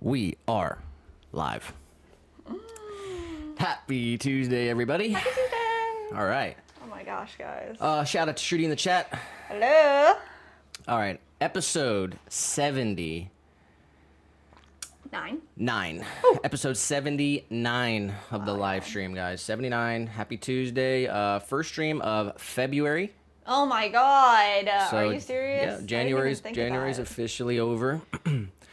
We are live. Happy Tuesday, everybody. Happy Tuesday. All right. Oh my gosh, guys. Shout out to Shruti in the chat. Hello. All right. Episode 79. Episode 79 of the live stream, guys. 79. Happy Tuesday. First stream of February. Oh my god. So, Are you serious? Yeah, January's officially over.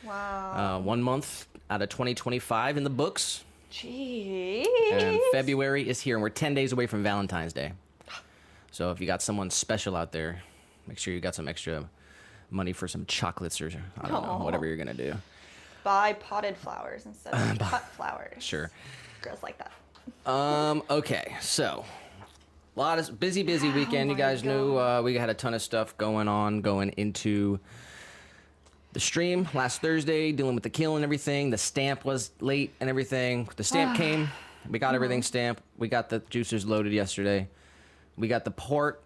Wow. 1 month out of 2025 in the books. Jeez. And February is here, and we're 10 days away from Valentine's Day. So if you got someone special out there, make sure you got some extra money for some chocolates or, I don't know, whatever you're going to do. Buy potted flowers instead of cut flowers. Sure. Girls like that. Okay, so a lot of busy weekend. You guys knew we had a ton of stuff going into the stream last Thursday, dealing with the kill and everything. The stamp was late and everything. The stamp came. We got everything stamped. We got the juicers loaded yesterday. We got the part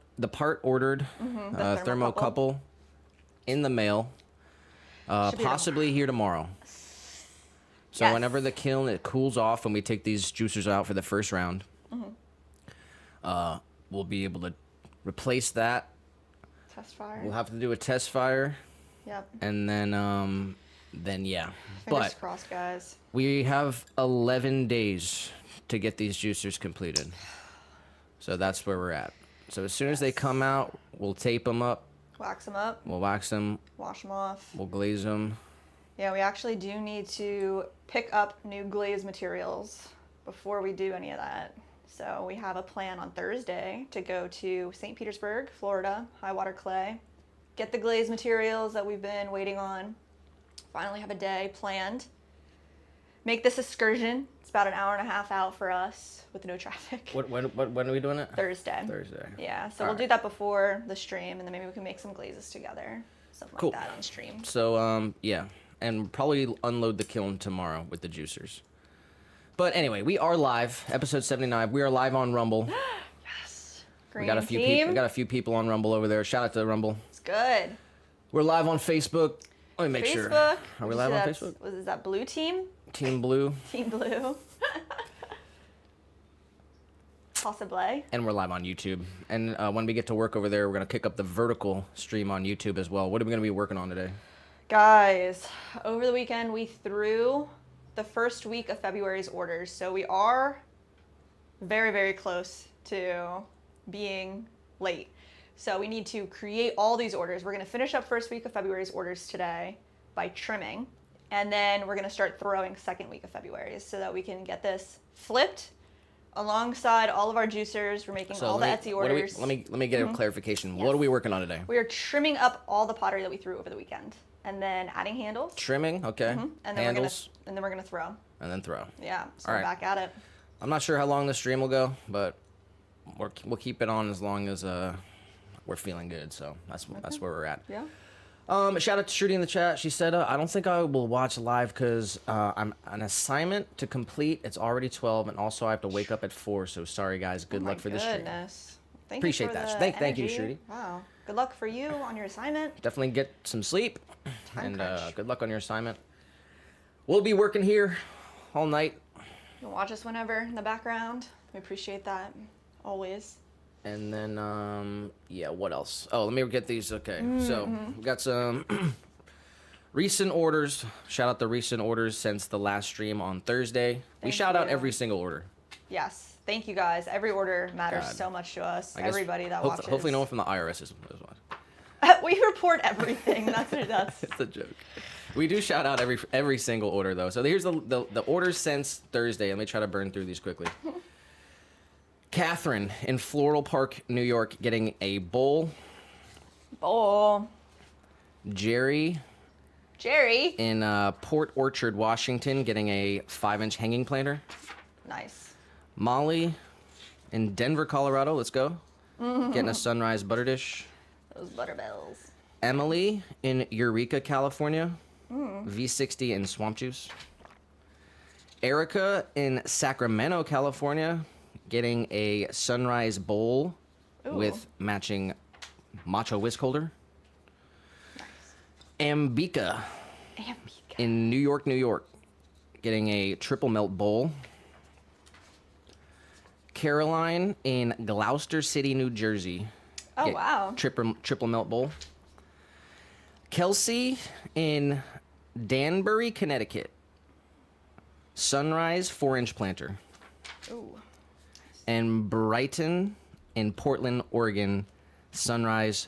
ordered. The thermocouple in the mail. Possibly here tomorrow. So Yes. whenever the kiln it cools off and we take these juicers out for the first round, we'll be able to replace that. Test fire. We'll have to do a test fire. Yep. And then yeah. Fingers But crossed, guys. we have 11 days to get these juicers completed. So that's where we're at. So as soon as they come out, we'll tape them up. Wax them up. We'll wax them. Wash them off. We'll glaze them. Yeah, we actually do need to pick up new glaze materials before we do any of that. So we have a plan on Thursday to go to St. Petersburg, Florida, high water clay, get the glaze materials that we've been waiting on, finally have a day planned, make this excursion. It's about an hour and a half out for us with no traffic. When are we doing it? Thursday. Thursday. Yeah, so All we'll do right. that before the stream, and then maybe we can make some glazes together, something Cool. like that on stream. So, yeah. And probably unload the kiln tomorrow with the juicers. But anyway, we are live. Episode 79. We are live on Rumble. Yes. We got a few people on Rumble over there. Shout out to Rumble. It's good. We're live on Facebook. Let me make sure. Facebook. Are we live on Facebook? Is that Blue Team? Team Blue. Team Blue. Possibly. And we're live on YouTube. And when we get to work over there, we're going to kick up the vertical stream on YouTube as well. What are we going to be working on today? Guys, over the weekend we threw the first week of February's orders. So we are very, very close to being late. So we need to create all these orders. We're going to finish up first week of February's orders today by trimming. And then we're going to start throwing second week of February's so that we can get this flipped alongside all of our juicers. We're making all the Etsy orders. Let me get a clarification. Yes. What are we working on today? We are trimming up all the pottery that we threw over the weekend. And then adding handles. Trimming, okay. And then handles. we're gonna throw. And then throw. Yeah. So All we're right. back at it. I'm not sure how long the stream will go, but we'll keep it on as long as we're feeling good. So that's where we're at. Yeah. Shout out to Shruti in the chat. She said, I don't think I will watch live because I'm an assignment to complete. It's already 12, and also I have to wake up at 4. So sorry, guys. Good luck for the stream. Thank Appreciate you for that. the Thank you, energy. Shruti. Wow. Good luck for you on your assignment. Definitely get some sleep, Time and crunch. good luck on your assignment. We'll be working here all night. You can watch us whenever in the background. We appreciate that. Always. And then, yeah, what else? Oh, let me get these. Okay, so we got some recent orders. Shout out the recent orders since the last stream on Thursday. We shout out every single order. Yes. Thank you guys. Every order matters God. so much to us. I guess Everybody that watches. Hopefully no one from the IRS is watching. We report everything. That's It's a joke. We do shout out every single order, though. So here's the orders since Thursday. Let me try to burn through these quickly. Catherine in Floral Park, New York, getting a bowl. Oh. Jerry Jerry. in Port Orchard, Washington, getting a 5-inch hanging planter. Nice. Molly in Denver, Colorado. Let's go. Getting a sunrise butter dish. Those butterbells. Emily in Eureka, California. V60 and swamp juice. Erica in Sacramento, California, getting a sunrise bowl with matching matcha whisk holder. Nice. Ambika in New York, getting a triple melt bowl. Caroline in Gloucester City, New Jersey. Oh, wow. Triple melt bowl. Kelsey in Danbury, Connecticut. Sunrise 4-inch planter. Ooh. And Brighton in Portland, Oregon. Sunrise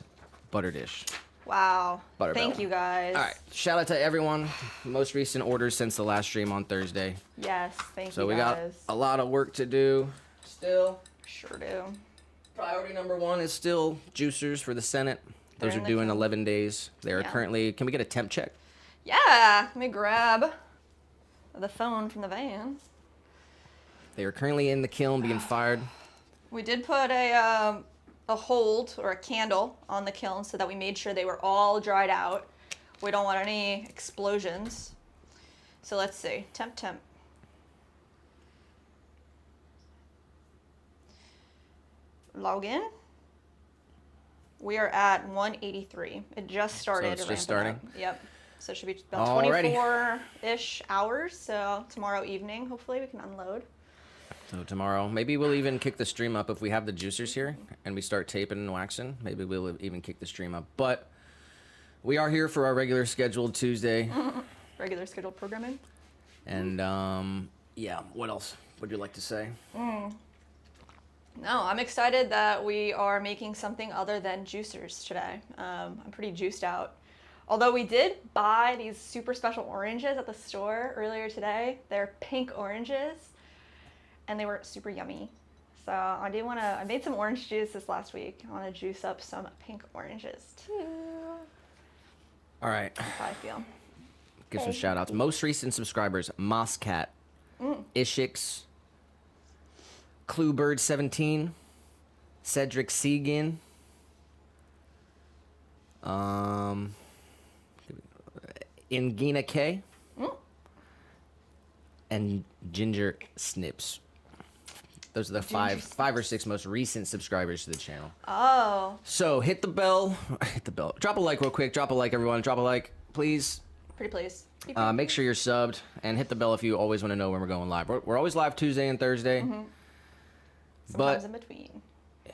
butter dish. Wow. Butter Thank bell. you guys. All right. Shout out to everyone. Most recent orders since the last stream on Thursday. Yes, thank you So we got guys. a lot of work to do still. Sure do. Priority number 1 is still juicers for the Senate. Those They're are in due the in queue. 11 days. They are Yeah. currently, can we get a temp check? Yeah, let me grab the phone from the van. They are currently in the kiln being fired. We did put a hold or a candle on the kiln so that we made sure they were all dried out. We don't want any explosions. So let's see. Temp. Log in. We are at 183. It just started. it's to just ramp it starting? up. Yep. So it should be about Alrighty. 24-ish hours. So tomorrow evening, hopefully, we can unload. So tomorrow, maybe we'll even kick the stream up if we have the juicers here and we start taping and waxing. Maybe we'll even kick the stream up. But we are here for our regular scheduled Tuesday. Regular scheduled programming. And yeah, what else would you like to say? No, I'm excited that we are making something other than juicers today. I'm pretty juiced out. Although we did buy these super special oranges at the store earlier today. They're pink oranges, and they were super yummy. So I made some orange juice this last week. I want to juice up some pink oranges too. All right. That's how I feel. Give some shout outs. Most recent subscribers, Mosscat, Ishix, Cluebird17, Cedric Segan, Ingina K, and Ginger Snips. Those are the five or six most recent subscribers to the channel. Oh, So hit the bell. Drop a like real quick. Drop a like, everyone. Drop a like, please. pretty please. Make sure you're subbed and hit the bell if you always want to know when we're going live. We're always live Tuesday and Thursday. Sometimes But in between.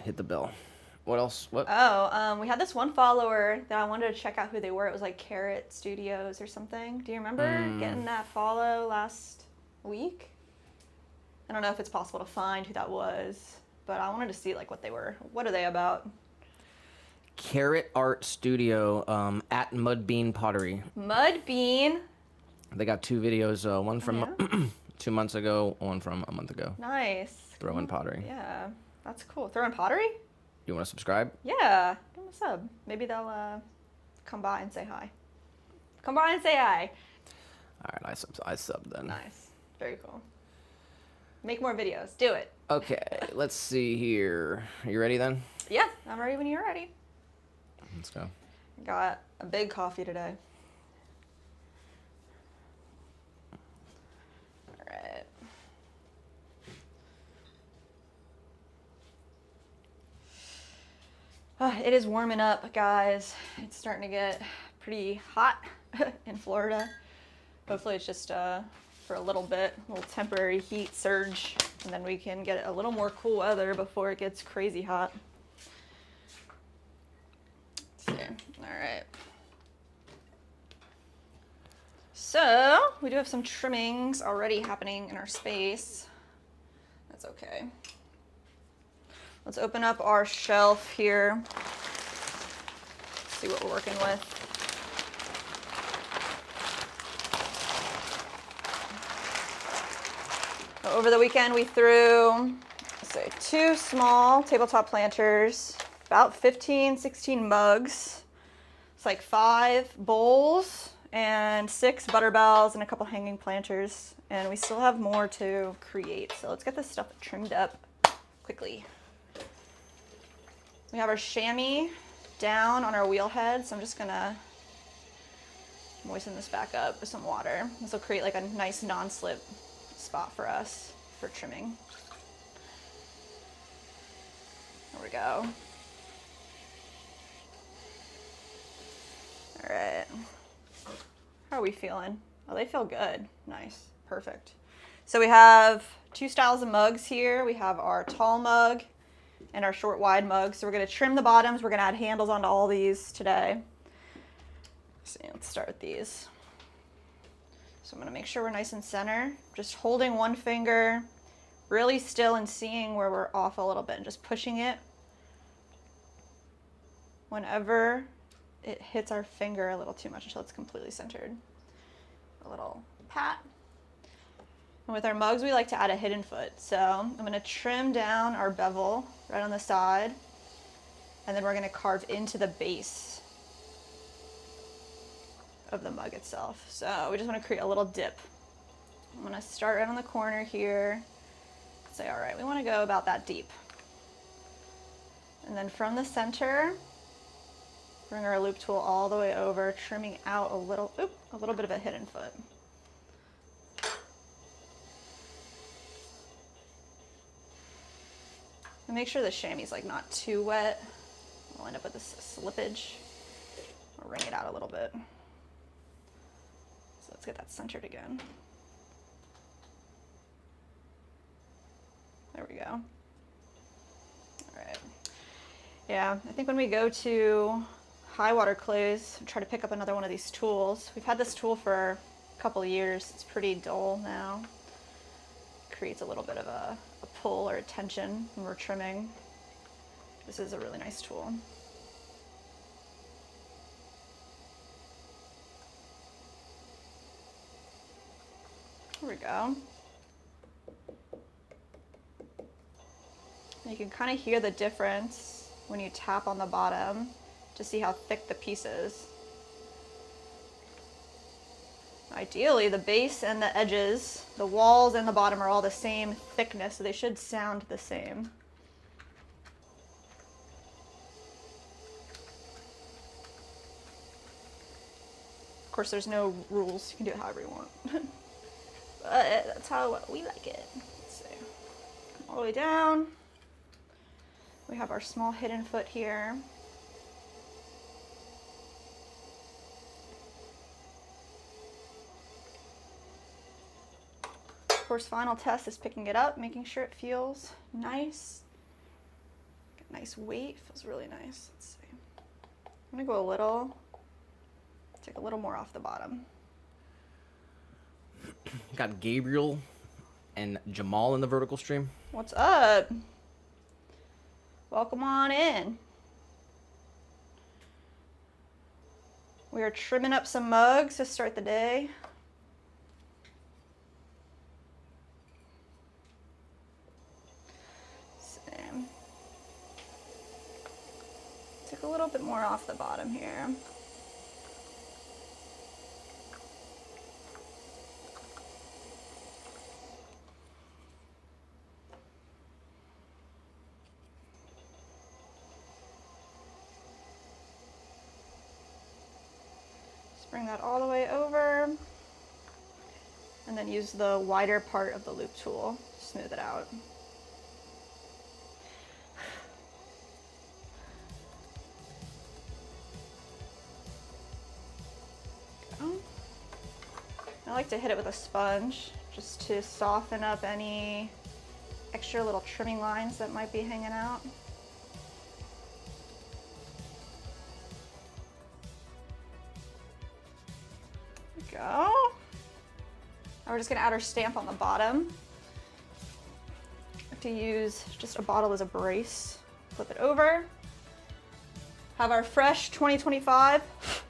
hit the bell. What else? What? We had this one follower that I wanted to check out who they were. It was like Carrot Studios or something. Do you remember getting that follow last week? I don't know if it's possible to find who that was, but I wanted to see like what they were. What are they about? Carrot Art Studio at Mudbean Pottery. Mudbean. They got 2 videos. One from 2 months ago, one from a month ago. Nice. Throwing pottery. Yeah, that's cool. Throwing pottery? You want to subscribe? Yeah, give them a sub. Maybe they'll come by and say hi. Come by and say hi. All right, I subbed then. Nice. Very cool. Make more videos. Do it. Okay, let's see here. Are you ready then? Yeah, I'm ready when you're ready. Let's go. Got a big coffee today. All right. It is warming up, guys. It's starting to get pretty hot in Florida. Hopefully it's just for a little bit, a little temporary heat surge, and then we can get a little more cool weather before it gets crazy hot. Let's see. All right. So we do have some trimmings already happening in our space. That's okay. Let's open up our shelf here. See what we're working with. Over the weekend we threw, let's say, 2 small tabletop planters, about 15, 16 mugs. It's like 5 bowls and 6 butter bells and a couple hanging planters. And we still have more to create. So let's get this stuff trimmed up quickly. We have our chamois down on our wheel head. So I'm just gonna moisten this back up with some water. This will create like a nice non-slip spot for us for trimming. There we go. All right. How are we feeling? Oh, they feel good. Nice. Perfect. So we have two styles of mugs here. We have our tall mug and our short wide mug. So we're going to trim the bottoms. We're going to add handles onto all these today. So let's start with these. So I'm going to make sure we're nice and center. Just holding one finger really still and seeing where we're off a little bit and just pushing it whenever it hits our finger a little too much until it's completely centered. A little pat. And with our mugs, we like to add a hidden foot. So I'm going to trim down our bevel right on the side, and then we're going to carve into the base of the mug itself. So we just want to create a little dip. I'm going to start right on the corner here. Say, all right, we want to go about that deep. And then from the center, bring our loop tool all the way over, trimming out a little bit of a hidden foot. And make sure the chamois like not too wet. We'll end up with this slippage. We'll wring it out a little bit. So let's get that centered again. There we go. All right. Yeah, I think when we go to high water clays, try to pick up another one of these tools. We've had this tool for a couple of years. It's pretty dull now. Creates a little bit of a pull or a tension when we're trimming. This is a really nice tool. There we go. And you can kind of hear the difference when you tap on the bottom to see how thick the piece is. Ideally, the base and the edges, the walls and the bottom are all the same thickness, so they should sound the same. Of course, there's no rules. You can do it however you want. But that's how we like it. Let's see. All the way down. We have our small hidden foot here. Of course, final test is picking it up, making sure it feels nice. Get nice weight, feels really nice. Let's see. I'm gonna go take a little more off the bottom. Got Gabriel and Jamal in the vertical stream. What's up? Welcome on in. We are trimming up some mugs to start the day. Same. Take a little bit more off the bottom here. Bring that all the way over, and then use the wider part of the loop tool to smooth it out. I like to hit it with a sponge just to soften up any extra little trimming lines that might be hanging out. Go. Now we're just going to add our stamp on the bottom. I like to use just a bottle as a brace. Flip it over. Have our fresh 2025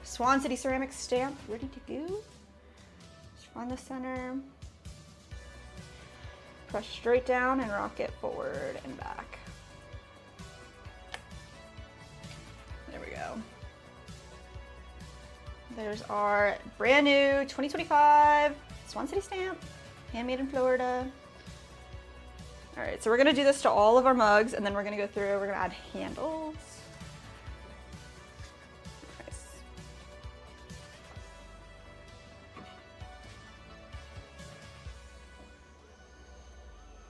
Swan City ceramic stamp ready to go. Just find the center. Press straight down and rock it forward and back. There we go. There's our brand new 2025 Swan City stamp, handmade in Florida. All right, so we're gonna do this to all of our mugs, and then we're gonna go through, we're gonna add handles. Nice.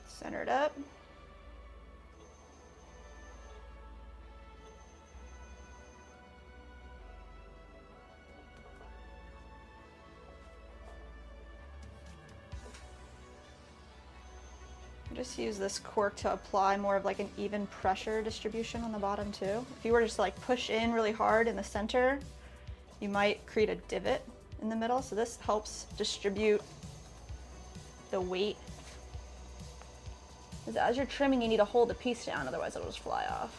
Center it up. just use this cork to apply more of like an even pressure distribution on the bottom too. If you were just to like push in really hard in the center, you might create a divot in the middle. So this helps distribute the weight. Because as you're trimming, you need to hold the piece down, otherwise it'll just fly off.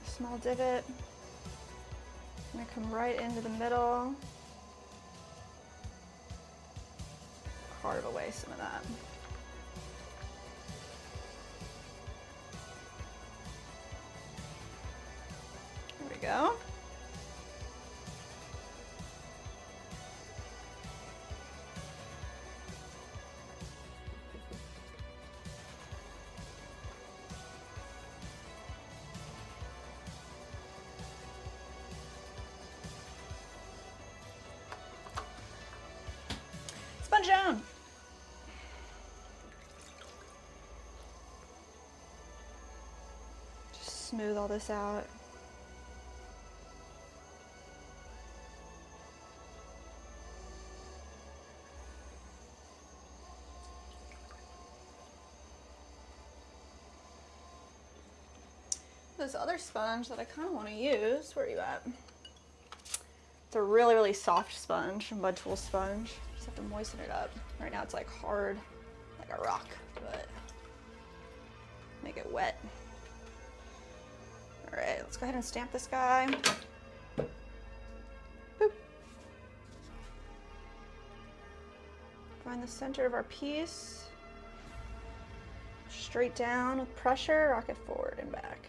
Small divot. I'm gonna come right into the middle. Carve away some of that. There we go. Sponge down. Just smooth all this out. This other sponge that I kind of want to use, where are you at? It's a really, really soft sponge, a mud tool sponge. Just have to moisten it up. Right now it's like hard, like a rock, but make it wet. All right, let's go ahead and stamp this guy. Boop. Find the center of our piece. Straight down with pressure, rock it forward and back.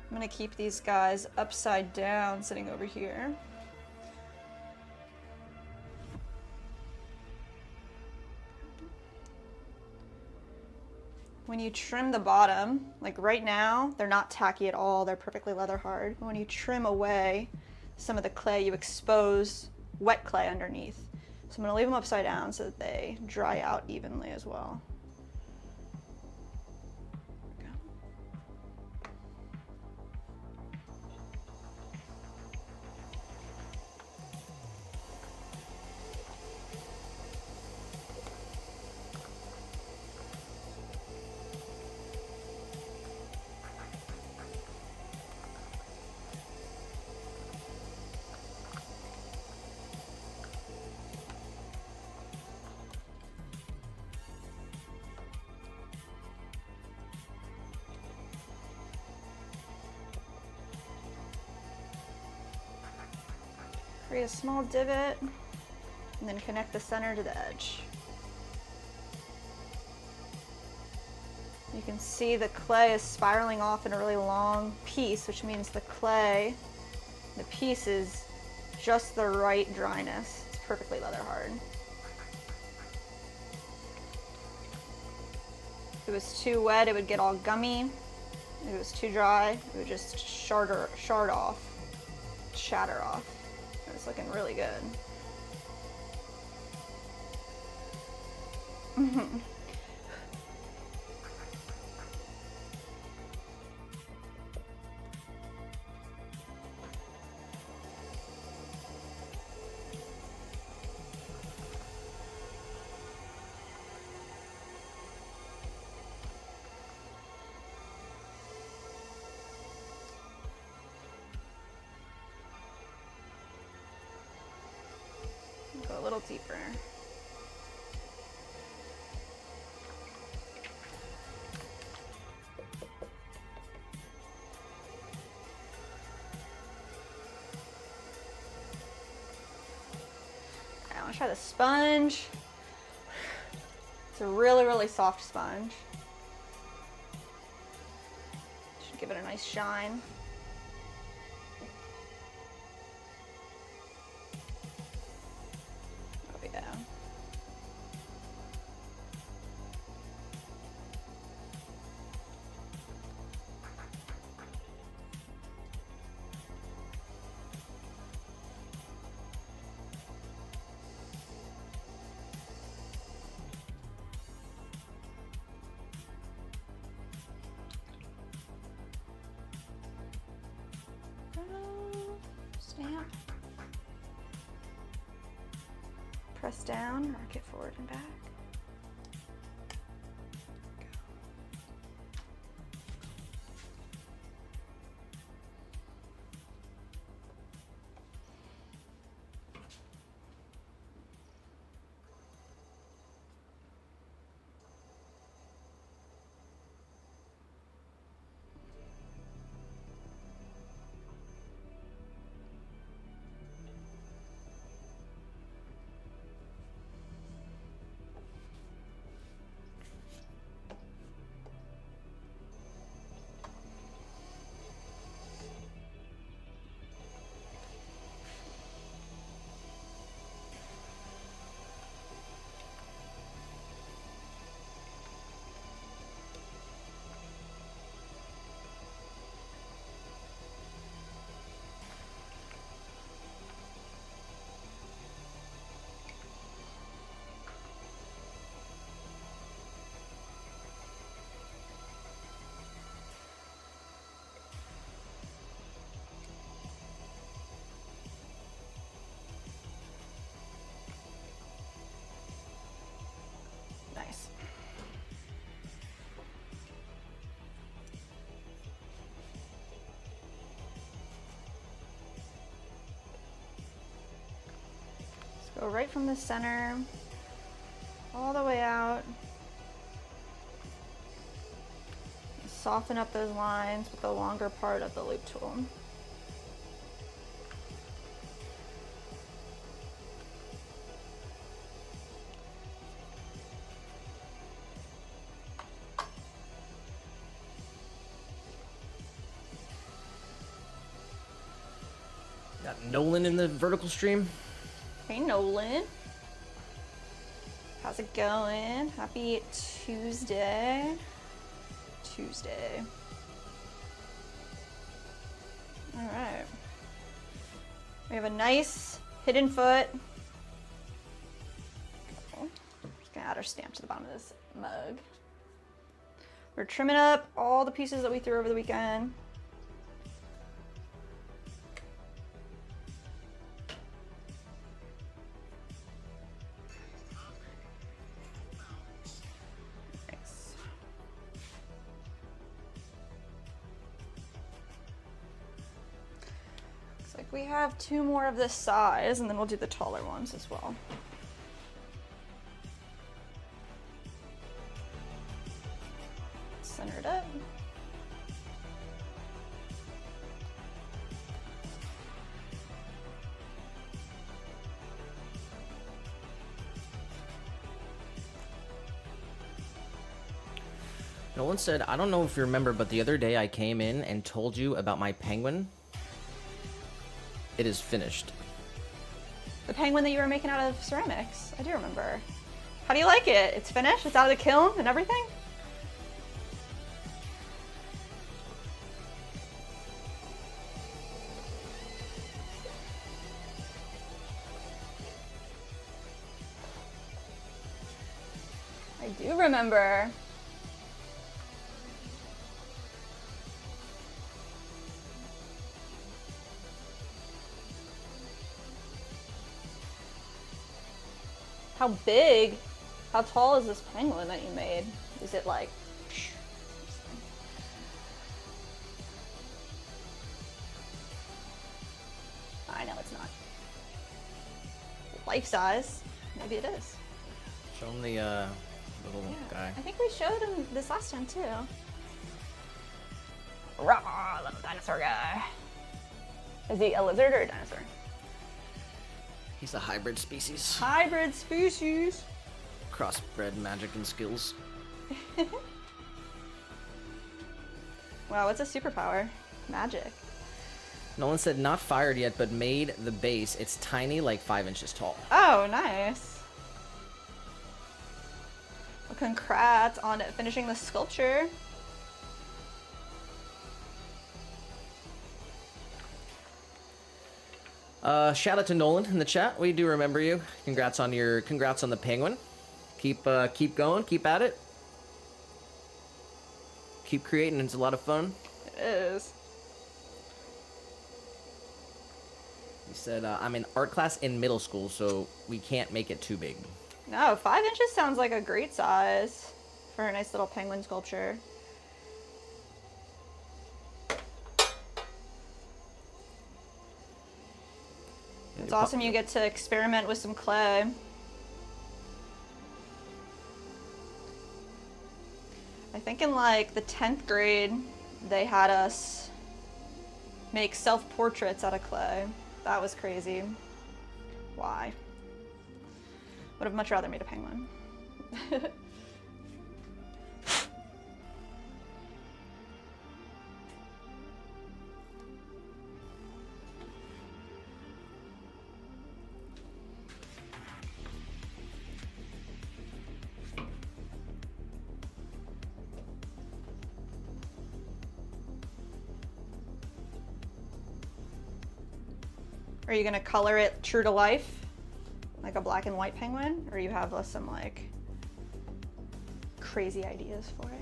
I'm gonna keep these guys upside down, sitting over here. When you trim the bottom, like right now, they're not tacky at all, they're perfectly leather hard. But when you trim away some of the clay, you expose wet clay underneath. So I'm gonna leave them upside down so that they dry out evenly as well. Create a small divot and then connect the center to the edge. You can see the clay is spiraling off in a really long piece, which means the clay, the piece is just the right dryness. It's perfectly leather hard. If it was too wet, it would get all gummy. If it was too dry, it would just shard off, shatter off. It's looking really good. Mm-hmm. Go a little deeper. I want to try the sponge. It's a really, really soft sponge. Should give it a nice shine. Press down, rock it forward and back. Nice. Let's go right from the center all the way out. Soften up those lines with the longer part of the loop tool. Got Nolan in the vertical stream. Hey Nolan. How's it going? Happy Tuesday. All right. We have a nice hidden foot. Okay. Just gonna add our stamp to the bottom of this mug. We're trimming up all the pieces that we threw over the weekend. We have 2 more of this size, and then we'll do the taller ones as well. Center it up. Nolan said, I don't know if you remember, but the other day I came in and told you about my penguin. It is finished. The penguin that you were making out of ceramics. I do remember. How do you like it? It's finished? It's out of the kiln and everything? I do remember. How big, how tall is this penguin that you made? Is it like... I know it's not. Life size. Maybe it is. Show him the little guy. I think we showed him this last time too. Rah, little dinosaur guy. Is he a lizard or a dinosaur? He's a hybrid species. Hybrid species. Crossbred magic and skills. Wow, what's a superpower? Magic. Nolan said, not fired yet, but made the base. It's tiny, like 5 inches tall. Oh, nice. Well, congrats on finishing the sculpture. Shout out to Nolan in the chat. We do remember you. Congrats on the penguin. Keep going. Keep at it. Keep creating. It's a lot of fun. It is. said, I'm in art class in middle school, so we can't make it too big. No, 5 inches sounds like a great size for a nice little penguin sculpture. It's awesome you get to experiment with some clay. I think in like the 10th grade, they had us make self-portraits out of clay. That was crazy. Why? Would have much rather made a penguin. Are you gonna color it true to life? Like a black and white penguin? Or you have some like crazy ideas for it?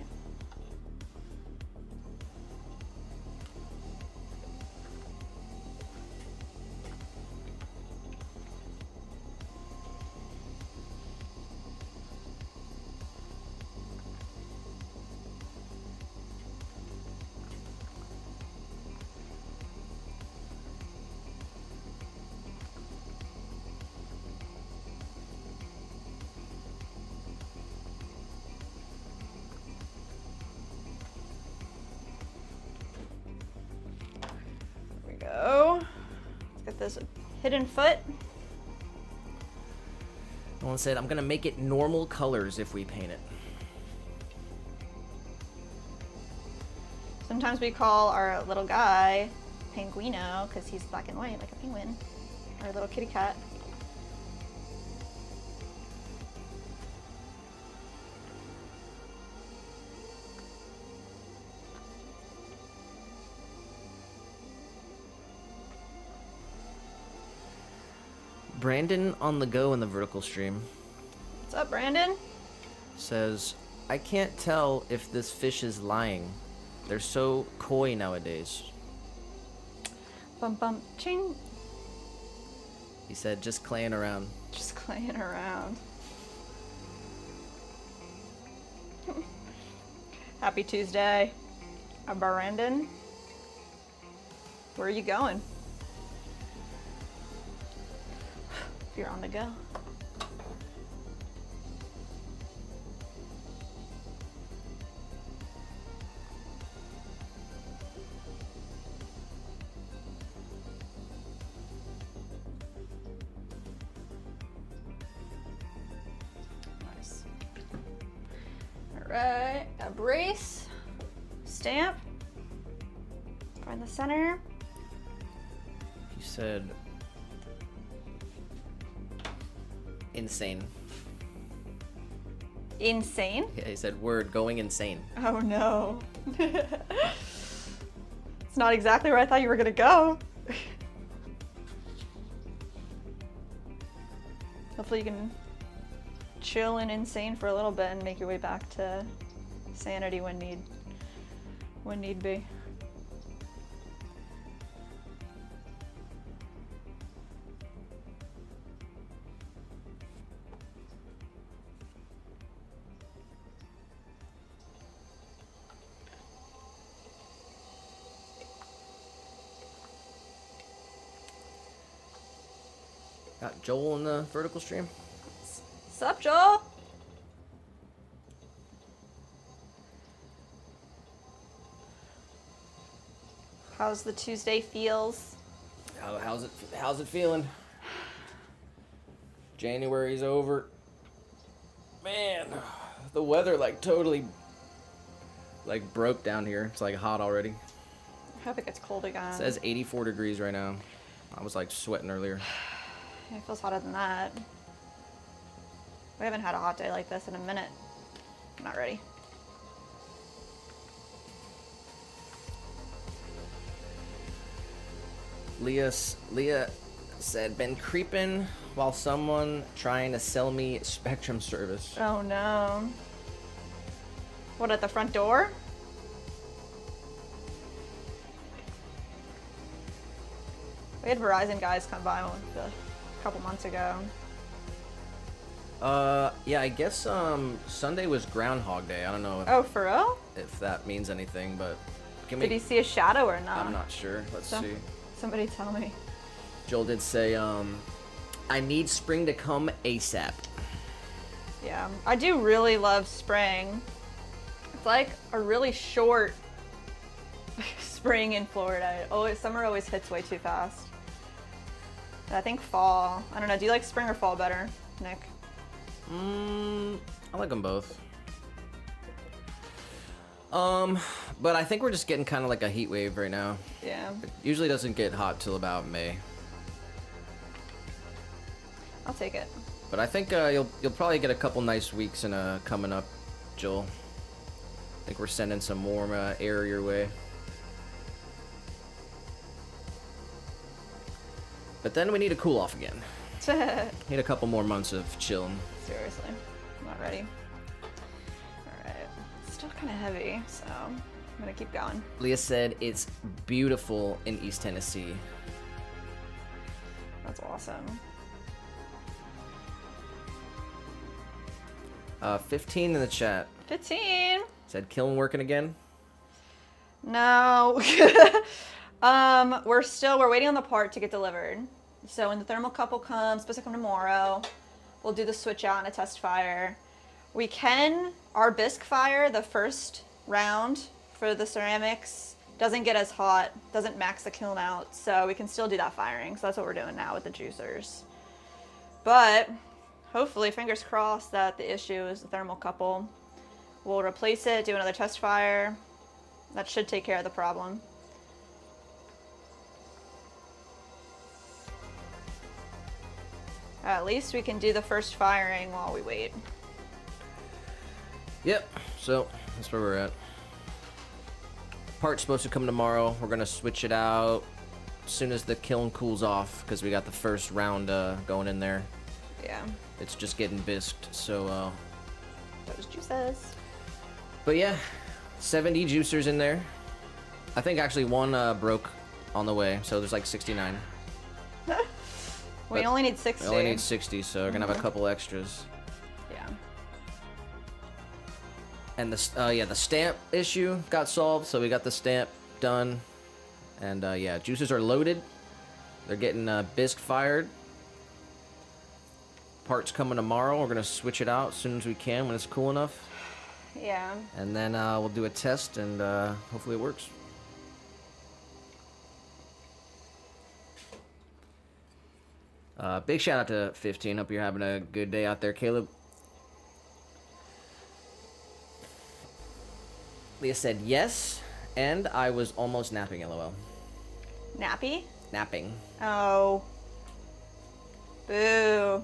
Go. Let's get this hidden foot. Nolan said, I'm gonna make it normal colors if we paint it. Sometimes we call our little guy Penguino because he's black and white like a penguin. Our little kitty cat. Brandon on the go in the vertical stream What's up, Brandon? says, I can't tell if this fish is lying. They're so coy nowadays. Bum bum ching. He said, just claying around. Just claying around. Happy Tuesday. Brandon. Where are you going? You're on the go. Nice. All right, a brace, stamp, find the center. He said, insane. Insane? Yeah, he said, word, going insane. Oh no. It's not exactly where I thought you were gonna go. Hopefully you can chill and insane for a little bit and make your way back to sanity when need be. Got Joel in the vertical stream. Sup, Joel? How's the Tuesday feels? How's it feeling? January's over. Man, the weather like totally like broke down here. It's like hot already. I hope it gets cold again. It says 84 degrees right now. I was like sweating earlier. It feels hotter than that. We haven't had a hot day like this in a minute. I'm not ready. Leah said, been creeping while someone trying to sell me Spectrum service. Oh no. What, at the front door? We had Verizon guys come by a couple months ago. Yeah, I guess Sunday was Groundhog Day. I don't know Oh, for real? if that means anything, but Did he see a shadow or not? I'm not sure. Let's see. Somebody tell me. Joel did say, I need spring to come ASAP. Yeah, I do really love spring. It's like a really short spring in Florida. Summer always hits way too fast. I think fall. I don't know. Do you like spring or fall better, Nick? I like them both. But I think we're just getting kind of like a heat wave right now. Yeah. It usually doesn't get hot till about May. I'll take it. But I think you'll probably get a couple nice weeks coming up, Joel. I think we're sending some warm air your way. But then we need to cool off again. Need a couple more months of chilling. Seriously, I'm not ready. Alright, it's still kind of heavy, so I'm gonna keep going. Leah said it's beautiful in East Tennessee. That's awesome. 15 in the chat. 15! Said killing working again? No. We're waiting on the part to get delivered. So when the thermocouple comes, supposed to come tomorrow, we'll do the switch out and a test fire. Our bisque fire, the first round for the ceramics, doesn't get as hot, doesn't max the kiln out, so we can still do that firing. So that's what we're doing now with the juicers. But hopefully, fingers crossed, that the issue is the thermocouple. We'll replace it, do another test fire. That should take care of the problem. At least we can do the first firing while we wait. Yep, so that's where we're at. Part's supposed to come tomorrow. We're gonna switch it out as soon as the kiln cools off because we got the first round going in there. Yeah. It's just getting bisqued, so Those juices. but yeah, 70 juicers in there. I think actually one broke on the way, so there's like 69. We only need 60. We only need 60, so we're gonna have a couple extras. Yeah. And the stamp issue got solved, so we got the stamp done. And yeah, juicers are loaded. They're getting bisque fired. Parts coming tomorrow. We're gonna switch it out as soon as we can when it's cool enough. Yeah. And then we'll do a test, and hopefully it works. Big shout out to 15. Hope you're having a good day out there, Caleb. Leah said yes, and I was almost napping, lol. Nappy? Napping. Oh. Boo.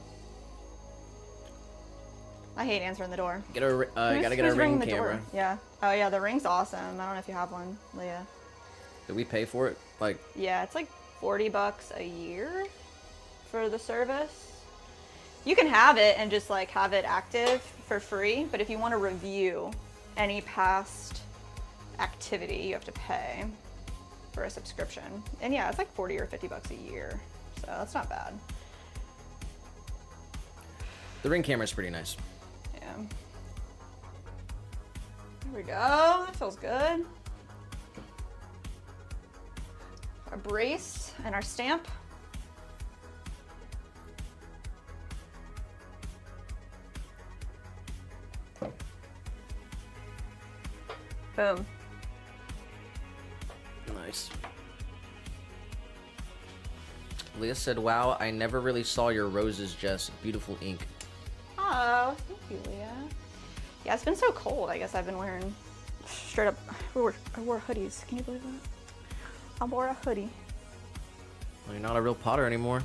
I hate answering the door. You gotta get a ring camera. Door? Yeah. Oh yeah, the ring's awesome. I don't know if you have one, Leah. Did we pay for it? Like, Yeah, it's like $40 a year for the service. You can have it and just like have it active for free, but if you want to review any past activity, you have to pay for a subscription. And yeah, it's like 40 or $50 a year, so that's not bad. the ring camera's pretty nice. Yeah. There we go. That feels good. Our brace and our stamp. Boom. Nice. Leah said, wow, I never really saw your roses, Jess. Beautiful ink. Oh, thank you, Leah. Yeah, it's been so cold. I guess I've been wearing straight up. I wore hoodies. Can you believe that? I wore a hoodie. Well, you're not a real potter anymore.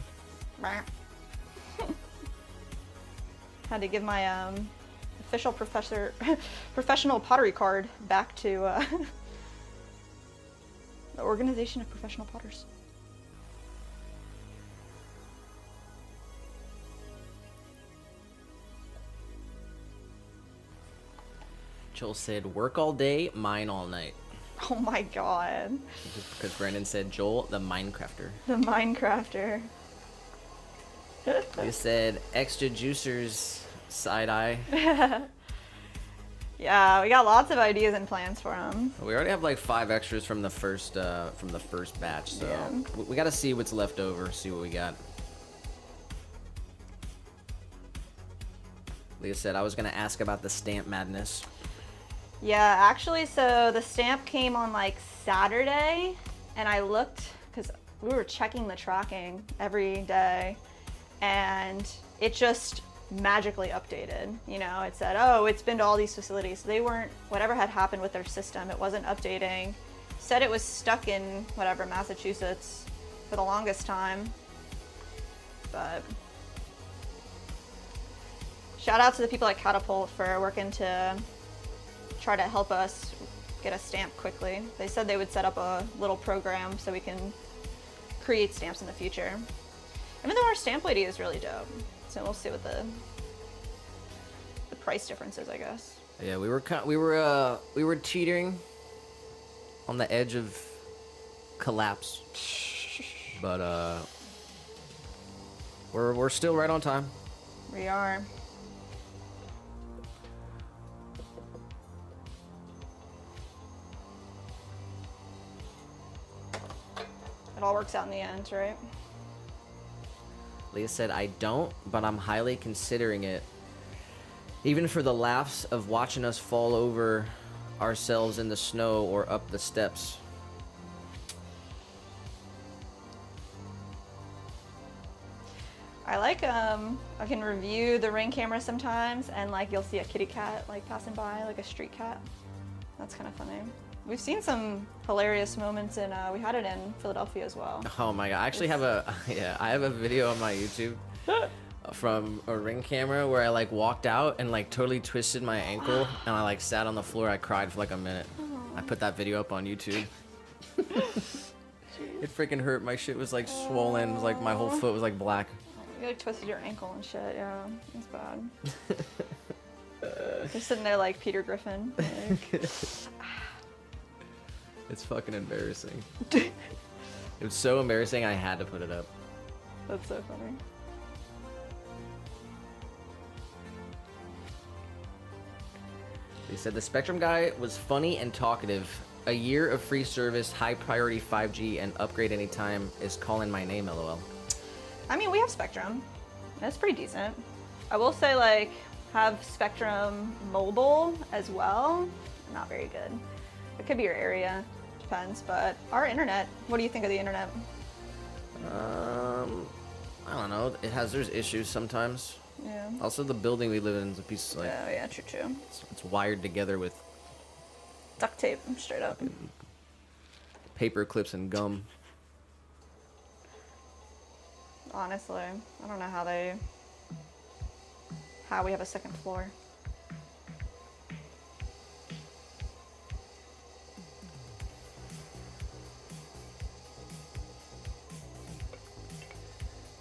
Had to give my official professional pottery card back to the Organization of Professional Potters. Joel said, work all day, mine all night. Oh my god. Just because Brandon said Joel, the Minecrafter. The Minecrafter. He said extra juicers side eye. Yeah, we got lots of ideas and plans for him. We already have like 5 extras from the first batch, so Yeah. we got to see what's left over, see what we got. Leah said I was gonna ask about the stamp madness. Yeah, actually, so the stamp came on like Saturday, and I looked because we were checking the tracking every day, and it just magically updated. You know, it said, oh, it's been to all these facilities. They weren't, whatever had happened with their system, it wasn't updating. Said it was stuck in whatever, Massachusetts for the longest time. But shout out to the people at Catapult for working to try to help us get a stamp quickly. They said they would set up a little program so we can create stamps in the future. Even though our stamp lady is really dope. So we'll see what the price difference is, I guess. Yeah, we were teetering on the edge of collapse, but we're still right on time. We are. It all works out in the end, right? Leah said, I don't, but I'm highly considering it. Even for the laughs of watching us fall over ourselves in the snow or up the steps. I like, I can review the Ring camera sometimes, and like you'll see a kitty cat like passing by, like a street cat. That's kind of funny. We've seen some hilarious moments in, we had it in Philadelphia as well. Oh my god, I actually have I have a video on my YouTube from a Ring camera where I like walked out and like totally twisted my ankle and I like sat on the floor. I cried for like a minute. I put that video up on YouTube. It freaking hurt. My shit was like swollen. It was like my whole foot was like black. You like twisted your ankle and shit, yeah. It's bad. You're sitting there like Peter Griffin. Like, It's fucking embarrassing. It was so embarrassing I had to put it up. that's so funny. They said the Spectrum guy was funny and talkative. A year of free service, high priority 5G, and upgrade anytime is calling my name, lol. I mean, we have Spectrum. That's pretty decent. I will say, like, have Spectrum mobile as well. Not very good. It could be your area, depends. But our internet, what do you think of the internet? I don't know. There's issues sometimes. Yeah. Also, the building we live in is a piece of, like, Oh yeah, true. it's wired together with Duct tape, straight up. paper clips and gum. Honestly, I don't know how we have a second floor.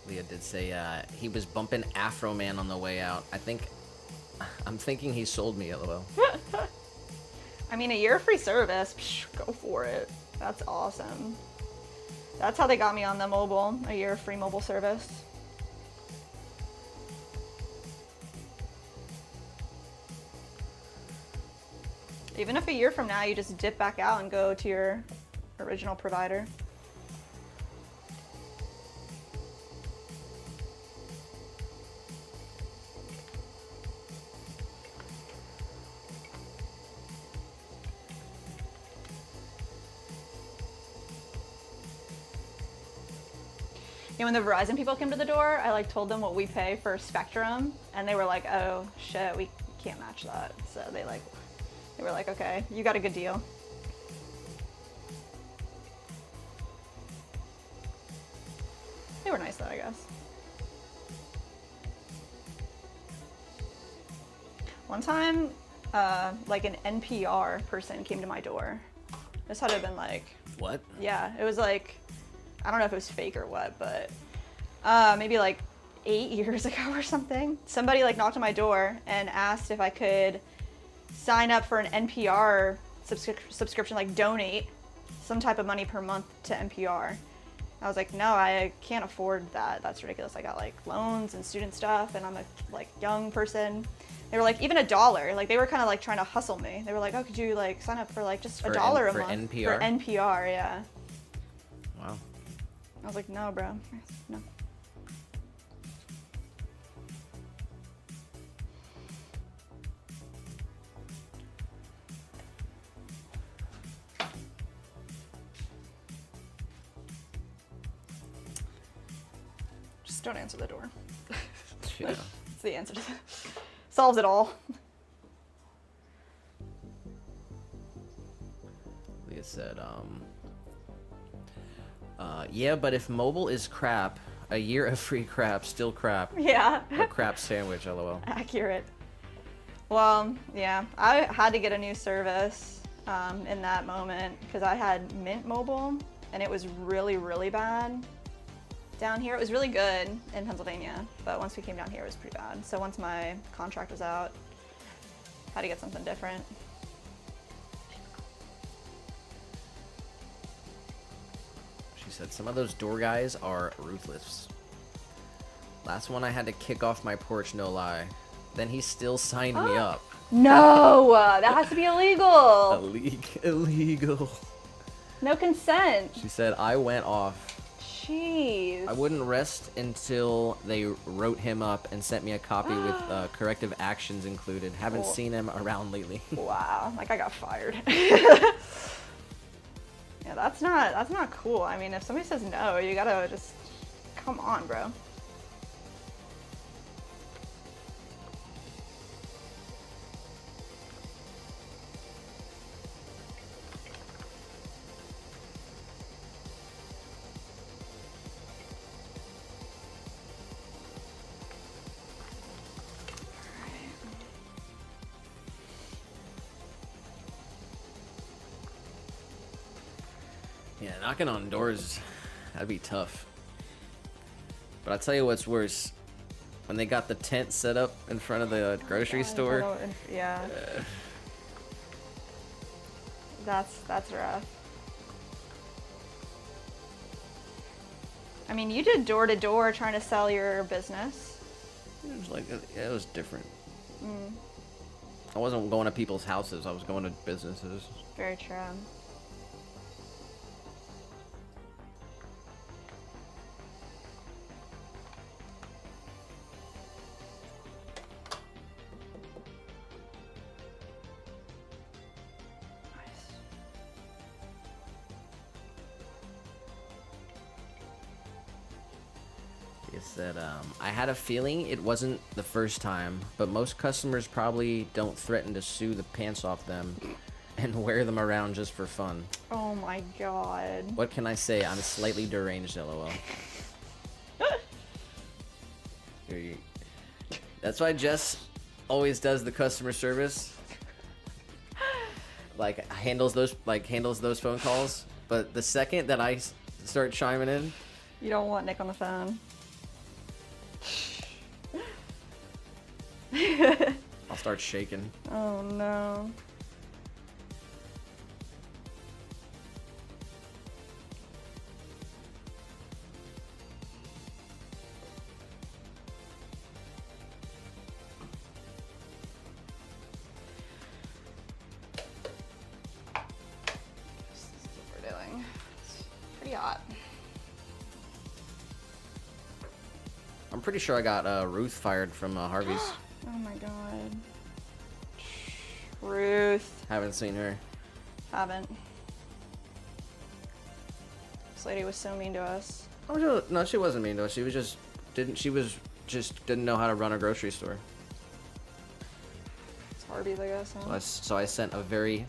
Leah did say he was bumping Afro Man on the way out. I'm thinking he sold me, lol. I mean, a year free service, psh, go for it. That's awesome. That's how they got me on the mobile, a year free mobile service. Even if a year from now you just dip back out and go to your original provider. And when the Verizon people came to the door, I like told them what we pay for Spectrum, and they were like, "Oh shit, we can't match that." So they were like, "Okay, you got a good deal." They were nice though, I guess. One time, like an NPR person came to my door. This had to have been like, What? yeah, it was like, I don't know if it was fake or what, but maybe like 8 years ago or something. Somebody like knocked on my door and asked if I could sign up for an NPR subscription, like donate some type of money per month to NPR. I was like, no, I can't afford that. That's ridiculous. I got like loans and student stuff, and I'm a like young person. They were like, even $1. Like they were kind of like trying to hustle me. They were like, oh, could you like sign up for like just $1 a month NPR? for NPR? Yeah. Wow. I was like, no, bro, no. Just don't answer the door. Yeah. It's the answer to that. Solves it all. Leah said, yeah, but if mobile is crap, a year of free crap, still crap. Yeah. A crap sandwich, lol. Accurate. Well, yeah, I had to get a new service in that moment because I had Mint Mobile and it was really, really bad down here. It was really good in Pennsylvania, but once we came down here, it was pretty bad. So once my contract was out, I had to get something different. She said, some of those door guys are ruthless. Last one I had to kick off my porch, no lie. Then he still signed me up. No, that has to be illegal. Illegal. No consent. She said, I went off. Jeez. I wouldn't rest until they wrote him up and sent me a copy with corrective actions included. Haven't seen him around lately. Wow, like I got fired. Yeah, that's not cool. I mean, if somebody says no, you gotta just come on, bro. Yeah, knocking on doors, that'd be tough. But I'll tell you what's worse. When they got the tent set up in front of the grocery store. Yeah. That's rough. I mean, you did door to door trying to sell your business. It was like, it was different. I wasn't going to people's houses. I was going to businesses. Very true. He said, I had a feeling it wasn't the first time, but most customers probably don't threaten to sue the pants off them and wear them around just for fun. Oh my god. What can I say? I'm slightly deranged, lol. That's why Jess always does the customer service. Like handles those phone calls. But the second that I start chiming in, You don't want Nick on the phone. I'll start shaking. Oh no. This is what we're doing. It's pretty hot. I'm pretty sure I got Ruth fired from Harvey's. Oh my god. Ruth. Haven't seen her. Haven't. This lady was so mean to us. Oh, no, she wasn't mean to us. She was just didn't know how to run a grocery store. It's Harvey's, I guess. Huh? So I sent a very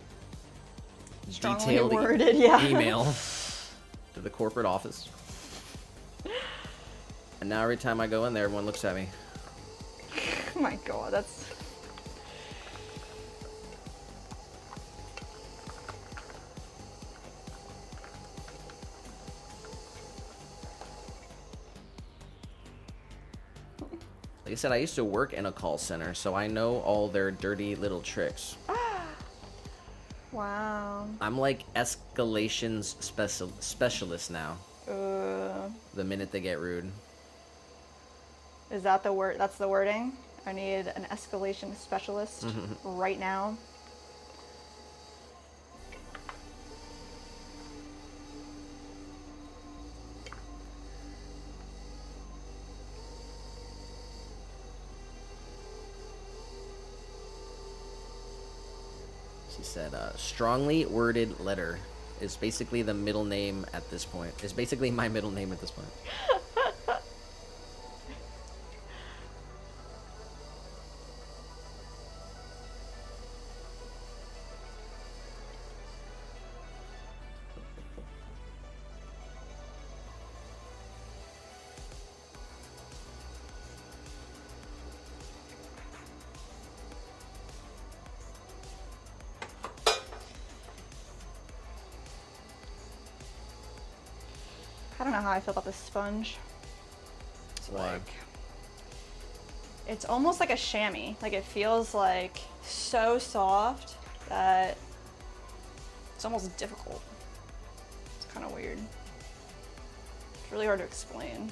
Strongly detailed worded, yeah. email to the corporate office. And now every time I go in there, everyone looks at me. Oh my god, that's... Like I said, I used to work in a call center, so I know all their dirty little tricks. Wow. I'm like escalations specialist now. The minute they get rude. Is that the word? That's the wording? I need an escalation specialist right now. She said, strongly worded letter is basically the middle name at this point. It's basically my middle name at this point. I don't know how I feel about this sponge. It's Why? like, it's almost like a chamois. Like it feels like so soft that it's almost difficult. It's kind of weird. It's really hard to explain.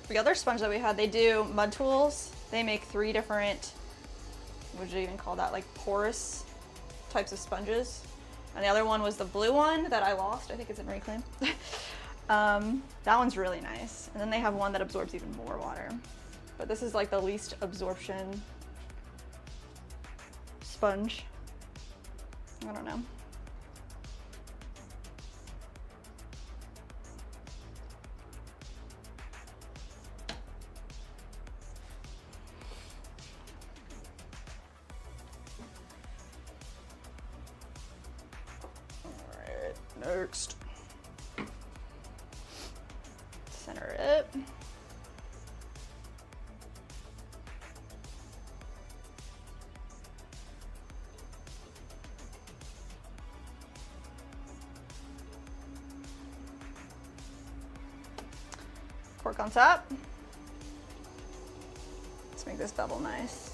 The other sponge that we had, they do mud tools. They make 3 different, what would you even call that, like porous types of sponges. And the other one was the blue one that I lost. I think it's in Reclaim. That one's really nice. And then they have one that absorbs even more water. But this is like the least absorption sponge. I don't know. Next. Center it. Cork on top. Let's make this bubble nice.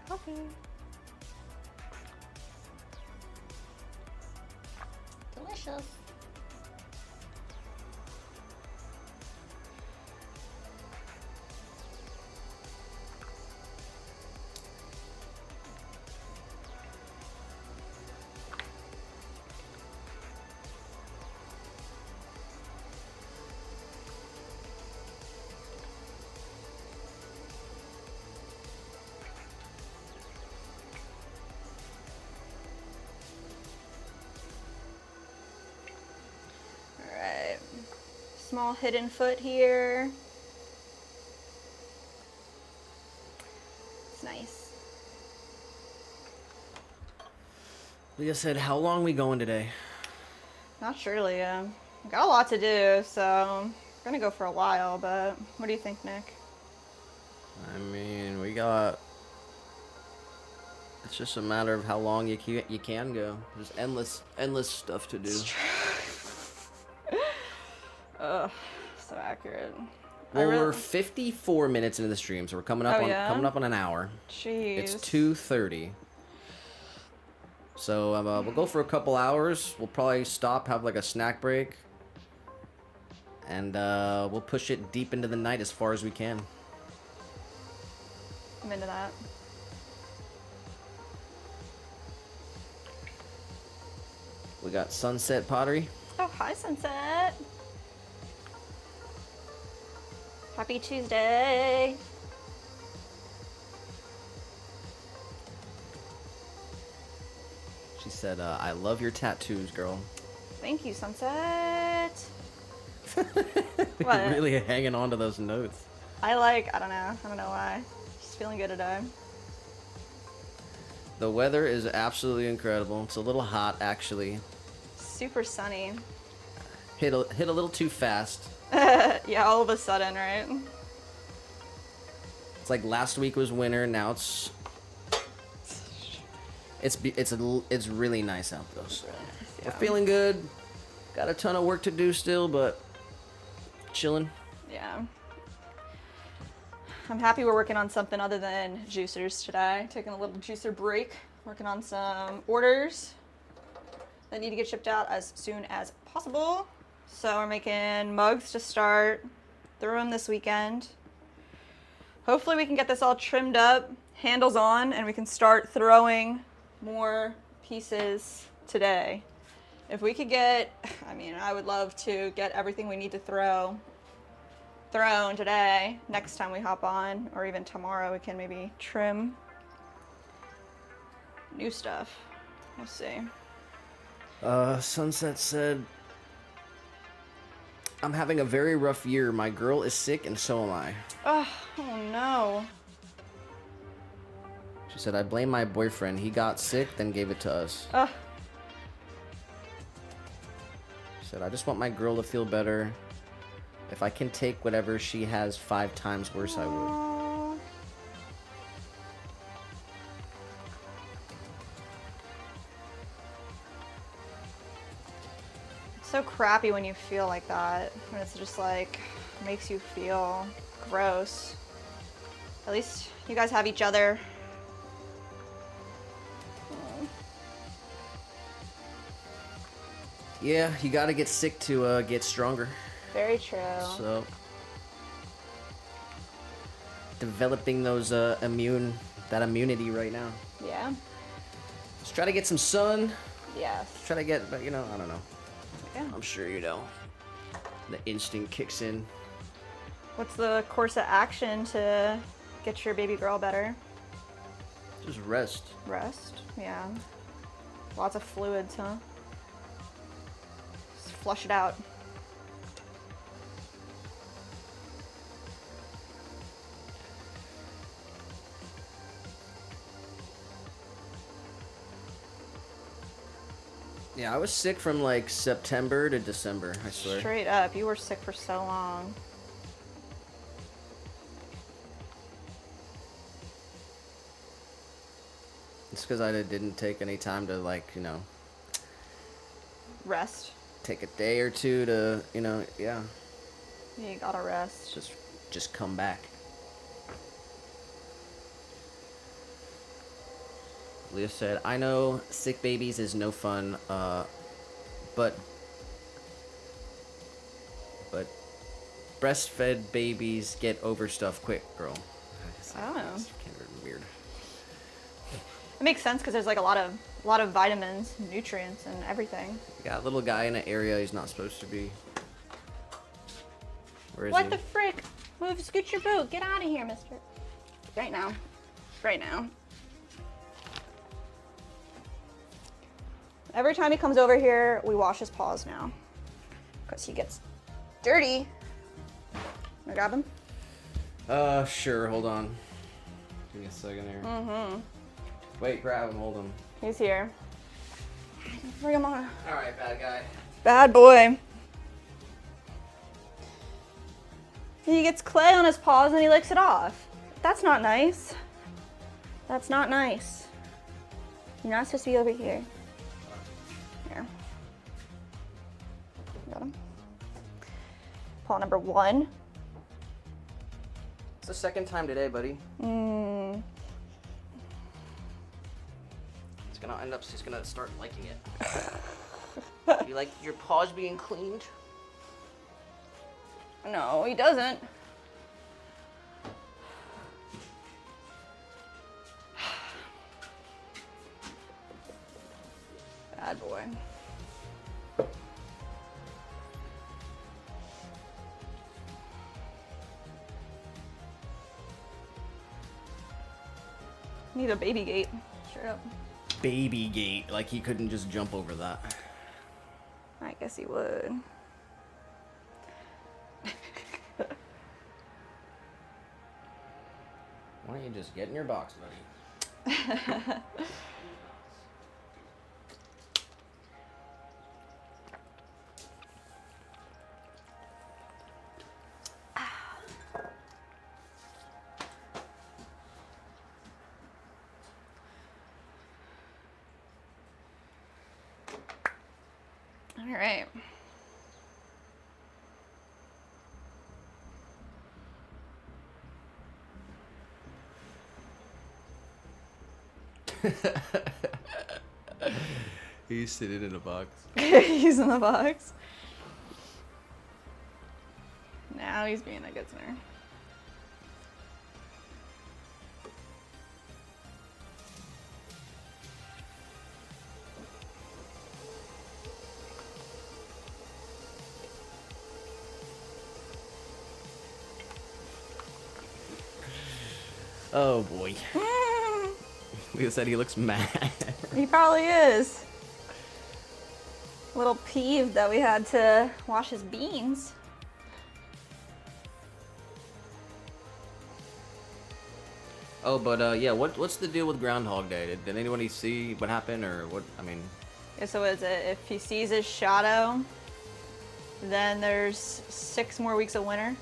Okay. Delicious. Small hidden foot here. It's nice. Leah said, how long we going today? Not surely. Got a lot to do, so I'm gonna go for a while. But what do you think, Nick? I mean, we got... It's just a matter of how long you can go. There's endless stuff to do. Ugh, so accurate. Well, we're 54 minutes into the stream, so we're coming up coming up on an hour. Jeez. It's 2:30. So we'll go for a couple hours. We'll probably stop, have like a snack break, and we'll push it deep into the night as far as we can. I'm into that. We got Sunset Pottery. Oh, hi, Sunset. Happy Tuesday. She said, I love your tattoos, girl. Thank you, Sunset. What? Really hanging on to those notes. I don't know why. Just feeling good today. The weather is absolutely incredible. It's a little hot, actually. Super sunny. Hit a little too fast. Yeah, all of a sudden, right? It's like last week was winter. Now it's really nice out though. So Yeah. we're feeling good. Got a ton of work to do still, but chilling. Yeah. I'm happy we're working on something other than juicers today. Taking a little juicer break. Working on some orders that need to get shipped out as soon as possible. So we're making mugs to start. Throw them this weekend. Hopefully we can get this all trimmed up, handles on, and we can start throwing more pieces today. If we could get, I mean, I would love to get everything we need to thrown today. Next time we hop on, or even tomorrow, we can maybe trim new stuff. We'll see. Sunset said, I'm having a very rough year. My girl is sick and so am I. Oh no. She said, I blame my boyfriend. He got sick, then gave it to us. Ugh. She said, I just want my girl to feel better. If I can take whatever she has 5 times worse, I would. Aw. It's so crappy when you feel like that. When it's just like, makes you feel gross. At least you guys have each other. Yeah, you gotta get sick to get stronger. Very true. So, developing those immunity right now. Yeah. Let's try to get some sun. Yes. Try to get, but you know, I don't know. Yeah. I'm sure you know. The instinct kicks in. What's the course of action to get your baby girl better? Just rest. Rest. Yeah. Lots of fluids, huh? Just flush it out. Yeah, I was sick from like September to December, I swear. Straight up. You were sick for so long. It's because I didn't take any time to, like, you know, Rest. take a day or two to, you know, yeah, You gotta rest. just come back. Leah said, I know sick babies is no fun, but breastfed babies get over stuff quick, girl. Oh. It's kind of weird. It makes sense because there's like a lot of vitamins, nutrients, and everything. Got a little guy in an area he's not supposed to be. Where is What he? the frick? Move, scoot your boot. Get out of here, mister. Right now. Right now. Every time he comes over here, we wash his paws now. Because he gets dirty. Wanna grab him? Sure, hold on. Give me a second here. Mm-hmm. Wait, grab him, hold him. He's here. Bring him on. Alright, bad guy. Bad boy. He gets clay on his paws and he licks it off. That's not nice. That's not nice. You're not supposed to be over here. Here. Got him. Paw number 1. It's the second time today, buddy. It's gonna end up, he's gonna start liking it. You like your paws being cleaned? No, he doesn't. Bad boy. Need a baby gate. Straight up. Baby gate, like he couldn't just jump over that. I guess he would. Why don't you just get in your box, buddy? All right. He's sitting in a box. He's in the box. Now he's being a good sinner. Oh boy. Leah said he looks mad. He probably is. A little peeved that we had to wash his beans. Oh, but yeah, what's the deal with Groundhog Day? Did anybody see what happened, or what? I mean, Yeah, so what is it? If he sees his shadow, then there's 6 more weeks of winter.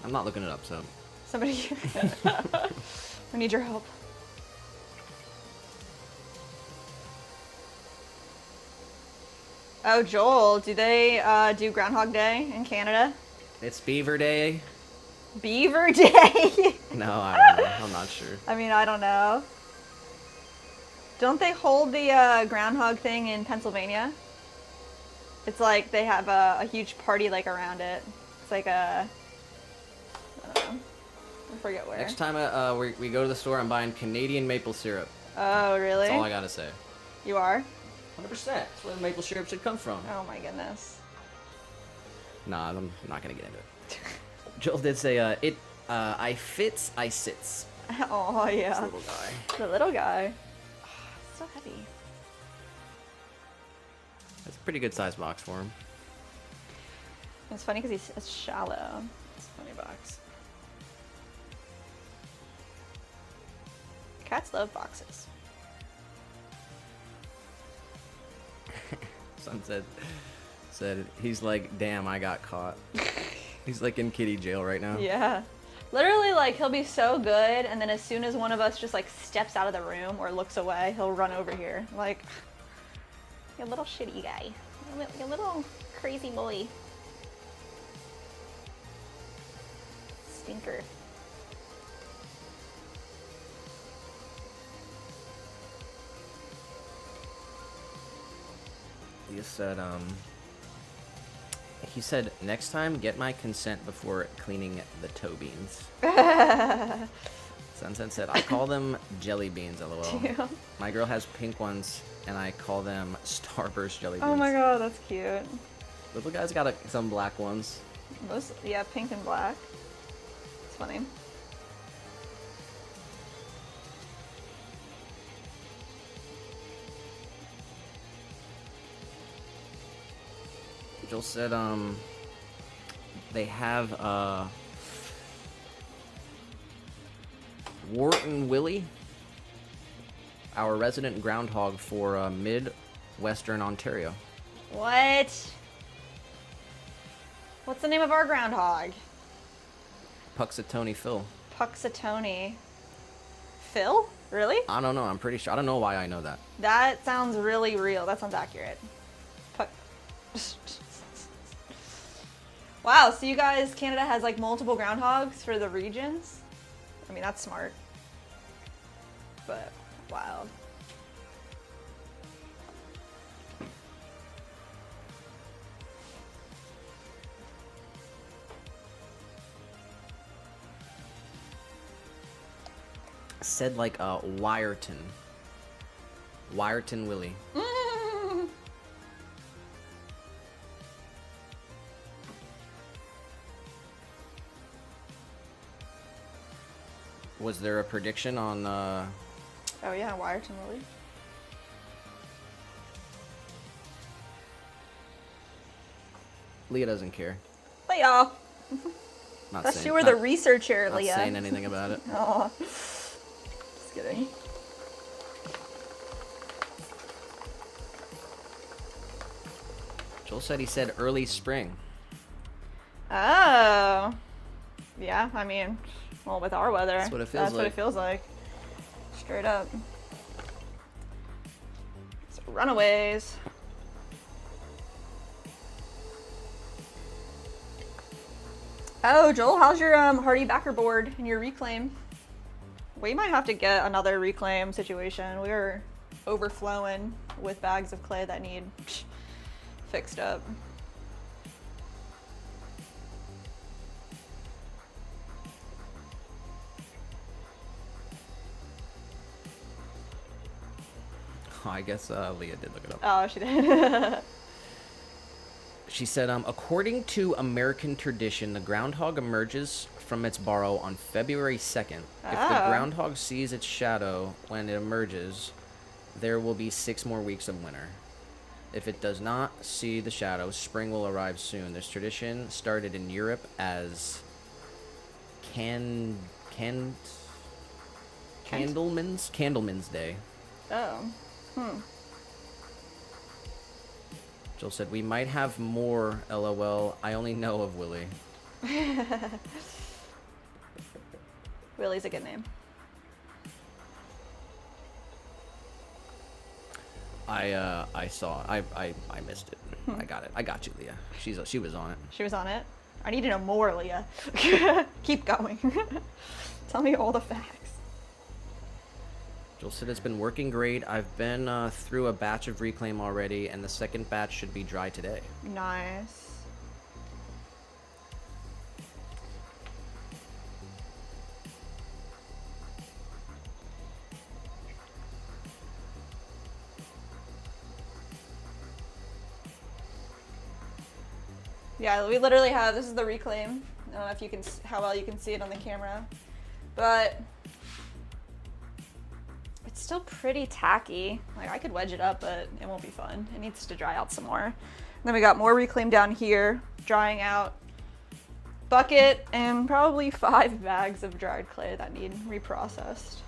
I'm not looking it up, so. Somebody, we need your help. Oh, Joel, do they do Groundhog Day in Canada? It's Beaver Day. Beaver Day? No, I don't know. I'm not sure. I mean, I don't know. Don't they hold the groundhog thing in Pennsylvania? It's like they have a huge party like around it. It's like a, I don't know. I forget where. Next time we go to the store, I'm buying Canadian maple syrup. Oh, really? That's all I gotta say. You are? 100%. That's where the maple syrup should come from. Oh my goodness. Nah, I'm not gonna get into it. Joel did say, I fits, I sits. Oh, yeah. This little guy. The little guy. Oh, so heavy. That's a pretty good size box for him. It's funny because it's shallow. It's a funny box. Cats love boxes. Son said he's like, damn, I got caught. He's like in kitty jail right now. Yeah. Literally, like, he'll be so good, and then as soon as one of us just, like, steps out of the room or looks away, he'll run over here. Like, you little shitty guy. You little crazy boy. Stinker. He said, next time, get my consent before cleaning the toe beans. Sunset said, I call them jelly beans, lol. Yeah. My girl has pink ones, and I call them Starburst jelly beans. Oh my god, that's cute. Little guy's got some black ones. Most, yeah, pink and black. It's funny. Joel said, they have, Wharton Willie, our resident groundhog for, mid-western Ontario. What? What's the name of our groundhog? Puxatony Phil. Puxatony. Phil? Really? I don't know, I'm pretty sure. I don't know why I know that. That sounds really real. That sounds accurate. Wow, so you guys, Canada has like multiple groundhogs for the regions? I mean, that's smart. But, wild. Said like Wyerton. Wyerton Willie. Was there a prediction on Oh yeah, Wyerton Willie. Leah doesn't care. But y'all. Not That's saying, you were not, the researcher, not Leah. saying anything about it. Oh, just kidding. Joel said he said early spring. Oh. Yeah, I mean, well, with our weather, That's what it feels that's what like. it feels like. Straight up. So, runaways. Oh, Joel, how's your hardy backer board and your reclaim? We might have to get another reclaim situation. We're overflowing with bags of clay that need fixed up. Oh, I guess Leah did look it up. Oh, she did. She said, according to American tradition, the groundhog emerges from its burrow on February 2nd. If the Oh. groundhog sees its shadow when it emerges, there will be 6 more weeks of winter. If it does not see the shadow, spring will arrive soon. This tradition started in Europe as Candleman's Day. Oh. Joel said, we might have more, LOL. I only know of Willie. Willie's a good name. I saw it. I missed it. I got it. I got you, Leah. She was on it. She was on it. I need to know more, Leah. Keep going. Tell me all the facts. Joel said it's been working great. I've been through a batch of reclaim already, and the second batch should be dry today. Nice. Yeah, we literally have, this is the reclaim. I don't know if you can, how well you can see it on the camera, but it's still pretty tacky. Like, I could wedge it up, but it won't be fun. It needs to dry out some more. And then we got more reclaim down here, drying out. Bucket and probably 5 bags of dried clay that need reprocessed.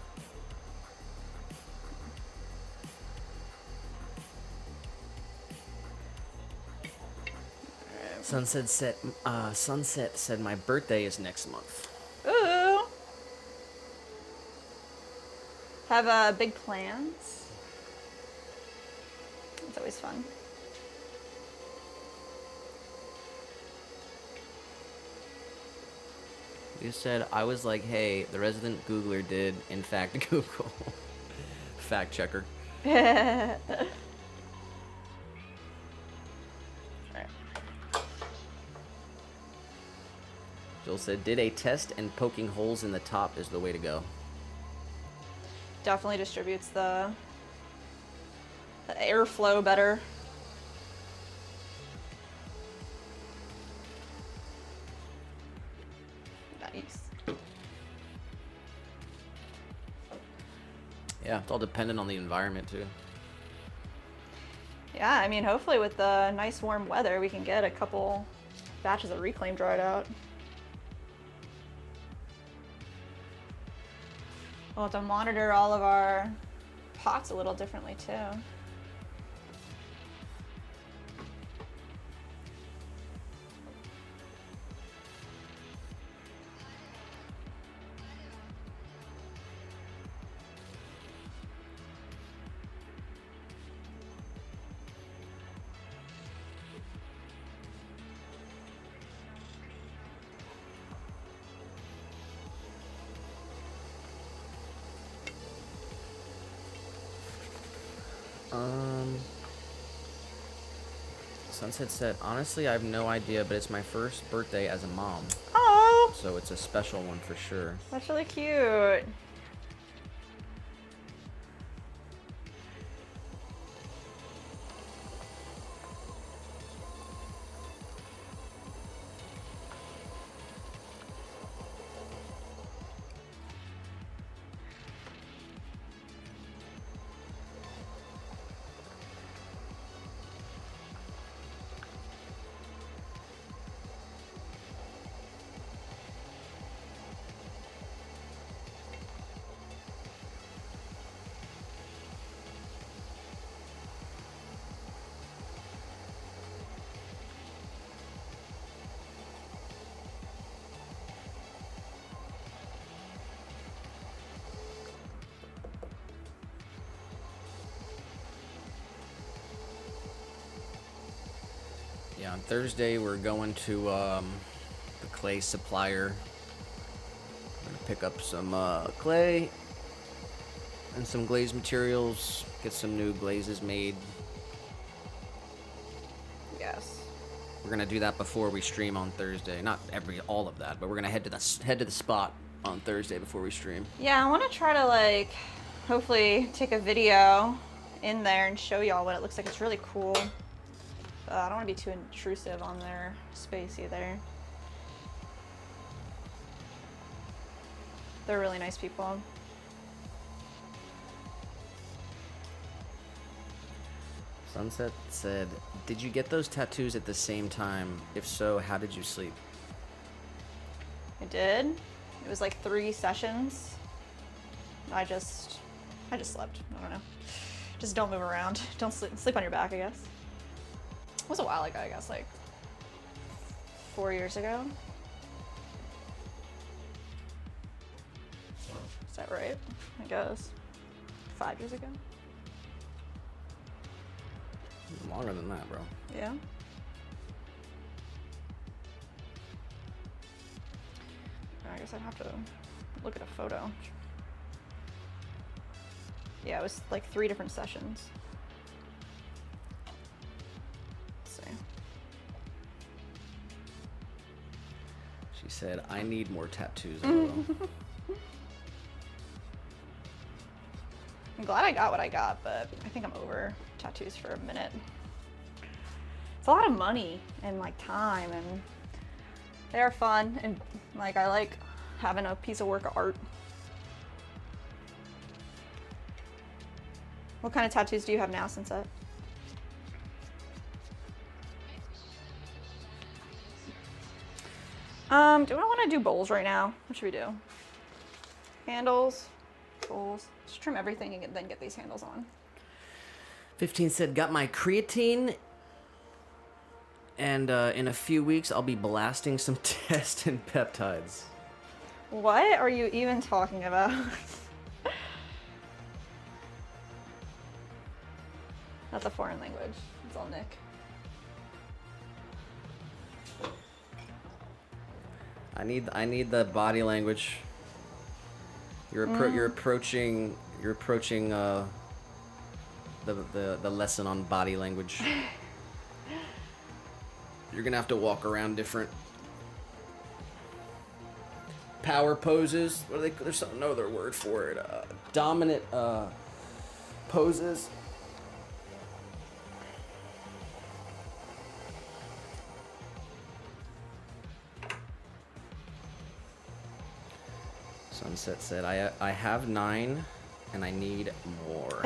Sunset said my birthday is next month. Ooh. Have big plans? It's always fun. You said, I was like, hey, the resident Googler did, in fact, Google. Fact checker. Joel said, did a test and poking holes in the top is the way to go. Definitely distributes the airflow better. Nice. Yeah, it's all dependent on the environment, too. Yeah, I mean, hopefully with the nice warm weather, we can get a couple batches of reclaim dried out. We'll have to monitor all of our pots a little differently too. Sunset said, honestly, I have no idea, but it's my first birthday as a mom. Oh, So it's a special one for sure. that's really cute. Yeah, on Thursday we're going to the clay supplier. We're gonna pick up some clay and some glaze materials, get some new glazes made. Yes. We're gonna do that before we stream on Thursday. Not all of that, but we're gonna head to the spot on Thursday before we stream. Yeah, I want to try to like, hopefully take a video in there and show y'all what it looks like. It's really cool. I don't want to be too intrusive on their space either. They're really nice people. Sunset said, "Did you get those tattoos at the same time? If so, how did you sleep?" I did. It was like 3 sessions. I just slept. I don't know. Just don't move around. Don't sleep on your back, I guess. It was a while ago, I guess, like 4 years ago. Is that right? I guess. 5 years ago? Longer than that, bro. Yeah. I guess I'd have to look at a photo. Yeah, it was like 3 different sessions. Let's see. She said, "I need more tattoos." LOL. I'm glad I got what I got, but I think I'm over tattoos for a minute. It's a lot of money and like time, and they are fun, and like I like having a piece of work of art. What kind of tattoos do you have now, Sunset? Do I want to do bowls right now? What should we do? Handles, bowls. Just trim everything and then get these handles on. 15 said, "Got my creatine, and in a few weeks I'll be blasting some test and peptides." What are you even talking about? That's a foreign language. It's all Nick. I need the body language. You're approaching the lesson on body language. You're gonna have to walk around different power poses. What are they? There's no other word for it. Dominant poses. Sunset said, I have 9 and I need more.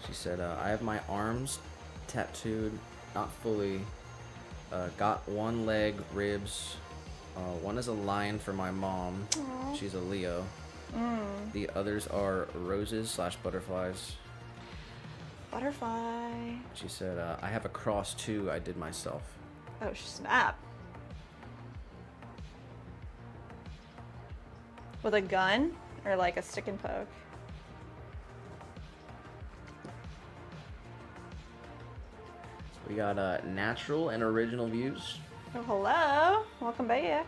She said, I have my arms tattooed, not fully. Got one leg, ribs. One is a lion for my mom. Aww. She's a Leo. The others are roses/butterflies. Butterfly. She said, I have a cross too, I did myself. Oh, snap. With a gun or like a stick and poke? We got natural and original views. Oh, hello. Welcome back.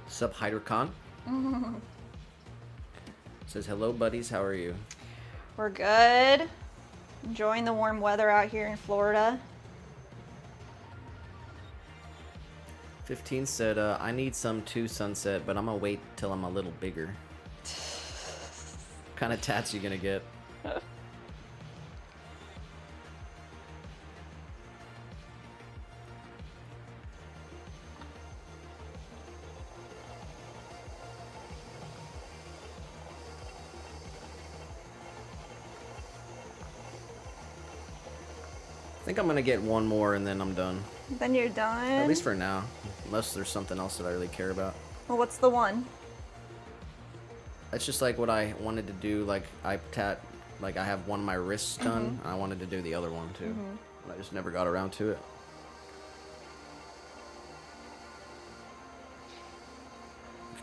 Sup, Hydrocon? Says, hello, buddies. How are you? We're good. Enjoying the warm weather out here in Florida. 15 said, I need some too, Sunset, but I'm gonna wait till I'm a little bigger. What kind of tats you gonna get? I think I'm gonna get one more and then I'm done. Then you're done? At least for now. Unless there's something else that I really care about. Well, what's the one? It's just like what I wanted to do, like I have one of my wrists done, and I wanted to do the other one too. But I just never got around to it.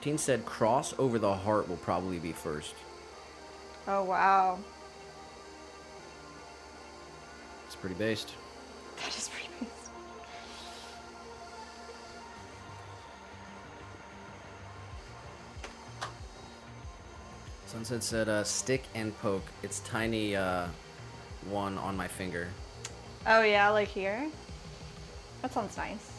15 said cross over the heart will probably be first. Oh, wow. It's pretty based. That is pretty nice. Sunset said stick and poke. It's tiny one on my finger. Oh, yeah, like here? That sounds nice.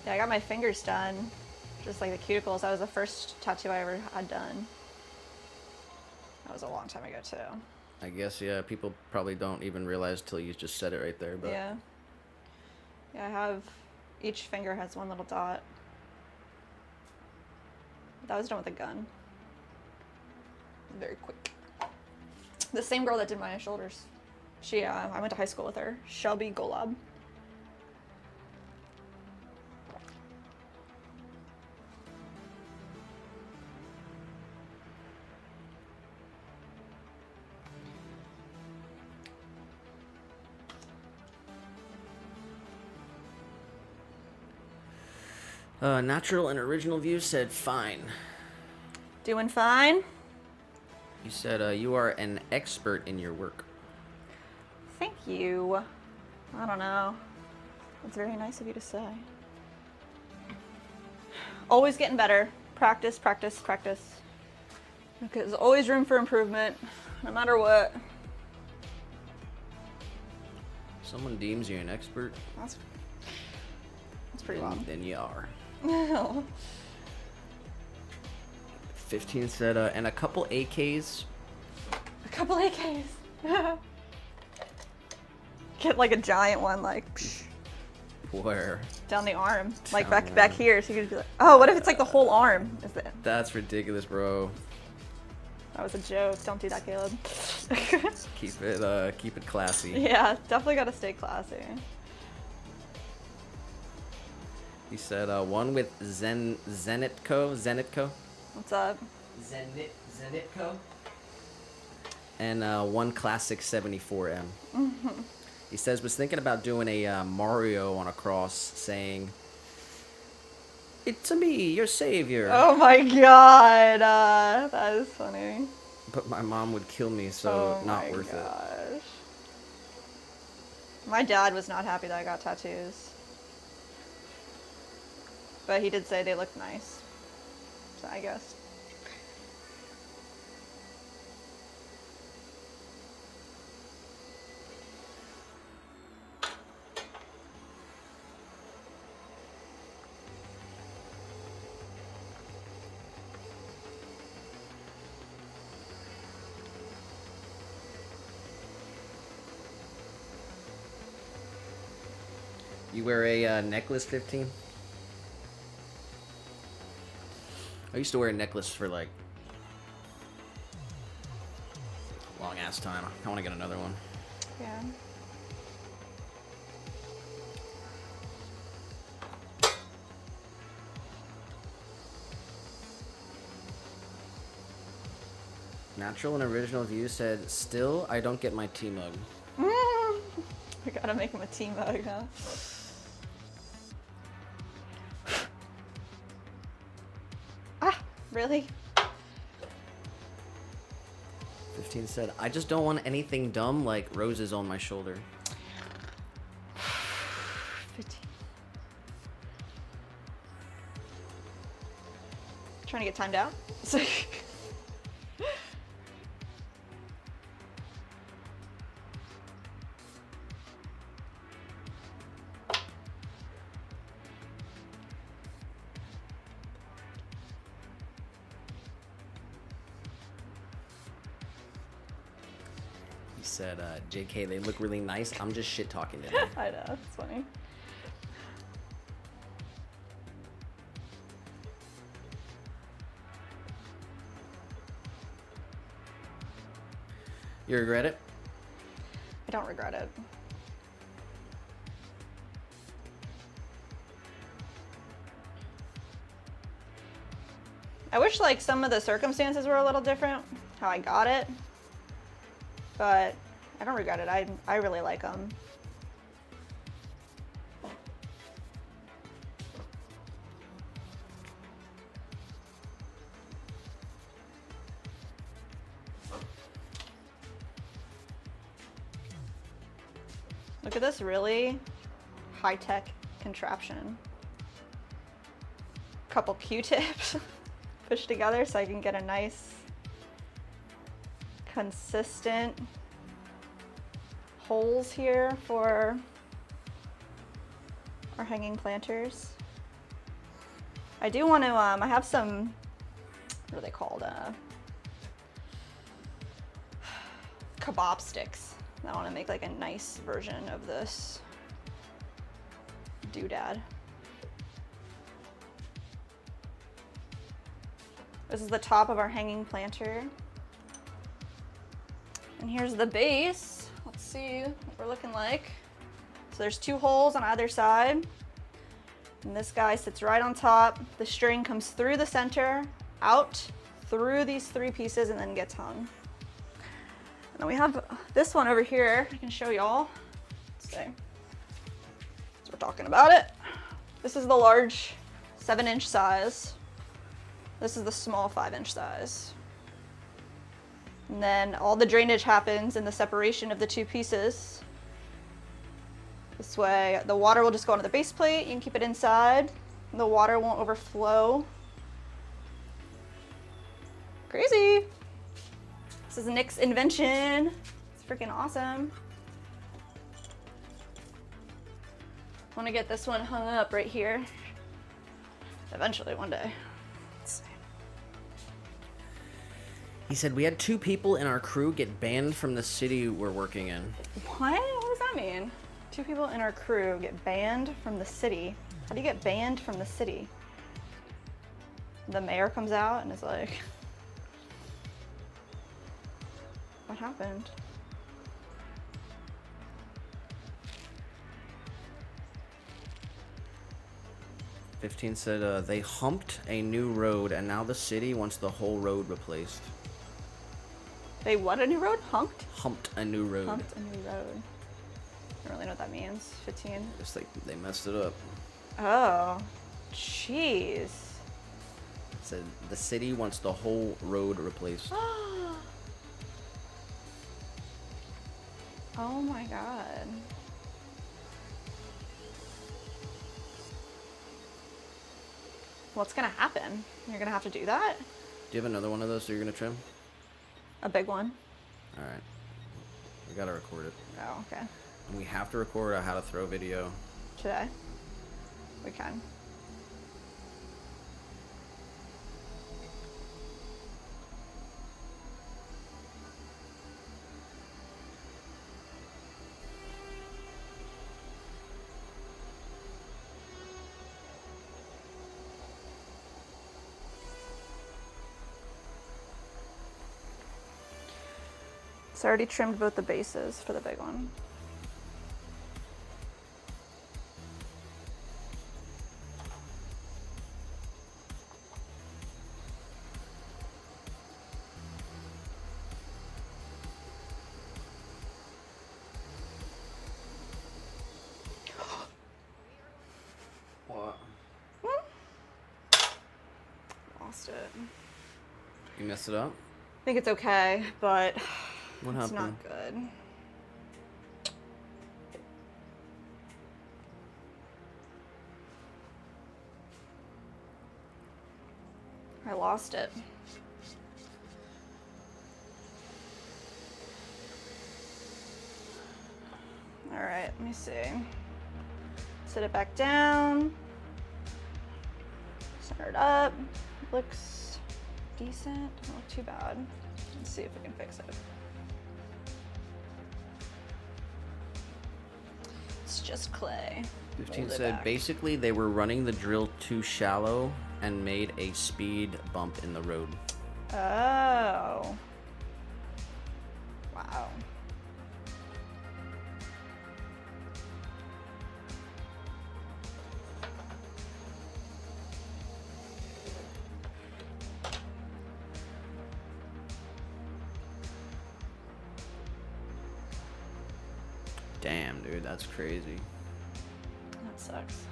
Yeah, I got my fingers done. Just like the cuticles. That was the first tattoo I ever had done. That was a long time ago, too. I guess, yeah, people probably don't even realize till you just said it right there. But Yeah. Yeah, I have... Each finger has one little dot. That was done with a gun. Very quick. The same girl that did my shoulders. She, I went to high school with her. Shelby Golab. Natural and original view said fine. Doing fine? You said you are an expert in your work. Thank you. I don't know. That's very nice of you to say. Always getting better. Practice, practice, practice. Because there's always room for improvement, no matter what. Someone deems you an expert, That's pretty long. then you are. No. 15 said, and a couple AKs. A couple AKs. Get like a giant one, like psh, Where? down the arm, like Down back the here. So you could be like, oh, what if it's like the whole arm? Is it? That's ridiculous, bro. That was a joke. Don't do that, Caleb. Keep it classy. Yeah, definitely gotta stay classy. He said one with Zenitco. What's up? Zenitco. And one classic 74M. Mm-hmm. He says was thinking about doing a Mario on a cross, saying, "It's me, your savior." Oh my god, that is funny. But my mom would kill me, so not worth it. My dad was not happy that I got tattoos. But he did say they looked nice. So I guess. You wear a necklace, 15? I used to wear a necklace for like a long ass time. I want to get another one. Yeah. Natural and original view said, still, I don't get my tea mug. We gotta make him a tea mug, huh? Ah, really? 15 said, I just don't want anything dumb like roses on my shoulder. 15. Trying to get timed out? Said, JK, they look really nice. I'm just shit talking to them. I know, it's funny. You regret it? I don't regret it. I wish like some of the circumstances were a little different, how I got it. But I don't regret it. I really like them. Look at this really high-tech contraption. Couple Q-tips pushed together so I can get a nice, consistent holes here for our hanging planters. I do want to, I have some, what are they called? Kebab sticks. I want to make like a nice version of this doodad. This is the top of our hanging planter. And here's the base. Let's see what we're looking like. So there's 2 holes on either side. And this guy sits right on top. The string comes through the center, out through these 3 pieces, and then gets hung. And then we have this one over here. I can show y'all. Let's see. So we're talking about it. This is the large 7-inch size. This is the small 5-inch size. And then all the drainage happens in the separation of the 2 pieces. This way, the water will just go onto the base plate. You can keep it inside. The water won't overflow. Crazy. This is Nick's invention. It's freaking awesome. I want to get this one hung up right here. Eventually, one day. Let's see. He said, we had 2 people in our crew get banned from the city we're working in. What? What does that mean? 2 people in our crew get banned from the city. How do you get banned from the city? The mayor comes out and is like, what happened? "15 said they humped a new road and now the city wants the whole road replaced." They what, a new road? Humped? Humped a new road. Humped a new road. I don't really know what that means. 15. Just like they messed it up. Oh, jeez. Said the city wants the whole road replaced. Oh my god. What's gonna happen? You're gonna have to do that? Do you have another one of those that you're gonna trim? A big one? Alright. We gotta record it. Oh, okay. And we have to record a how to throw video. Today? We can. So I already trimmed both the bases for the big one. What? Lost it. You messed it up? I think it's okay, but What it's happened? not good. I lost it. All right, let me see. Sit it back down. Center it up. Looks decent. Not too bad. Let's see if we can fix it. It's just clay. 15 Fold it said back. basically they were running the drill too shallow and made a speed bump in the road. Oh. Wow. Damn, dude, that's crazy. That sucks.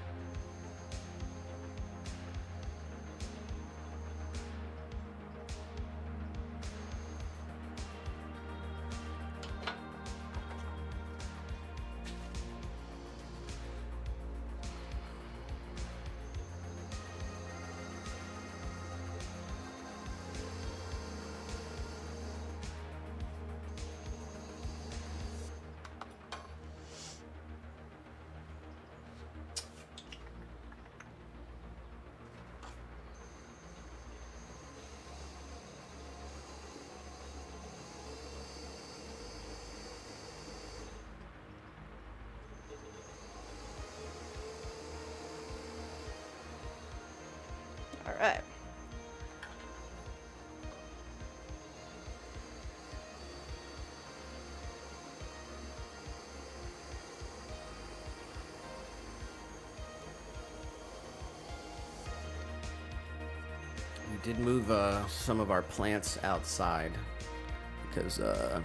did move some of our plants outside because it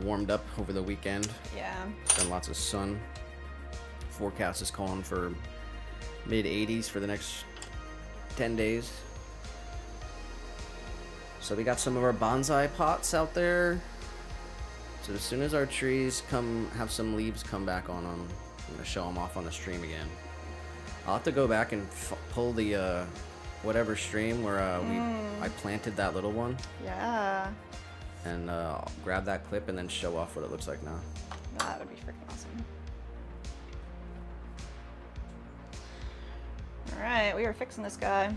warmed up over the weekend. Yeah. Been lots of sun. Forecast is calling for mid 80s for the next 10 days. So we got some of our bonsai pots out there. So as soon as our trees have some leaves come back on them, I'm gonna show them off on the stream again. I'll have to go back and pull the whatever stream where I planted that little one. Yeah. And I'll grab that clip and then show off what it looks like now. That would be freaking awesome. All right, we are fixing this guy.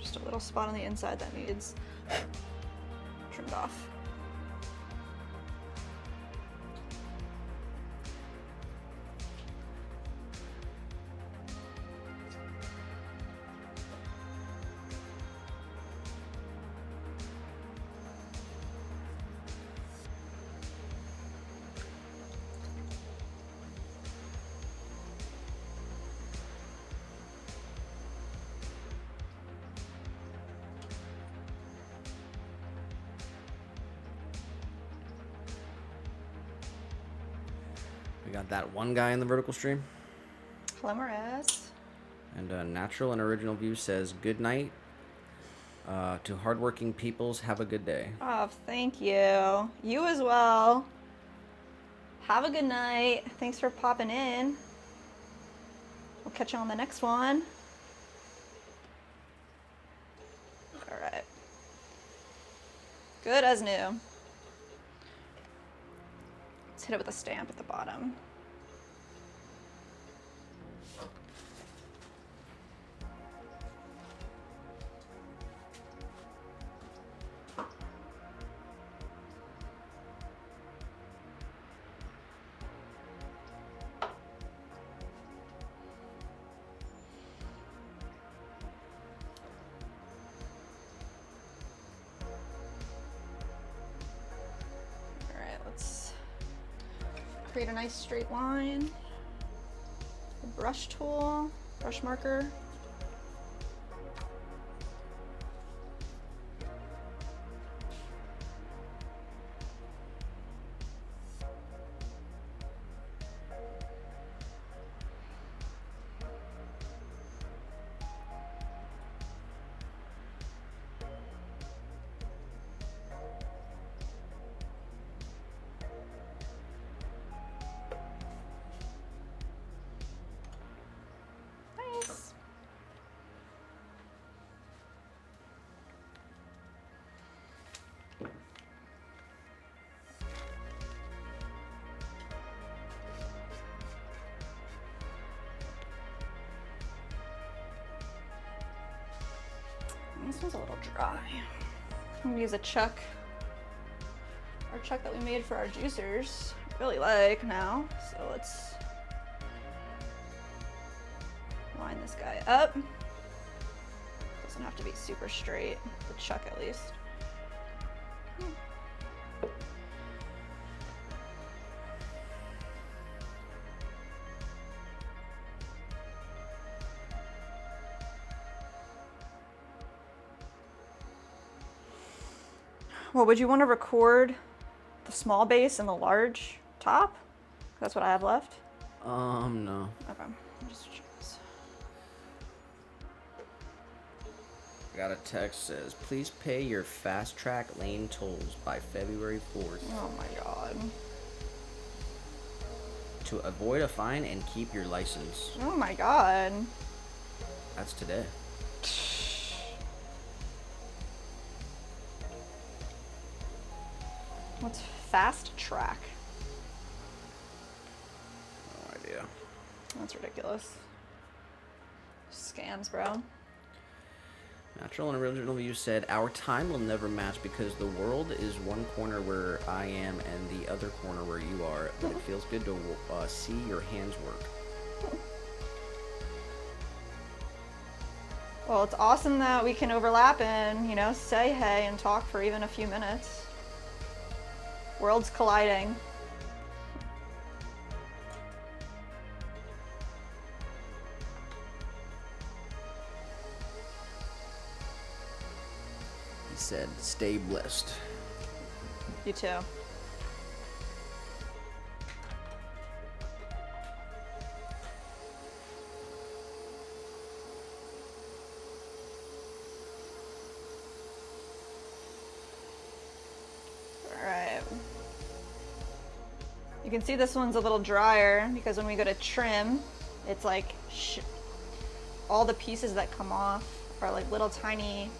Just a little spot on the inside that needs trimmed off. We got that one guy in the vertical stream. Hello, Maris. And Natural and Original View says, good night to hardworking peoples. Have a good day. Oh, thank you. You as well. Have a good night. Thanks for popping in. We'll catch you on the next one. All right. Good as new. Let's hit it with a stamp at the bottom. Create a nice straight line. A brush tool, brush marker. This one's a little dry. I'm gonna use a chuck. Our chuck that we made for our juicers. I really like now. So let's line this guy up. Doesn't have to be super straight. The chuck at least. Well, would you want to record the small base and the large top? That's what I have left. No. Okay. I'll just check this. Got a text says, please pay your fast track lane tolls by February 4th Oh my god. to avoid a fine and keep your license. Oh my god. That's today. What's fast track? No idea. That's ridiculous. Scams, bro. Natural and Original View said, our time will never match because the world is one corner where I am and the other corner where you are, but it feels good to see your hands work. Well, it's awesome that we can overlap and, you know, say hey and talk for even a few minutes. Worlds colliding. said, stay blessed. You too. Alright. You can see this one's a little drier because when we go to trim, it's like all the pieces that come off are like little tiny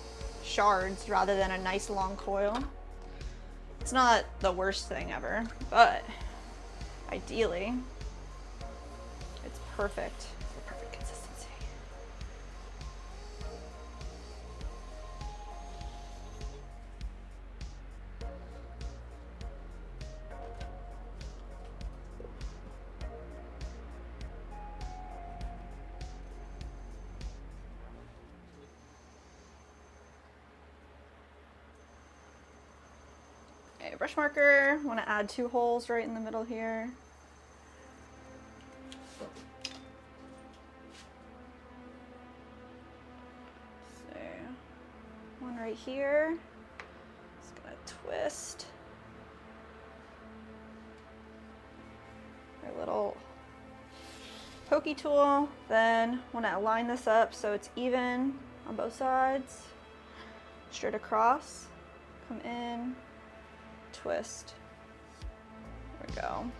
shards rather than a nice long coil. It's not the worst thing ever, but ideally, it's perfect. It's the perfect consistency. Okay, brush marker. Want to add 2 holes right in the middle here. So, one right here. Just gonna twist. Our little pokey tool. Then want to line this up so it's even on both sides. Straight across. Come in. Twist. There we go.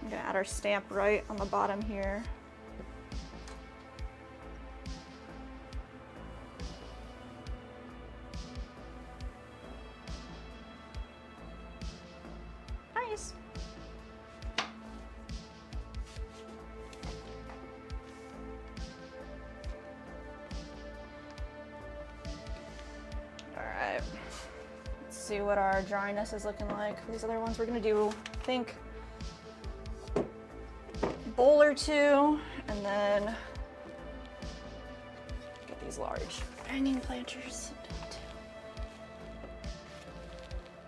I'm gonna add our stamp right on the bottom here. Nice. Alright, let's see what our dryness is looking like for these other ones. We're gonna do, I think, bowl or 2, and then get these large hanging planters.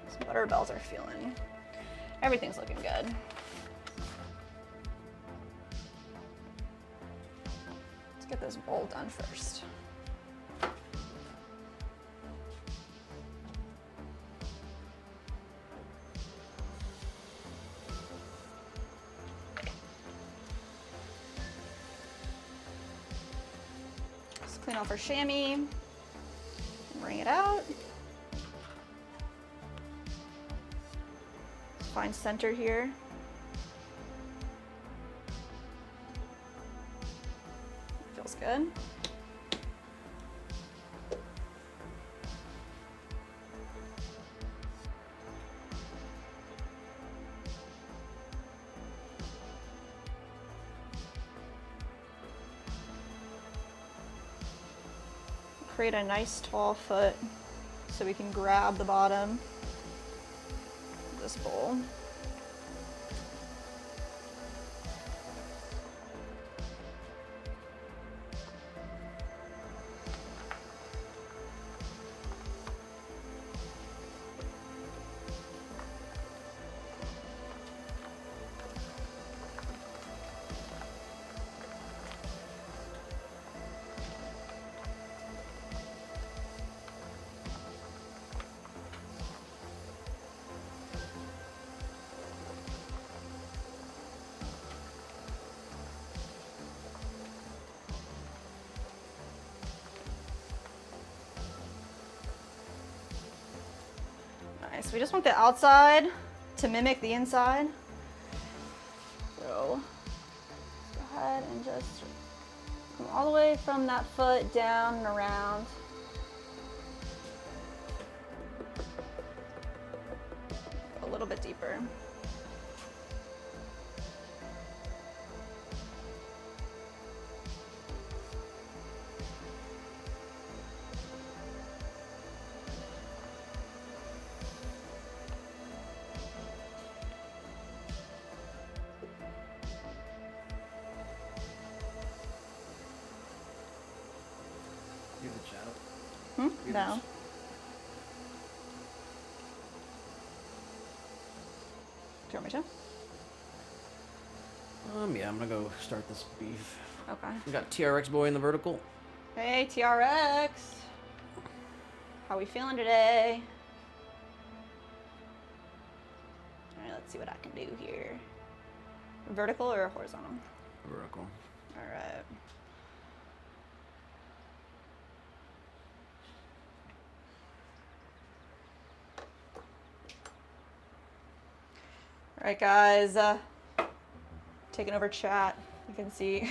These butter bells are feeling, everything's looking good. Let's get this bowl done first. Clean off our chamois, bring it out. Find center here. Feels good. Create a nice tall foot so we can grab the bottom of this bowl. Nice. We just want the outside to mimic the inside. So let's go ahead and just come all the way from that foot down and around. A little bit deeper. No. Do you want me to? Yeah, I'm gonna go start this beef. Okay. We got TRX boy in the vertical. Hey, TRX. How we feeling today? All right, let's see what I can do here. Vertical or horizontal? Vertical. All right. All right, guys. Taking over chat. You can see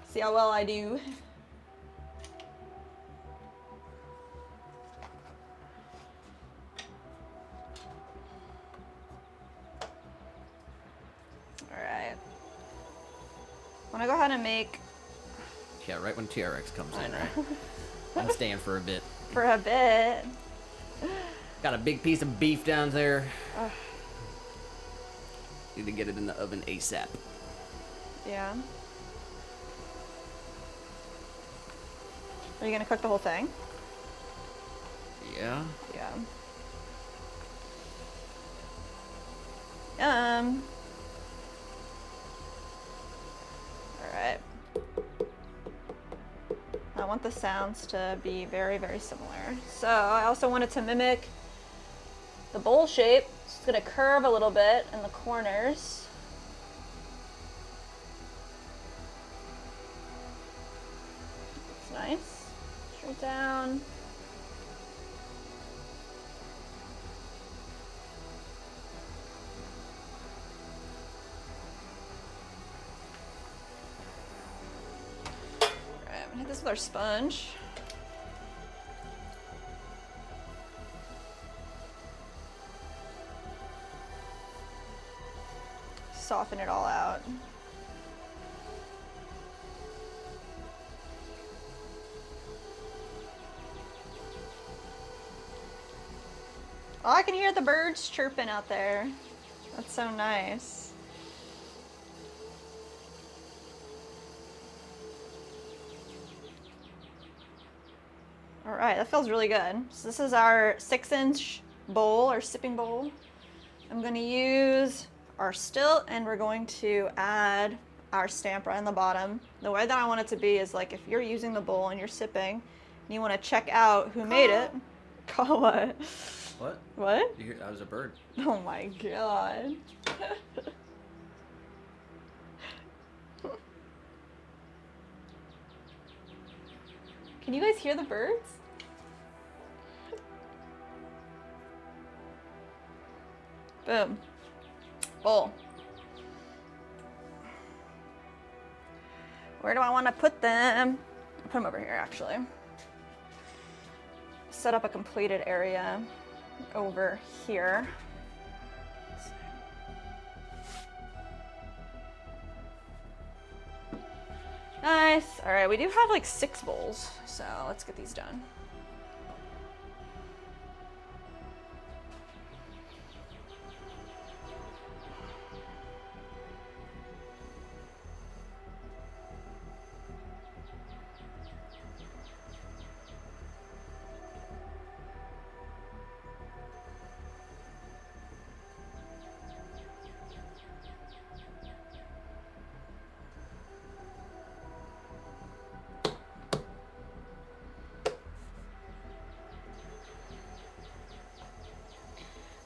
see how well I do. All right. Want to go ahead and make Yeah, right when TRX comes in, right? I'm staying for a bit. for a bit. Got a big piece of beef down there. Need to get it in the oven ASAP. Yeah. Are you gonna cook the whole thing? Yeah. Yeah. All right. I want the sounds to be very, very similar. So I also wanted to mimic the bowl shape. So it's gonna curve a little bit in the corners. It's nice. Straight down. Alright, I'm gonna hit this with our sponge. Soften it all out. Oh, I can hear the birds chirping out there. That's so nice. All right, that feels really good. So this is our 6-inch bowl, or sipping bowl. I'm gonna use our stilt, and we're going to add our stamp right on the bottom. The way that I want it to be is like if you're using the bowl and you're sipping, and you wanna check out who made it. Call what? What? What? You hear, that was a bird. Oh my god. Can you guys hear the birds? Boom. Bowl. Where do I want to put them? I'll put them over here, actually. Set up a completed area over here. Nice. All right, we do have like 6 bowls, so let's get these done.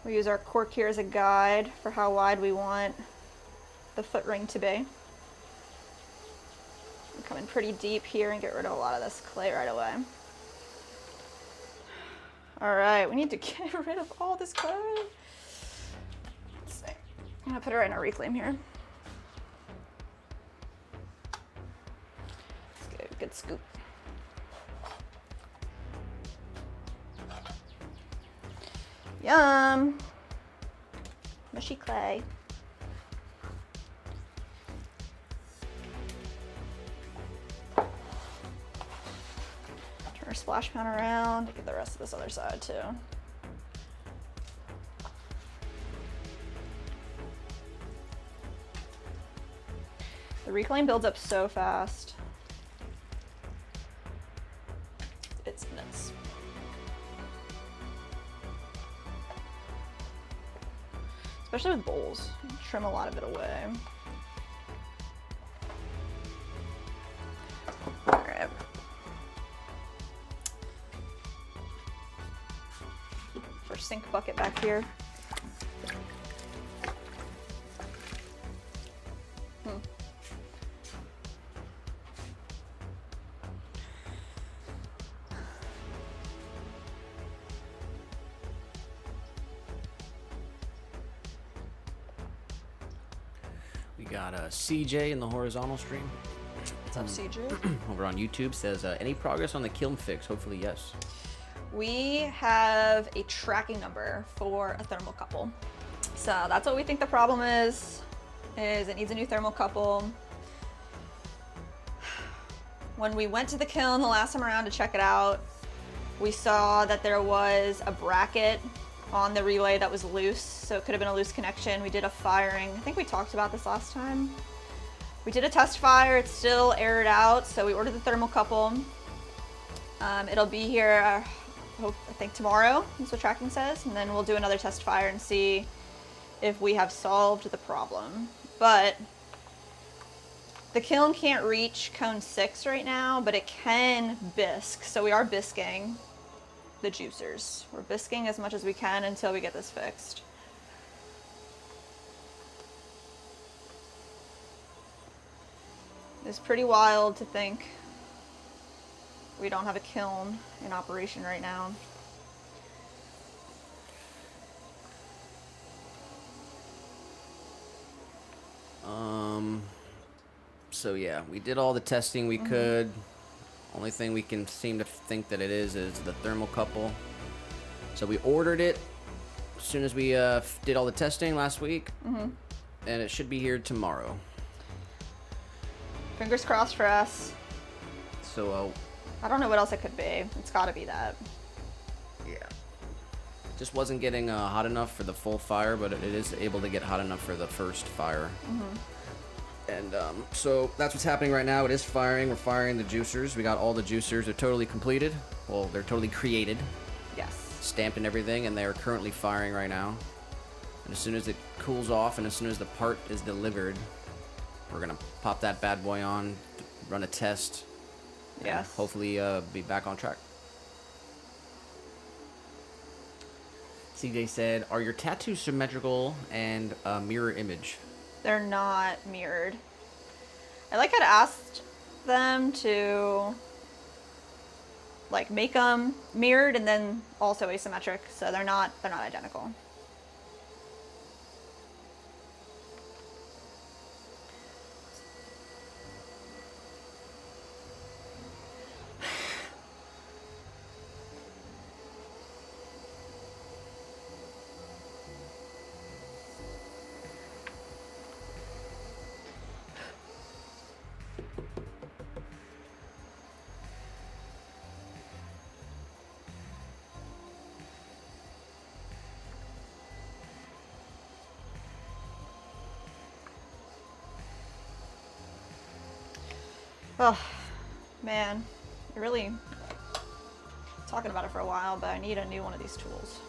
We use our cork here as a guide for how wide we want the foot ring to be. We come in pretty deep here and get rid of a lot of this clay right away. All right, we need to get rid of all this clay. Let's see. I'm gonna put it right in our reclaim here. Let's get a good scoop. Yum! Mushy clay. Turn our splash pan around to get the rest of this other side too. The reclaim builds up so fast. It's nuts. Especially with bowls, you trim a lot of it away. bucket back here. We got CJ in the horizontal stream. What's up, CJ? Over on YouTube says, any progress on the kiln fix? Hopefully, yes. We have a tracking number for a thermocouple. So that's what we think the problem is it needs a new thermocouple. When we went to the kiln the last time around to check it out, we saw that there was a bracket on the relay that was loose, so it could have been a loose connection. We did a firing. I think we talked about this last time. We did a test fire. It's still aired out, so we ordered the thermocouple. It'll be here, I think tomorrow, is what tracking says, and then we'll do another test fire and see if we have solved the problem. But the kiln can't reach cone 6 right now, but it can bisque, so we are bisquing the juicers. We're bisquing as much as we can until we get this fixed. It's pretty wild to think we don't have a kiln in operation right now. So yeah, we did all the testing we could. Only thing we can seem to think that it is the thermocouple. So we ordered it as soon as we did all the testing last week, and it should be here tomorrow. Fingers crossed for us. So I don't know what else it could be. It's got to be that. yeah, just wasn't getting hot enough for the full fire, but it is able to get hot enough for the first fire. And so that's what's happening right now. It is firing. We're firing the juicers. We got all the juicers. They're totally completed. Well, they're totally created, Yes. stamped and everything, and they are currently firing right now. And as soon as it cools off and as soon as the part is delivered, we're gonna pop that bad boy on, run a test, and Yes. hopefully be back on track. CJ said, are your tattoos symmetrical and mirror image? They're not mirrored. I had asked them to like make them mirrored and then also asymmetric, so they're not identical. Oh, man. I really talking about it for a while, but I need a new one of these tools.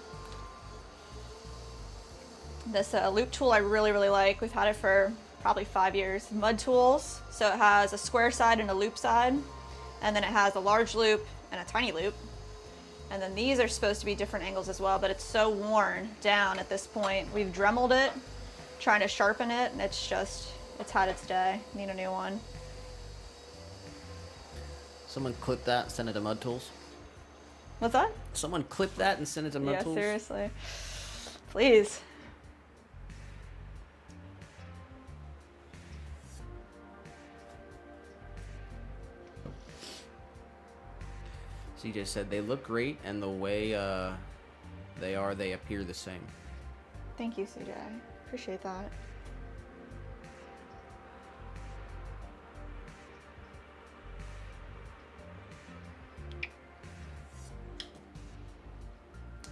This loop tool I really, really like. We've had it for probably 5 years. Mud tools. So it has a square side and a loop side. And then it has a large loop and a tiny loop. And then these are supposed to be different angles as well, but it's so worn down at this point. We've Dremeled it, trying to sharpen it, and it's had its day. Need a new one. Someone clip that and send it to Mud Tools. What's that? Someone clip that and send it to Mud Yeah, Tools. seriously. Please. CJ said they look great, and the way they appear the same. Thank you, CJ. Appreciate that.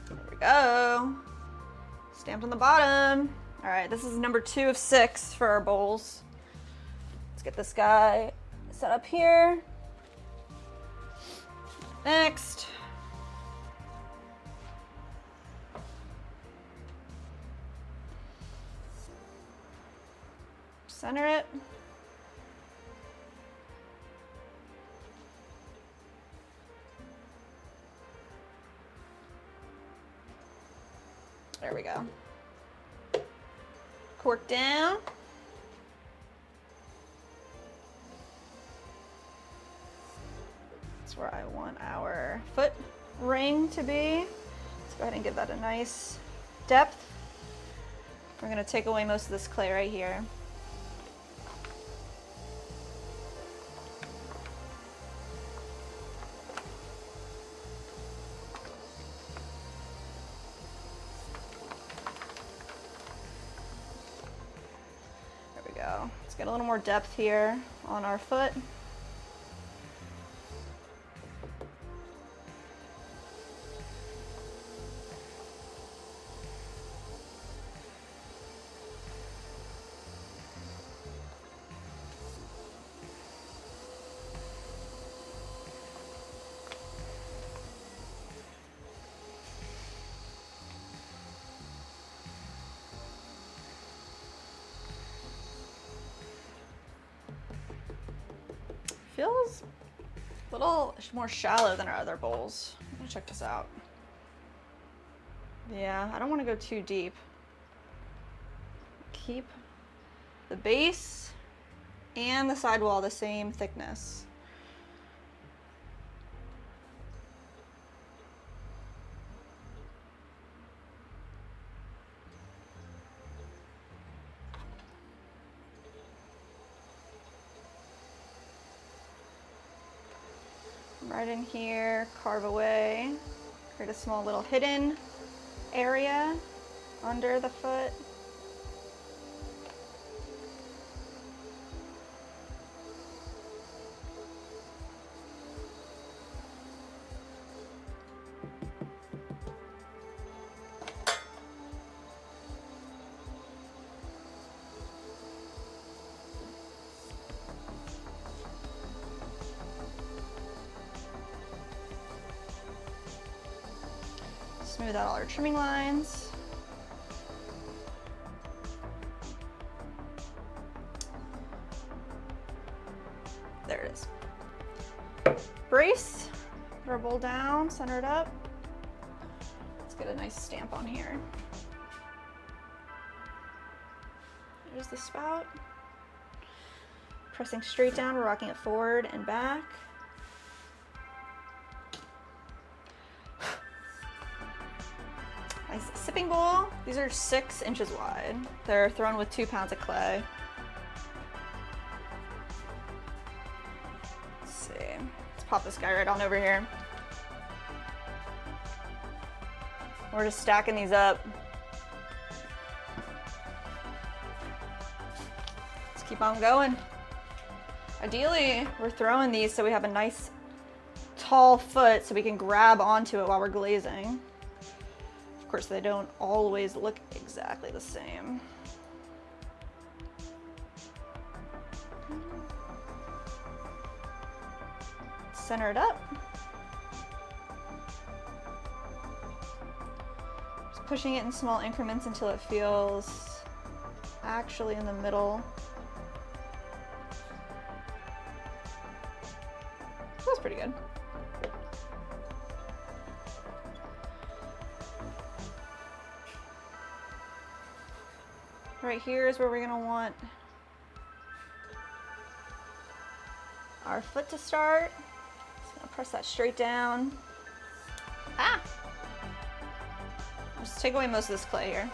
There we go. Stamped on the bottom. All right, this is number 2 of 6 for our bowls. Let's get this guy set up here. Next. Center it. There we go. Cork down. That's where I want our foot ring to be. Let's go ahead and give that a nice depth. We're gonna take away most of this clay right here. There we go. Let's get a little more depth here on our foot. Feels a little more shallow than our other bowls. Let me check this out. Yeah, I don't want to go too deep. Keep the base and the sidewall the same thickness. Right in here, carve away, create a small little hidden area under the foot. Smooth out all our trimming lines. There it is. Brace, put our bowl down, center it up. Let's get a nice stamp on here. There's the spout. Pressing straight down, we're rocking it forward and back. Nice sipping bowl. These are 6 inches wide. They're thrown with 2 pounds of clay. Let's see. Let's pop this guy right on over here. We're just stacking these up. Let's keep on going. Ideally, we're throwing these so we have a nice tall foot so we can grab onto it while we're glazing. Of course, they don't always look exactly the same. Center it up. Just pushing it in small increments until it feels actually in the middle. Feels pretty good. Right here is where we're gonna want our foot to start. Just gonna press that straight down. Ah! Just take away most of this clay here.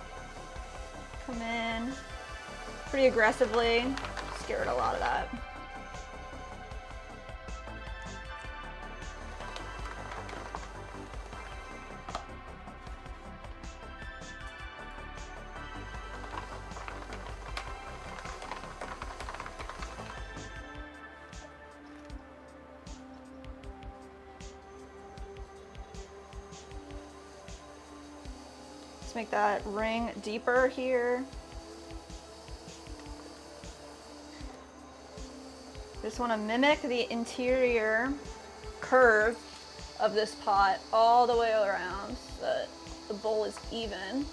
Come in pretty aggressively. Just get rid of a lot of that. Let's make that ring deeper here. Just want to mimic the interior curve of this pot all the way around so that the bowl is even. You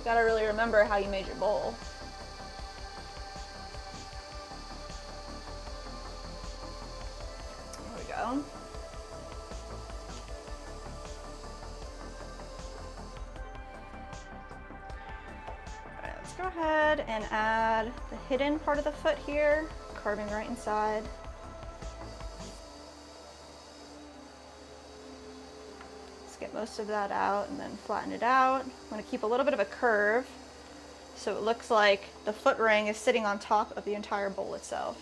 gotta really remember how you made your bowl. There we go. go ahead and add the hidden part of the foot here, carving right inside. Let's get most of that out and then flatten it out. I'm going to keep a little bit of a curve so it looks like the foot ring is sitting on top of the entire bowl itself.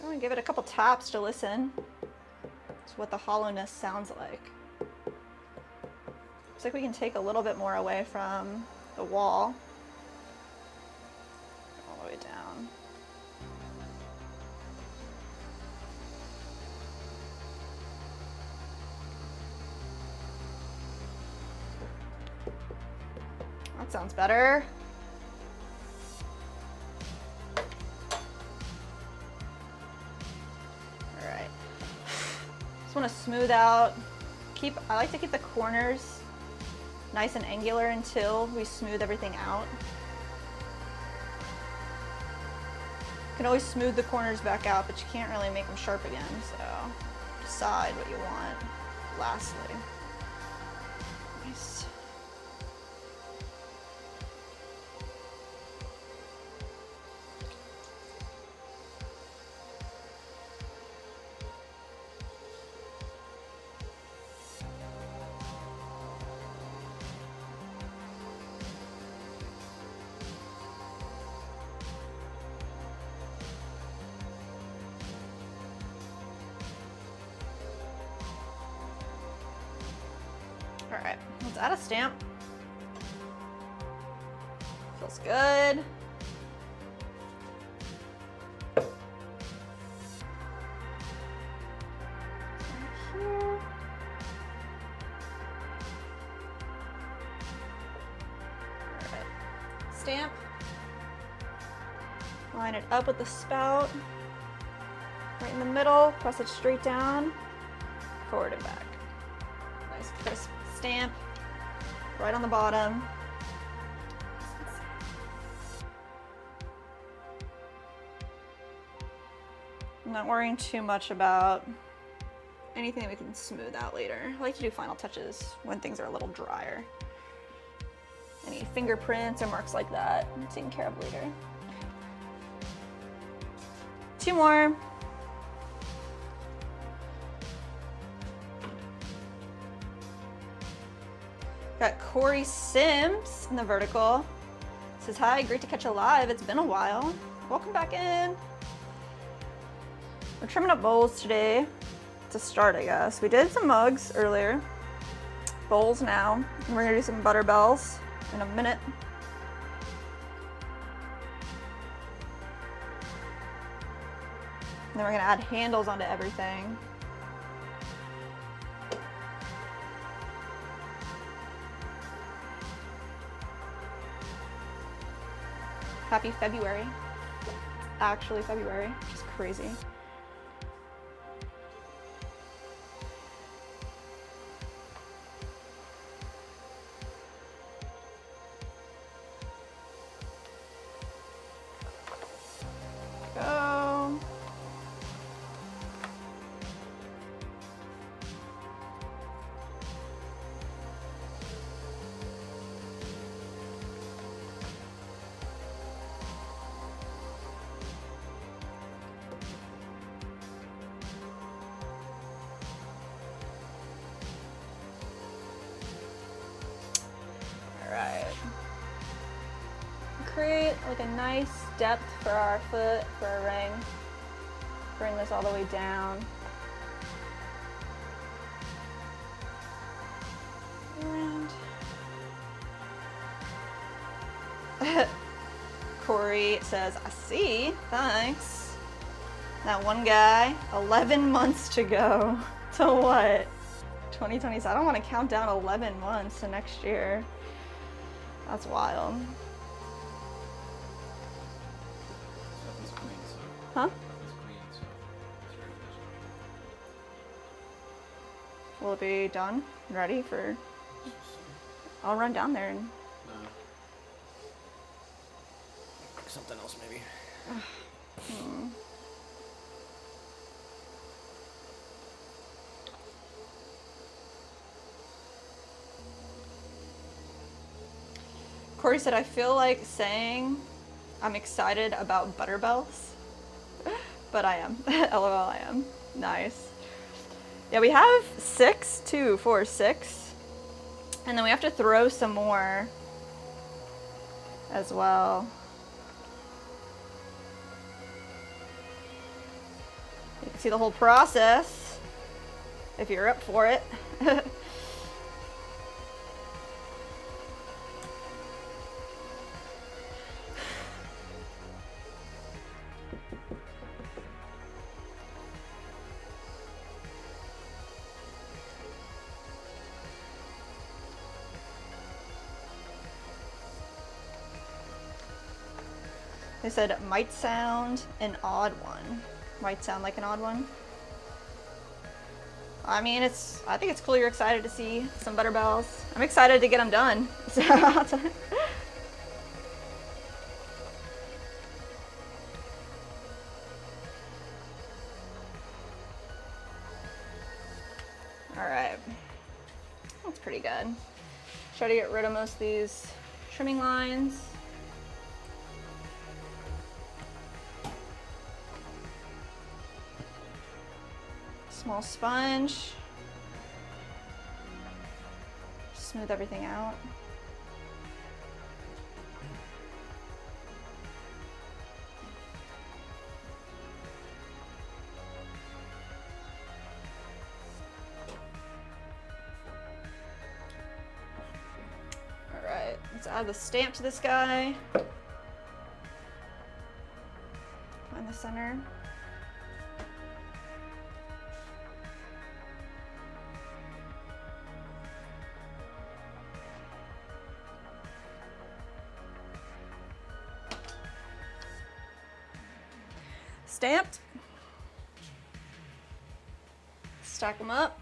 Go and give it a couple taps to listen to what the hollowness sounds like. Looks like we can take a little bit more away from the wall. All the way down. That sounds better. Want to smooth out, I like to keep the corners nice and angular until we smooth everything out. You can always smooth the corners back out, but you can't really make them sharp again, so decide what you want lastly. Nice. All right, let's add a stamp. Feels good. Here. All right, stamp. Line it up with the spout. Right in the middle, press it straight down, forward and back. Nice crisp stamp right on the bottom. I'm not worrying too much about anything that we can smooth out later. I like to do final touches when things are a little drier. Any fingerprints or marks like that, I'm taking care of later. 2 more. Got Corey Sims in the vertical. Says, hi, great to catch you live. It's been a while. Welcome back in. We're trimming up bowls today to start, I guess. We did some mugs earlier. Bowls now. And we're gonna do some butter bells in a minute. And then we're gonna add handles onto everything. Happy February. Actually February, which is crazy. Go. Alright. Create like a nice depth for our foot, for our ring. Bring this all the way down. And Corey says, I see, thanks. That one guy, 11 months to go. To what? 2020. I don't want to count down 11 months to next year. That's wild. Huh? Will it be done? Ready for... I'll run down there and... Something else, maybe. Corey said, I feel like saying I'm excited about Butterbells, but I am. LOL, I am. Nice. Yeah, we have 6, 2, 4, 6. And then we have to throw some more as well. You can see the whole process if you're up for it. They said might sound an odd one. Might sound like an odd one. I mean, I think it's cool you're excited to see some Butterbells. I'm excited to get them done. All right, that's pretty good. Try to get rid of most of these trimming lines. Small sponge. Smooth everything out. All right, let's add the stamp to this guy. Find the center. Stamped. Stack them up.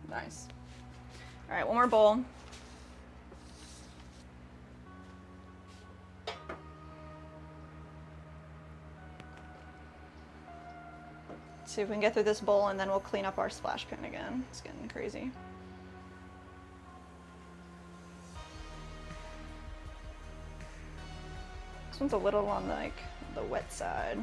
Nice. All right, one more bowl. See if we can get through this bowl and then we'll clean up our splash pan again. It's getting crazy. This one's a little on like the wet side.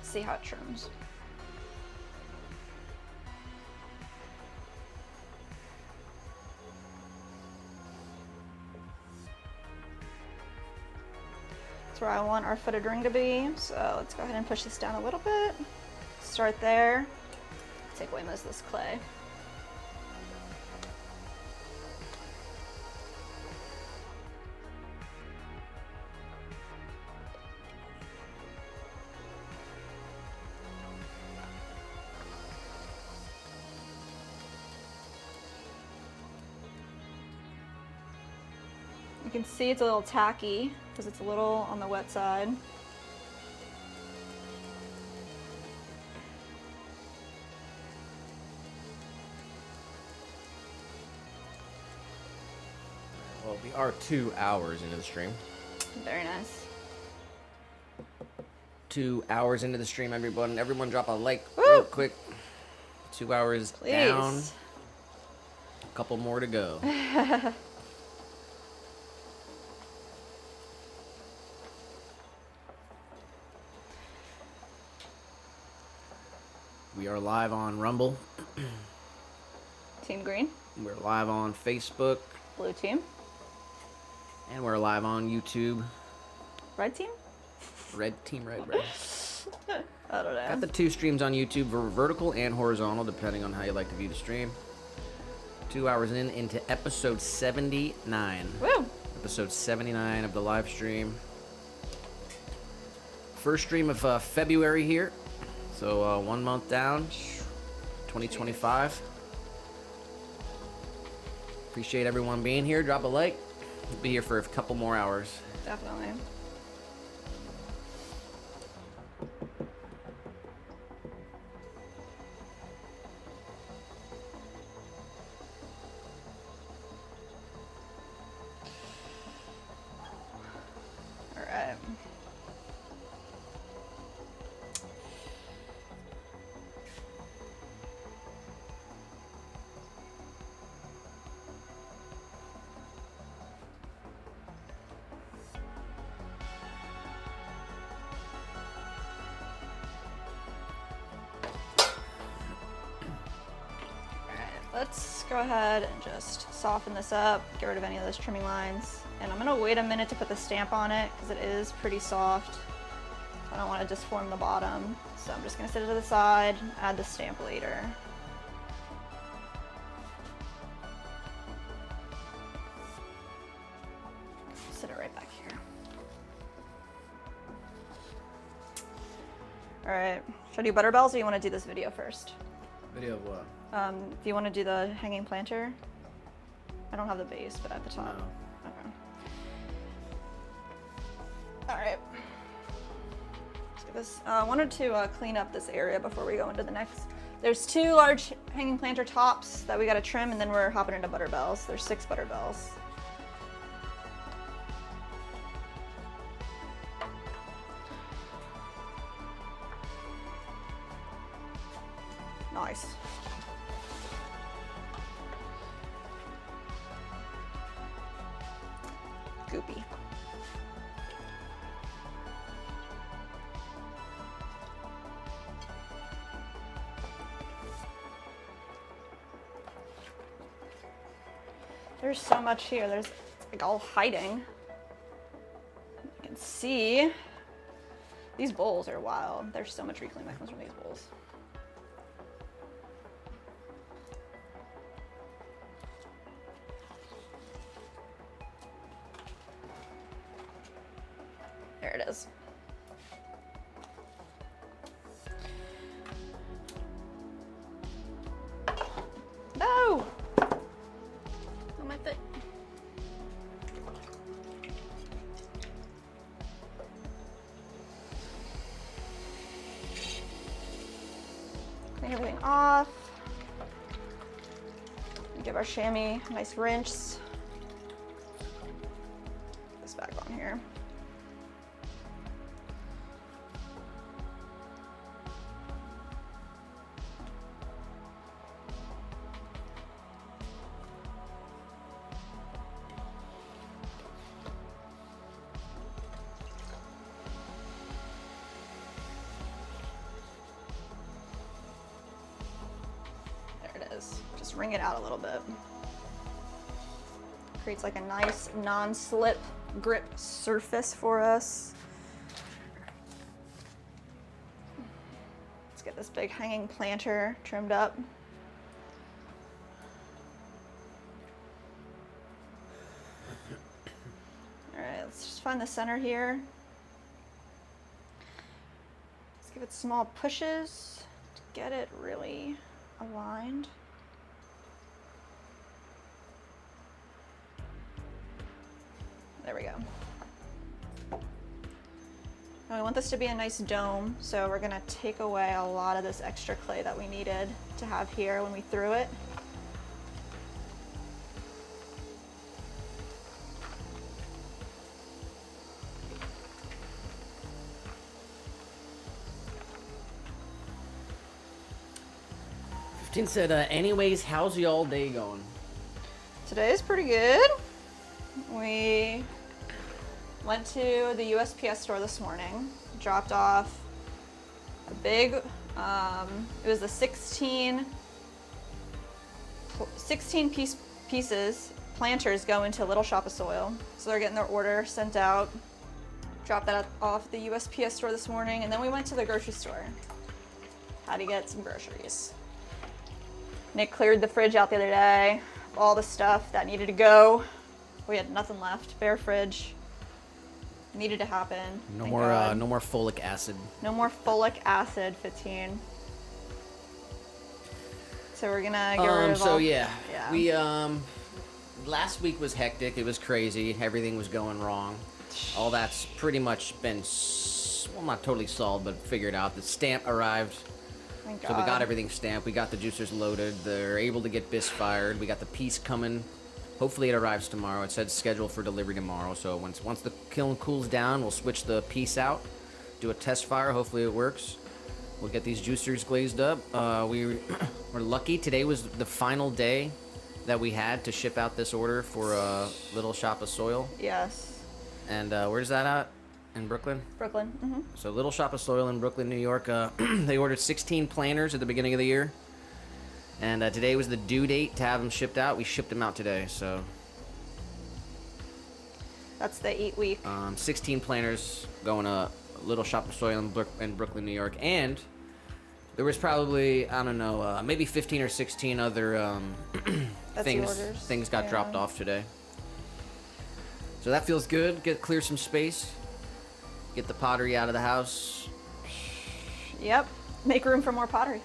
See how it trims. That's where I want our footed ring to be. So let's go ahead and push this down a little bit. Start there. Take away most of this clay. You can see it's a little tacky because it's a little on the wet side. Well, we are 2 hours into the stream. Very nice. 2 hours into the stream, everyone. Everyone drop a like Woo! real quick. 2 hours Please. down. A couple more to go. We are live on Rumble. Team green. We're live on Facebook. Blue team. And we're live on YouTube. Red team? Red team, red. I don't know. Got the 2 streams on YouTube, vertical and horizontal, depending on how you like to view the stream. 2 hours into episode 79. Woo! Episode 79 of the live stream. First stream of February here. So 1 month down, 2025. Appreciate everyone being here. Drop a like. We'll be here for a couple more hours. Definitely. All right. Let's go ahead and just soften this up, get rid of any of those trimming lines. And I'm gonna wait a minute to put the stamp on it because it is pretty soft. I don't want to disform the bottom. So I'm just gonna set it to the side, add the stamp later. Set it right back here. All right, should I do butter bells or you want to do this video first? Video of what? Do you want to do the hanging planter? I don't have the base, but at the top. No. Okay. All right. Let's get this. I wanted to clean up this area before we go into the next. There's 2 large hanging planter tops that we got to trim, and then we're hopping into butter bells. There's 6 butter bells. Nice. Goopy. There's so much here. There's like all hiding. You can see these bowls are wild. There's so much reclaim that comes from these bowls. There it is. No! On my foot. Clean everything off. Give our chamois a nice rinse. Put this back on here. Just wring it out a little bit. Creates like a nice non-slip grip surface for us. Let's get this big hanging planter trimmed up. All right, let's just find the center here. Let's give it small pushes to get it really aligned. There we go. Now we want this to be a nice dome, so we're gonna take away a lot of this extra clay that we needed to have here when we threw it. Said, anyways, how's y'all day going? Today's pretty good. We went to the USPS store this morning, dropped off a big, it was the 16 pieces, planters go into Little Shop of Soil. So they're getting their order sent out. Dropped that off at the USPS store this morning, and then we went to the grocery store. Had to get some groceries. Nick cleared the fridge out the other day, all the stuff that needed to go. We had nothing left, bare fridge. Needed to happen. No more folic acid. No more folic acid, 15. So we're gonna get rid of all. Yeah, we last week was hectic. It was crazy. Everything was going wrong. All that's pretty much been, well, not totally solved, but figured out. The stamp arrived. Thank So God. we got everything stamped. We got the juicers loaded. They're able to get bis fired. We got the piece coming. Hopefully it arrives tomorrow. It said scheduled for delivery tomorrow. So once the kiln cools down, we'll switch the piece out, do a test fire. Hopefully it works. We'll get these juicers glazed up. We're lucky. Today was the final day that we had to ship out this order for Little Shop of Soil. Yes. And where's that at? In Brooklyn? Brooklyn. Mm-hmm. So Little Shop of Soil in Brooklyn, New York. They ordered 16 planters at the beginning of the year. And today was the due date to have them shipped out. We shipped them out today, so... That's the 8 week. 16 planters going to Little Shop of Soil in Brooklyn, New York. And there was probably, I don't know, maybe 15 or 16 other things got dropped off today. So that feels good. Clear some space. Get the pottery out of the house. Yep. Make room for more pottery.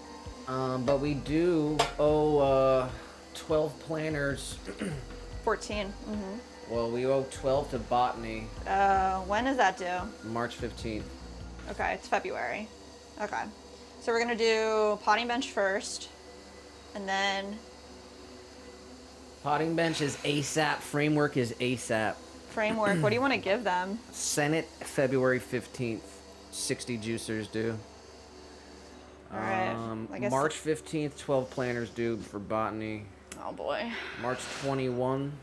But we do owe 12 planters. 14. Mm-hmm. Well, we owe 12 to Botany. When is that due? March 15th. Okay, it's February. Okay. So we're going to do potting bench first. And then... Potting bench is ASAP. Framework is ASAP. framework. What do you want to give them? Senate, February 15th. 60 juicers due. All right. I guess March 15th, 12 planters due for Botany. Oh boy. March 21,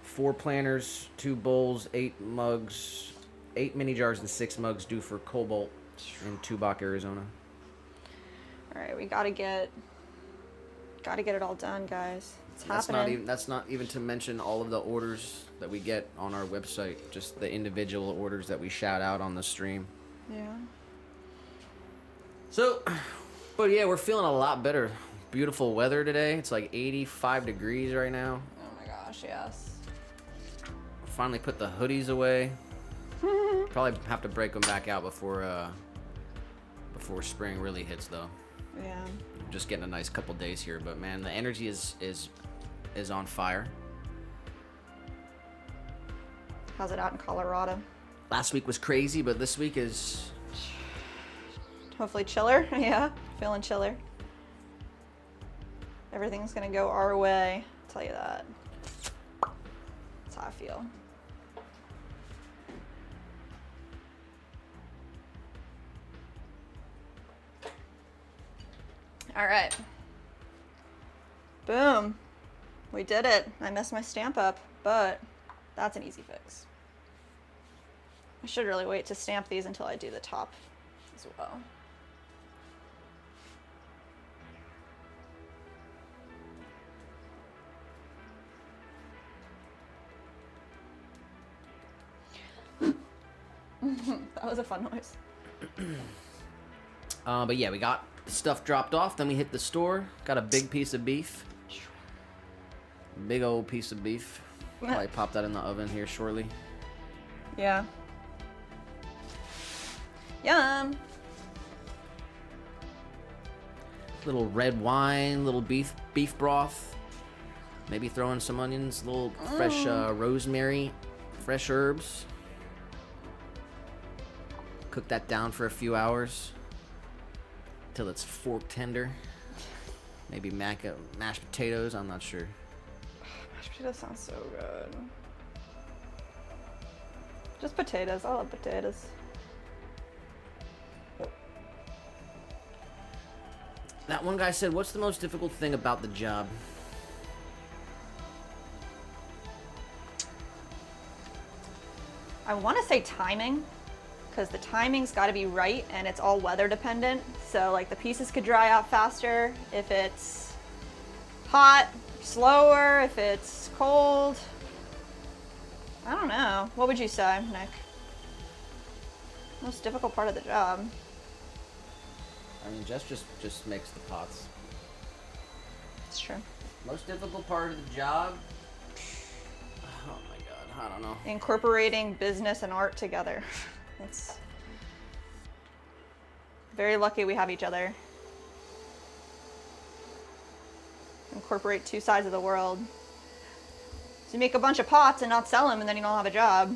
4 planters, 2 bowls, 8 mugs, 8 mini jars and 6 mugs due for Cobalt in Tubac, Arizona. All right, we gotta get it all done, guys. It's happening. That's not even to mention all of the orders that we get on our website, just the individual orders that we shout out on the stream. Yeah. So, but yeah, we're feeling a lot better. Beautiful weather today. It's like 85 degrees right now. Oh my gosh, yes. Finally put the hoodies away. Probably have to break them back out before spring really hits, though. Yeah. Just getting a nice couple days here, but man, the energy is on fire. How's it out in Colorado? Last week was crazy, but this week is Hopefully chiller. Yeah, feeling chiller. Everything's gonna go our way. I'll tell you that. That's how I feel. All right. Boom. We did it. I messed my stamp up, but that's an easy fix. I should really wait to stamp these until I do the top as well. That was a fun noise. but yeah, we got the stuff dropped off, then we hit the store, got a big piece of beef. Big old piece of beef. Probably pop that in the oven here shortly. Yeah. Yum. Little red wine, little beef broth. Maybe throw in some onions, little fresh rosemary, fresh herbs. Cook that down for a few hours till it's fork tender. Maybe mashed potatoes, I'm not sure. Mashed potatoes sounds so good. Just potatoes. I love potatoes. That one guy said, what's the most difficult thing about the job? I want to say timing, because the timing's got to be right and it's all weather dependent. So like the pieces could dry out faster if it's hot, slower if it's cold. I don't know. What would you say, Nick? Most difficult part of the job. I mean, Jess just makes the pots. It's true. Most difficult part of the job? Oh my god, I don't know. Incorporating business and art together. It's very lucky we have each other. Incorporate two sides of the world. So you make a bunch of pots and not sell them, and then you don't have a job.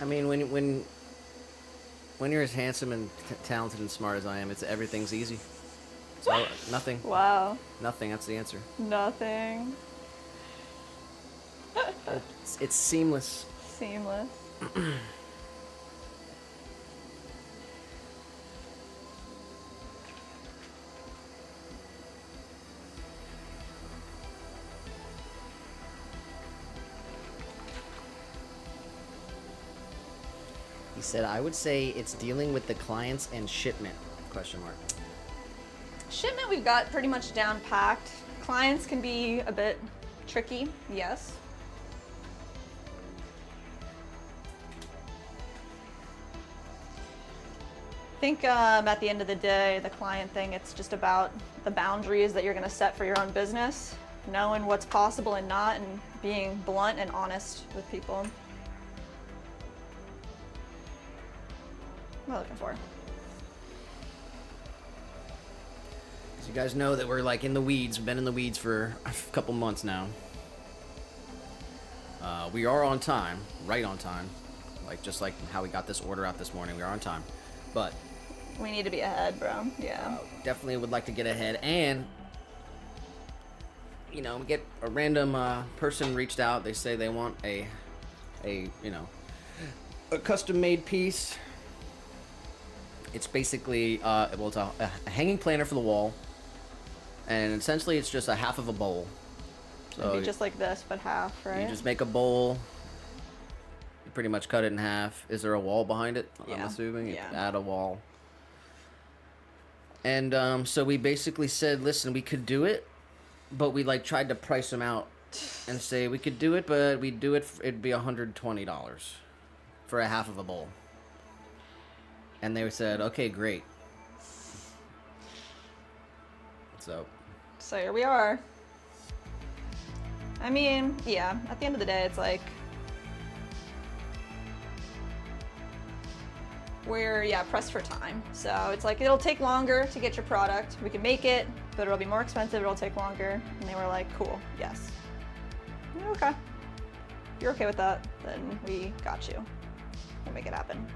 I mean, when you're as handsome and talented and smart as I am, everything's easy. So nothing. Wow. Nothing. That's the answer. Nothing. It's seamless. Seamless. He said, I would say it's dealing with the clients and shipment, ? Shipment we've got pretty much down packed. Clients can be a bit tricky, yes. I think at the end of the day, the client thing, it's just about the boundaries that you're going to set for your own business, knowing what's possible and not, and being blunt and honest with people. What am I looking for? So you guys know that we're like in the weeds. We've been in the weeds for a couple months now. We are on time, right on time. Just like how we got this order out this morning, we are on time. But we need to be ahead, bro. Yeah. Definitely would like to get ahead, and get a random person reached out. They say they want a custom-made piece. It's basically it's a hanging planter for the wall, and essentially it's just a half of a bowl. So it'd be just like this, but half, right? You just make a bowl. You pretty much cut it in half. Is there a wall behind it? Yeah. I'm assuming. Yeah. You add a wall. And so we basically said, listen, we could do it, but we tried to price them out and say we could do it, but we'd do it. It'd be $120 for a half of a bowl. And they said, okay, great. So here we are. I mean, yeah, at the end of the day, it's like we're pressed for time. So it's like it'll take longer to get your product. We can make it, but it'll be more expensive. It'll take longer. And they were like, cool, yes. Okay. If you're okay with that, then we got you. We'll make it happen.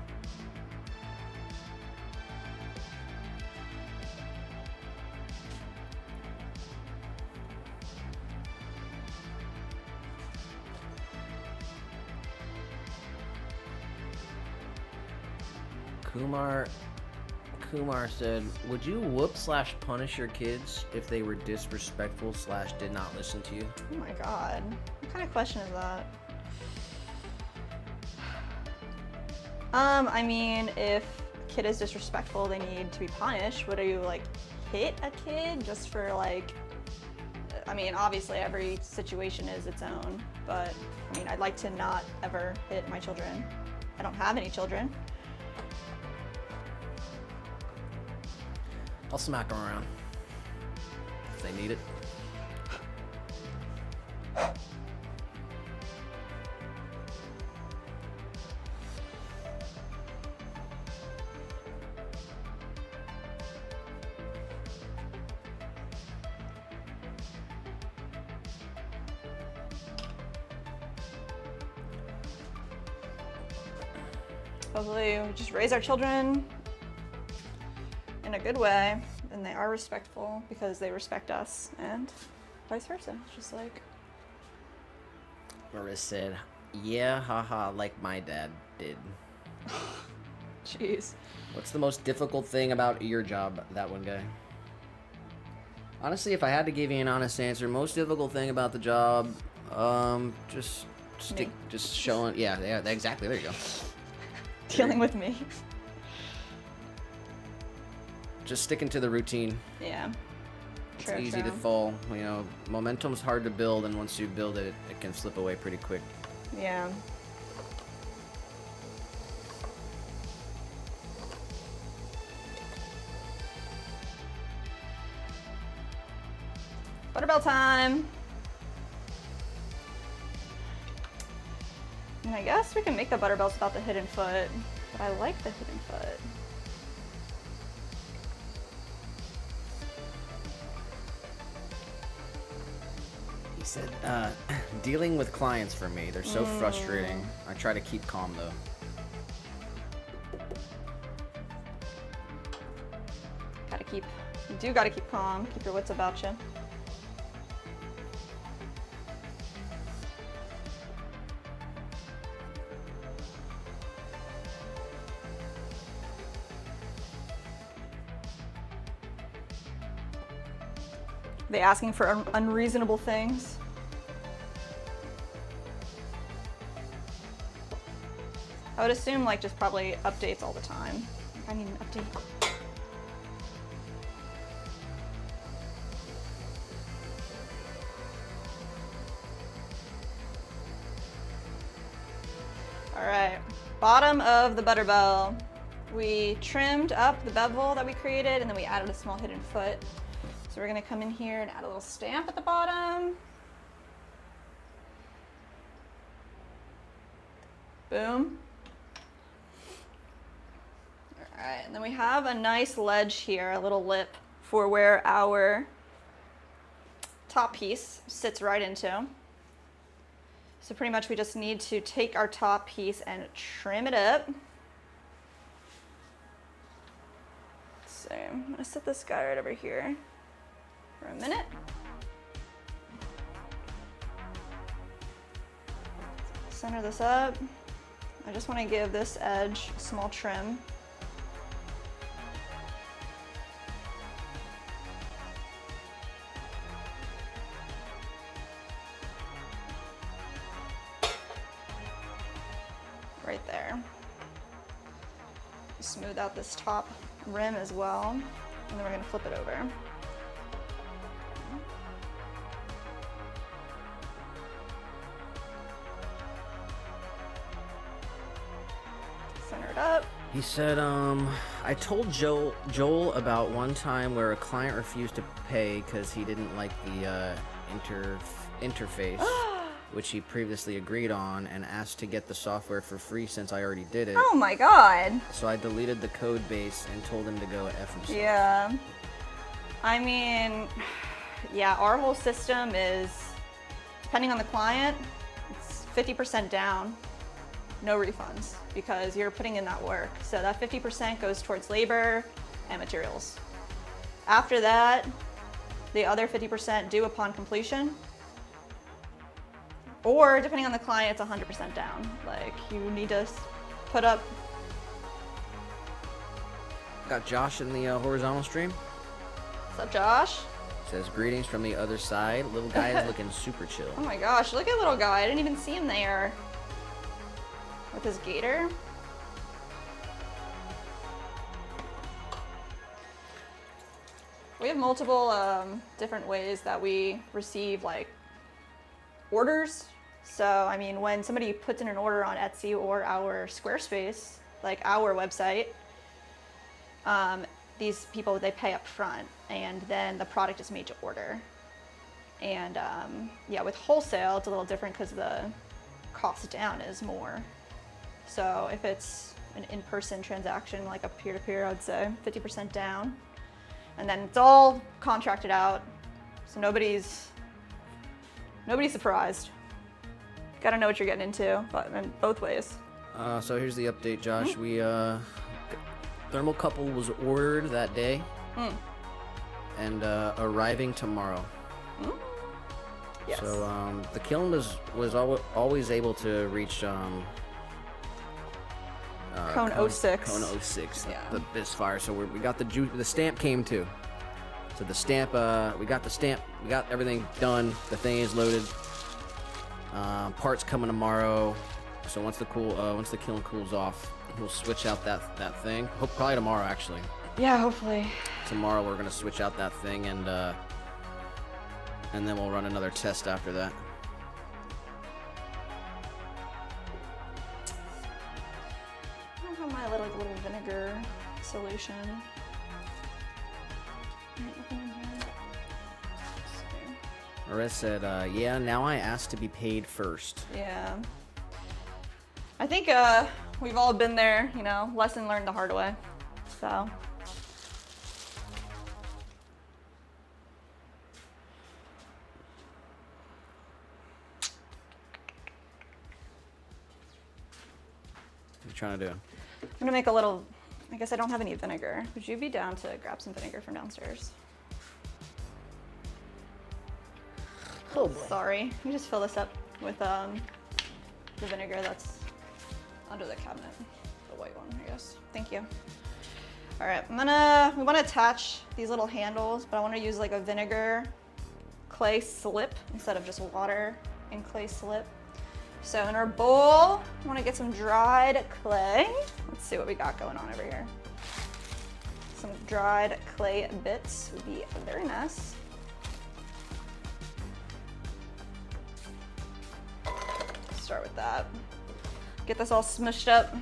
Kumar said, would you whoop/punish your kids if they were disrespectful / did not listen to you? Oh my god. What kind of question is that? I mean, if a kid is disrespectful, they need to be punished. Would you hit a kid just for I mean, obviously every situation is its own, but I mean, I'd like to not ever hit my children. I don't have any children. I'll smack them around if they need it. Hopefully we just raise our children in a good way, and they are respectful because they respect us, and vice versa. It's just like Marissa said, yeah, haha, like my dad did. jeez. What's the most difficult thing about your job? That one guy. Honestly, if I had to give you an honest answer, most difficult thing about the job, just showing. Yeah, exactly. There you go. Dealing with me. Just sticking to the routine. Yeah. It's easy to fall. Momentum's hard to build, and once you build it, it can slip away pretty quick. Yeah. Butterbell time. And I guess we can make the butterbells without the hidden foot, but I like the hidden foot. He said, dealing with clients for me, they're so frustrating. I try to keep calm though. You do gotta keep calm, keep your wits about you. They asking for unreasonable things. I would assume like just probably updates all the time. I need an update. All right, bottom of the butter bell. We trimmed up the bevel that we created and then we added a small hidden foot. So we're gonna come in here and add a little stamp at the bottom. Boom. All right, and then we have a nice ledge here, a little lip for where our top piece sits right into. So pretty much we just need to take our top piece and trim it up. So I'm gonna set this guy right over here for a minute. Center this up. I just want to give this edge a small trim. Right there. Smooth out this top rim as well, and then we're going to flip it over. Center it up. He said, I told Joel about one time where a client refused to pay because he didn't like the interface, which he previously agreed on, and asked to get the software for free since I already did it. Oh my god. So I deleted the code base and told him to go F himself. Yeah. I mean, yeah, our whole system is, depending on the client, it's 50% down, no refunds, because you're putting in that work. So that 50% goes towards labor and materials. After that, the other 50% due upon completion. Or depending on the client, it's 100% down. Like, you need to put up. Got Josh in the horizontal stream. What's up, Josh? Says greetings from the other side. Little guy is looking super chill. Oh my gosh, look at little guy. I didn't even see him there. With his gator. We have multiple different ways that we receive like orders. So, I mean, when somebody puts in an order on Etsy or our Squarespace, like our website, these people, they pay up front and then the product is made to order. And yeah, with wholesale, it's a little different because the cost down is more. So if it's an in-person transaction, like a peer-to-peer, I'd say 50% down. And then it's all contracted out, so nobody's surprised. Gotta know what you're getting into, but in both ways. So here's the update, Josh. We thermocouple was ordered that day, and arriving tomorrow. Yes. So the kiln was always able to reach Cone 06. Cone 06, Yeah. this fire. So we got the stamp came too. So the stamp, we got the stamp, we got everything done. The thing is loaded. Parts coming tomorrow. So once the kiln cools off, we'll switch out that thing. Probably tomorrow, actually. Yeah, hopefully. Tomorrow we're gonna switch out that thing, and then we'll run another test after that. I don't have my little vinegar solution. Nothing in here. Arez said, yeah, now I asked to be paid first. Yeah. I think we've all been there, you know, lesson learned the hard way. So. you trying to do? I'm gonna make a little, I guess I don't have any vinegar. Would you be down to grab some vinegar from downstairs? Oh boy. Sorry, you just fill this up with the vinegar that's under the cabinet, the white one, I guess. Thank you. All right, we wanna attach these little handles, but I wanna use like a vinegar clay slip instead of just water and clay slip. So in our bowl, I wanna get some dried clay. Let's see what we got going on over here. Some dried clay bits would be very nice. Start with that. Get this all smushed up.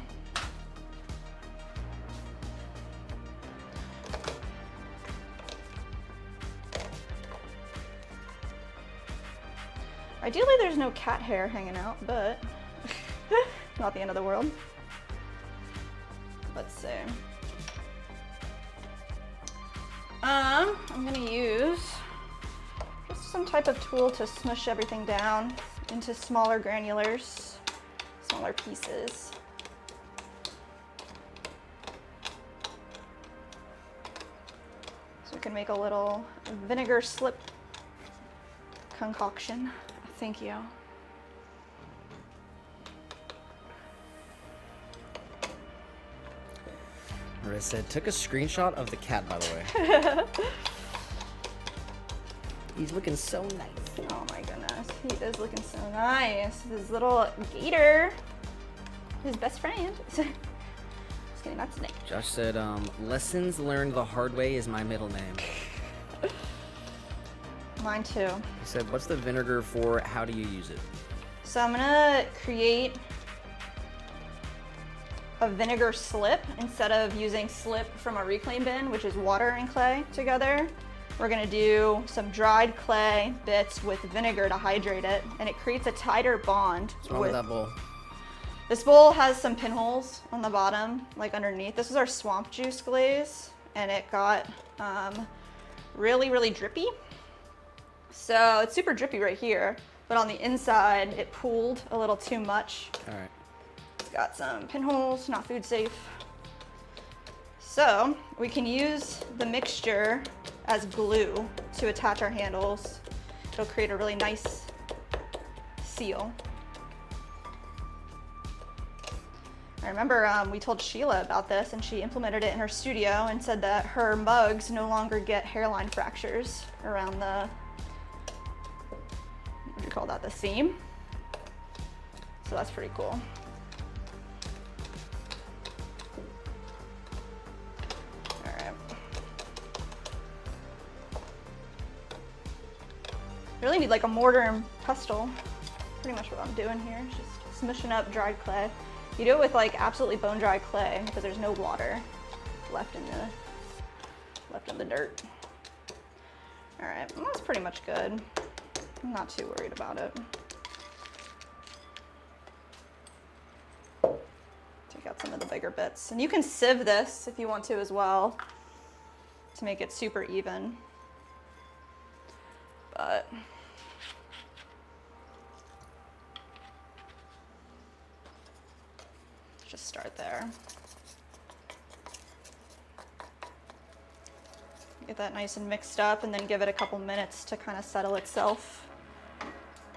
Ideally, there's no cat hair hanging out, but not the end of the world. Let's see. I'm gonna use just some type of tool to smush everything down into smaller granulars, smaller pieces. So we can make a little vinegar slip concoction. Thank you. Marissa took a screenshot of the cat, by the way. He's looking so nice. Oh my goodness, he is looking so nice. This little gator, his best friend. Just kidding, not snake. Josh said, lessons learned the hard way is my middle name. Mine too. He said, what's the vinegar for? How do you use it? So I'm gonna create a vinegar slip instead of using slip from a reclaim bin, which is water and clay together. We're gonna do some dried clay bits with vinegar to hydrate it, and it creates a tighter bond. What's wrong with that bowl? This bowl has some pinholes on the bottom, like underneath. This is our swamp juice glaze, and it got really, really drippy. So it's super drippy right here, but on the inside, it pooled a little too much. All right. It's got some pinholes, not food safe. So we can use the mixture as glue to attach our handles. It'll create a really nice seal. I remember we told Sheila about this, and she implemented it in her studio and said that her mugs no longer get hairline fractures around the, what do you call that, the seam. So that's pretty cool. All right. You really need like a mortar and pestle. Pretty much what I'm doing here, is just smushing up dried clay. You do it with like absolutely bone dry clay because there's no water left in the dirt. All right, well, that's pretty much good. I'm not too worried about it. Take out some of the bigger bits. And you can sieve this if you want to as well to make it super even. But just start there. Get that nice and mixed up, and then give it a couple minutes to kind of settle itself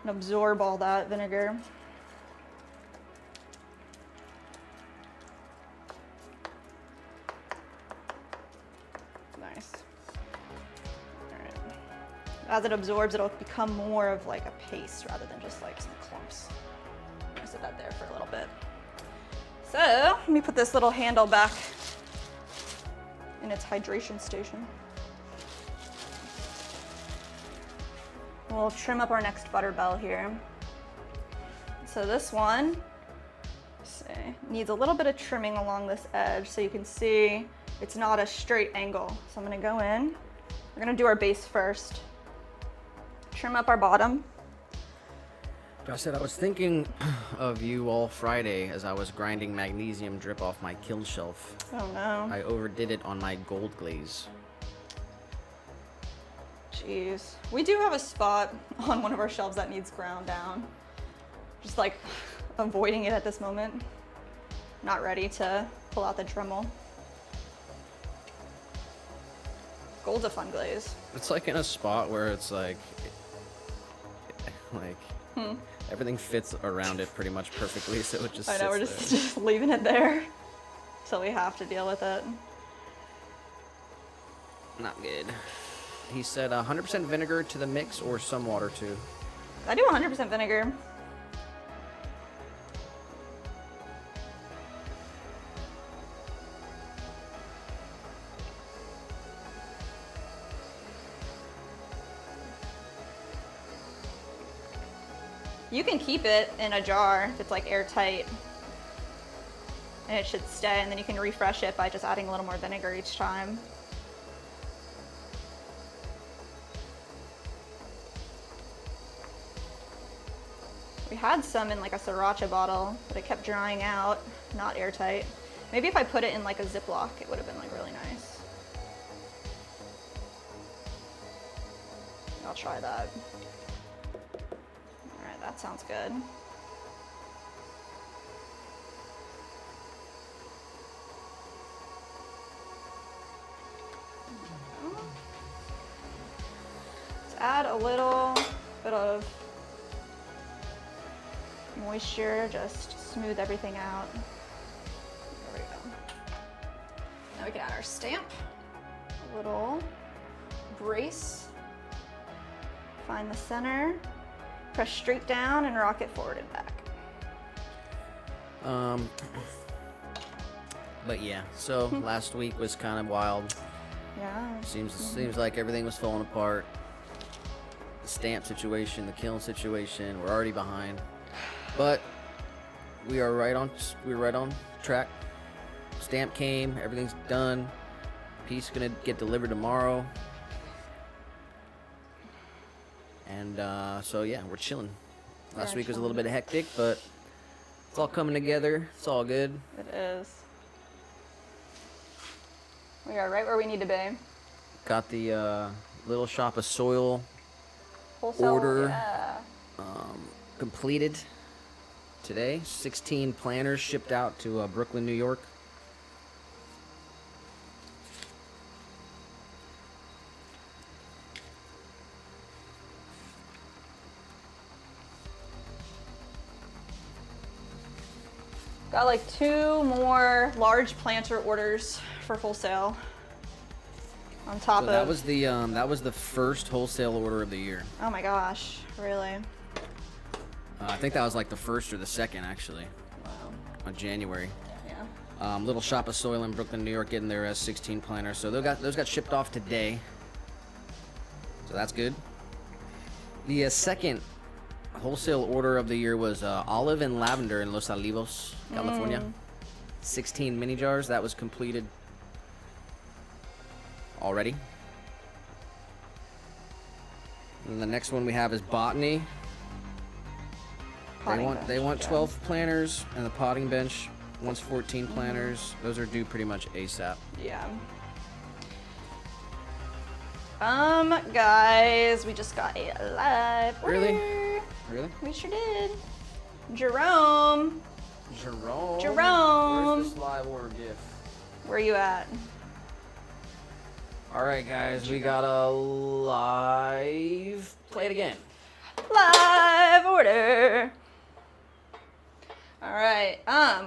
and absorb all that vinegar. Nice. All right. As it absorbs, it'll become more of like a paste rather than just like some clumps. I'm gonna set that there for a little bit. So let me put this little handle back in its hydration station. We'll trim up our next butter bell here. So this one, let's see, needs a little bit of trimming along this edge so you can see it's not a straight angle. So I'm gonna go in, we're gonna do our base first. Trim up our bottom. Josh said, I was thinking of you all Friday as I was grinding magnesium drip off my kiln shelf. Oh no. I overdid it on my gold glaze. Jeez. We do have a spot on one of our shelves that needs ground down. Just like avoiding it at this moment. not ready to pull out the Dremel. Gold's a fun glaze. It's like in a spot where it's like everything fits around it pretty much perfectly, so it just I know, we're sits just leaving it there. So we have to deal with it. Not good. He said 100% vinegar to the mix or some water too. I do 100% vinegar. You can keep it in a jar if it's like airtight, and it should stay, and then you can refresh it by just adding a little more vinegar each time. We had some in like a sriracha bottle, but it kept drying out, not airtight. Maybe if I put it in like a Ziploc, it would have been like really nice. I'll try that. All right, that sounds good. Let's add a little bit of moisture, just smooth everything out. There we go. Now we can add our stamp. A little brace. Find the center. Press straight down and rock it forward and back. But yeah, so last week was kind of wild. Yeah. Seems like everything was falling apart. The stamp situation, the kiln situation, we're already behind. But we're right on track. Stamp came, everything's done. Piece gonna get delivered tomorrow. And so yeah, we're chilling. Last week was a little bit hectic, but it's all coming together. It's all good. It is. We are right where we need to be. Got the Little Shop of Soil Wholesale order yeah. completed today. 16 planners shipped out to Brooklyn, New York. Got like 2 more large planter orders for wholesale. On top So of that was the first wholesale order of the year. Oh my gosh, really? I think that was like the first or the second actually. Wow. On January. Yeah. Little Shop of Soil in Brooklyn, New York, getting their 16 planners. So those got shipped off today. So that's good. The second wholesale order of the year was olive and lavender in Los Olivos, California. 16 mini jars. That was completed already. And the next one we have is botany. They want 12 planners, and the potting bench wants 14 planners. Those are due pretty much ASAP. Yeah. Guys, we just got a live order. Really? We sure did. Jerome. Where's this live order gift? Where you at? All right, guys, we got a live. Play it again. Live order. All right.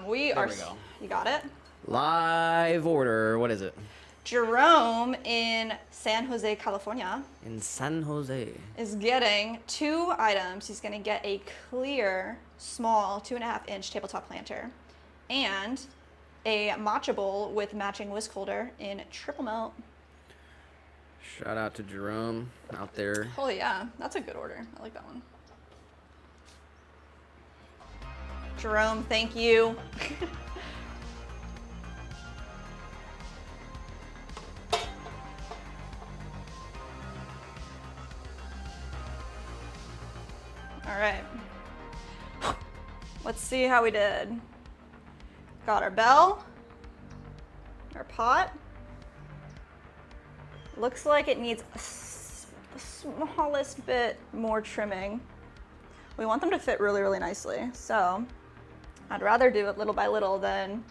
We There are. we go. You got it. Live order. What is it? Jerome in San Jose, California, In San Jose. is getting 2 items. He's gonna get a clear, small, 2.5-inch tabletop planter, and a matcha bowl with matching whisk holder in triple melt. Shout out to Jerome out there. Oh yeah, that's a good order. I like that one. Jerome, thank you. All right. Let's see how we did. Got our bell, our pot. Looks like it needs the smallest bit more trimming. We want them to fit really, really nicely. So I'd rather do it little by little than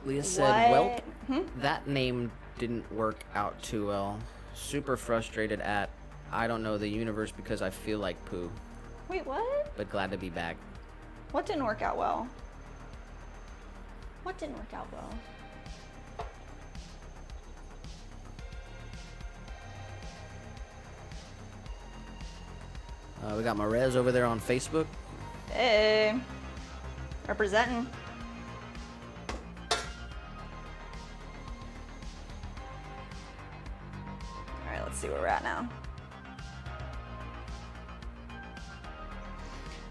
Leah said, well, what? that name didn't work out too well. Super frustrated at, I don't know, the universe because I feel like poo. Wait, what? But glad to be back. What didn't work out well? What didn't work out well? We got Marez over there on Facebook. Hey, representing. All right, let's see where we're at now.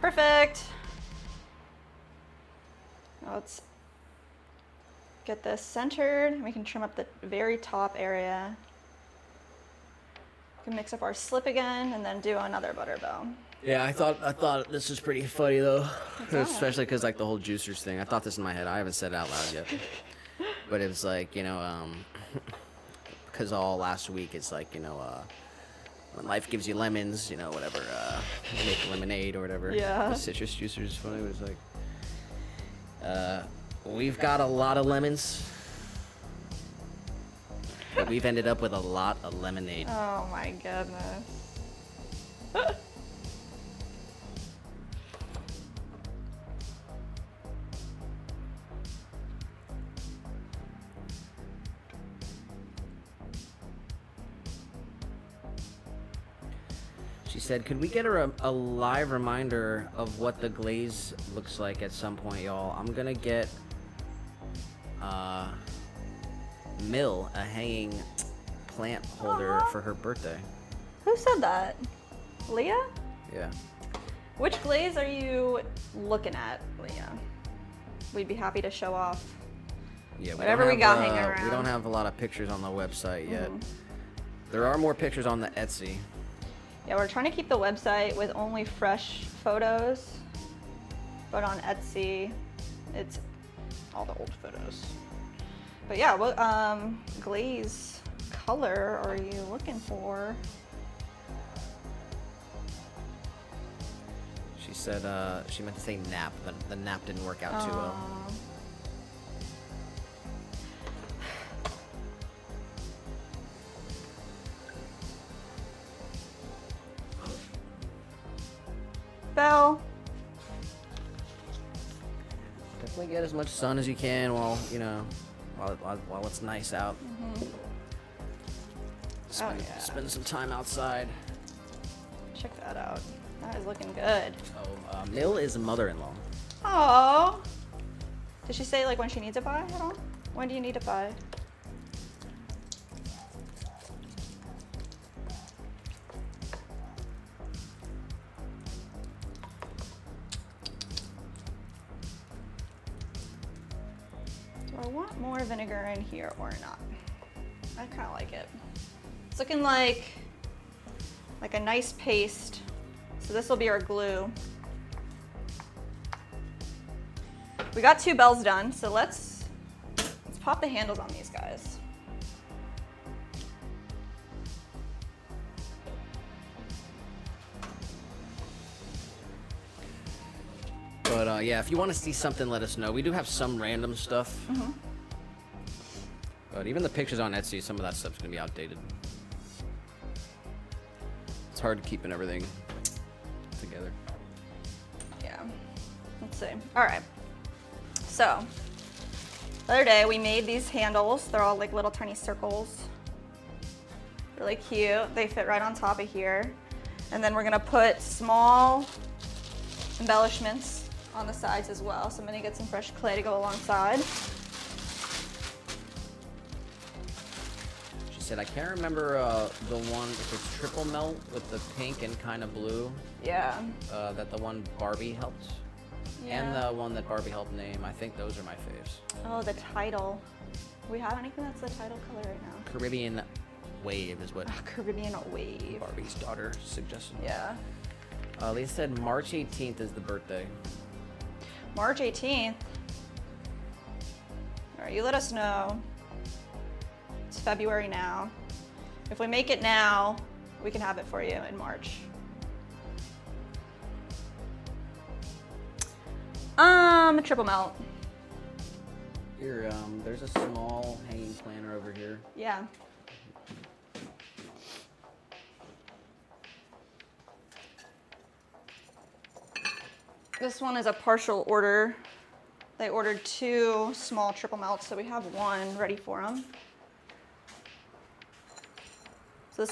Perfect. Now let's get this centered. We can trim up the very top area. We can mix up our slip again and then do another butter bow. Yeah, I thought this was pretty funny though, that? especially because like the whole juicers thing. I thought this in my head. I haven't said it out loud yet, but it was like, you know, because all last week it's like, you know, when life gives you lemons, you know, whatever, you make lemonade or whatever. Yeah. The citrus juicer is funny. It was like, we've got a lot of lemons, but we've ended up with a lot of lemonade. Oh my goodness. She said, could we get a live reminder of what the glaze looks like at some point, y'all? I'm gonna get Mill a hanging plant holder for her birthday. Who said that? Leah? Yeah. Which glaze are you looking at, Leah? We'd be happy to show off. Yeah, Whatever we got hanging around. We don't have a lot of pictures on the website yet. There are more pictures on the Etsy. Yeah, we're trying to keep the website with only fresh photos, but on Etsy, it's all the old photos. But yeah, what glaze color are you looking for? She said she meant to say nap, but the nap didn't work out too well. Belle. Definitely get as much sun as you can while, you know, while it's nice out. Spend, yeah. spend some time outside. Check that out. That is looking good. Oh, Mill is mother-in-law. Oh. Did she say like when she needs it by at all? When do you need it by? Do I want more vinegar in here or not? I kind of like it. It's looking like a nice paste. So this will be our glue. We got 2 bells done, so let's pop the handles on these guys. But yeah, if you want to see something, let us know. We do have some random stuff. But even the pictures on Etsy, some of that stuff's gonna be outdated. It's hard keeping everything together. Yeah, let's see. All right, so the other day we made these handles. They're all like little tiny circles. Really cute. They fit right on top of here. And then we're gonna put small embellishments on the sides as well. So I'm gonna get some fresh clay to go alongside. She said, I can't remember the one, if it's triple melt with the pink and kind of blue, Yeah. that the one Barbie helped. Yeah. And the one that Barbie helped name. I think those are my faves. Oh, the title. Do we have anything that's the title color right now? Caribbean Wave is what Caribbean Wave. Barbie's daughter suggested. Yeah. Leah said March 18th is the birthday. March 18th. All right, you let us know. It's February now. If we make it now, we can have it for you in March. Triple melt. Here, there's a small hanging planter over here. Yeah. This one is a partial order. They ordered 2 small triple melts, so we have 1 ready for them. So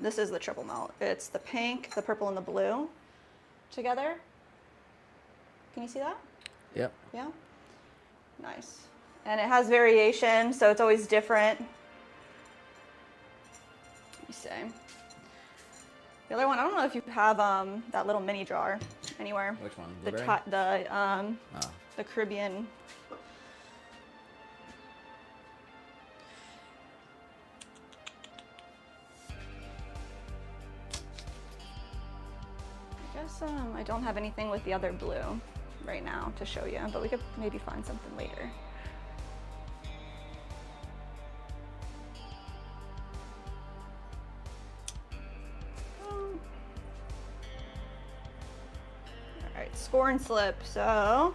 this is the triple melt. It's the pink, the purple, and the blue together. Can you see that? Yep. Yeah. Nice. And it has variation, so it's always different. Let me see. The other one, I don't know if you have that little mini jar anywhere. Which one? The Blueberry? the Caribbean. I guess I don't have anything with the other blue right now to show you, but we could maybe find something later. Alright, score and slip. So,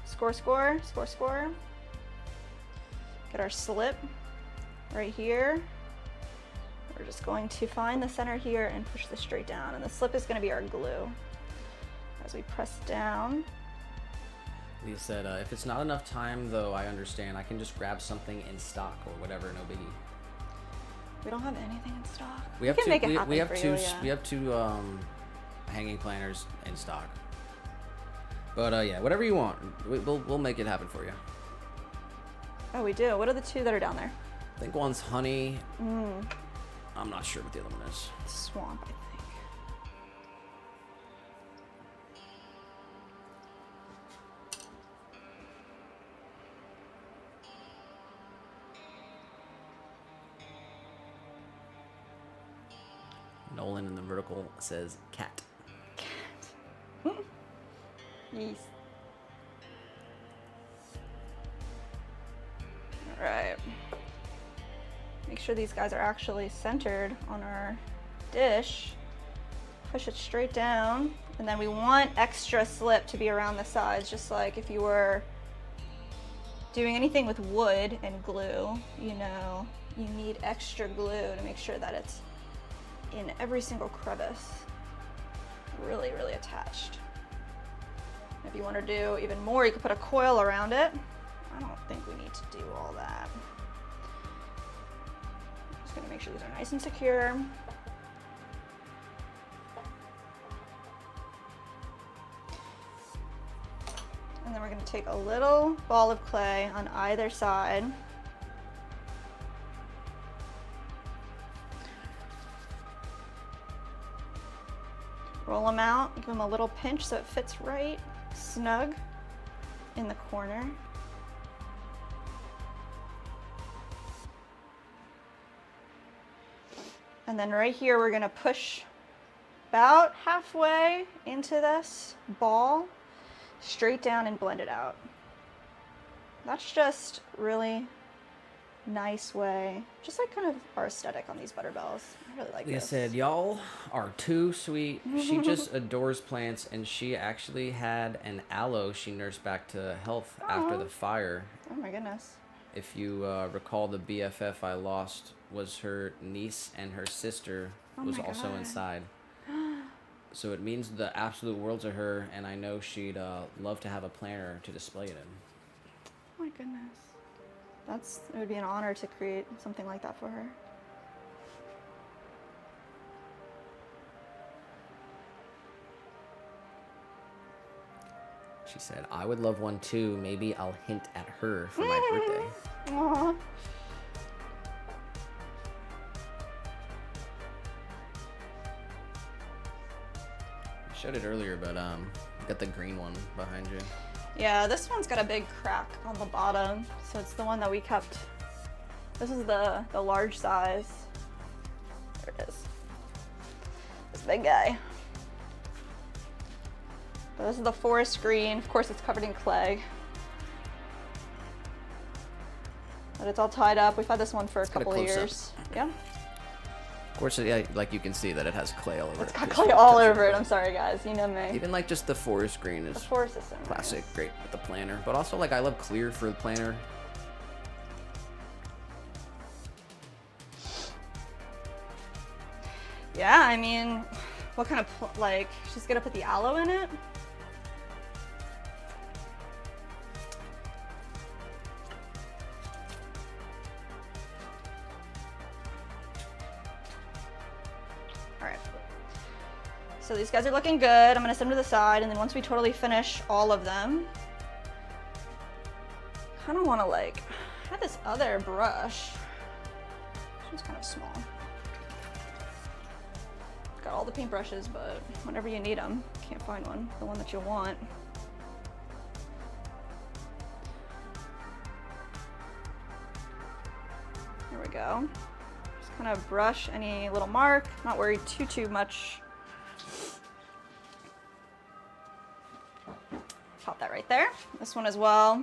score. Get our slip right here. We're just going to find the center here and push this straight down. And the slip is going to be our glue. As we press down. Leah said, if it's not enough time, though, I understand. I can just grab something in stock or whatever, no biggie. We don't have anything in stock. We have can two. make it We happen have for two. you, yeah. We have 2 hanging planters in stock. But yeah, whatever you want, we'll make it happen for you. Oh, we do. What are the 2 that are down there? I think one's honey. I'm not sure what the other one is. Swamp, I think. Nolan in the vertical says cat. Yes. All right. Make sure these guys are actually centered on our dish. Push it straight down, and then we want extra slip to be around the sides, just like if you were doing anything with wood and glue, you know, you need extra glue to make sure that it's in every single crevice, really, really attached. If you want to do even more, you could put a coil around it. I don't think we need to do all that. Just gonna make sure these are nice and secure. And then we're gonna take a little ball of clay on either side. Roll them out, give them a little pinch so it fits right snug in the corner. And then right here, we're gonna push about halfway into this ball, straight down and blend it out. That's just really nice way, just like kind of our aesthetic on these butterbells. I really like Leah this. said, y'all are too sweet. She just adores plants, and she actually had an aloe she nursed back to health after the fire. Oh my goodness. If you recall, the BFF I lost was her niece, and her sister was my also God. inside. So it means the absolute world to her, and I know she'd love to have a planter to display it in. Oh my goodness. It would be an honor to create something like that for her. She said, I would love one too. Maybe I'll hint at her for my birthday. Aww. I showed it earlier, but you got the green one behind you. Yeah, this one's got a big crack on the bottom, so it's the one that we kept. This is the large size. There it is. This big guy. But this is the forest green. Of course, it's covered in clay. But it's all tied up. We've had this one for a couple of close-up. years. Yeah. course, yeah, like you can see that it has clay all over it. It's got Just clay all touching over it. it. I'm sorry, guys. You know me. Even like just the forest green is The forest is so nice. classic, great with the planter. But also like I love clear for the planter. Yeah, I mean, what kind of, like, she's gonna put the aloe in it? All right. So these guys are looking good. I'm gonna set them to the side, and then once we totally finish all of them, kind of want to like, I had this other brush. This one's kind of small. Got all the paintbrushes, but whenever you need them, can't find one, the one that you want. There we go. Just kind of brush any little mark, not worry too much. Pop that right there. This one as well.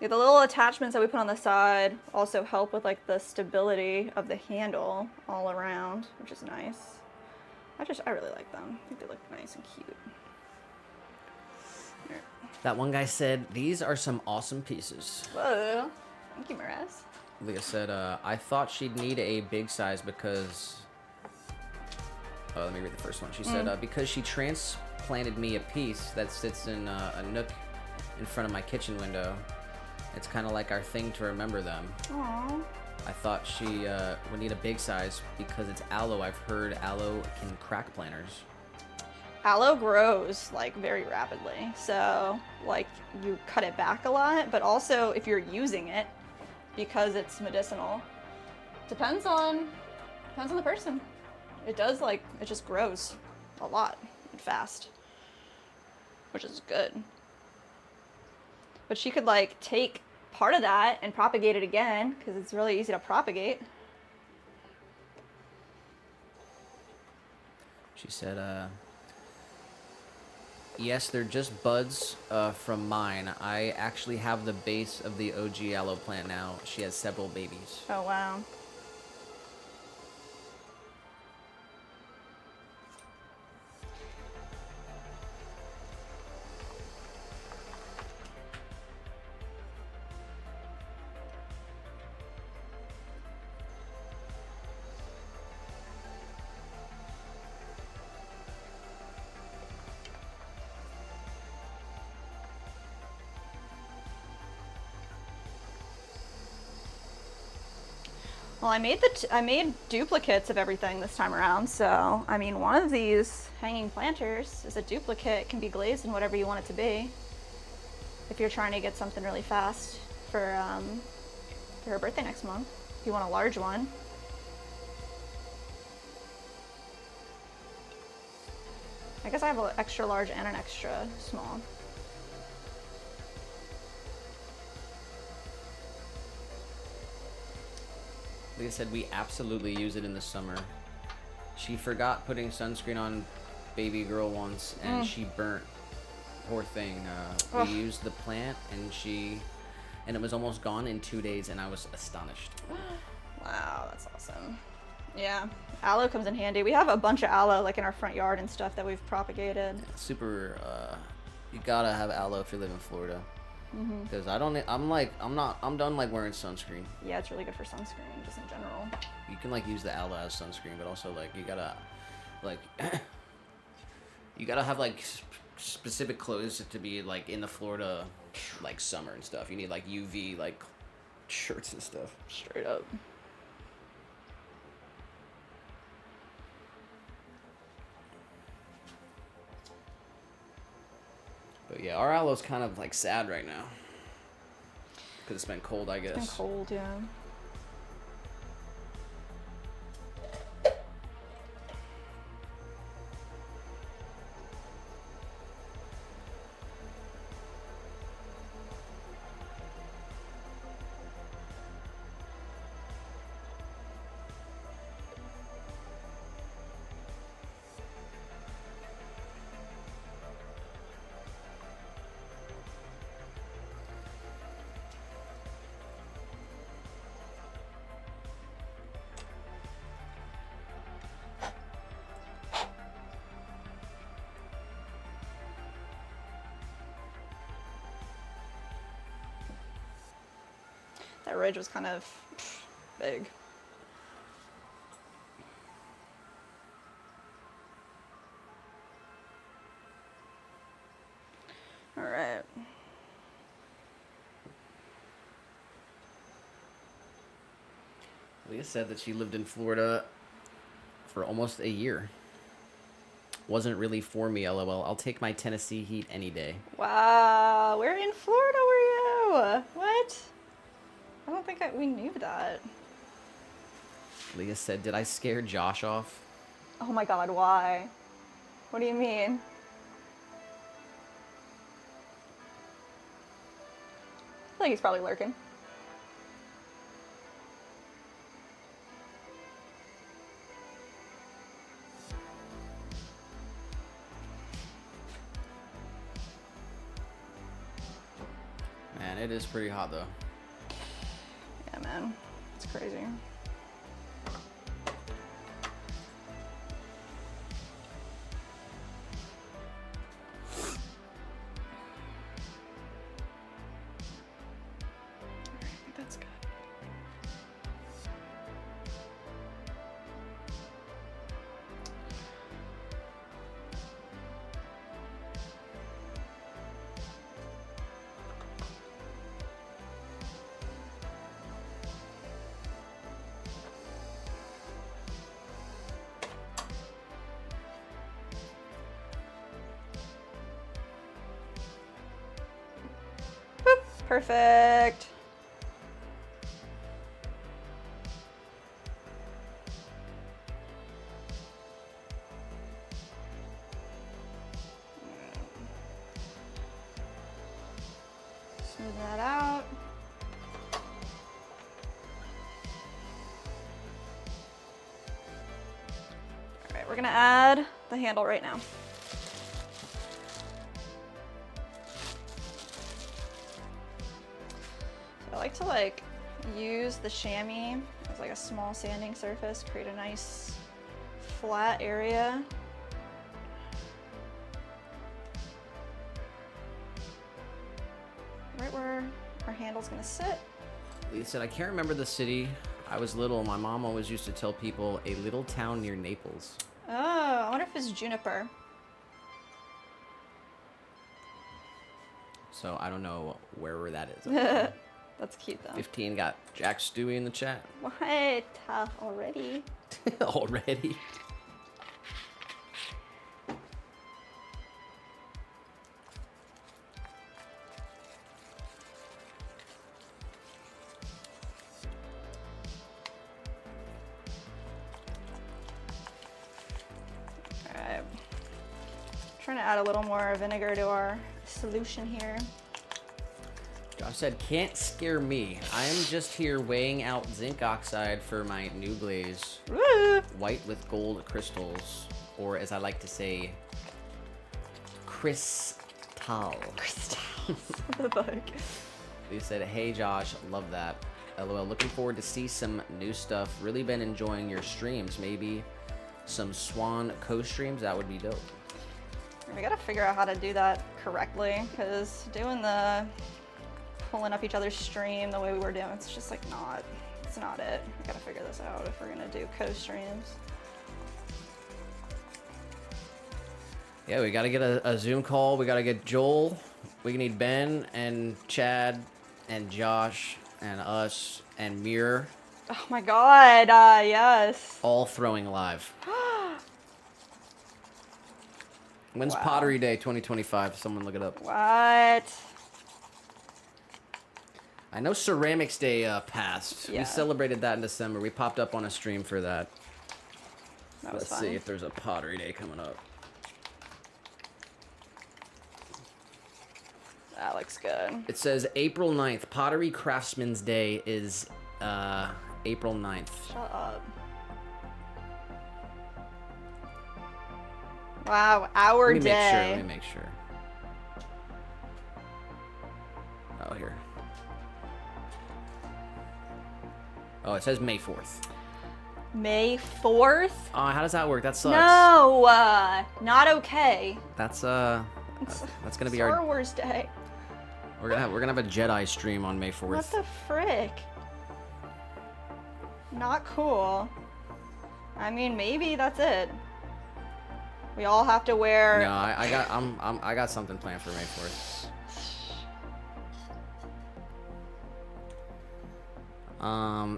Yeah, the little attachments that we put on the side also help with like the stability of the handle all around, which is nice. I really like them. I think they look nice and cute. Here. That one guy said, these are some awesome pieces. Whoa. Thank you, Mirez. Leah said, I thought she'd need a big size because... Oh, let me read the first one. She said, because she transplanted me a piece that sits in a nook in front of my kitchen window. It's kind of like our thing to remember them. Aww. I thought she would need a big size because it's aloe. I've heard aloe can crack planters. Aloe grows like very rapidly, so like you cut it back a lot, but also if you're using it because it's medicinal, depends on the person. It does like, it just grows a lot and fast, which is good. But she could like take part of that and propagate it again because it's really easy to propagate. She said, yes, they're just buds from mine. I actually have the base of the OG aloe plant now. She has several babies. Oh, wow. Well, I made duplicates of everything this time around. So, I mean, one of these hanging planters is a duplicate. It can be glazed in whatever you want it to be. If you're trying to get something really fast for her birthday next month, if you want a large one. I guess I have an extra large and an extra small. Like I said, we absolutely use it in the summer. She forgot putting sunscreen on baby girl once, and she burnt. Poor thing. We used the plant, and it was almost gone in 2 days, and I was astonished. Wow, that's awesome. Yeah, aloe comes in handy. We have a bunch of aloe like in our front yard and stuff that we've propagated. Super. You gotta have aloe if you live in Florida. Because I'm done like wearing sunscreen. Yeah, it's really good for sunscreen, just in general. You can like use the aloe as sunscreen, but also like you gotta like you gotta have like specific clothes to be like in the Florida like summer and stuff. You need like UV like shirts and stuff. Straight up. But yeah, our aloe's kind of like sad right now because it's been cold, I guess. It's been cold, yeah. That ridge was kind of big. All right. Leah said that she lived in Florida for almost a year. Wasn't really for me, lol. I'll take my Tennessee heat any day. Wow, where in Florida were you? What? I don't think we knew that. Leah said, did I scare Josh off? Oh my god, why? What do you mean? I feel like he's probably lurking. Man, it is pretty hot though. Yeah, man. It's crazy. That's good. Boop. Perfect. Smooth that out. All right, we're gonna add the handle right now. I like to use the chamois as a small sanding surface, create a nice flat area. Right where our handle's gonna sit. Leah said, I can't remember the city. I was little. My mom always used to tell people a little town near Naples. Oh, I wonder if it's Juniper. So I don't know where that is. That's cute though. 15 got Jack Stewie in the chat. What? Already? Already? Alright. Trying to add a little more vinegar to our solution here. Josh said, can't scare me. I am just here weighing out zinc oxide for my new glaze. Woo! White with gold crystals. Or as I like to say, crystal. Crystals. What the fuck? They said, hey Josh, love that. LOL, looking forward to see some new stuff. Really been enjoying your streams. Maybe some Swan co-streams, that would be dope. We gotta figure out how to do that correctly, because doing the pulling up each other's stream the way we were doing, it's just it's not it. We gotta figure this out if we're gonna do co-streams. Yeah, we gotta get a Zoom call. We gotta get Joel. We need Ben and Chad and Josh and us and Mir. Oh my god, yes. All throwing live. When's Wow. Pottery Day 2025? Someone look it up. What? I know Ceramics Day passed. Yeah. We celebrated that in December. We popped up on a stream for that. That was Let's fun. see if there's a Pottery Day coming up. That looks good. It says April 9th. Pottery Craftsman's Day is April 9th. Shut up. Wow, our Let me make sure. day. Let me make sure. Oh, here. Oh, it says May 4th. May 4th? Oh, how does that work? That sucks. No, not okay. That's gonna be Star our. Wars Day. We're gonna have a Jedi stream on May 4th. What the frick? Not cool. I mean, maybe that's it. We all have to wear. No, I got something planned for May 4th.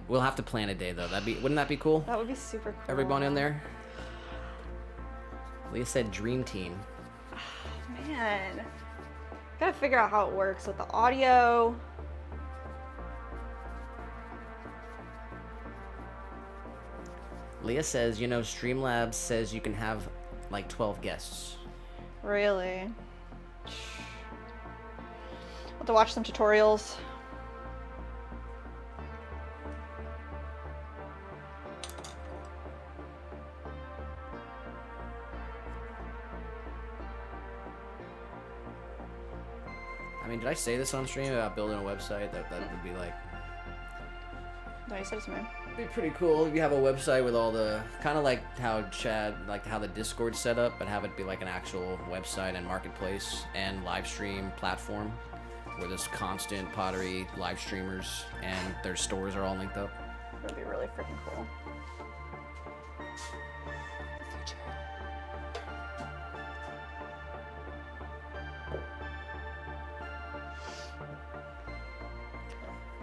We'll have to plan a day though. Wouldn't that be cool? That would be super cool. Everyone in there. Leah said dream team. Man, gotta figure out how it works with the audio. Leah says, you know, Streamlabs says you can have like 12 guests. Really? I'll have to watch some tutorials. I mean, did I say this on stream about building a website? That would be like... No, you said it to me. It'd be pretty cool if you have a website with all the... Kind of like how Chad, like how the Discord's set up, but have it be like an actual website and marketplace and live stream platform where there's constant Pottery live streamers and their stores are all linked up. That would be really freaking cool. Future.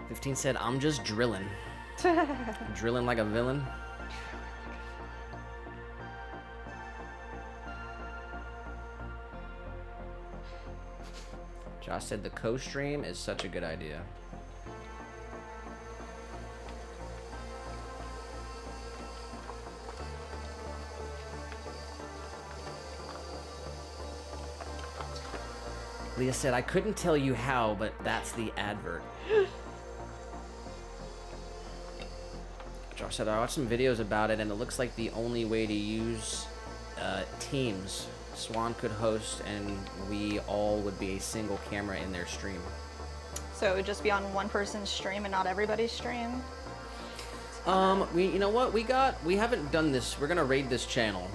15 said, I'm just drilling. Drilling like a villain. Josh said the co-stream is such a good idea. Leah said, I couldn't tell you how, but that's the advert. Josh said, I watched some videos about it, and it looks like the only way to use Teams. Swan could host, and we all would be a single camera in their stream. So it would just be on one person's stream and not everybody's stream? You know what? We haven't done this. We're gonna raid this channel.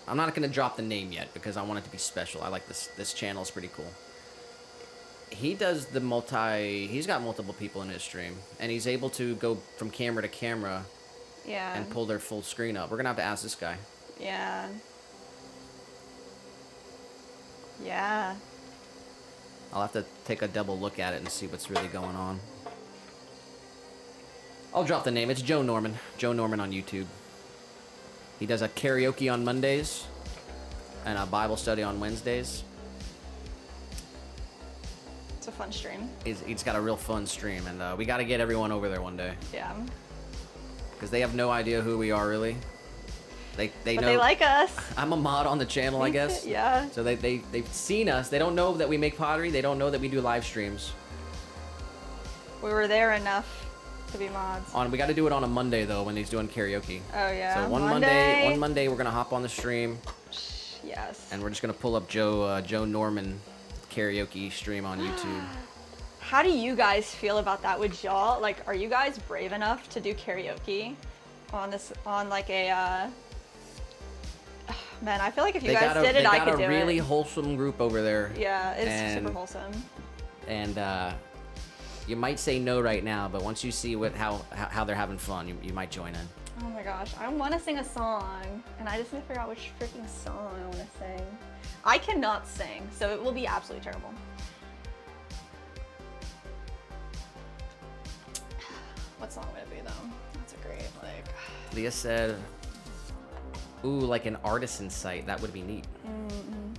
I'm not gonna drop the name yet because I want it to be special. I like this channel is pretty cool. He does the he's got multiple people in his stream, and he's able to go from camera to camera and pull their full screen up. We're gonna have to ask this guy. Yeah. Yeah. I'll have to take a double look at it and see what's really going on. I'll drop the name. It's Joe Norman. Joe Norman on YouTube. He does a karaoke on Mondays and a Bible study on Wednesdays. It's a fun stream. He's got a real fun stream, and we got to get everyone over there one day. Yeah. Because they have no idea who we are, really. They But know they like us. I'm a mod on the channel, I guess. Yeah. So they've seen us. They don't know that we make pottery. They don't know that we do live streams. We were there enough to be mods. We got to do it on a Monday though when he's doing karaoke. Oh yeah. So one Monday we're gonna hop on the stream. Yes. And we're just gonna pull up Joe Norman karaoke stream on YouTube. How do you guys feel about that? Would y'all are you guys brave enough to do karaoke on like a man, I feel like if you guys did it, I could do it. They got a really wholesome group over there. Yeah, it's super wholesome. And you might say no right now, but once you see how they're having fun, you might join in. Oh my gosh, I want to sing a song, and I just need to figure out which freaking song I want to sing. I cannot sing, so it will be absolutely terrible. What song would it be though? That's a great Leah said, ooh, like an artisan site. That would be neat. Mm-hmm.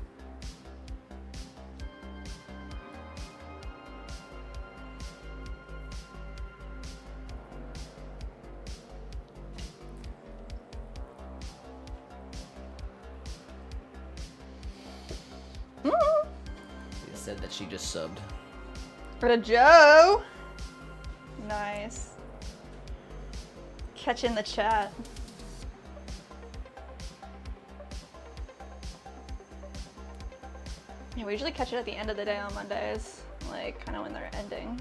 Leah said that she just subbed. For the Joe. Nice. Catch in the chat. Yeah, we usually catch it at the end of the day on Mondays, kind of when they're ending.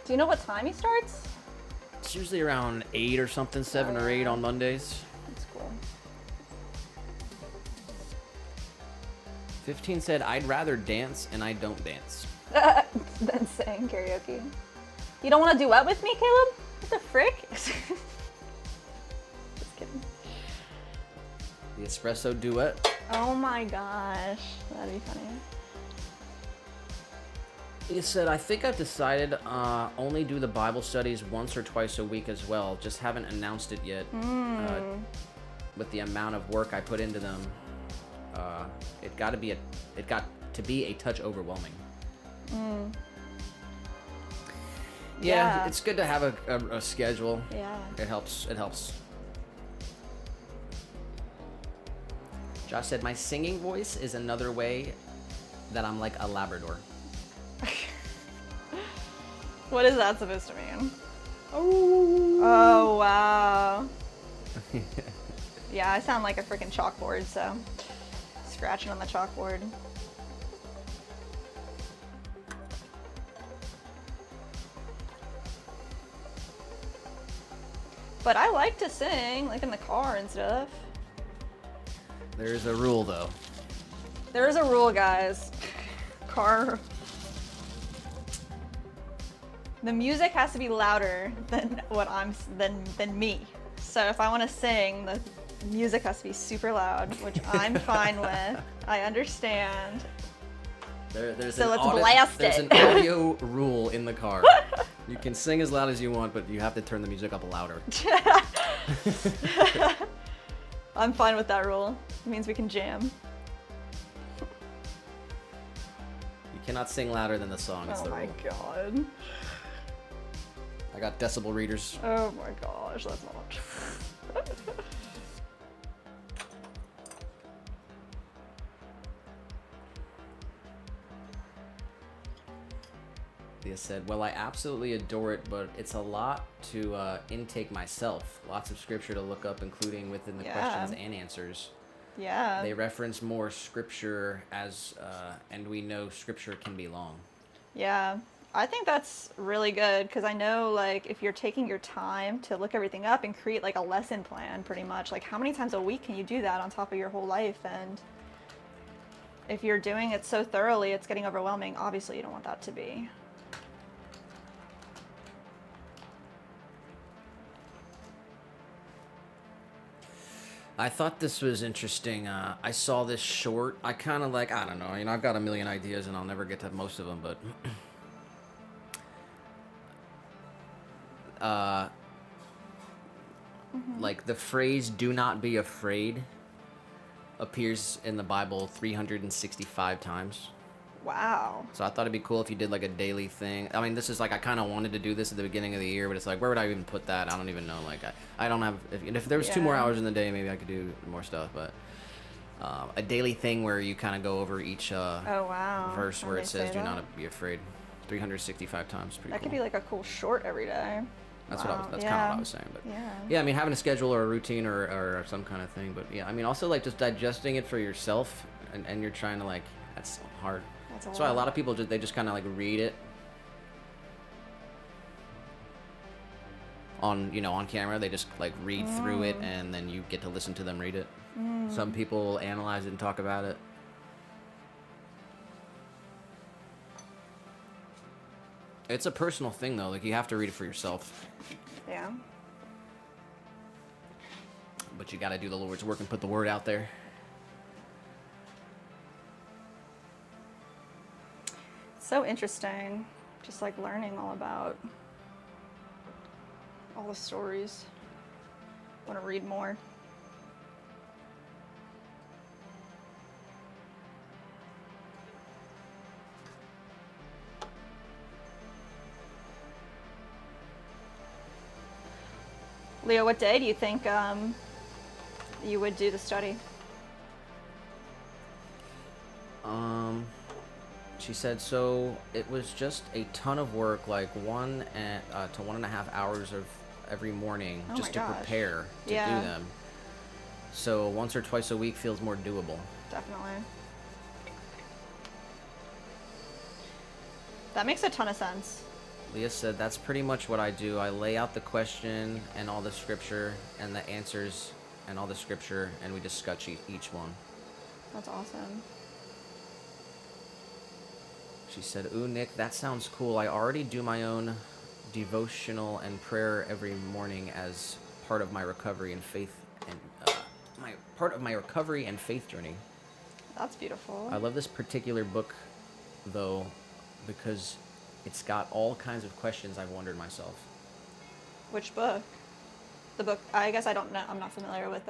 Do you know what time he starts? It's usually around 8 or something, 7 or 8 on Mondays. That's cool. 15 said, I'd rather dance, and I don't dance. Than saying karaoke. You don't want to duet with me, Caleb? What the frick? Just kidding. The espresso duet. Oh my gosh, that'd be funny. He said, I think I've decided only do the Bible studies once or twice a week as well. Just haven't announced it yet. With the amount of work I put into them, it got to be a touch overwhelming. Yeah, it's good to have a schedule. Yeah. It helps. Josh said, my singing voice is another way that I'm like a Labrador. What is that supposed to mean? Oh, wow. Yeah, I sound like a freaking chalkboard, so scratching on the chalkboard. But I like to sing, like in the car and stuff. There's a rule, though. There is a rule, guys. Car. The music has to be louder than than me. So if I want to sing, the music has to be super loud, which I'm fine with. I understand. There's So an let's blast there's it. an audio rule in the car. You can sing as loud as you want, but you have to turn the music up louder. I'm fine with that rule. It means we can jam. You cannot sing louder than the song. It's Oh the my rule. god. I got decibel readers. Oh my gosh, that's not. Thea said, well, I absolutely adore it, but it's a lot to intake myself. Lots of scripture to look up, including within the questions and answers. Yeah. They reference more scripture and we know scripture can be long. Yeah. I think that's really good because I know, like, if you're taking your time to look everything up and create like a lesson plan, pretty much, like, how many times a week can you do that on top of your whole life? And if you're doing it so thoroughly, it's getting overwhelming. Obviously, you don't want that to be. I thought this was interesting. I saw this short. I kind of like, I don't know, I've got a million ideas and I'll never get to most of them, but like the phrase "do not be afraid" appears in the Bible 365 times. Wow. So I thought it'd be cool if you did like a daily thing. I mean, this is like, I kind of wanted to do this at the beginning of the year, but it's like, where would I even put that? I don't even know. Like, I don't have, if there was 2 more Yeah. hours in the day, maybe I could do more stuff, but a daily thing where you kind of go over each Oh wow. verse where When it they says say "do that. not be afraid." 365 times. Pretty That cool. could be like a cool short every day. That's Wow. that's kind of what I was saying. But Yeah. I mean, having a schedule or a routine or some kind of thing. But yeah, I mean, also like just digesting it for yourself, and you're trying to like, that's hard. That's why a lot of people they just kind of like read it on camera. They just like read through it, and then you get to listen to them read it. Some people analyze it and talk about it. It's a personal thing though. Like, you have to read it for yourself. Yeah. But you got to do the Lord's work and put the word out there. So interesting. Just like learning all about all the stories. Want to read more. Leo, what day do you think you would do the study? She said, so it was just a ton of work, like 1 to 1.5 hours of every morning Oh just my to gosh. prepare to Yeah. do them. So once or twice a week feels more doable. Definitely. That makes a ton of sense. Leah said, that's pretty much what I do. I lay out the question and all the scripture and the answers and all the scripture, and we discuss each one. That's awesome. She said, "Ooh, Nick, that sounds cool. I already do my own devotional and prayer every morning as part of my recovery and faith and my recovery and faith journey." That's beautiful. I love this particular book, though, because it's got all kinds of questions I've wondered myself. Which book? The book, I guess I don't know. I'm not familiar with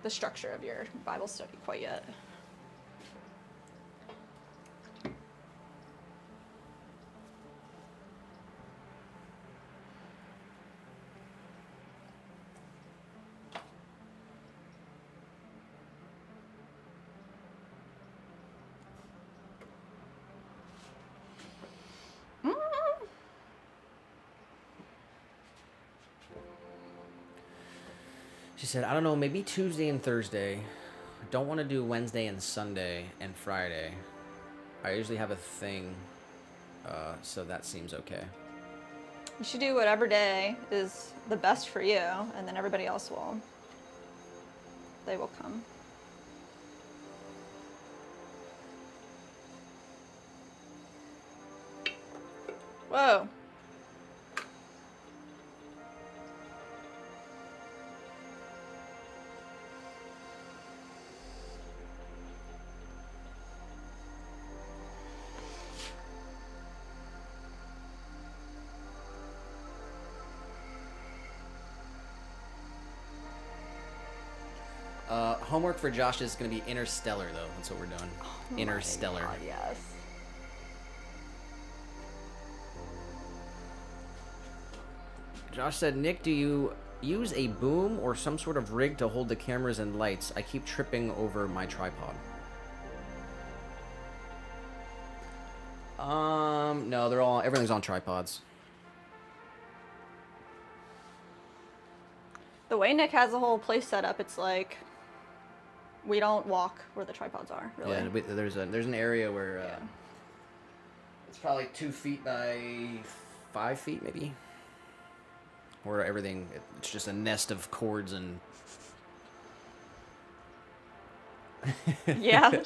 the structure of your Bible study quite yet. She said, "I don't know, maybe Tuesday and Thursday. I don't want to do Wednesday and Sunday and Friday. I usually have a thing, so that seems okay." You should do whatever day is the best for you, and then everybody else they will come. Whoa. Homework for Josh is going to be Interstellar, though. That's what we're doing. Oh Interstellar. my God, yes. Josh said, "Nick, do you use a boom or some sort of rig to hold the cameras and lights? I keep tripping over my tripod." No, everything's on tripods. The way Nick has the whole place set up, it's like we don't walk where the tripods are, really. Yeah, there's an area where Yeah. it's probably 2 feet by 5 feet, maybe, where it's just a nest of cords and. Yeah.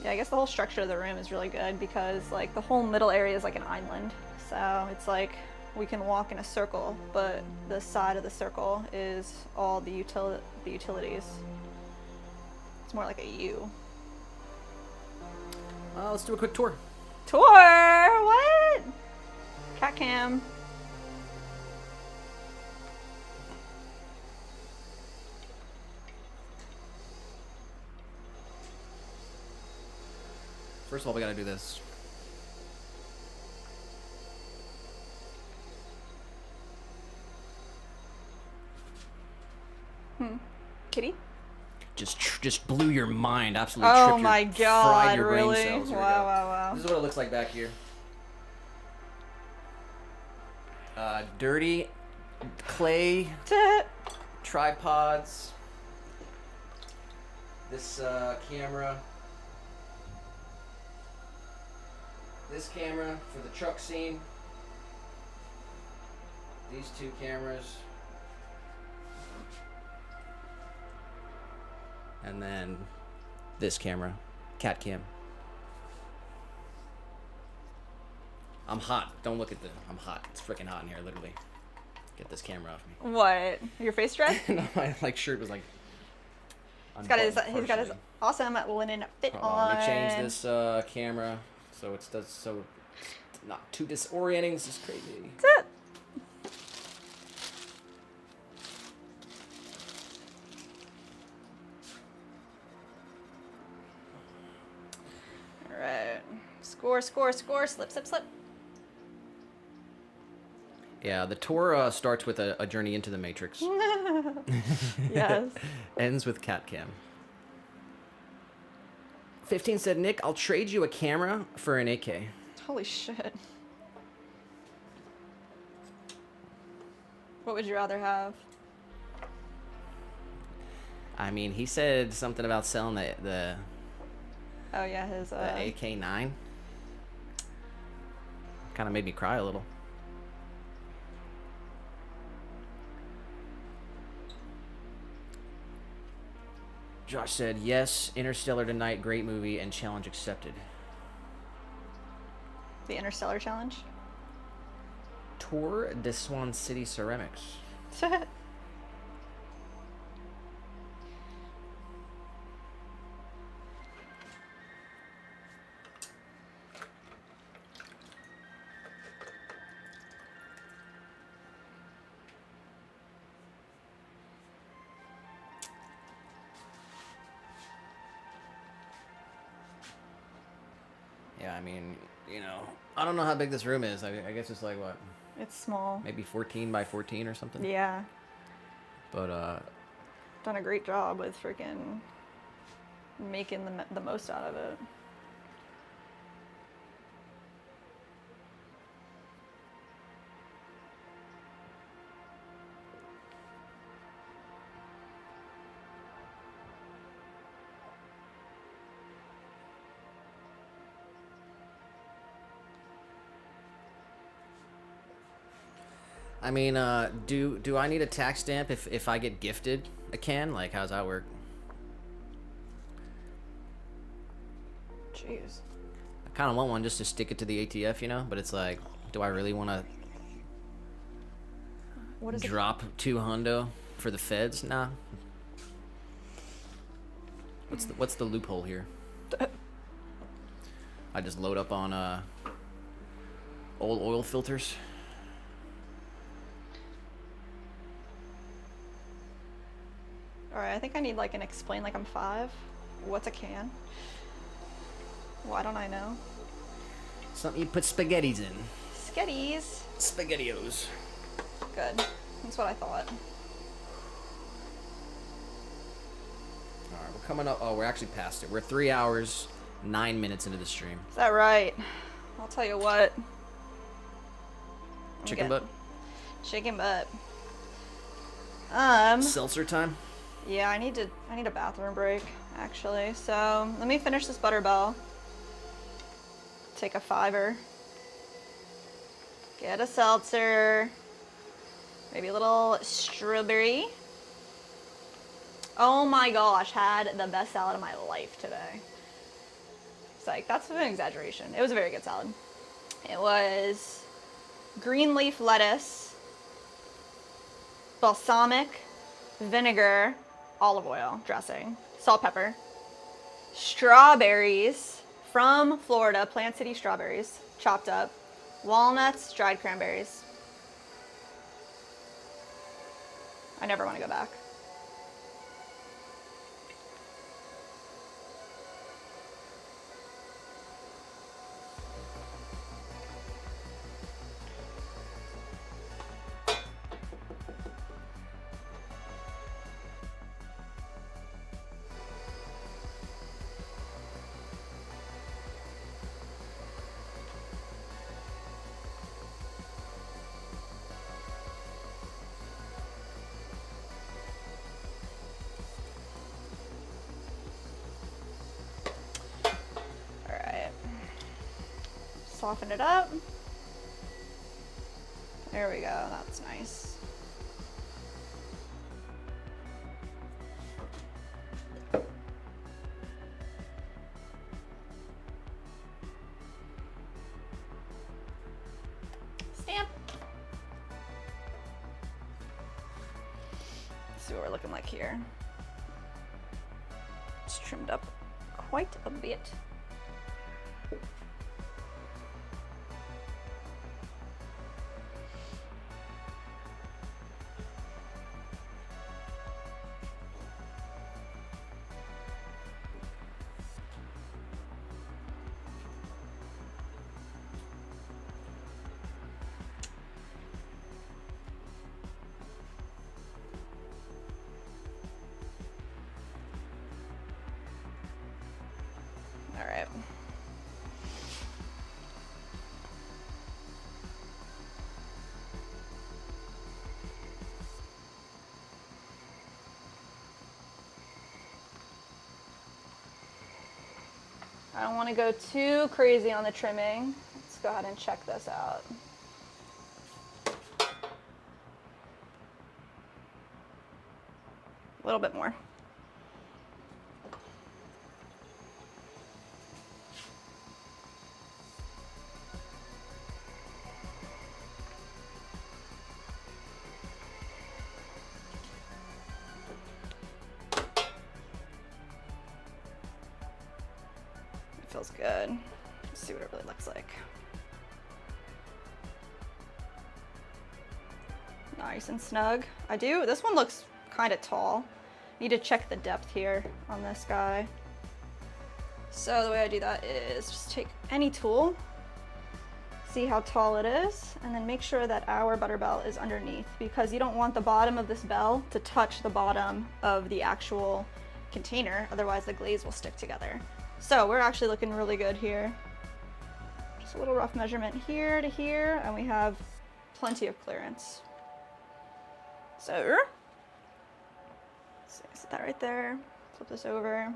Yeah, I guess the whole structure of the room is really good because like the whole middle area is like an island. So it's like we can walk in a circle, but the side of the circle is all the utilities. It's more like a U. Let's do a quick tour. Tour? What? Cat cam. First of all, we gotta do this. Kitty? Just blew your mind. Absolutely Oh tripped my your, God, fried your brain really? cells. Here we Wow, go. wow, wow. This is what it looks like back here. Dirty clay tripods. This camera. This camera for the truck scene. These 2 cameras. And then this camera, cat cam. I'm hot. Don't look at I'm hot. It's freaking hot in here, literally. Get this camera off me. What? Your face dress? No, my shirt was like. He's got his awesome linen fit on. Let me change this camera so it's not too disorienting. This is crazy. That's it. All right. Score, score, score. Slip, slip, slip. Yeah, the tour starts with a journey into the Matrix. Yes. Ends with cat cam. 15 said, "Nick, I'll trade you a camera for an AK." Holy shit. What would you rather have? I mean, he said something about selling the Oh yeah, his AK-9. Kind of made me cry a little. Josh said, yes, Interstellar tonight, great movie, and challenge accepted. the Interstellar challenge. Tour de Swan City Ceramics. Yeah, I mean, you know, I don't know how big this room is. I guess it's like, what? It's small. Maybe 14 by 14 or something? Yeah. But, Done a great job with freaking making the most out of it. I mean, do I need a tax stamp if I get gifted a can? Like, how's that work? Jeez. I kind of want one just to stick it to the ATF, you know? But it's like, do I really want to What is drop 2 hundo for the feds? Nah. What's the loophole here? I just load up on old oil filters. Alright, I think I need like an explain like I'm 5. What's a can? Why don't I know? Something you put spaghettis in. Sketties. Spaghettios. Good. That's what I thought. Alright, we're coming up. Oh, we're actually past it. We're 3 hours, 9 minutes into the stream. Is that right? I'll tell you what. Chicken butt? Chicken butt. Seltzer time? Yeah, I need a bathroom break, actually. So let me finish this Butterbell. Take a $5. Get a seltzer. Maybe a little strawberry. Oh my gosh, had the best salad of my life today. It's like, that's an exaggeration. It was a very good salad. It was green leaf lettuce, balsamic, vinegar, olive oil dressing, salt, pepper, strawberries from Florida, Plant City strawberries, chopped up, walnuts, dried cranberries. I never want to go back. Soften it up. There we go, that's nice. Stamp. Let's see what we're looking like here. It's trimmed up quite a bit. All I don't want to go too crazy on the trimming. Let's go ahead and check this out. A little bit more. Feels good. Let's see what it really looks like. Nice and snug. This one looks kind of tall. Need to check the depth here on this guy. So the way I do that is just take any tool, see how tall it is, and then make sure that our butter bell is underneath, because you don't want the bottom of this bell to touch the bottom of the actual container, otherwise the glaze will stick together. So we're actually looking really good here. Just a little rough measurement here to here, and we have plenty of clearance. So, set that right there, flip this over.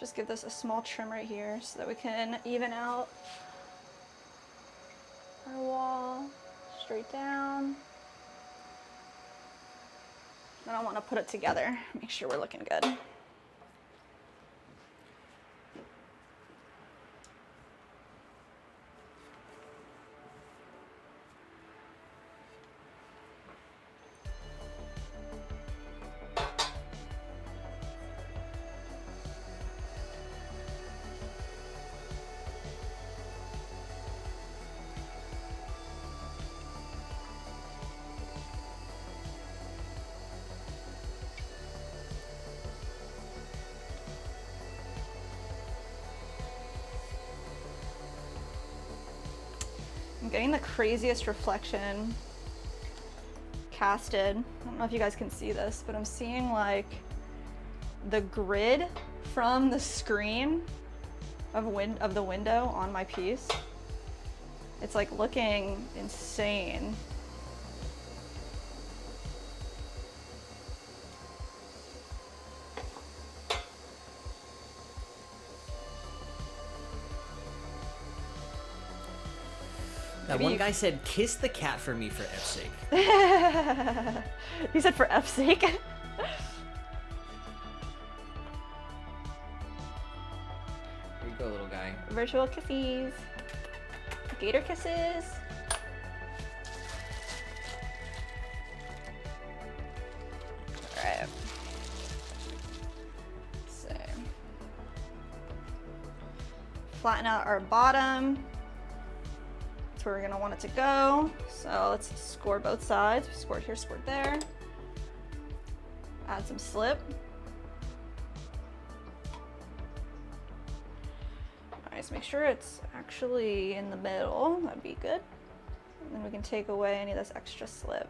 Just give this a small trim right here so that we can even out our wall straight down. I don't want to put it together. Make sure we're looking good. I'm getting the craziest reflection casted. I don't know if you guys can see this, but I'm seeing like the grid from the screen of the window on my piece. It's like looking insane. That one guy said, "Kiss the cat for me for F's sake." He said for F's sake. There you go, little guy. Virtual kissies. Gator kisses. Alright. So flatten out our bottom. That's where we're gonna want it to go. So let's score both sides. Scored here, scored there. Add some slip. Alright, so make sure it's actually in the middle. That'd be good. And then we can take away any of this extra slip.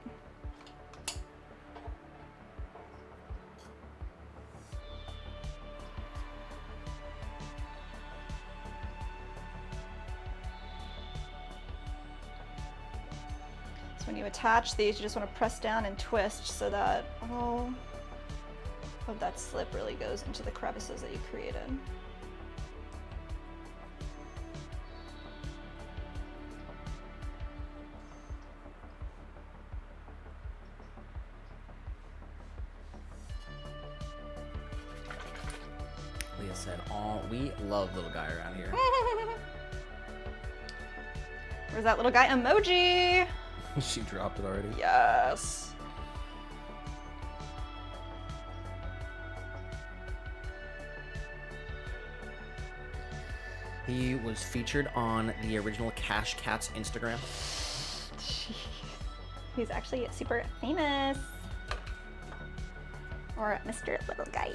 When you attach these, you just want to press down and twist so that all of that slip really goes into the crevices that you created. Leah said, "Oh, we love little guy around here." Where's that little guy emoji? She dropped it already. Yes. He was featured on the original Cash Cat's Instagram. He's actually super famous. Or Mr. Little Guy.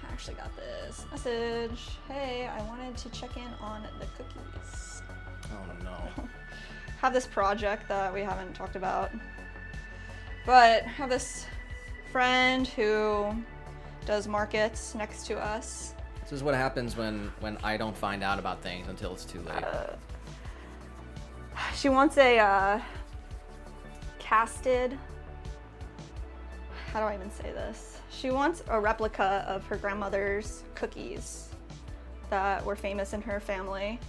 I actually got this message. Hey, I wanted to check in on the cookies. Oh no. Have this project that we haven't talked about, but have this friend who does markets next to us. This is what happens when I don't find out about things until it's too late. She wants a casted how do I even say this? She wants a replica of her grandmother's cookies that were famous in her family,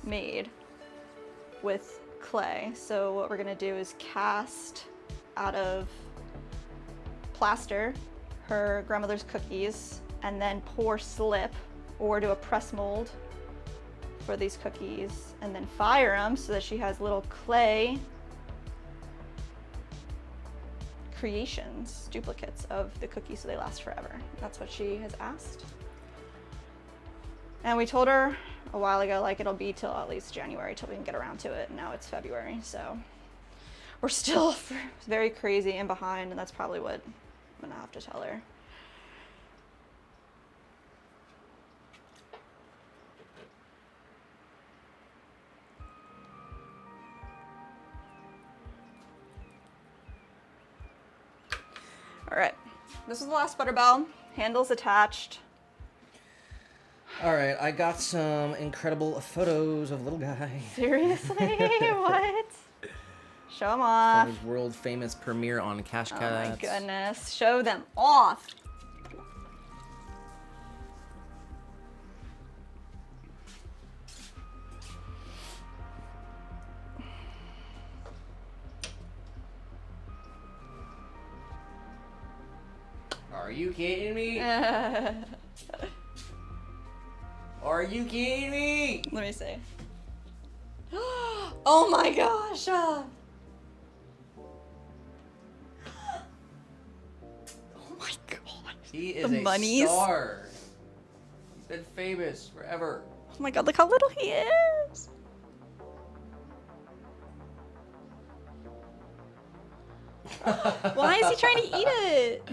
made with clay. So what we're gonna do is cast out of plaster her grandmother's cookies and then pour slip or do a press mold for these cookies and then fire them so that she has little clay creations, duplicates of the cookies so they last forever. That's what she has asked. And we told her a while ago, like, it'll be till at least January till we can get around to it. And now it's February, so we're still very crazy and behind, and that's probably what I'm gonna have to tell her. All right, this is the last butter bell. Handles attached. All right, I got some incredible photos of little guy. Seriously? What? Show them off. His world famous premiere on Cash Oh Cats. my goodness. Show them off. Are you kidding me? Are you kidding me? Let me see. Oh my gosh. Oh my god. He is The a monies. star. He's been famous forever. Oh my god, look how little he is. Why is he trying to eat it?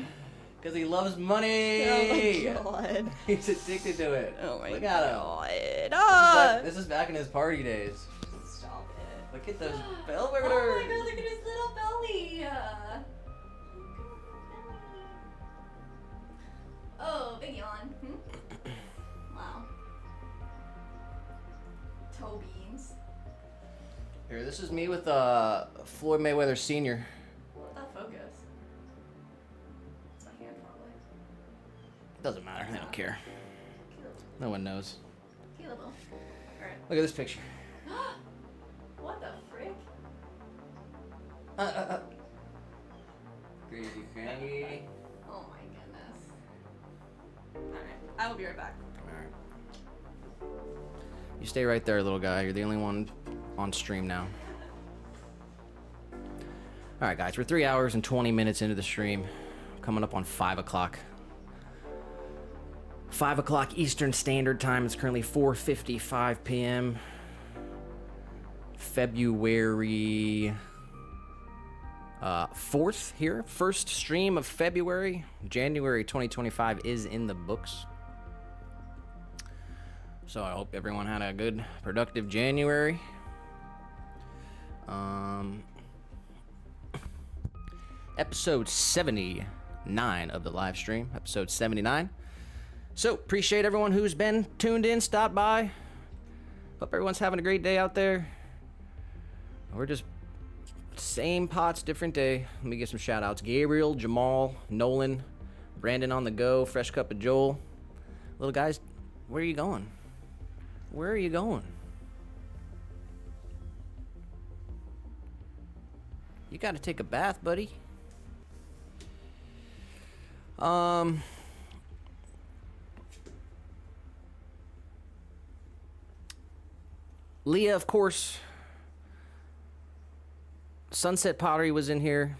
Because he loves money. Oh my god. He's addicted to it. Oh my Look at him. god. Ah. This is back in his party days. Stop it. Look at those bell Oh my burgers. god, look at his little belly. Oh, big yawn. Wow. Toe beans. Here, this is me with Floyd Mayweather Sr. Let that focus. It's my hand, probably. Doesn't matter. They don't care. No one knows. Killable. Alright. Look at this picture. What the frick? Crazy cranky. Oh my goodness. Alright, I will be right back. Alright. You stay right there, little guy. You're the only one on stream now. Alright, guys. We're 3 hours and 20 minutes into the stream. Coming up on 5 o'clock. 5 o'clock Eastern Standard Time. It's currently 4:55 p.m. February 4th here. First stream of February. January 2025 is in the books. So I hope everyone had a good, productive January. Episode 79 of the live stream. Episode 79. So, appreciate everyone who's been tuned in, stopped by. Hope everyone's having a great day out there. We're just same pots, different day. Let me give some shout outs. Gabriel, Jamal, Nolan, Brandon on the go, Fresh Cup of Joel. Little guys, where are you going? Where are you going? You gotta take a bath, buddy. Leah, of course. Sunset Pottery was in here.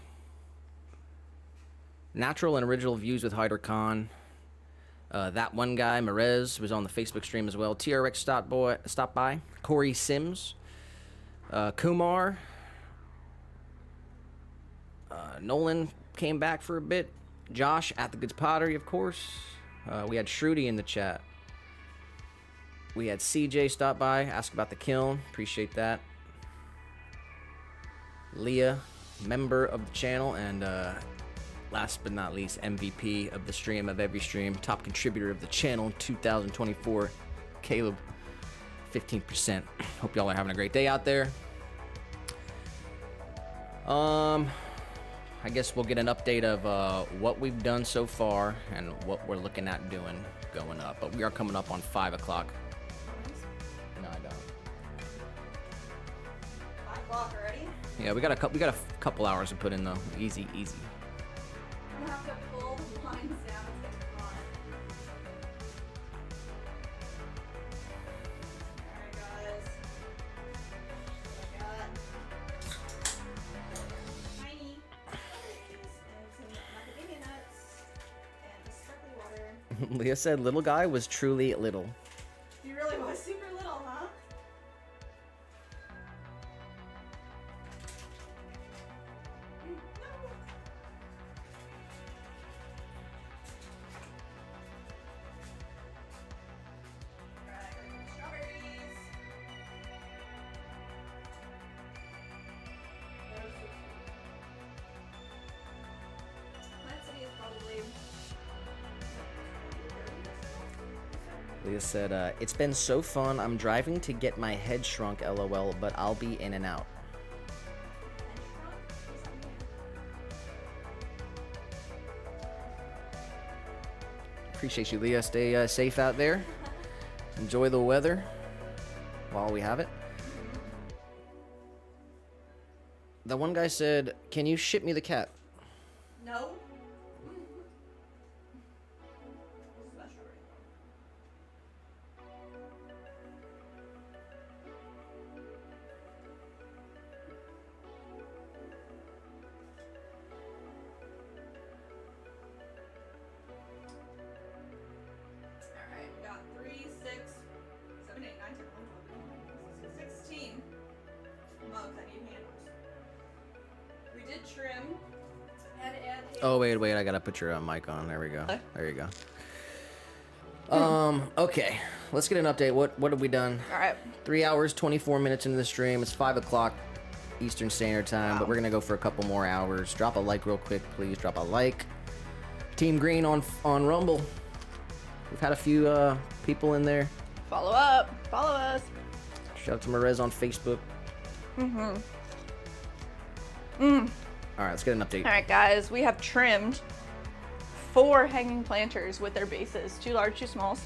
Natural and original views with Hyder Khan. That one guy, Merez, was on the Facebook stream as well. TRX stopped by. Corey Sims. Kumar. Nolan came back for a bit. Josh at the Goods Pottery, of course. We had Shruti in the chat. We had CJ stop by, ask about the kiln. Appreciate that. Leah, member of the channel, and last but not least, MVP of the stream, of every stream, top contributor of the channel in 2024, Caleb, 15%. Hope y'all are having a great day out there. I guess we'll get an update of what we've done so far and what we're looking at doing going up. But we are coming up on 5 o'clock. No, I don't. 5 o'clock already? Yeah, we got a couple hours to put in though. Easy. I'm gonna have to pull the lines down. It's getting hot. Alright, guys. What I got? Tiny cookies and some macadamia nuts and just sparkling water. Leah said little guy was truly little. He really was super little, huh? Alright, strawberries. They're so cute. Plant City is probably. Leah said, it's been so fun. I'm driving to get my head shrunk, lol, but I'll be in and out. Appreciate you, Leah. Stay safe out there. Enjoy the weather while we have it. The one guy said, can you ship me the cat? No. This is not strawberry. Alright, we got 3, 6, 7, 8, 9, 10, 11, 12, 16 mugs that need handles. We did trim and add Oh, wait, I gotta put your mic on. There we go. There you go. Okay. Let's get an update. What have we done? Alright. 3 hours, 24 minutes into the stream. It's 5 o'clock Eastern Standard Time, but we're gonna go for a couple more hours. Drop a like real quick, please. Drop a like. Team Green on Rumble. We've had a few people in there. Follow up. Follow us. Shout out to Marez on Facebook. All right, let's get an update. Alright, guys. We have trimmed 4 hanging planters with their bases. 2 large, 2 smalls.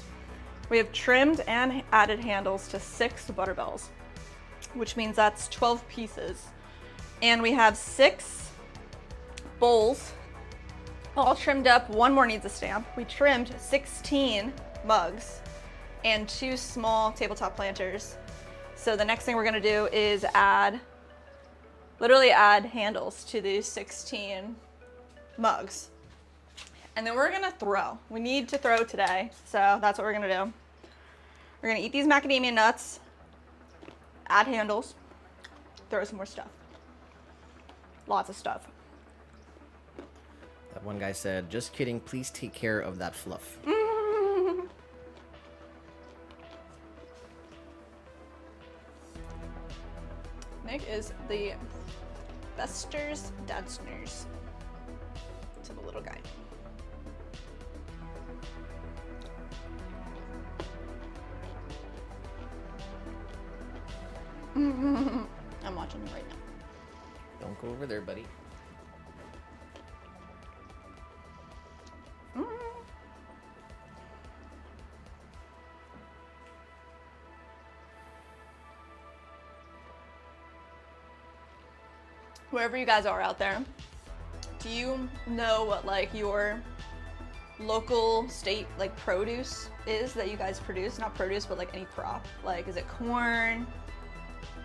We have trimmed and added handles to 6 butterbells, which means that's 12 pieces. And we have 6 bowls all trimmed up. 1 more needs a stamp. We trimmed 16 mugs and 2 small tabletop planters. So the next thing we're gonna do is literally add handles to these 16 mugs. And then we're gonna throw. We need to throw today, so that's what we're gonna do. We're gonna eat these macadamia nuts, add handles, throw some more stuff. Lots of stuff. That one guy said, just kidding, please take care of that fluff. Nick is the besters dancers to the little guy. I'm watching him right now. Don't go over there, buddy. Wherever you guys are out there, do you know what like your local state like produce is that you guys produce? Not produce, but like any crop. Like, is it corn?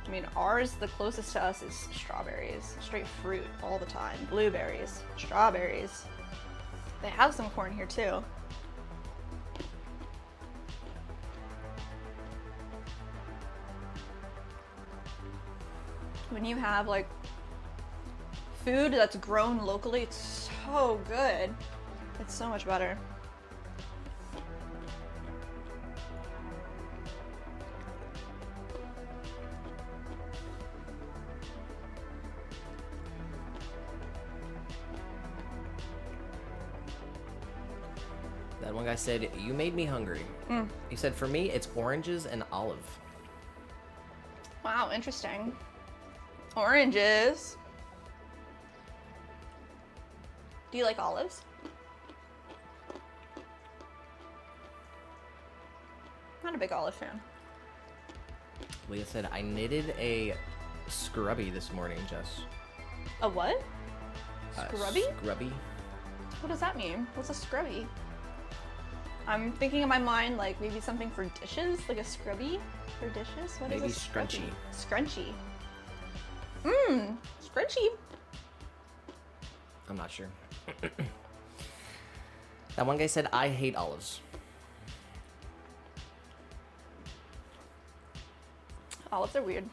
I mean, ours, the closest to us is strawberries. Straight fruit all the time. Blueberries, strawberries. They have some corn here too. When you have like food that's grown locally, it's so good. It's so much better. That one guy said, you made me hungry. He said, for me, it's oranges and olive. Wow, interesting. Oranges. Do you like olives? Not a big olive fan. Leah said, I knitted a scrubby this morning, Jess. A what? Scrubby? Scrubby. What does that mean? What's a scrubby? I'm thinking in my mind like maybe something for dishes, like a scrubby for dishes. What is Maybe a scrubby? scrunchy. Scrunchy. Mmm, scrunchy. I'm not sure. That one guy said, I hate olives. Olives are weird.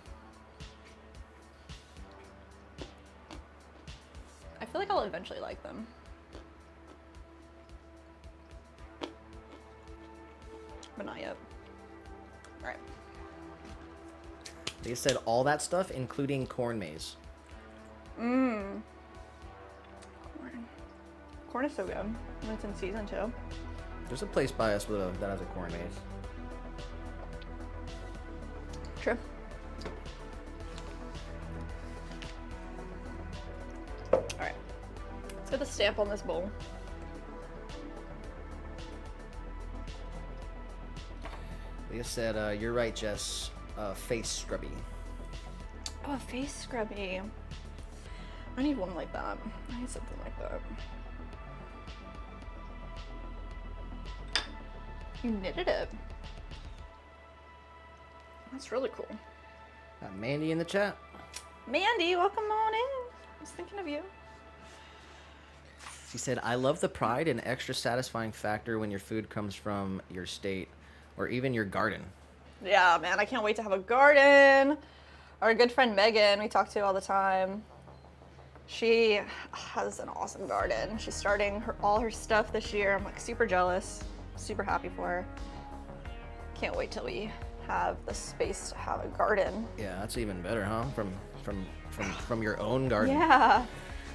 I feel like I'll eventually like them. But not yet. Alright. They said all that stuff, including corn maze. Mmm. Corn. Corn is so good when it's in season too. There's a place by us that has a corn maze. True. Alright. Let's get the stamp on this bowl. Leah said, you're right, Jess. Face scrubby. Oh, a face scrubby. I need one like that. I need something like that. You knitted it. That's really cool. Got Mandy in the chat. Mandy, welcome on in. I was thinking of you. She said, I love the pride and extra satisfying factor when your food comes from your state or even your garden. Yeah, man, I can't wait to have a garden. Our good friend Megan, we talk to all the time. She has an awesome garden. She's starting all her stuff this year. I'm like super jealous, super happy for her. Can't wait till we have the space to have a garden. Yeah, that's even better, huh? From your own garden. Yeah,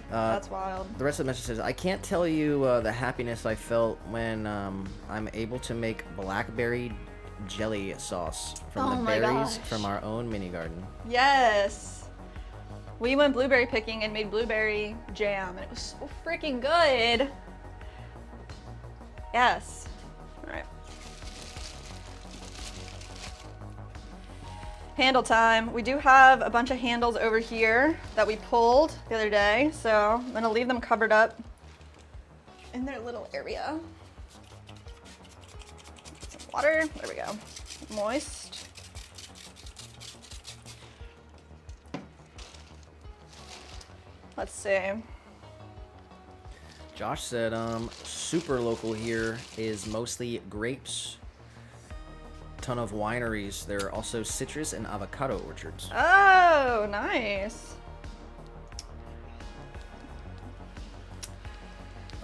that's wild. The rest of the message says, I can't tell you the happiness I felt when I'm able to make blackberry jelly sauce from Oh the my berries gosh. from our own mini garden. Yes. We went blueberry picking and made blueberry jam, and it was so freaking good. Yes. All right. Handle time. We do have a bunch of handles over here that we pulled the other day, so I'm gonna leave them covered up in their little area. Some water. There we go. Moist. Let's see. Josh said, super local here is mostly grapes. Ton of wineries. There are also citrus and avocado orchards. Oh, nice.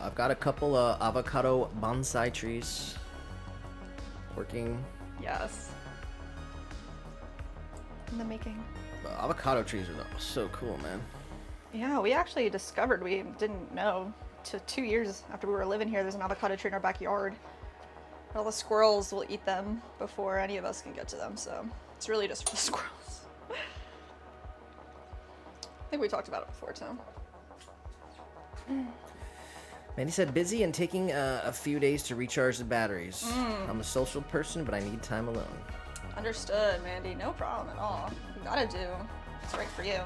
I've got a couple of avocado bonsai trees working. Yes. In the making. The avocado trees are so cool, man. Yeah, we actually discovered, we didn't know, to 2 years after we were living here, there's an avocado tree in our backyard. All the squirrels will eat them before any of us can get to them, so it's really just for the squirrels. I think we talked about it before, too. Mandy said, busy and taking a few days to recharge the batteries. I'm a social person, but I need time alone. Understood, Mandy. No problem at all. You gotta do what's right for you.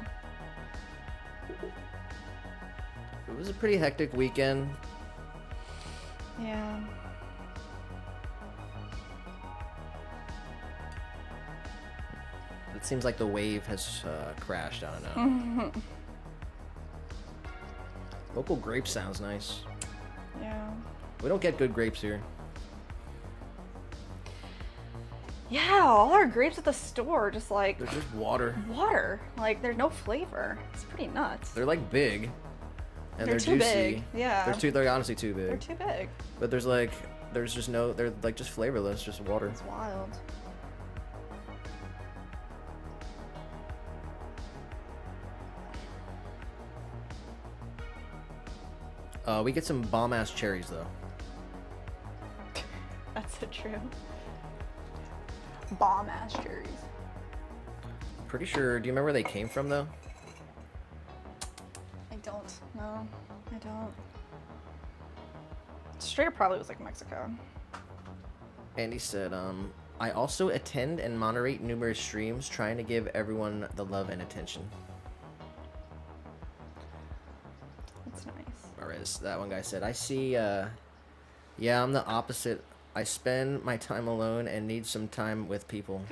It was a pretty hectic weekend. Yeah. It seems like the wave has crashed. I don't know. Local grape sounds nice. Yeah. We don't get good grapes here. Yeah, all our grapes at the store are just like They're just water. water. Like, there's no flavor. It's pretty nuts. They're like big, and They're they're too juicy. big, yeah. They're honestly too big. They're too big. But there's just no. They're like just flavorless, just water. It's wild. We get some bomb ass cherries though. That's so true. Bomb ass cherries. Pretty sure. Do you remember where they came from though? I don't. No, I don't. Straight up probably was like Mexico. Andy said, I also attend and moderate numerous streams, trying to give everyone the love and attention. That's nice. Or as that one guy said, I see, yeah, I'm the opposite. I spend my time alone and need some time with people.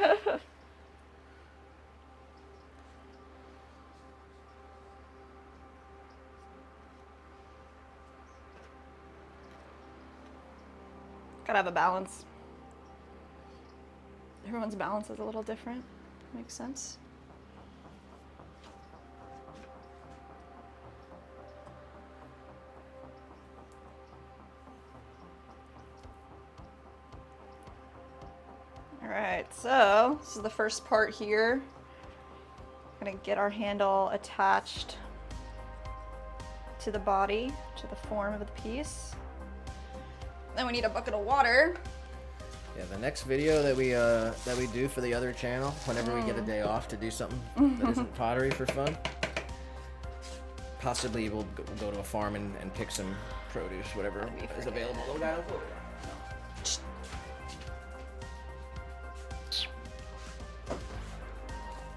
Gotta have a balance. Everyone's balance is a little different. Makes sense. All right, so this is the first part here. Gonna get our handle attached to the body, to the form of the piece. Then we need a bucket of water. Yeah, the next video that we do for the other channel, whenever we get a day off to do something that isn't pottery for fun, possibly we'll go to a farm and pick some produce, whatever is available. Little guy, over there.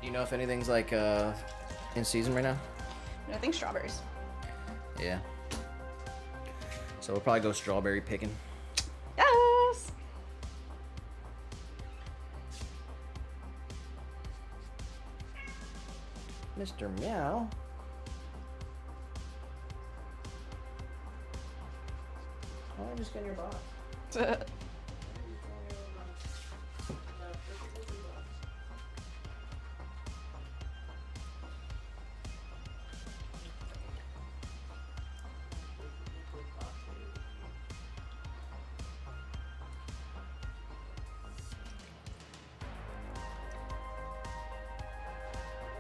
Do you know if anything's like in season right now? I think strawberries. Yeah. So we'll probably go strawberry picking. Yes. Mr. Meow. Why don't I just get in your box?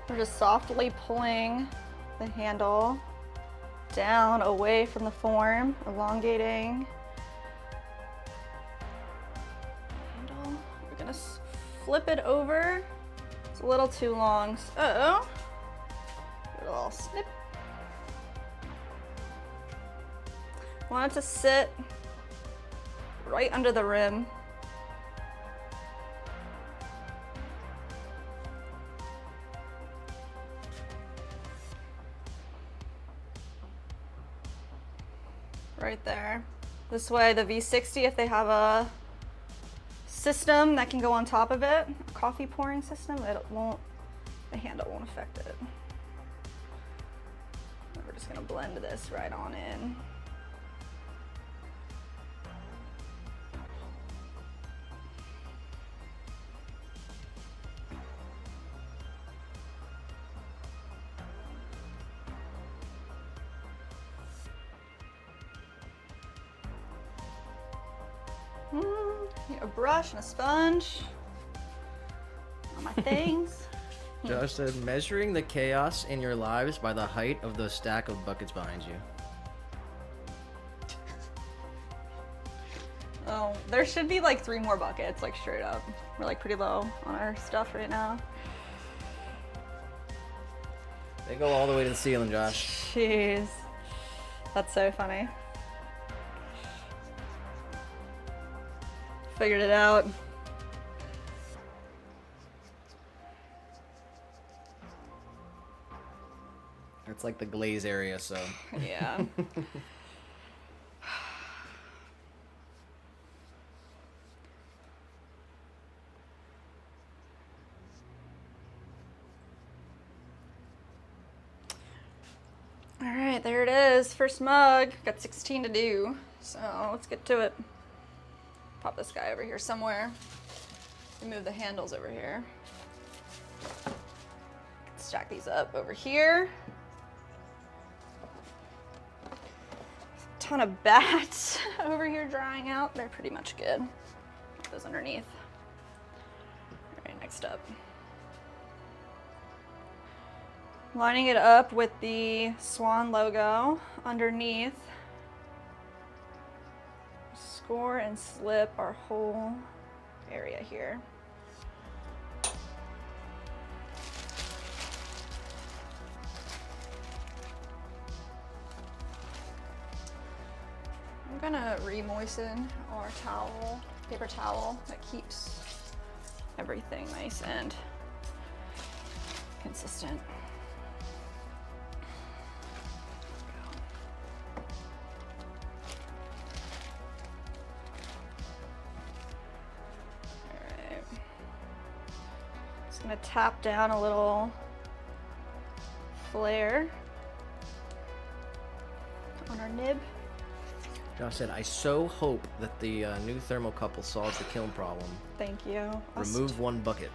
We're just softly pulling the handle down away from the form, elongating. Handle. We're gonna flip it over. It's a little too long, so give it a little snip. Want it to sit right under the rim. Right there. This way the V60, if they have a system that can go on top of it, a coffee pouring system, the handle won't affect it. And we're just gonna blend this right on in. Need a brush and a sponge. All my things. Josh said, measuring the chaos in your lives by the height of the stack of buckets behind you. Oh, there should be like 3 more buckets, like straight up. We're like pretty low on our stuff right now. They go all the way to the ceiling, Josh. Jeez. That's so funny. Figured it out. It's like the glaze area, so. Yeah. All right, there it is. First mug. Got 16 to do, so let's get to it. Pop this guy over here somewhere. Move the handles over here. Stack these up over here. Ton of bats over here drying out. They're pretty much good. Put those underneath. All right, next up. Lining it up with the Swan logo underneath. Score and slip our whole area here. I'm gonna re-moisten our towel, paper towel that keeps everything nice and consistent. Alright. Just gonna tap down a little flare on our nib. Josh said, I so hope that the new thermocouple solves the kiln problem. Thank you. Remove one bucket.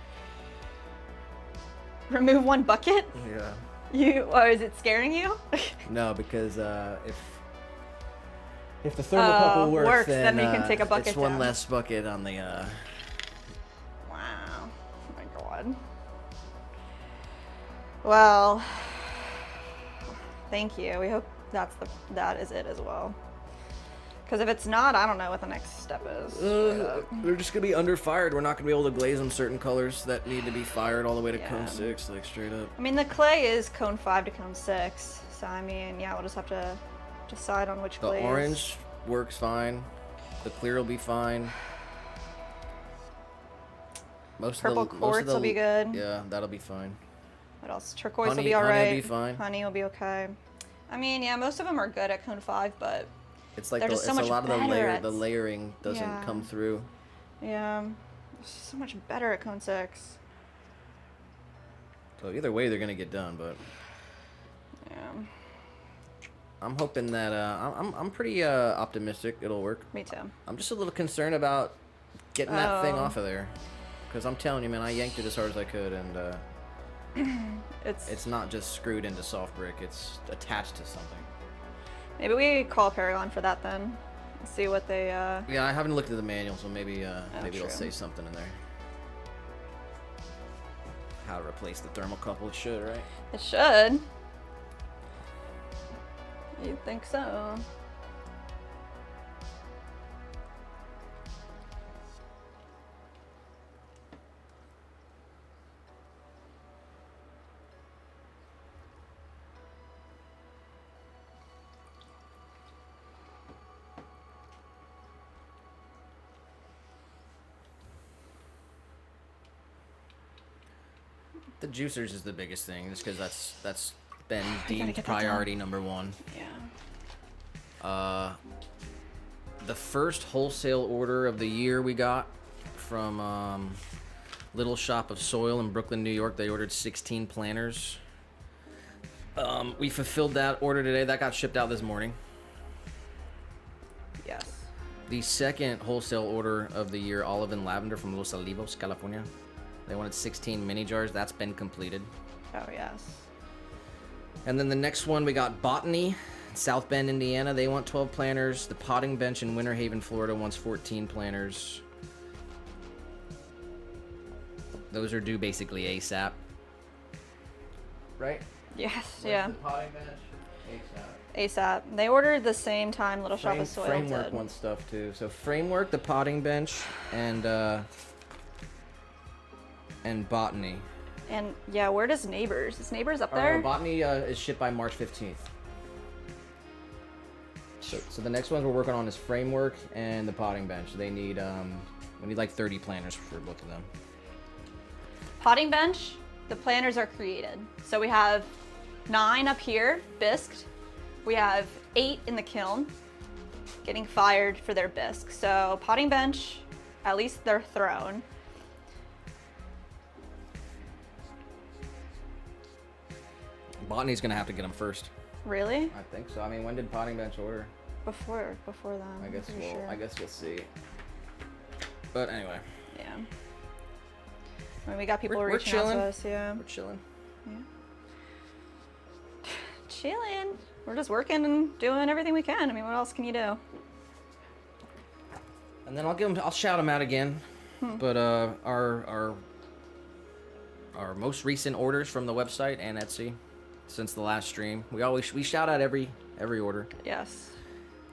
Remove one bucket? Yeah. Is it scaring you? No, because if the thermocouple works, then then you can take a bucket it's one down. less bucket on the. Wow. Oh my god. Well, thank you. We hope that is it as well. Because if it's not, I don't know what the next step is. They're just gonna be under fired. We're not gonna be able to glaze them certain colors that need to be fired all the way to Yeah. cone 6, like straight up. I mean, the clay is cone 5 to cone 6. So, I mean, yeah, we'll just have to decide on which The glaze. orange works fine. The clear will be fine. Purple quartz will be good. Yeah, that'll be fine. What else? Turquoise Honey- will be honey will alright. be fine. Honey will be okay. I mean, yeah, most of them are good at cone 5, but It's like They're just so much a lot of the better at- the layering doesn't Yeah. come through. yeah, it's so much better at cone 6. So either way, they're gonna get done. But Yeah, I'm hoping that I'm pretty optimistic it'll work. me too. I'm just a little concerned about getting that thing Oh. off of there, because I'm telling you, man, I yanked it as hard as I could, and it's not just screwed into soft brick; it's attached to something. Maybe we call Paragon for that then. See what they. Yeah, I haven't looked at the manual, so maybe maybe it'll true. say something in there. How to replace the thermocouple? It should, right? It should. You'd think so. The juicers is the biggest thing, just because that's been gotta deemed get that done. priority number 1. Yeah. The first wholesale order of the year we got from Little Shop of Soil in Brooklyn, New York. They ordered 16 planters. We fulfilled that order today. That got shipped out this morning. Yes. The second wholesale order of the year, Olive and Lavender from Los Olivos, California. They wanted 16 mini jars. That's been completed. Oh yes. And then the next one, we got Botany, South Bend, Indiana. They want 12 planters. The Potting Bench in Winter Haven, Florida wants 14 planters. Those are due basically ASAP. Right? Yes. Yeah. Potting Bench? ASAP. ASAP. They ordered the same time Little Shop of Soil Framework did. wants stuff too. So Framework, the Potting Bench, and Botany. And yeah, where does Neighbors? Is Neighbors up All right, there? well, Botany is shipped by March 15th. So the next ones we're working on is Framework and the Potting Bench. They need we need like 30 planters for both of them. Potting Bench, the planters are created. So we have 9 up here, bisqued. We have 8 in the kiln, getting fired for their bisque. So Potting Bench, at least they're thrown. Botany's gonna have to get them first. Really? I think so. I mean, when did Potting Bench order? Before them. I guess I'm pretty sure. I guess we'll see. But anyway, Yeah. I mean, we got people We're reaching out chilling. to us. Yeah. we're chilling. Chilling. We're just working and doing everything we can. I mean, what else can you do? And then I'll shout them out again. But our most recent orders from the website and Etsy since the last stream, we shout out every order. Yes.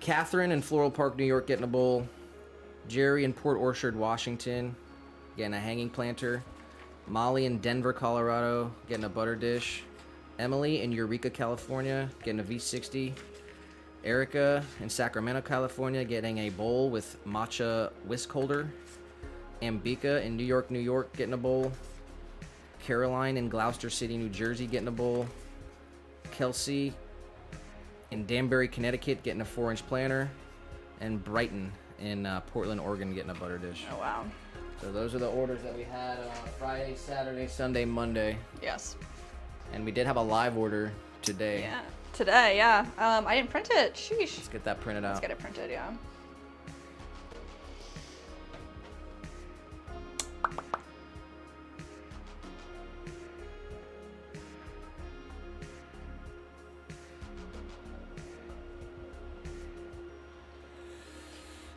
Catherine in Floral Park, New York, getting a bowl. Jerry in Port Orchard, Washington, getting a hanging planter. Molly in Denver, Colorado, getting a butter dish. Emily in Eureka, California, getting a V60. Erica in Sacramento, California, getting a bowl with matcha whisk holder. Ambika in New York, getting a bowl. Caroline in Gloucester City, New Jersey, getting a bowl. Kelsey in Danbury, Connecticut, getting a 4-inch planter. And Brighton in Portland, Oregon, getting a butter dish. Oh, wow. So those are the orders that we had Friday, Saturday, Sunday, Monday. Yes. And we did have a live order today. Yeah. Today, yeah. I didn't print it. Sheesh. Let's get that printed out. Let's get it printed, yeah.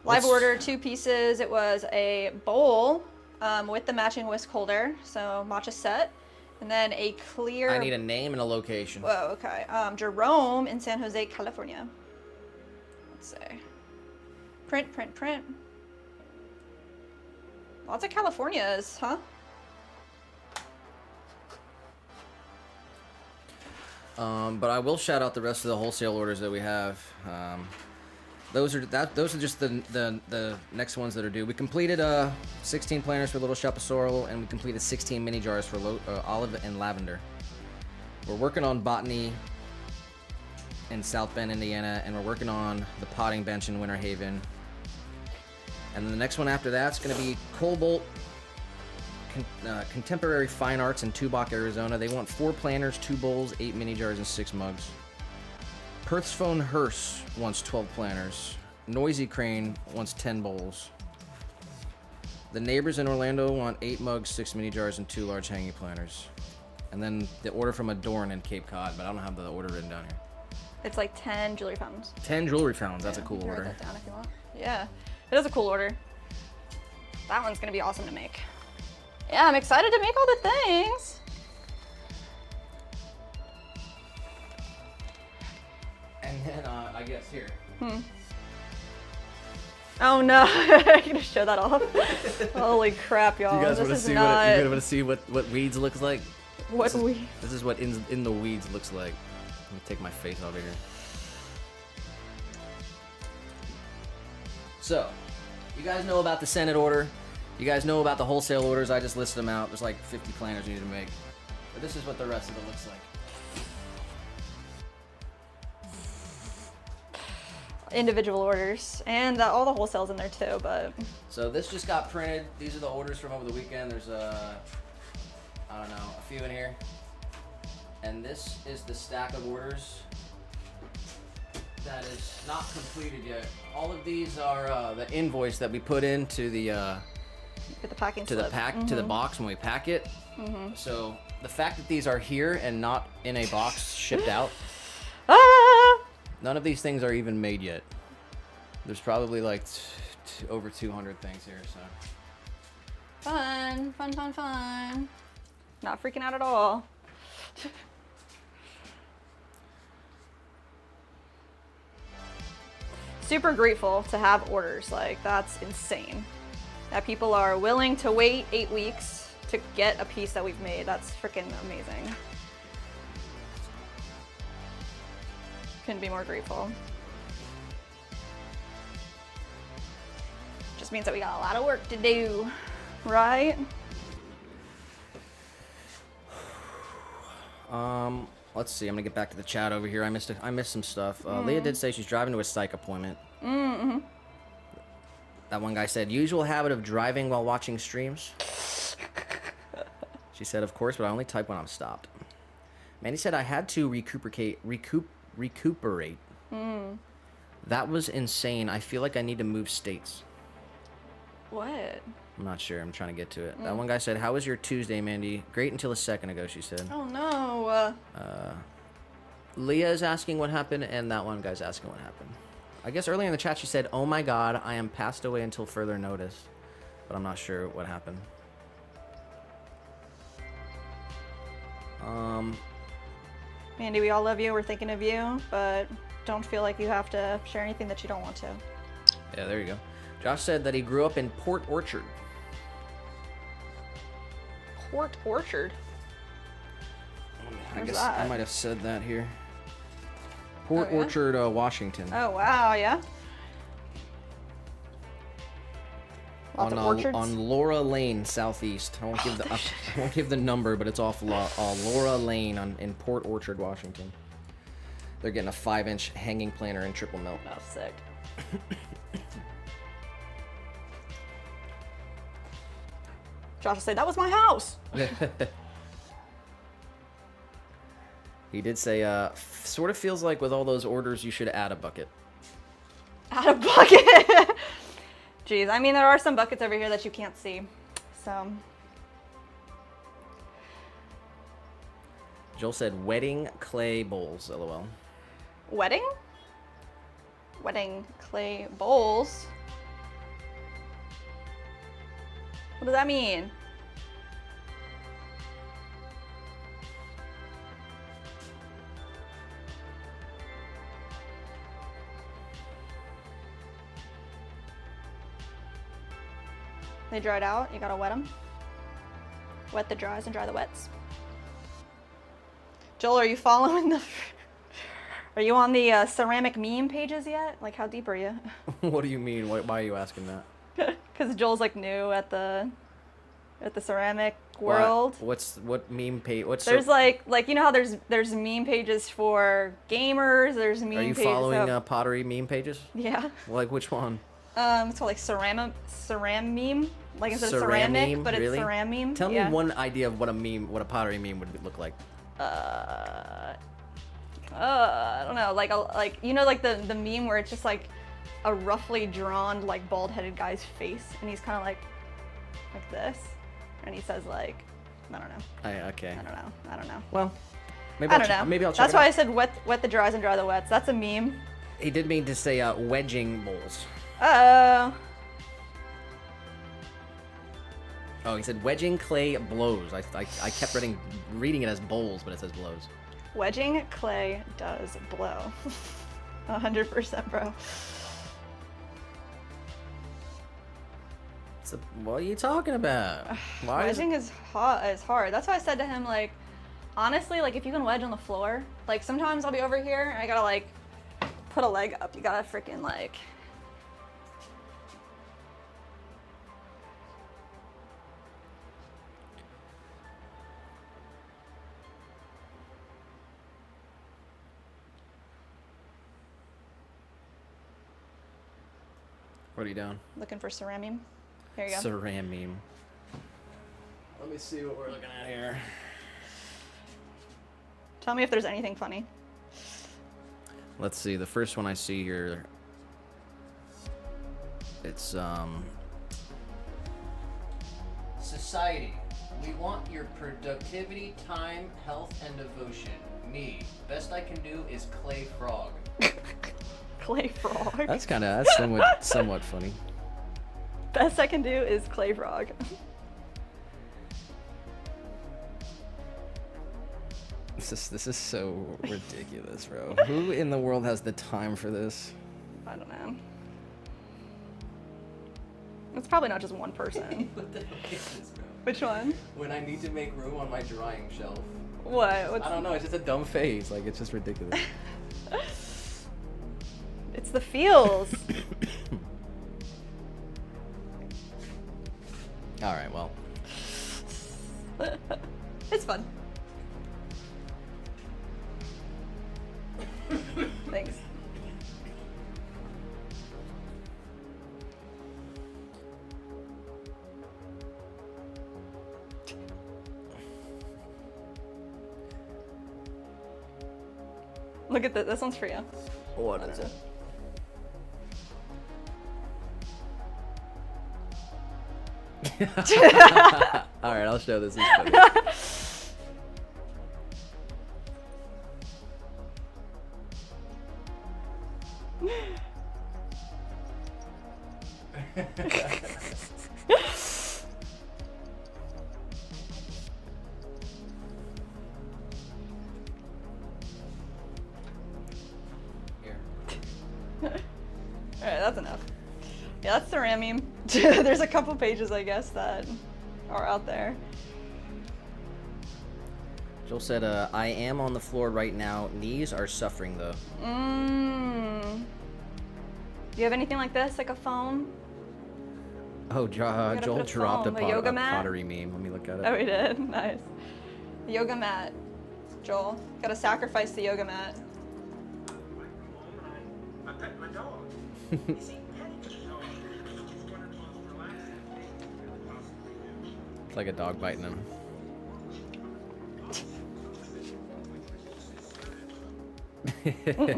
Live order, 2 pieces. It was a bowl with the matching whisk holder, so matcha set, and then a clear. I need a name and a location. Whoa, okay. Jerome in San Jose, California. Let's see. Print. Lots of Californias, huh? But I will shout out the rest of the wholesale orders that we have. Those are just the next ones that are due. We completed 16 planters for Little Shop of Sorrel, and we completed 16 mini jars for olive and lavender. We're working on botany in South Bend, Indiana, and we're working on the potting bench in Winter Haven. And then the next one after that's going to be Cobalt Contemporary Fine Arts in Tubac, Arizona. They want 4 planters, 2 bowls, 8 mini jars, and 6 mugs. Perth's Phone Hearse wants 12 planters. Noisy Crane wants 10 bowls. The Neighbors in Orlando want 8 mugs, 6 mini jars, and 2 large hanging planters. And then the order from Adorn in Cape Cod, but I don't have the order written down here. It's like 10 jewelry fountains. 10 jewelry fountains. That's a cool You can order. write that down if you want. Yeah, it is a cool order. That one's gonna be awesome to make. Yeah, I'm excited to make all the things. And then I guess here. Oh no, I'm gonna show that off. Holy crap, y'all. You guys this want to is see not what you want to see what weeds looks like? what we. This is what in the weeds looks like. Let me take my face off of here. So, you guys know about the Senate order. You guys know about the wholesale orders. I just listed them out. There's like 50 planters you need to make. But this is what the rest of it looks like. Individual orders, and all the wholesales in there too, but So this just got printed. These are the orders from over the weekend. There's I don't know, a few in here. And this is the stack of orders that is not completed yet. All of these are the invoice that we put into the get the packing to slip. the pack to the box when we pack it. So the fact that these are here and not in a box shipped out, Ah! none of these things are even made yet. There's probably like over 200 things here. So Fun. Not freaking out at all. Super grateful to have orders. Like, that's insane. That people are willing to wait 8 weeks to get a piece that we've made. That's freaking amazing. Couldn't be more grateful. Just means that we got a lot of work to do, right? let's see. I'm gonna get back to the chat over here. I missed some stuff. Leah did say she's driving to a psych appointment. Mm-hmm. That one guy said, usual habit of driving while watching streams. She said, of course, but I only type when I'm stopped. Mandy said I had to recuperate. That was insane. I feel like I need to move states. What? I'm not sure. I'm trying to get to it. That one guy said, how was your Tuesday, Mandy? Great until a second ago, she said. Oh, no. Leah is asking what happened, and that one guy's asking what happened. I guess earlier in the chat she said, oh my god, I am passed away until further notice. But I'm not sure what happened. Mandy, we all love you. We're thinking of you, but don't feel like you have to share anything that you don't want to. Yeah, there you go. Josh said that he grew up in Port Orchard. Port Orchard? I Where's guess that? I might have said that here. Port Oh, yeah? Orchard, Washington. Oh wow, yeah. Lots of orchards. On Laura Lane, southeast. I won't give the I won't give the number, but it's off Laura Lane in Port Orchard, Washington. They're getting a 5-inch hanging planter in triple melt. Oh, sick. Josh will say, that was my house. He did say, sort of feels like with all those orders, you should add a bucket. Add a bucket. Jeez, I mean, there are some buckets over here that you can't see. So, Joel said wedding clay bowls, lol. wedding? Wedding clay bowls. What does that mean? They dried out, you gotta wet them. Wet the dries and dry the wets. Joel, are you following the... Are you on the ceramic meme pages yet? Like, how deep are you? What do you mean? Why are you asking that? Because Joel's like new at the ceramic world. What meme page? There's like you know how there's meme pages for gamers. There's meme Are you pages. following pottery meme pages? Yeah. Like which one? It's called like ceram meme. Like instead of ceramic, Ceram-meme? but it's Really? ceram meme. Tell yeah. me one idea of what a pottery meme would look like. I don't know. Like you know like the meme where it's just like a roughly drawn like bald-headed guy's face, and he's kind of like this, and he says like, I don't know. Okay. I don't know. Well, maybe I don't know. Maybe I'll check. That's why I said wet the dries and dry the wets. That's a meme. He did mean to say wedging bowls. Oh, he said wedging clay blows. I kept reading it as bowls, but it says blows. Wedging clay does blow. 100%, bro. What are you talking about? Wedging is hard. That's why I said to him, like, honestly, like, if you can wedge on the floor, like, sometimes I'll be over here and I gotta, like, put a leg up. You gotta freaking, like... What are you doing? Looking for ceramine. Here you go. Ceramine. Let me see what we're looking at here. Tell me if there's anything funny. Let's see. The first one I see here. It's Society. We want your productivity, time, health, and devotion. Me. Best I can do is clay frog. Clay frog. That's somewhat funny. Best I can do is clay frog. This is so ridiculous, bro. Who in the world has the time for this? I don't know. It's probably not just one person. What the heck is this, bro? Which one? When I need to make room on my drying shelf. What? What's... I don't know. It's just a dumb face. Like it's just ridiculous. It's the feels. All right. Well. It's fun. Thanks. Look at this. This one's for you. What is it? All right, I'll show this. This is funny. Alright, that's enough. Yeah, that's the Ramime. There's a couple pages, I guess, that are out there. Joel said, I am on the floor right now. Knees are suffering, though. Do you have anything like this, like a foam? Oh, gotta Joel put a dropped foam, a yoga mat? pottery meme. Let me look at it. Oh, we did. Nice. The yoga mat. Joel, gotta sacrifice the yoga mat. I pet my dog. You see, petting the dog is wonderful and relaxing. Really possibly do. It's like a dog biting him.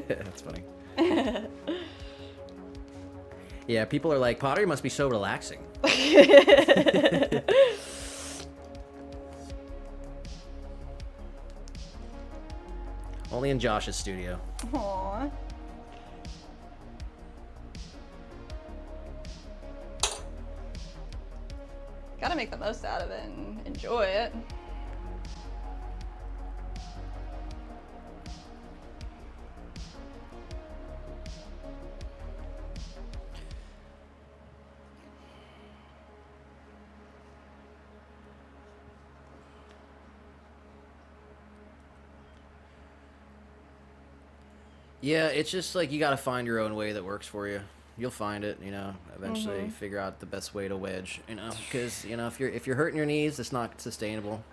That's funny. Yeah, people are like, pottery must be so relaxing. Only in Josh's studio. Aww. Gotta make the most out of it and enjoy it. Yeah, it's just like you gotta find your own way that works for you. You'll find it, you know. Eventually, figure out the best way to wedge, you know. Because you know, if you're hurting your knees, it's not sustainable.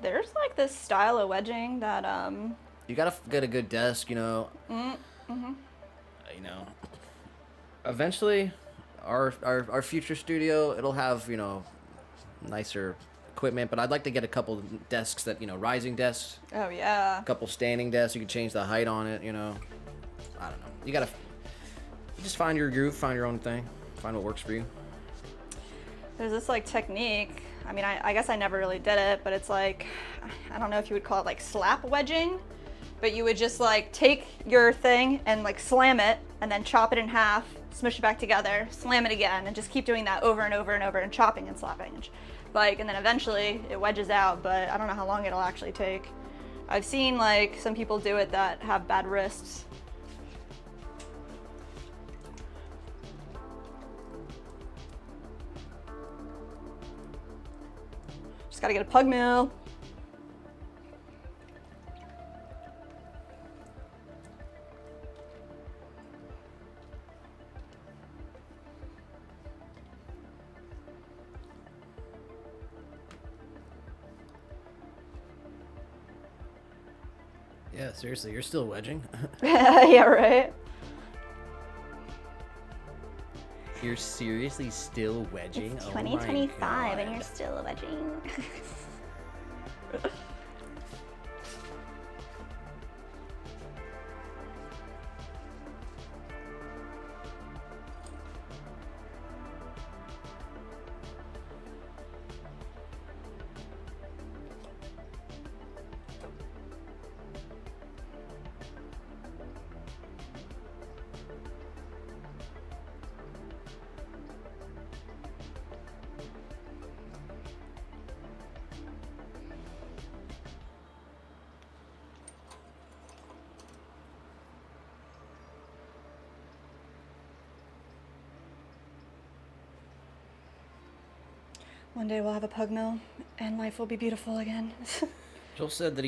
There's like this style of wedging that You gotta get a good desk, you know. You know, eventually, our future studio, it'll have, you know, nicer equipment. But I'd like to get a couple desks that, you know, rising desks. Oh yeah. A couple standing desks. You can change the height on it, you know. I don't know. You gotta just find your groove, find your own thing, find what works for you. There's this like technique. I mean, I guess I never really did it, but it's like, I don't know if you would call it like slap wedging, but you would just like take your thing and like slam it and then chop it in half, smush it back together, slam it again, and just keep doing that over and over and over and chopping and slapping. Like, and then eventually it wedges out, but I don't know how long it'll actually take. I've seen like some people do it that have bad wrists. Just gotta get a pug mill. Yeah, seriously, you're still wedging. Yeah, right. You're seriously still wedging? It's Oh my 2025 and God. you're still wedging. One day we'll have a pug mill and life will be beautiful again. Joel said that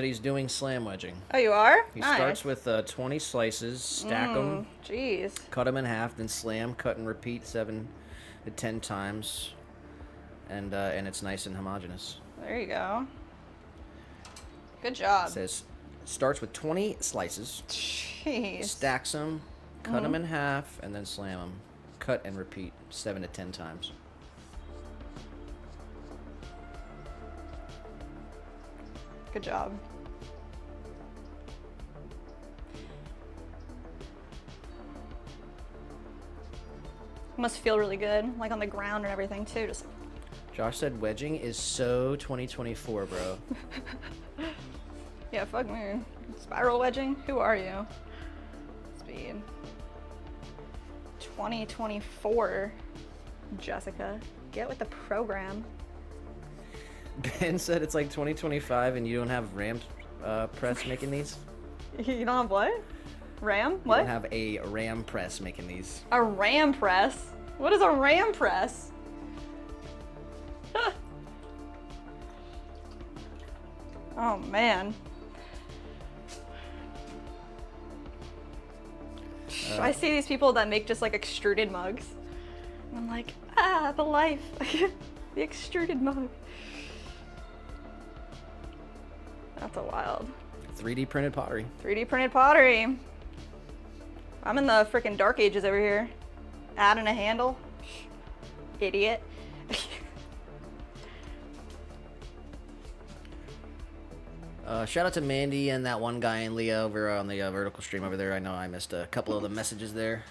he's doing slam wedging. Oh, you are? He Nice. starts with 20 slices, stack them, Jeez. cut them in half, then slam, cut and repeat 7 to 10 times, and it's nice and homogeneous. There you go. Good job. It says starts with 20 slices, Jeez. stacks them, cut them in half, and then slam them, cut and repeat 7 to 10 times. Good job. Must feel really good, like on the ground and everything too. Just Josh said wedging is so 2024, bro. yeah, fuck me. Spiral wedging? Who are you? Speed. 2024. Jessica, get with the program. Ben said it's like 2025 and you don't have ram press making these. You don't have what? Ram? You What? don't have a ram press making these. A ram press? What is a ram press? Oh man. I see these people that make just like extruded mugs. And I'm like, ah, the life. The extruded mug. That's a wild. 3D printed pottery. 3D printed pottery. I'm in the freaking dark ages over here. Adding a handle. Idiot. Shout out to Mandy and that one guy and Leah over on the vertical stream over there. I know I missed a couple of the messages there.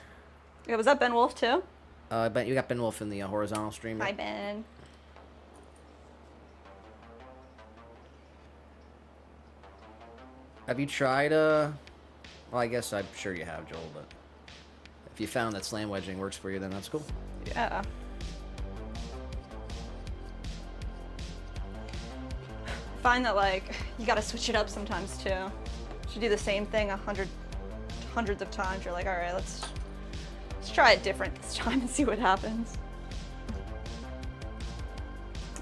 Yeah, was that Ben Wolf too? But you got Ben Wolf in the horizontal stream. Hi, Ben. Have you tried, well, I guess I'm sure you have, Joel, but if you found that slam wedging works for you, then that's cool. Yeah. Find that like you gotta switch it up sometimes too. You do the same thing hundreds of times. You're like, all right, let's try it different this time and see what happens.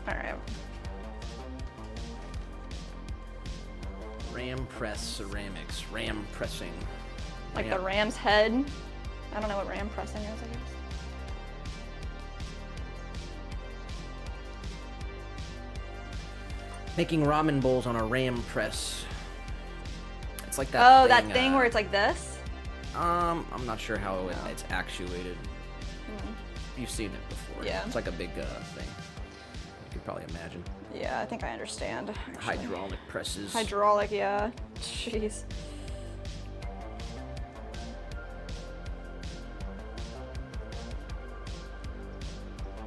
All right. Ram press ceramics, ram pressing. Like the ram's head. I don't know what ram pressing is, I guess. Making ramen bowls on a ram press. It's like that. Oh, thing, that thing where it's like this? I'm not sure how it's actuated. You've seen it before. Yeah. It's like a big thing. You can probably imagine. Yeah, I think I understand. Actually. Hydraulic presses. Hydraulic, yeah. Jeez.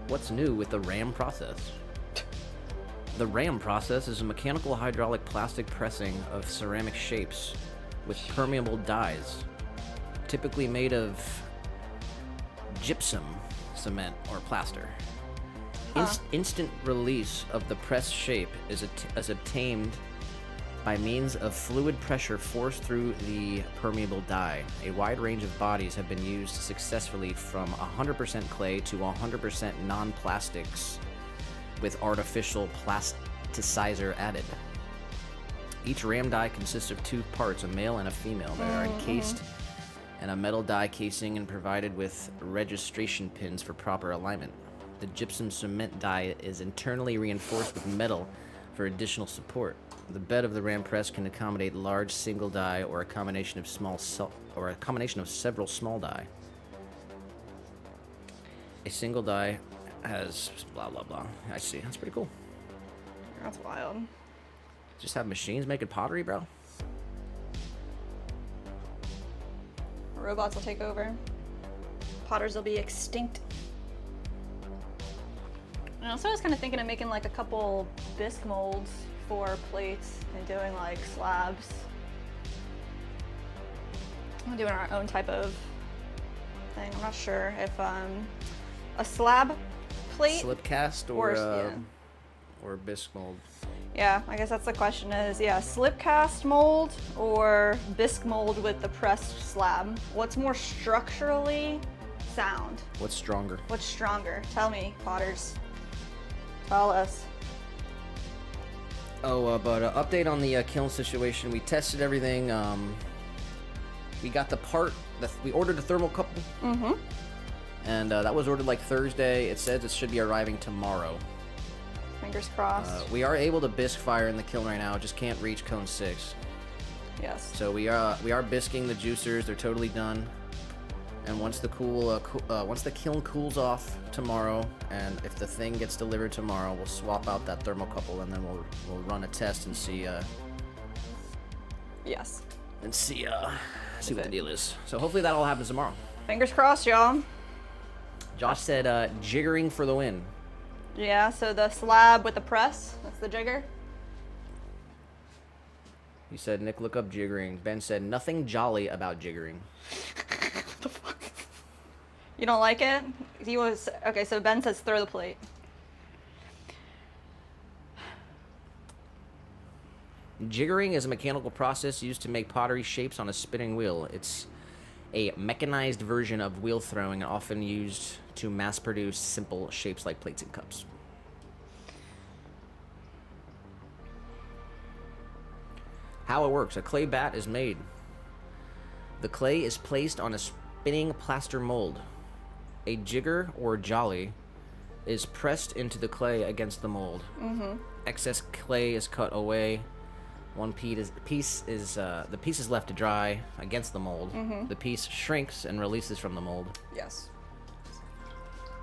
What's new with the ram process? The ram process is a mechanical hydraulic plastic pressing of ceramic shapes with permeable dyes, typically made of gypsum, cement, or plaster. Instant release of the pressed shape is obtained by means of fluid pressure forced through the permeable dye. A wide range of bodies have been used successfully, from 100% clay to 100% non-plastics with artificial plasticizer added. Each ram die consists of two parts, a male and a female, that are encased in a metal die casing and provided with registration pins for proper alignment. The gypsum cement die is internally reinforced with metal for additional support. The bed of the ram press can accommodate large single die or a combination of several small die. A single die has blah blah blah. I see. That's pretty cool. That's wild. Just have machines making pottery, bro. Robots will take over. Potters will be extinct. And also I was kind of thinking of making like a couple bisque molds for plates and doing like slabs. I'm doing our own type of thing. I'm not sure if a slab plate Slip cast or bisque mold. Yeah, I guess that's the question is, yeah, slip cast mold or bisque mold with the pressed slab. What's more structurally sound? What's stronger? What's stronger? Tell me, potters. Tell us. Oh, but update on the kiln situation. We tested everything. We got the part. We ordered the thermocouple. Mm-hmm. And that was ordered like Thursday. It says it should be arriving tomorrow. Fingers crossed. We are able to bisque fire in the kiln right now. Just can't reach cone 6. Yes. So we are bisquing the juicers. They're totally done. And once the kiln cools off tomorrow, and if the thing gets delivered tomorrow, we'll swap out that thermocouple, and then we'll run a test and see. Yes. And see what the deal is. So hopefully that all happens tomorrow. Fingers crossed, y'all. Josh said jiggering for the win. Yeah, so the slab with the press, that's the jigger. He said, Nick, look up jiggering. Ben said, nothing jolly about jiggering. What the fuck? You don't like it? Okay, so Ben says throw the plate. Jiggering is a mechanical process used to make pottery shapes on a spinning wheel. It's a mechanized version of wheel throwing and often used to mass produce simple shapes like plates and cups. How it works: a clay bat is made. The clay is placed on a spinning plaster mold. A jigger or jolly is pressed into the clay against the mold. Excess clay is cut away. The piece is left to dry against the mold. The piece shrinks and releases from the mold. Yes.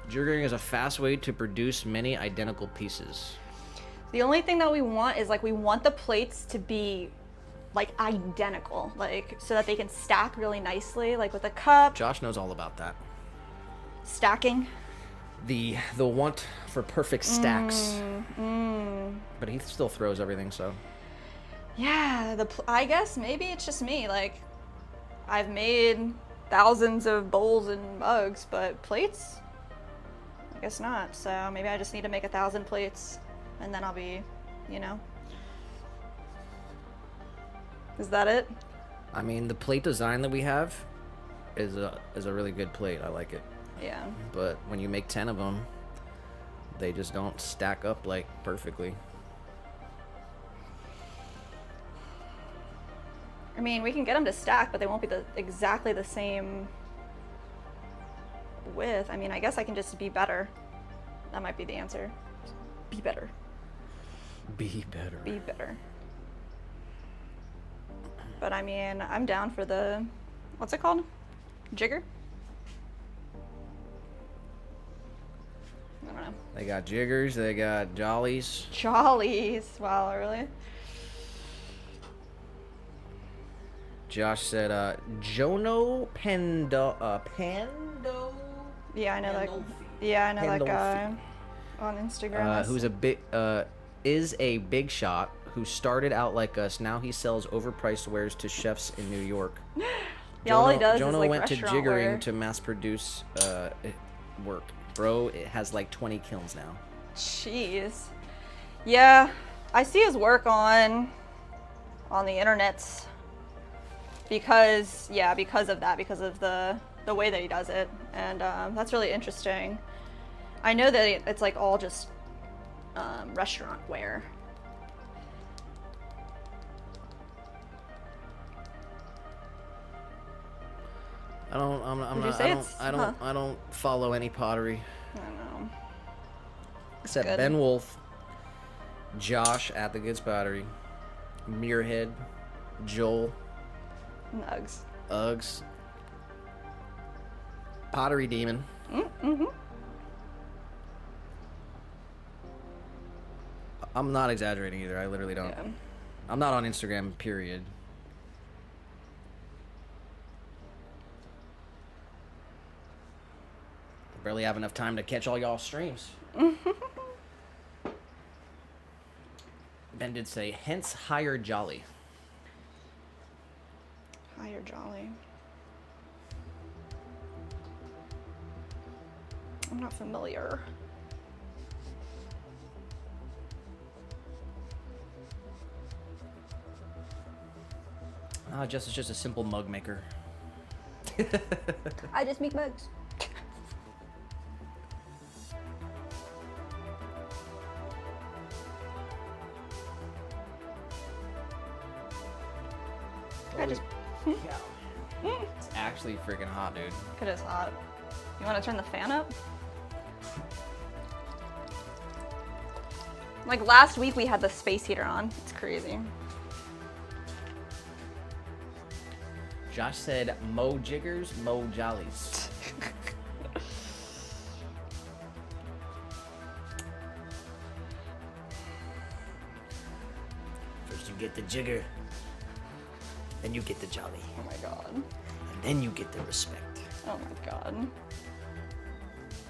Jiggering is a fast way to produce many identical pieces. The only thing that we want is like we want the plates to be like identical, like so that they can stack really nicely, like with a cup. Josh knows all about that. Stacking. The want for perfect stacks. But he still throws everything, so. Yeah, I guess maybe it's just me. Like, I've made thousands of bowls and mugs, but plates? I guess not. So maybe I just need to make 1,000 plates, and then I'll be, you know. Is that it? I mean, the plate design that we have is a really good plate. I like it. Yeah. But when you make 10 of them, they just don't stack up like perfectly. I mean, we can get them to stack, but they won't be exactly the same width. I mean, I guess I can just be better. That might be the answer. Be better. Be better. Be better. But I mean, I'm down for the, what's it called? Jigger? I don't know. They got jiggers, they got jollies. Jollies. Wow, really? Josh said, Jono Pando. Yeah, I know that. Pandolfi. Yeah, I know that Pandolfi. guy on Instagram. Who's is a big shot who started out like us. Now he sells overpriced wares to chefs in New York. Yeah, all he does is Jono like went to restaurant jiggering wear. to mass produce work. Bro, it has like 20 kills now. Jeez. Yeah, I see his work on the internet because of that, because of the way that he does it, and that's really interesting. I know that it's like all just restaurant wear. I don't. I'm Would you not. say I don't. it's- I don't. huh. I don't follow any pottery I don't know. except Good. Ben Wolf, Josh at the Goods Pottery, Muirhead, Joel, Nugs. Uggs, Pottery Demon. I'm not exaggerating either. I literally don't. Yeah. I'm not on Instagram. Period. Barely have enough time to catch all y'all streams. Ben did say, hence higher jolly. Higher jolly. I'm not familiar. It's just a simple mug maker. I just make mugs. I just. It's actually freaking hot, dude. It is hot. You want to turn the fan up? Like last week we had the space heater on. It's crazy. Josh said, mo jiggers, mo jollies. First you get the jigger, then you get the jolly, Oh my god. and then you get the respect. Oh my god.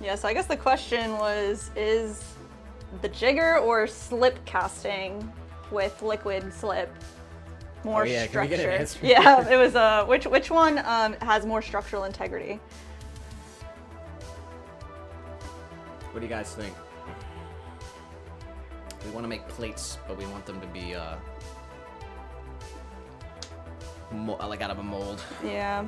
Yeah, so I guess the question was, is the jigger or slip casting with liquid slip more Oh, yeah, can we get an structure? answer? Yeah, it was which one has more structural integrity? What do you guys think? We want to make plates, but we want them to be like out of a mold. Yeah.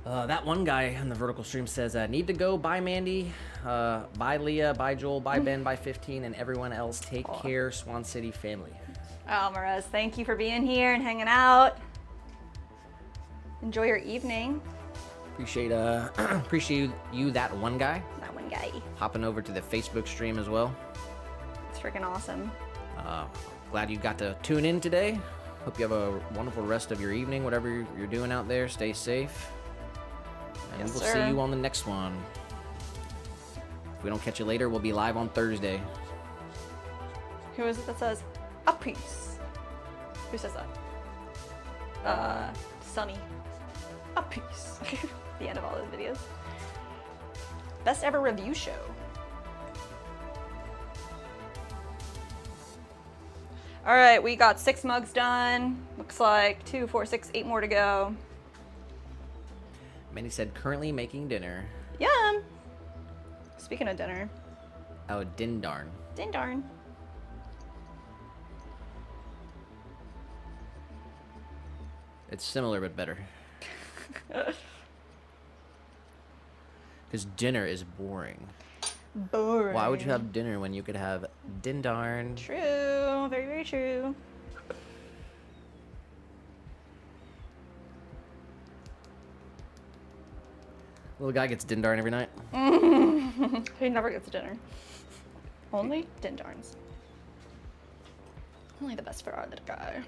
That one guy on the vertical stream says, need to go. Bye, Mandy. Bye, Leah. Bye, Joel. Bye, Ben. Bye, 15. And everyone else, take care, Swan City family. Oh, Marez, thank you for being here and hanging out. Enjoy your evening. Appreciate you, that one guy. That one guy. Hopping over to the Facebook stream as well. It's freaking awesome. Glad you got to tune in today. Hope you have a wonderful rest of your evening, whatever you're doing out there. Stay safe. And Yes, we'll sir. see you on the next one. If we don't catch you later, we'll be live on Thursday. Who is it that says, a piece? Who says that? Sunny. A piece. The end of all those videos. Best ever review show. All right, we got 6 mugs done. Looks like 2, 4, 6, 8 more to go. Manny said, currently making dinner. Yum. Speaking of dinner, Oh, din darn. din darn. It's similar but better. Because dinner is boring. Boring. Why would you have dinner when you could have din darn? True. Very, very true. Little guy gets din darn every night. He never gets dinner. Only din darns. Only the best for our little guy.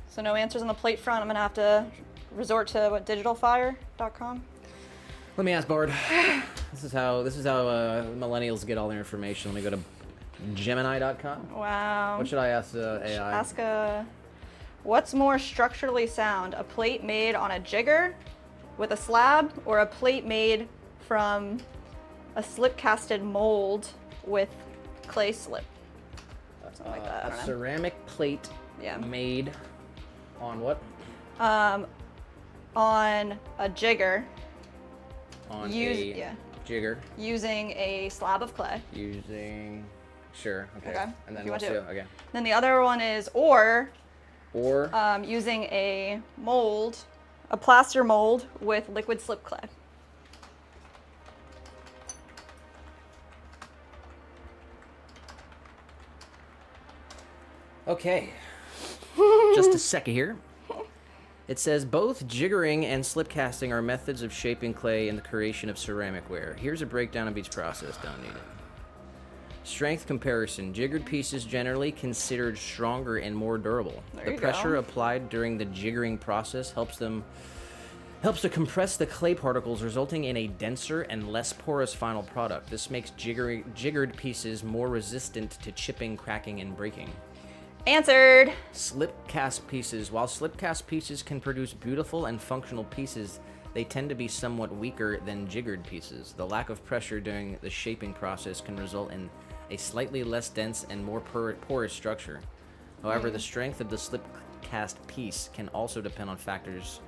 So no answers on the plate front. I'm gonna have to resort to what, digitalfire.com. Let me ask Bard. This is how millennials get all their information. Let me go to Gemini.com. Wow. What should I ask AI? Ask what's more structurally sound, a plate made on a jigger with a slab, or a plate made from a slip-casted mold with clay slip? Something like that. I A don't know. ceramic plate Yeah. made on what? On a jigger On Use- a yeah. jigger using a slab of clay. using. Sure. Okay. Okay, And if then you want what's to. the okay? Then the other one is or Or using a plaster mold with liquid slip clay. okay. Just a second here. It says both jiggering and slip casting are methods of shaping clay in the creation of ceramic ware. Here's a breakdown of each process. Don't need it. Strength comparison. Jiggered pieces generally considered stronger and more durable. There The you pressure go. applied during the jiggering process helps to compress the clay particles, resulting in a denser and less porous final product. This makes jiggered pieces more resistant to chipping, cracking, and breaking. Answered. Slip cast pieces. While slip cast pieces can produce beautiful and functional pieces, they tend to be somewhat weaker than jiggered pieces. The lack of pressure during the shaping process can result in a slightly less dense and more porous structure. However, the strength of the slip cast piece can also depend on factors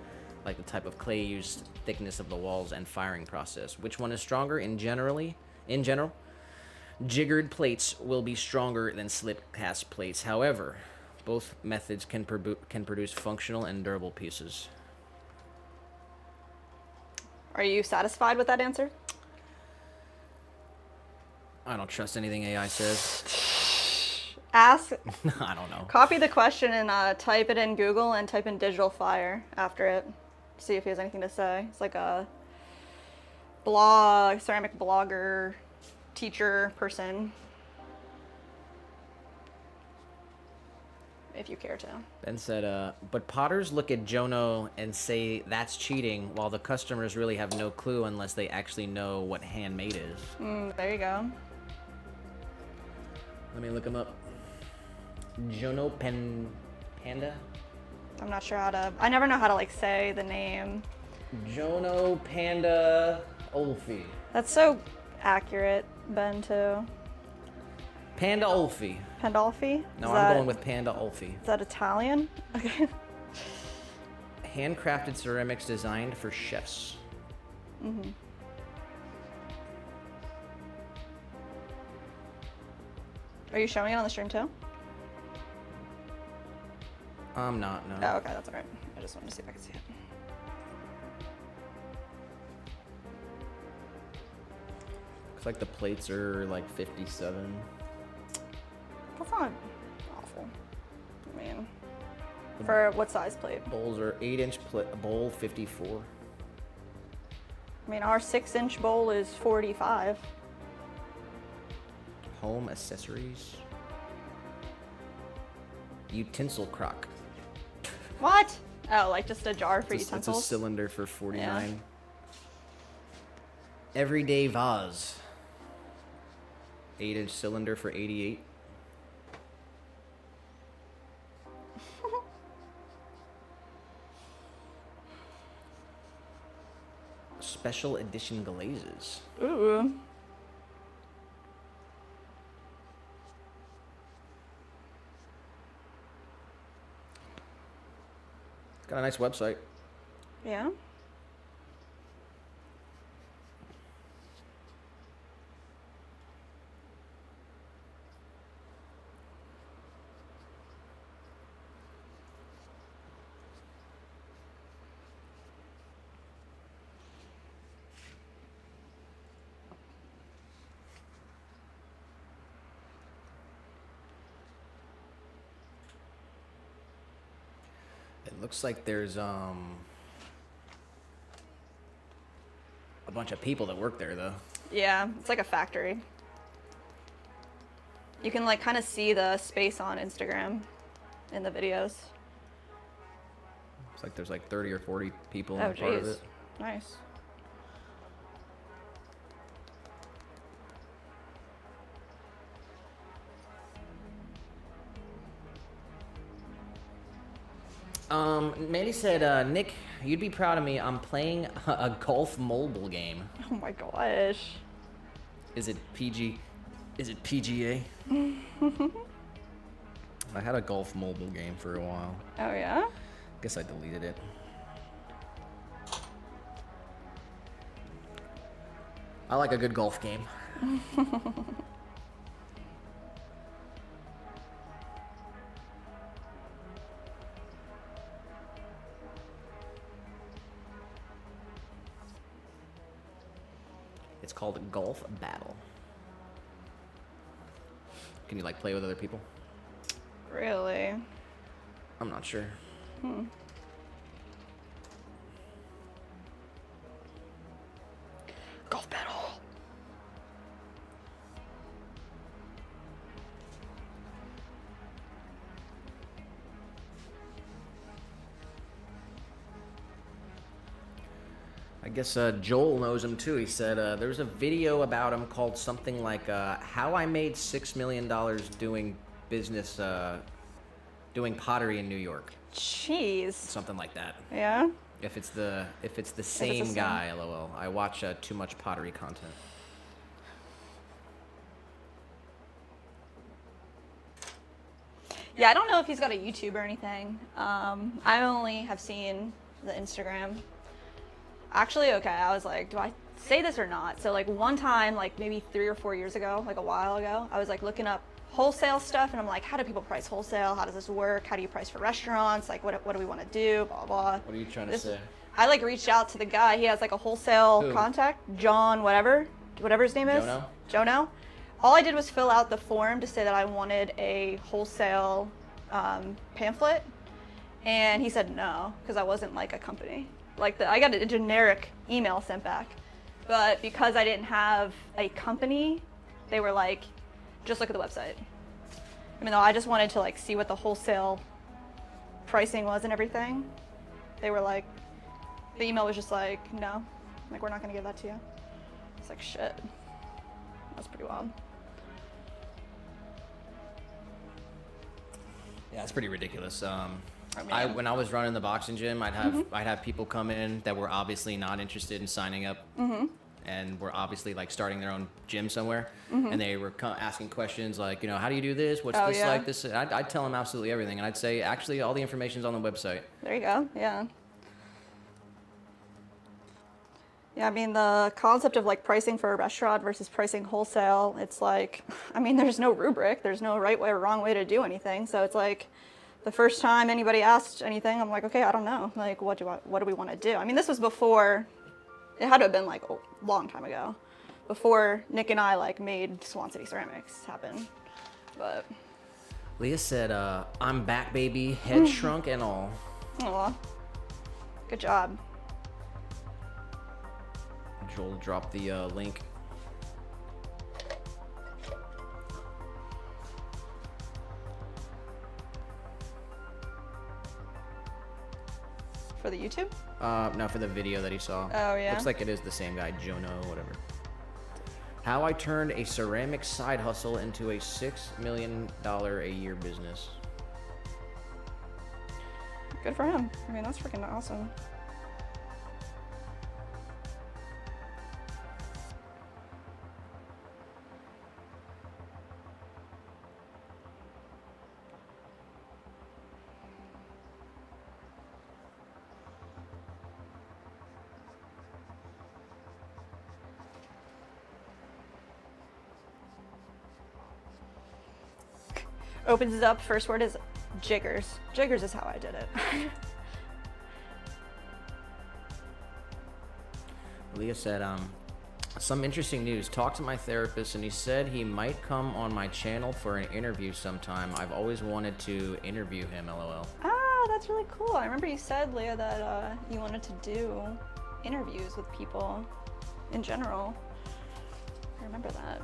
like the type of clay used, thickness of the walls, and firing process. Which one is stronger? In general, jiggered plates will be stronger than slip cast plates. However, both methods can produce functional and durable pieces. Are you satisfied with that answer? I don't trust anything AI says. Ask, I don't know. copy the question and type it in Google and type in digital fire after it. See if he has anything to say. It's like a ceramic blogger, teacher person. If you care to. Ben said, but potters look at Jono and say that's cheating, while the customers really have no clue unless they actually know what handmade is. There you go. Let me look him up. Jono Panda? I'm not sure how to. I never know how to like say the name. Jono Panda Olfi. That's so accurate, Ben, too. Pandolfi. Pandolfi? No, Is I'm that- going with Pandolfi. Is that Italian? Okay. Handcrafted ceramics designed for chefs. Mm-hmm. Are you showing it on the stream too? I'm not, no. Oh, okay, that's alright. I just wanted to see if I could see it. Looks like the plates are like 57. That's not awful. I mean, for what size plate? Bowls are 8-inch bowl, 54. I mean, our 6-inch bowl is 45. Home accessories. Utensil crock. What? Oh, like just a jar for It's a utensils? cylinder for 49. Everyday vase. 8-inch cylinder for 88. Special edition glazes. Ooh. It's got a nice website. Yeah. It looks like there's a bunch of people that work there though. Yeah, it's like a factory. You can like kind of see the space on Instagram in the videos. Looks like there's like 30 or 40 people Oh, in part of jeez. it. Nice. Mandy said, Nick, you'd be proud of me. I'm playing a golf mobile game. Oh my gosh. Is it PG? Is it PGA? I had a golf mobile game for a while. Oh yeah? Guess I deleted it. I like a good golf game. It's called Golf Battle. Can you like play with other people? Really? I'm not sure. Golf battle. I guess Joel knows him too. He said there's a video about him called something like "How I Made $6 Million Doing Business, Doing Pottery in New York." Jeez. Something like that. Yeah? If it's the same same. guy, lol. I watch too much pottery content. Yeah, I don't know if he's got a YouTube or anything. I only have seen the Instagram. Actually, okay, I was like, do I say this or not? So like one time, like maybe 3 or 4 years ago, like a while ago, I was like looking up wholesale stuff and I'm like, how do people price wholesale? How does this work? How do you price for restaurants? Like what do we want to do? Blah, blah. What are you trying to This- say? I like reached out to the guy. He has like a wholesale Who? contact, John, whatever his name is. Jono? Jono. All I did was fill out the form to say that I wanted a wholesale pamphlet, and he said no because I wasn't like a company. Like I got a generic email sent back, but because I didn't have a company, they were like, just look at the website. Even though I just wanted to like see what the wholesale pricing was and everything, they were like, the email was just like, no, like we're not gonna give that to you. It's like shit. That's pretty wild. Yeah, it's pretty ridiculous. mean- When I was running the boxing gym, I'd have people come in that were obviously not interested in signing up, and were obviously like starting their own gym somewhere, and they were asking questions like, you know, how do you do this? What's Oh, this yeah. like? This I'd tell them absolutely everything, and I'd say actually all the information's on the website. There you go. Yeah. Yeah, I mean, the concept of like pricing for a restaurant versus pricing wholesale, it's like, I mean, there's no rubric, there's no right way or wrong way to do anything. So it's like, the first time anybody asked anything, I'm like, okay, I don't know. Like, what do we want to do? I mean, this was before, it had to have been like a long time ago, before Nick and I like made Swan City Ceramics happen. But, Leah said, I'm back, baby, head shrunk and all. aw, good job. Joel dropped the link. For the YouTube? No, for the video that he saw. Oh, yeah? Looks like it is the same guy, Jono, whatever. How I turned a ceramic side hustle into a $6 million a year business. Good for him. I mean, that's freaking awesome. Opens it up, first word is jiggers. Jiggers is how I did it. Leah said, some interesting news. Talked to my therapist and he said he might come on my channel for an interview sometime. I've always wanted to interview him, LOL. Ah, that's really cool. I remember you said, Leah, that you wanted to do interviews with people in general. I remember that.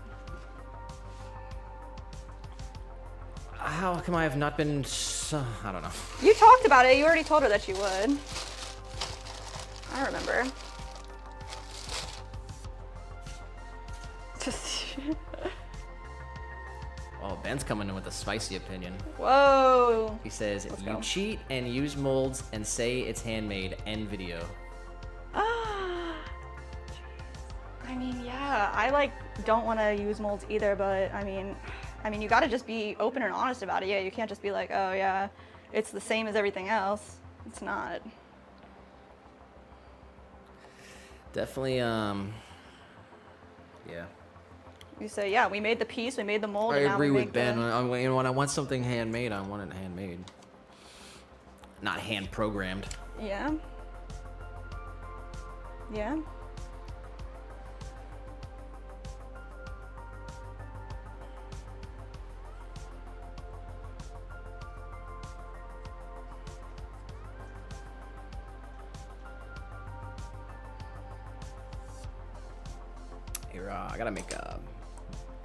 How come I have not been I don't know. You talked about it. You already told her that you would. I remember. Oh, Ben's coming in with a spicy opinion. Whoa. He says, Let's you go. cheat and use molds and say it's handmade, end video. I mean, yeah, I like don't want to use molds either, but I mean, you got to just be open and honest about it. Yeah, you can't just be like, oh yeah, it's the same as everything else. It's not. Definitely, yeah. You say, yeah, we made the piece, we made the mold. I and now agree we with make Ben. the... When I want something handmade, I want it handmade. Not hand programmed. Yeah. Yeah. Here, I gotta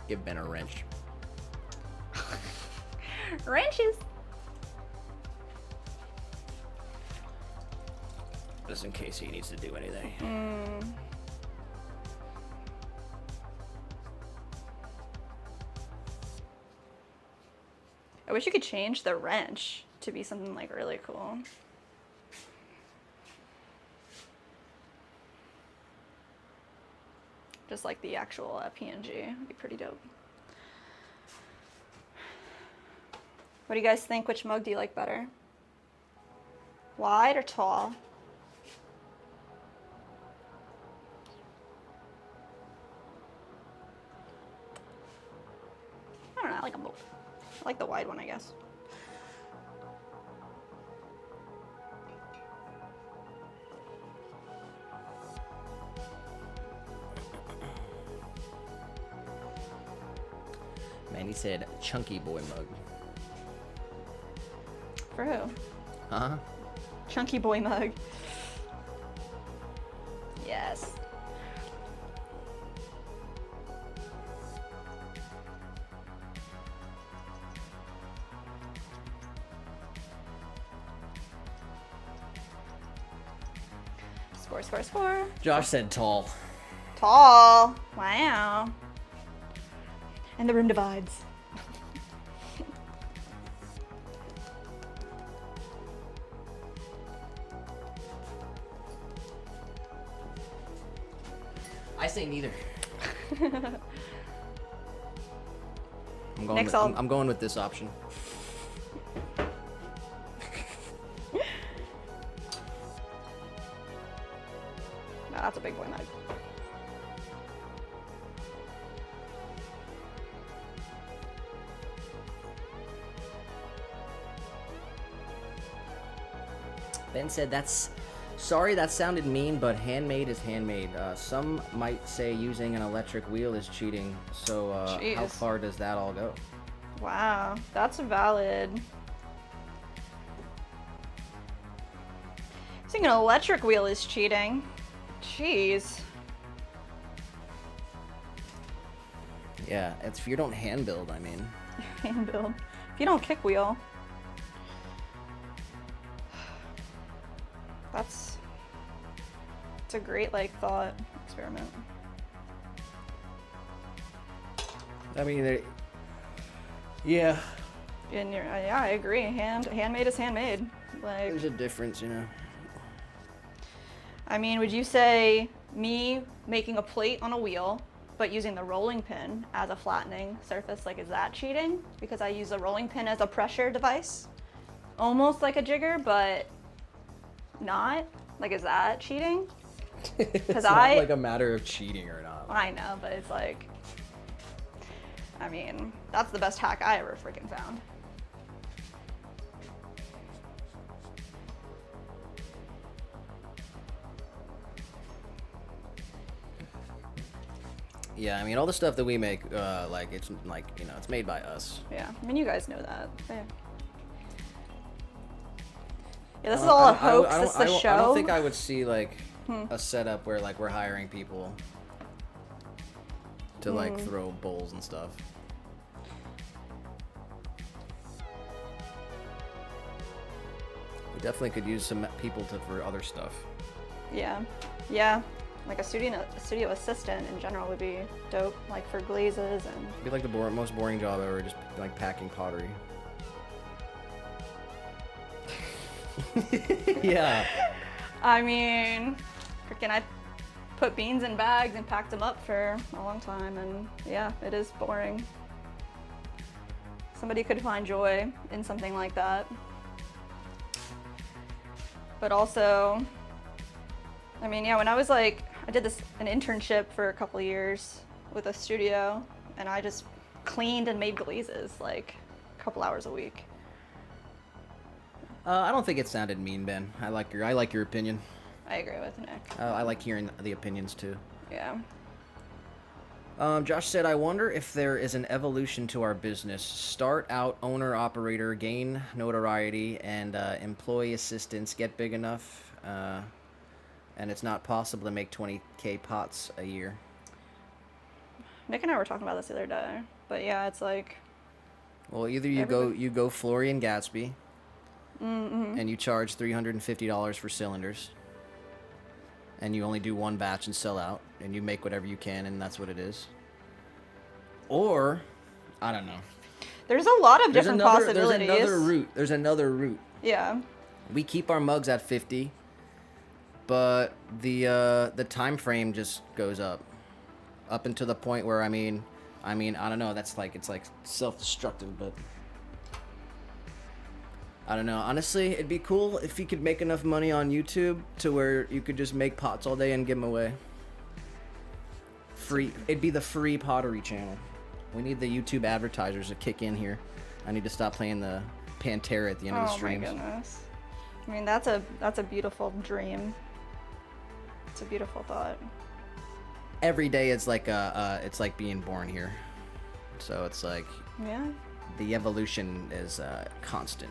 give Ben a wrench. Wrenches. Just in case he needs to do anything. I wish you could change the wrench to be something like really cool. Just like the actual PNG would be pretty dope. What do you guys think? Which mug do you like better? Wide or tall? I don't know, I like them both. I like the wide one, I guess. Man, he said chunky boy mug. For who? Huh? Chunky boy mug. Yes. Score, score, score. Josh said tall. Tall. Wow. And the room divides. I say neither. Next, I'll- I'm going with this option. No, that's a big boy mug. Ben said sorry that sounded mean, but handmade is handmade. Some might say using an electric wheel is cheating. So how Jeez. far does that all go? Wow, that's valid. Using an electric wheel is cheating. Jeez. Yeah, it's if you don't hand build, I mean. Hand build. If you don't kick wheel. It's a great thought experiment. I mean, yeah. And yeah, I agree. Handmade is handmade. Like, There's a difference, you know. I mean, would you say me making a plate on a wheel, but using the rolling pin as a flattening surface, is that cheating? Because I use the rolling pin as a pressure device, almost like a jigger, but not. Is that cheating? It's not like a matter of cheating or not. I know, but it's I mean, that's the best hack I ever freaking found. Yeah, I mean, all the stuff that we make, it's it's made by us. Yeah, I mean, you guys know that. Yeah, this is all a hoax. This is a show. I don't think I would see a setup where we're hiring people to throw bowls and stuff. We definitely could use some people for other stuff. Yeah, a studio assistant in general would be dope, for glazes and. It'd be the most boring job ever, just packing pottery. Yeah. I mean, I put beans in bags and packed them up for a long time, and yeah, it is boring. Somebody could find joy in something like that. But also, I mean, yeah, when I was I did an internship for a couple years with a studio, and I just cleaned and made glazes a couple hours a week. I don't think it sounded mean, Ben. I like your opinion. I agree with Nick. I like hearing the opinions too. Yeah. Josh said, I wonder if there is an evolution to our business. Start out owner operator, gain notoriety, and employee assistants get big enough, and it's not possible to make 20K pots a year. Nick and I were talking about this the other day, but yeah, it's Well, either you go Florian Gatsby, and you charge $350 for cylinders, and you only do one batch and sell out, and you make whatever you can, and that's what it is. Or, I don't know. There's a lot of different possibilities. There's another route. Yeah. We keep our mugs at 50, but the time frame just goes up until the point where I mean I don't know. That's it's self-destructive, but. I don't know. Honestly, it'd be cool if you could make enough money on YouTube to where you could just make pots all day and give them away. Free. It'd be the free pottery channel. We need the YouTube advertisers to kick in here. I need to stop playing the Pantera at the end of the streams. Oh my goodness. I mean, that's a beautiful dream. It's a beautiful thought. Every day it's it's like being born here. So it's Yeah. the evolution is constant.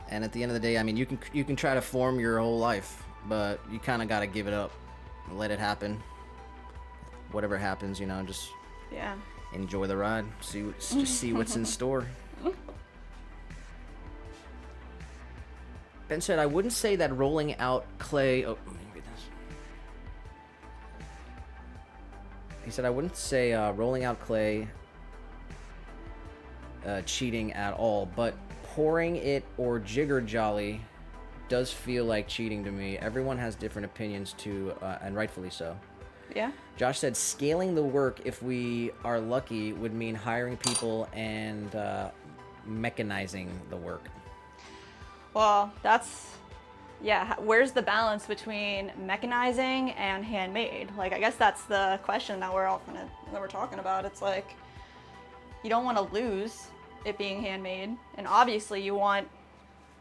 And at the end of the day, I mean, you can try to form your whole life, but you kind of got to give it up, let it happen. Whatever happens, just Yeah. enjoy the ride. Just see what's in store. Ben said, I wouldn't say that rolling out clay. Oh, let me read this. He said, I wouldn't say rolling out clay cheating at all, but pouring it or jigger jolly does feel like cheating to me. Everyone has different opinions too, and rightfully so. Yeah. Josh said scaling the work, if we are lucky, would mean hiring people and mechanizing the work. Well, that's, yeah, where's the balance between mechanizing and handmade? Like, I guess that's the question that we're talking about. It's like, you don't want to lose it being handmade, and obviously you want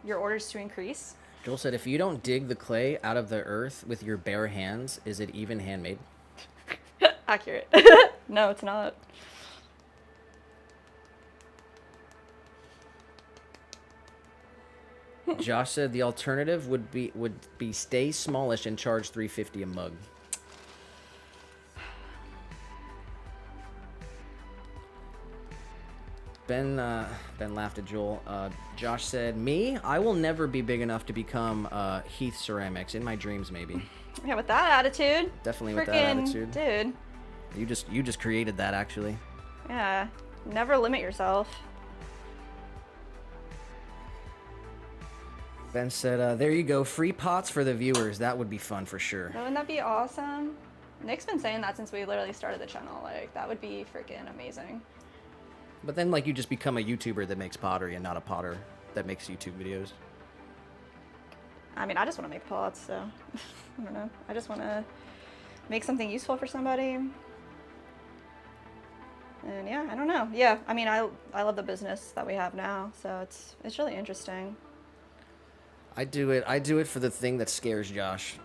your orders to increase. Joel said, if you don't dig the clay out of the earth with your bare hands, is it even handmade? Accurate. No, it's not. Josh said the alternative would be stay smallish and charge $3.50 a mug. Ben laughed at Joel. Josh said, me, I will never be big enough to become Heath Ceramics. In my dreams, maybe. Yeah, with that attitude. Definitely with that Frickin' attitude. Dude. You just created that, actually. Yeah. Never limit yourself. Ben said, there you go, free pots for the viewers. That would be fun for sure. Wouldn't that be awesome? Nick's been saying that since we literally started the channel. Like, that would be freaking amazing. But then, like, you just become a YouTuber that makes pottery and not a potter that makes YouTube videos. I mean, I just want to make pots, so I don't know. I just want to make something useful for somebody. And yeah, I don't know. Yeah, I mean, I love the business that we have now, so it's really interesting. I do it for the thing that scares Josh.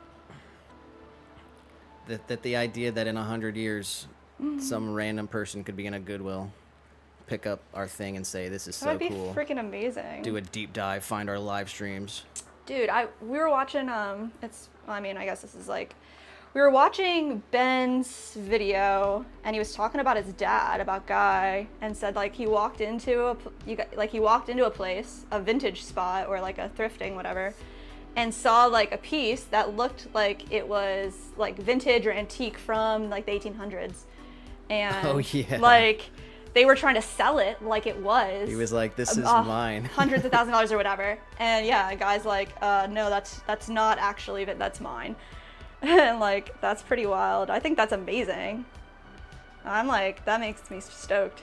That the idea that in 100 years, some random person could be in a Goodwill, pick up our thing and say, this is so That'd be cool. freaking amazing. Do a deep dive, find our live streams. Dude, we were watching, I mean, I guess this is like, we were watching Ben's video, and he was talking about his dad, about Guy, and said like he walked into a place, a vintage spot or like a thrifting, whatever, and saw like a piece that looked like it was like vintage or antique from like the 1800s, and Oh, yeah. like they were trying to sell it like it was. He was like, this is mine. Hundreds of $1,000s or whatever, and yeah, Guy's like, no, that's not actually that's mine. And like, that's pretty wild. I think that's amazing. I'm like, that makes me stoked.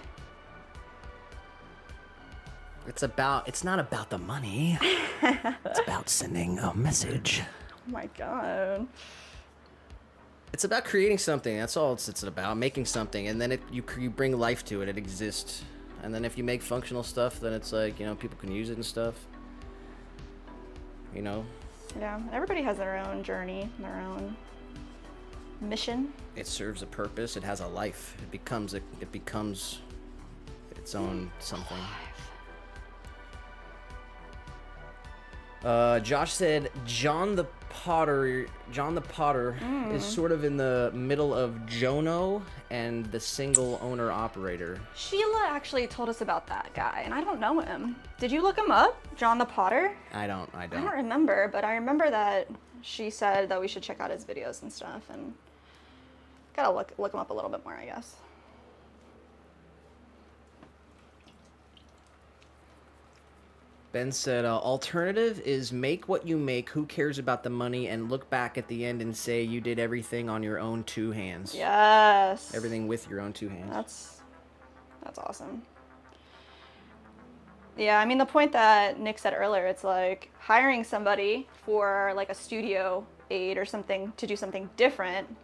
It's not about the money. It's about sending a message. Oh my God. It's about creating something. That's all it's about. Making something, and then you bring life to it. It exists. And then if you make functional stuff, then it's like, people can use it and stuff. Yeah, everybody has their own journey, their own mission. It serves a purpose. It has a life. It becomes its own something. Josh said John the Potter is sort of in the middle of Jono and the single owner operator. Sheila actually told us about that guy, and I don't know him. Did you look him up, John the Potter? I don't. I don't remember, but I remember that she said that we should check out his videos and stuff, and gotta look him up a little bit more, I guess. Ben said, alternative is make what you make, who cares about the money, and look back at the end and say you did everything on your own two hands. Yes. Everything with your own two hands. That's awesome. Yeah, I mean, the point that Nick said earlier, it's like hiring somebody for like a studio aid or something to do something different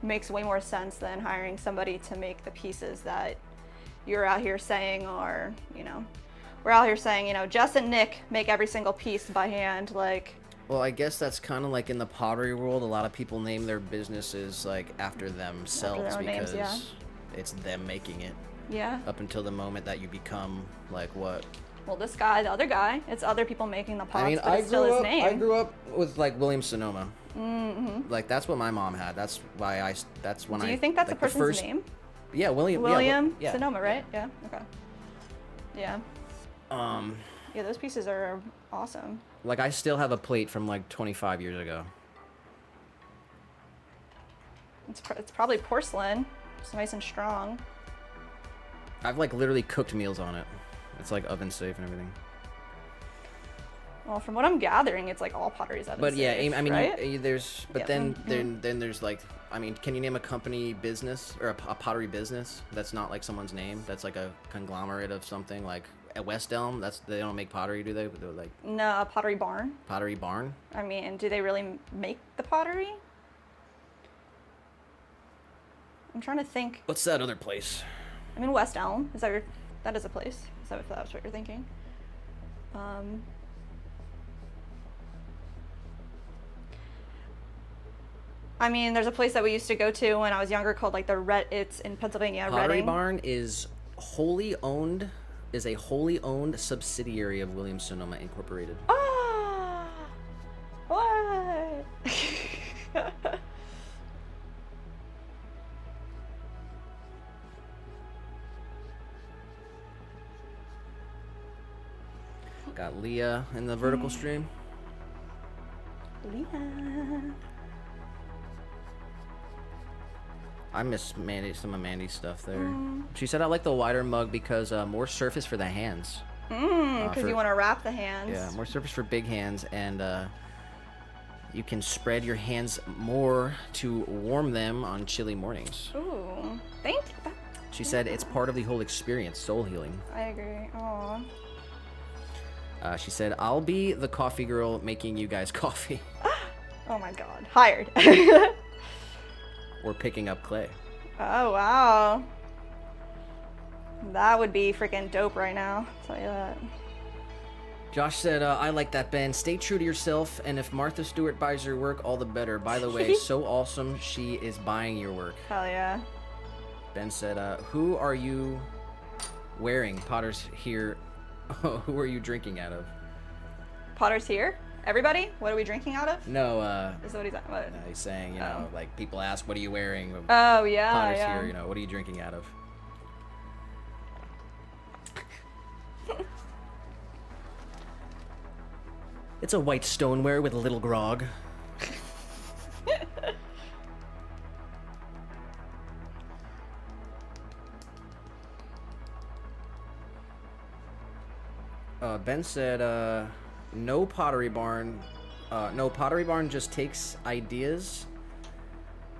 makes way more sense than hiring somebody to make the pieces that you're out here saying are, we're out here saying, Jess and Nick make every single piece by hand, like. Well, I guess that's kind of like in the pottery world. A lot of people name their businesses like after themselves After their own because names, it's them making it. Yeah. Up until the moment that you become like what? Well, this guy, the other guy, it's other people making the pots, I mean, but it's still his name. I grew up with like William Sonoma. Mm-hmm. Like that's what my mom had. That's why that's when Do I. you think that's like, a person's name? Yeah, William. William yeah, Sonoma, right? Yeah. Okay. Yeah. Yeah. Yeah, those pieces are awesome. Like I still have a plate from like 25 years ago. It's probably porcelain. It's nice and strong. I've like literally cooked meals on it. It's like oven safe and everything. Well, from what I'm gathering, it's like all potteries out of But yeah, safe, I mean, right? there's, but Yeah. then there's like, I mean, can you name a company business or a pottery business that's not like someone's name? That's like a conglomerate of something like at West Elm. They don't make pottery, do they? They're like No, a pottery barn. Pottery Barn. I mean, do they really make the pottery? I'm trying to think. What's that other place? I mean, West Elm. Is that your? That is a place. Is that if that's what you're thinking? I mean, there's a place that we used to go to when I was younger called like the Red. It's in Pennsylvania. Pottery Reading. Barn is a wholly owned subsidiary of Williams Sonoma Incorporated. Ah, what? Got Leah in the vertical stream. Leah. I miss Mandy, some of Mandy's stuff there. She said I like the wider mug because more surface for the hands. Because for- you want to wrap the hands. Yeah, more surface for big hands, and you can spread your hands more to warm them on chilly mornings. Ooh, thank you. She said it's part of the whole experience, soul healing. I agree. Aw. She said, I'll be the coffee girl making you guys coffee. Oh my god. Hired. Or picking up clay. Oh wow. That would be freaking dope right now. I'll tell you that. Josh said, I like that, Ben. Stay true to yourself, and if Martha Stewart buys your work, all the better. By the way, so awesome she is buying your work. Hell yeah. Ben said, who are you wearing? Potter's here. Who are you drinking out of? Potter's here? Everybody? What are we drinking out of? No, Is that what he's at? What? he's saying, you know, like people ask, what are you wearing? Oh yeah, Potter's yeah. here, you know, what are you drinking out of? It's a white stoneware with a little grog. Ben said, no Pottery Barn. No, Pottery Barn just takes ideas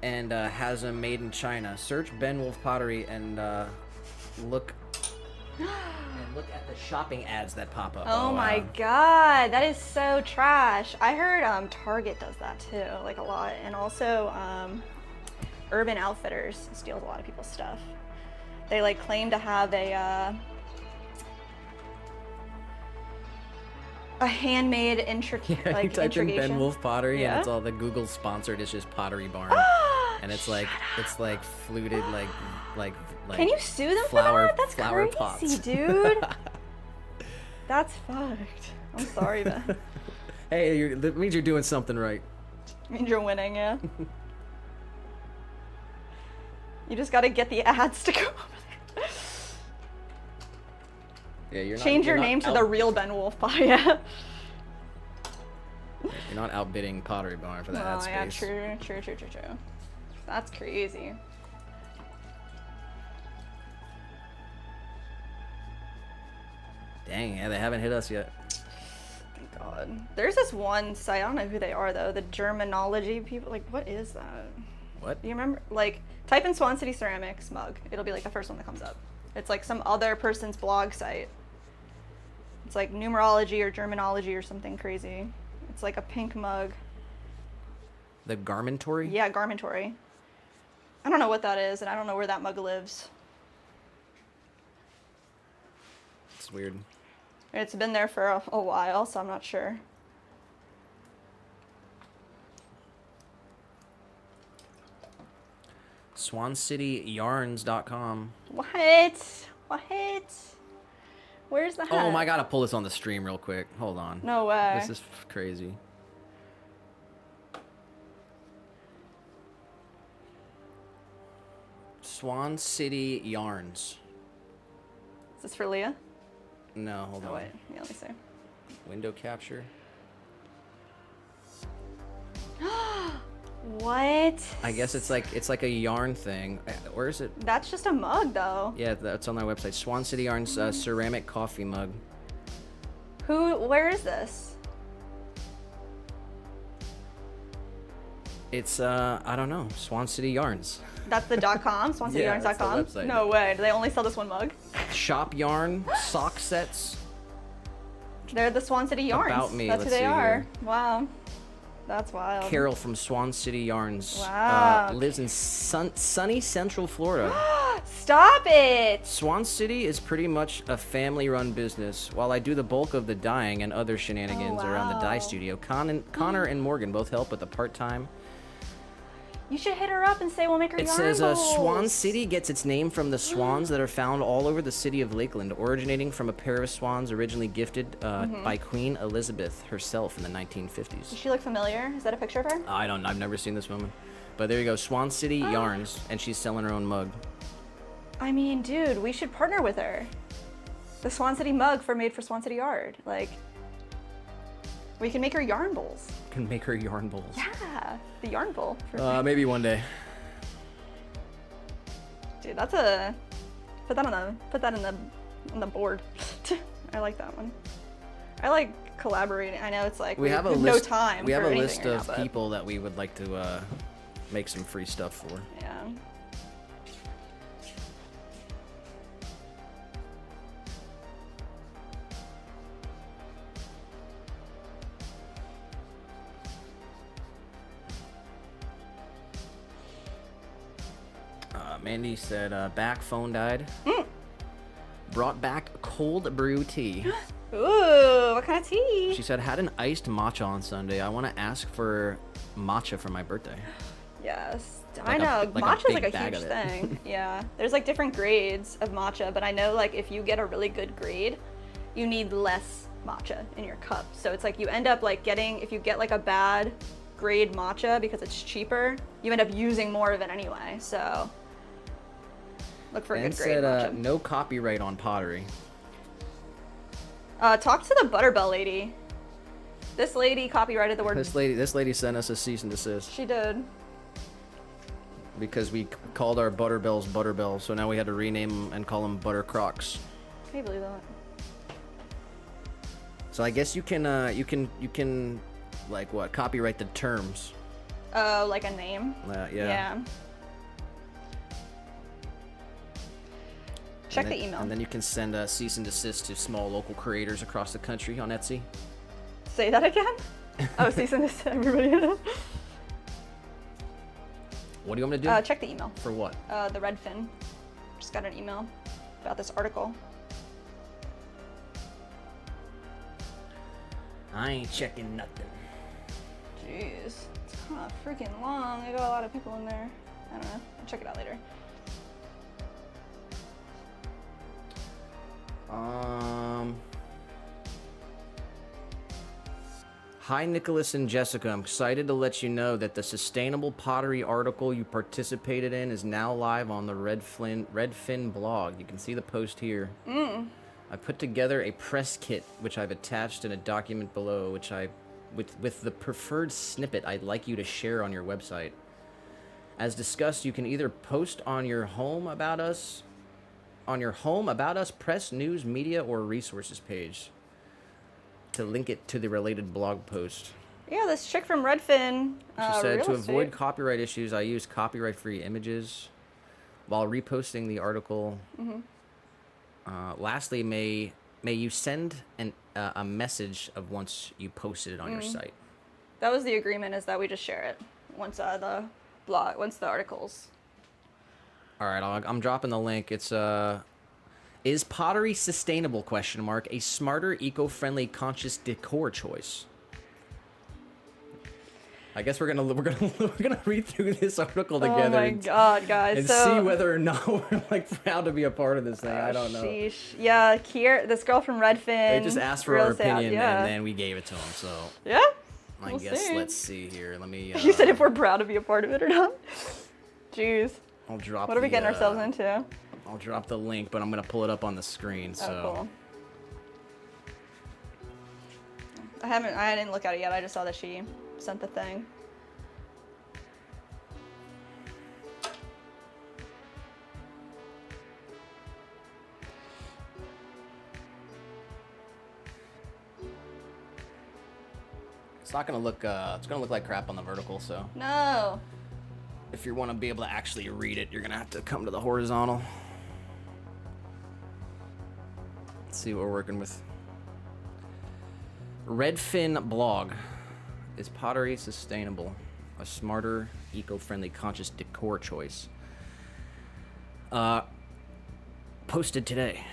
and has them made in China. Search Ben Wolf Pottery and look at the shopping ads that pop up. Oh my wow. god, that is so trash. I heard Target does that too, like a lot, and also Urban Outfitters steals a lot of people's stuff. They like claim to have a handmade Yeah, like you type in Ben intrigation. Wolf Pottery Yeah? and it's all the Google sponsored. It's just Pottery Barn, and it's like fluted like. Can you sue them flower, for that? That's flower crazy, pots. dude. That's fucked. I'm sorry, Ben. Hey, that means you're doing something right. Means you're winning, yeah. You just gotta get the ads to go over there. Yeah, you're not. Change your name to the real Ben Wolf Pie, yeah. You're not outbidding Pottery Barn for that ad Oh, yeah, space. true. That's crazy. Dang, yeah, they haven't hit us yet. Thank God. There's this one site, I don't know who they are though, the Germanology people. Like, what is that? What? Do you remember? Like, type in Swan City Ceramics mug. It'll be like the first one that comes up. It's like some other person's blog site. It's like numerology or Germanology or something crazy. It's like a pink mug. The Garmentory? Yeah, Garmentory. I don't know what that is, and I don't know where that mug lives. It's weird. It's been there for a while, so I'm not sure. SwanCityYarns.com. What? Where's the hat? Oh my god, I pull this on the stream real quick. Hold on. No way. This is crazy. Swan City Yarns. Is this for Leah? No, hold Oh on. wait, yeah, let me see. Window capture. What? I guess it's like a yarn thing. Where is it? That's just a mug, though. Yeah, that's on their website. Swan City Yarns ceramic coffee mug. Where is this? It's I don't know, Swan City Yarns. That's the .com, Yeah, that's the swancityarns.com? website. No way. Do they only sell this one mug? Shop yarn, sock sets. They're the Swan City Yarns. About me, That's who let's they see are. here. Wow. That's wild. Carol from Swan City Yarns. Wow. Lives in sunny Central Florida. Stop it! Swan City is pretty much a family-run business. While I do the bulk of the dyeing and other shenanigans around the dye wow. studio, Connor and Morgan both help with the part-time. You should hit her up and say we'll make her It yarn says Swan bowls. City gets its name from the swans that are found all over the city of Lakeland, originating from a pair of swans originally gifted by Queen Elizabeth herself in the 1950s. Does she look familiar? Is that a picture of her? I don't know. I've never seen this woman. But there you go. Swan City Yarns. And she's selling her own mug. I mean, dude, we should partner with her. The Swan City mug made for Swan City Yard. Like, we can make her yarn bowls. Can make her yarn bowls. Yeah, the yarn bowl. For Maybe one day. Dude, that's a put that on the board. I like that one. I like collaborating. I know it's like We have a no list. time. We have for a anything list right of now, but people that we would like to make some free stuff for. Yeah. Mandy said, back phone died. Brought back cold brew tea. Ooh, what kind of tea? She said, had an iced matcha on Sunday. I want to ask for matcha for my birthday. Yes. Like I a- know. like a Matcha's big like a bag huge of it. thing. Yeah. There's like different grades of matcha, but I know like if you get a really good grade, you need less matcha in your cup. So it's like you end up like getting, if you get like a bad grade matcha because it's cheaper, you end up using more of it anyway. So look for a And good grade said, matcha. no copyright on pottery. Talk to the Butterbell lady. This lady copyrighted the word. This lady sent us a cease and desist She did. because we called our Butterbells Butterbells, so now we had to rename them and call them Butter Crocs. Can you believe that? So I guess you can like what, copyright the terms. Oh, like a name? Yeah. Check And then- the email. And then you can send a cease and desist to small local creators across the country on Etsy. Say that again? Oh, cease and desist, everybody. What do you want me to do? Check the email. For what? The Redfin. Just got an email about this article. I ain't checking nothing. Jeez. It's kind of freaking long. I got a lot of people in there. I don't know. I'll check it out later. Hi, Nicholas and Jessica. I'm excited to let you know that the sustainable pottery article you participated in is now live on the Redfin blog. You can see the post here. I put together a press kit, which I've attached in a document below, which with the preferred snippet I'd like you to share on your website. As discussed, you can either post on your home about us, press, news, media, or resources page to link it to the related blog post. Yeah, this chick from Redfin. She said, real to avoid estate. copyright issues, I use copyright-free images while reposting the article. Lastly, may you send a message of once you posted it on your site. That was the agreement, is that we just share it once the articles. All right, I'm dropping the link. It's is pottery sustainable? ? A smarter, eco-friendly, conscious decor choice. I guess we're gonna read through this article together. Oh my god, guys! And so, see whether or not we're like proud to be a part of this thing. I don't know. Sheesh. Yeah, this girl from Redfin. They just asked for real our estate, opinion, yeah. and then we gave it to them. So Yeah. I We'll guess see. let's see here. Let me. You said if we're proud to be a part of it or not. Jeez. I'll drop. What are we the, getting ourselves into? I'll drop the link, but I'm gonna pull it up on the screen. So. Oh, cool. I didn't look at it yet. I just saw that she sent the thing. It's not gonna look. It's gonna look like crap on the vertical. So No. if you want to be able to actually read it, you're gonna have to come to the horizontal. Let's see what we're working with. Redfin blog. Is pottery sustainable? A smarter, eco-friendly, conscious decor choice. Posted today.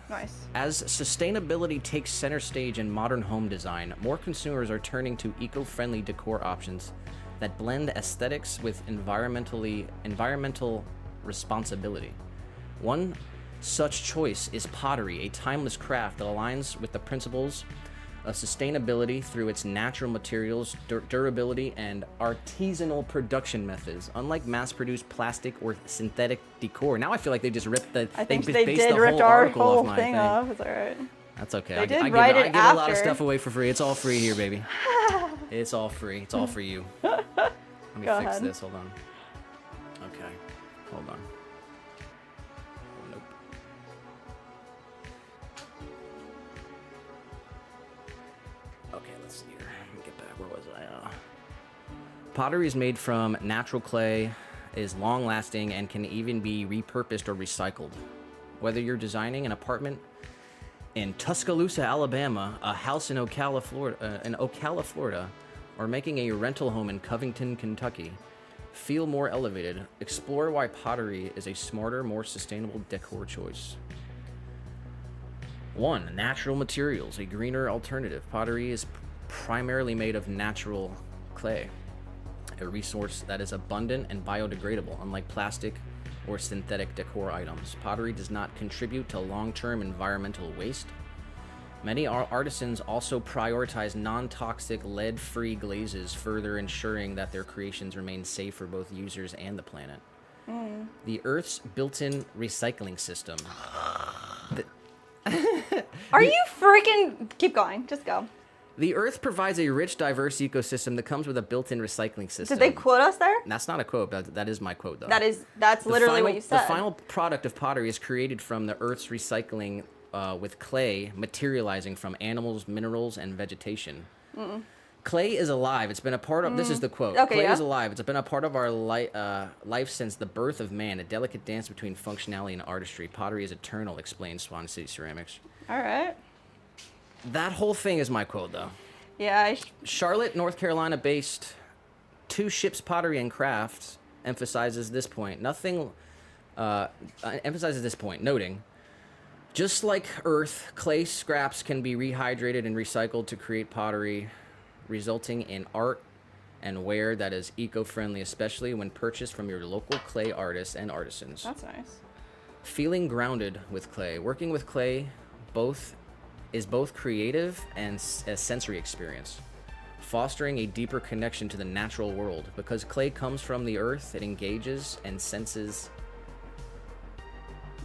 Nice. As sustainability takes center stage in modern home design, more consumers are turning to eco-friendly decor options that blend aesthetics with environmental responsibility. One such choice is pottery, a timeless craft that aligns with the principles of sustainability through its natural materials, durability, and artisanal production methods. Unlike mass-produced plastic or synthetic decor. Now I feel like they just ripped the. I think they they based did the rip whole our article whole off my thing off. It's alright. That's okay. They did I write give, it I give a lot of after. stuff away for free. It's all free here, baby. It's all free. It's all for you. Let me Go fix ahead. this. Hold on. Okay. Hold on. Oh, nope. Okay, let's see here. Let me get back. Where was I? Pottery is made from natural clay, is long-lasting, and can even be repurposed or recycled. Whether you're designing an apartment in Tuscaloosa, Alabama, a house in Ocala, Florida, or making a rental home in Covington, Kentucky, feel more elevated. Explore why pottery is a smarter, more sustainable decor choice. 1. Natural materials, a greener alternative. Pottery is primarily made of natural clay, a resource that is abundant and biodegradable, unlike plastic or synthetic decor items. Pottery does not contribute to long-term environmental waste. Many artisans also prioritize non-toxic, lead-free glazes, further ensuring that their creations remain safe for both users and the planet. The Earth's built-in recycling system. Are you freaking? Keep going. Just go. The Earth provides a rich, diverse ecosystem that comes with a built-in recycling system. Did they quote us there? That's not a quote. That is my quote, though. That's literally what you said. The final product of pottery is created from the Earth's recycling with clay materializing from animals, minerals, and vegetation. Clay is alive. It's been a part of. This is the quote. Okay, Clay yeah. is alive. It's been a part of our life since the birth of man. A delicate dance between functionality and artistry. Pottery is eternal, explains Swan City Ceramics. All right. That whole thing is my quote, though. Yeah. Charlotte, North Carolina-based Two Ships Pottery and Crafts emphasizes this point. Noting, just like Earth, clay scraps can be rehydrated and recycled to create pottery, resulting in art and ware that is eco-friendly, especially when purchased from your local clay artists and artisans. That's nice. Feeling grounded with clay. Working with clay is both creative and a sensory experience, fostering a deeper connection to the natural world. Because clay comes from the earth, it engages and senses.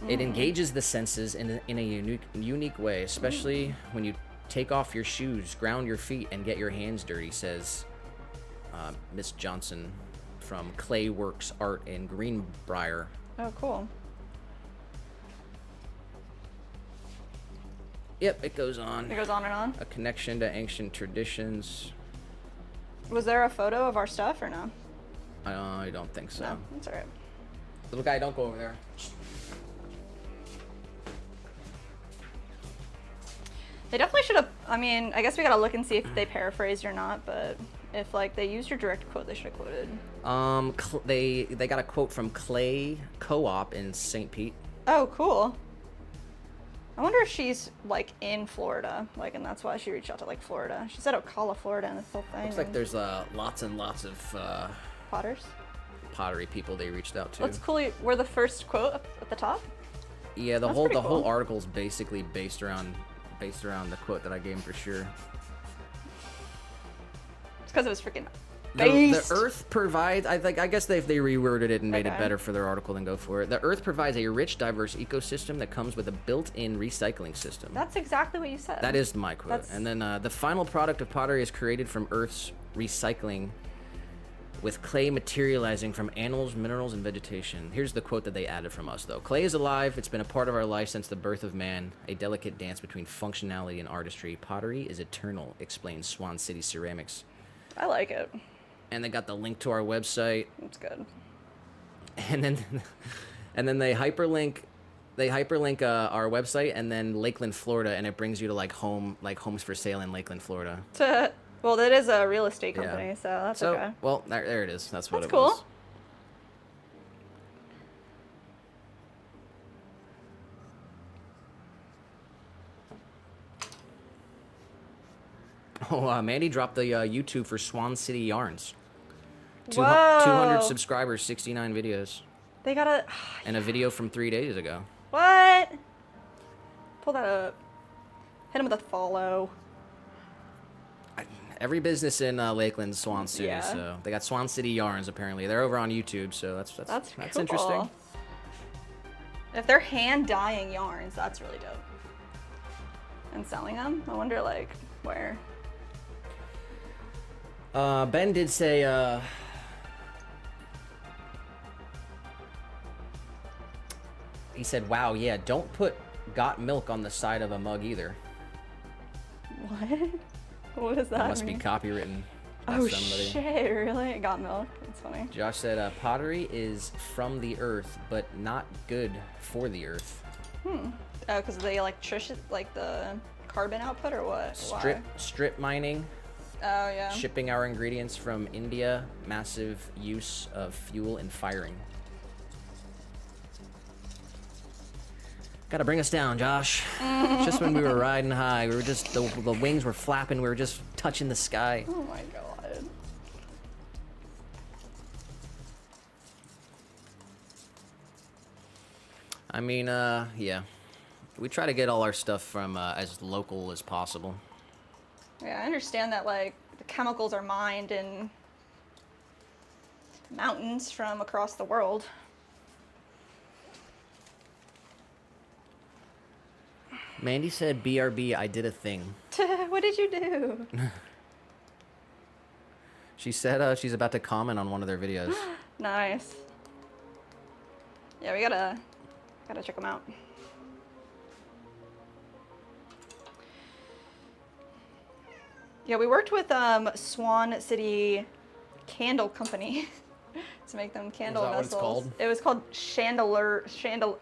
It engages the senses in a unique way, especially when you take off your shoes, ground your feet, and get your hands dirty, says Miss Johnson from Clay Works Art in Greenbrier. Oh, cool. Yep, it goes on. It goes on and on. A connection to ancient traditions. Was there a photo of our stuff or no? I don't think so. No, that's alright. Little guy, don't go over there. They definitely should have. I mean, I guess we gotta look and see if they paraphrased or not. But if like they used your direct quote, they should have quoted. They got a quote from Clay Co-op in St. Pete. Oh, cool. I wonder if she's like in Florida, like, and that's why she reached out to like Florida. She said Ocala, Florida, and this whole thing. Looks like there's lots and lots of Potters. pottery people they reached out to. That's cool. We're the first quote up at the top. Yeah, the That's whole pretty whole cool. article's basically based around the quote that I gave him for sure. It's because it was freaking The based. Earth provides. I guess they reworded it and made it Okay. better for their article, then go for it. The Earth provides a rich, diverse ecosystem that comes with a built-in recycling system. That's exactly what you said. That is my quote. That's- And then the final product of pottery is created from Earth's recycling with clay materializing from animals, minerals, and vegetation. Here's the quote that they added from us, though. Clay is alive. It's been a part of our life since the birth of man, a delicate dance between functionality and artistry. Pottery is eternal, explains Swan City Ceramics. I like it. And they got the link to our website. It's good. And then they hyperlink our website and then Lakeland, Florida, and it brings you to homes for sale in Lakeland, Florida. Well, that is a real estate company, so that's okay. Well, there it is. That's what That's it was. Cool. Oh, Mandy dropped the YouTube for Swan City Yarns. 200 subscribers, 69 videos. They gotta... And a video from 3 days ago. What? Pull that up. Hit him with a follow. Every business in Lakeland, Swan City. Yeah. So they got Swan City Yarns. Apparently, they're over on YouTube. So that's Cool. interesting. If they're hand dyeing yarns, that's really dope. And selling them, I wonder where. Ben did say. He said, "Wow, yeah, don't put got milk on the side of a mug either." What? What does that It must mean? be copywritten by Oh somebody. shit! Really? It got milk. That's funny. Josh said, "Pottery is from the earth, but not good for the earth." Oh, because the electricity, the carbon output, or what? Why? Strip mining, Oh yeah. shipping our ingredients from India, massive use of fuel and firing. Gotta bring us down, Josh. Just when we were riding high, we were just the wings were flapping. We were just touching the sky. Oh my god. I mean, yeah. We try to get all our stuff from as local as possible. Yeah, I understand that the chemicals are mined in mountains from across the world. Mandy said, "BRB, I did a thing." What did you do? She said she's about to comment on one of their videos. Nice. Yeah, we gotta check them out. Yeah, we worked with Swan City Candle Company to make them candle Is that what vessels. it's called? It was called chandelier.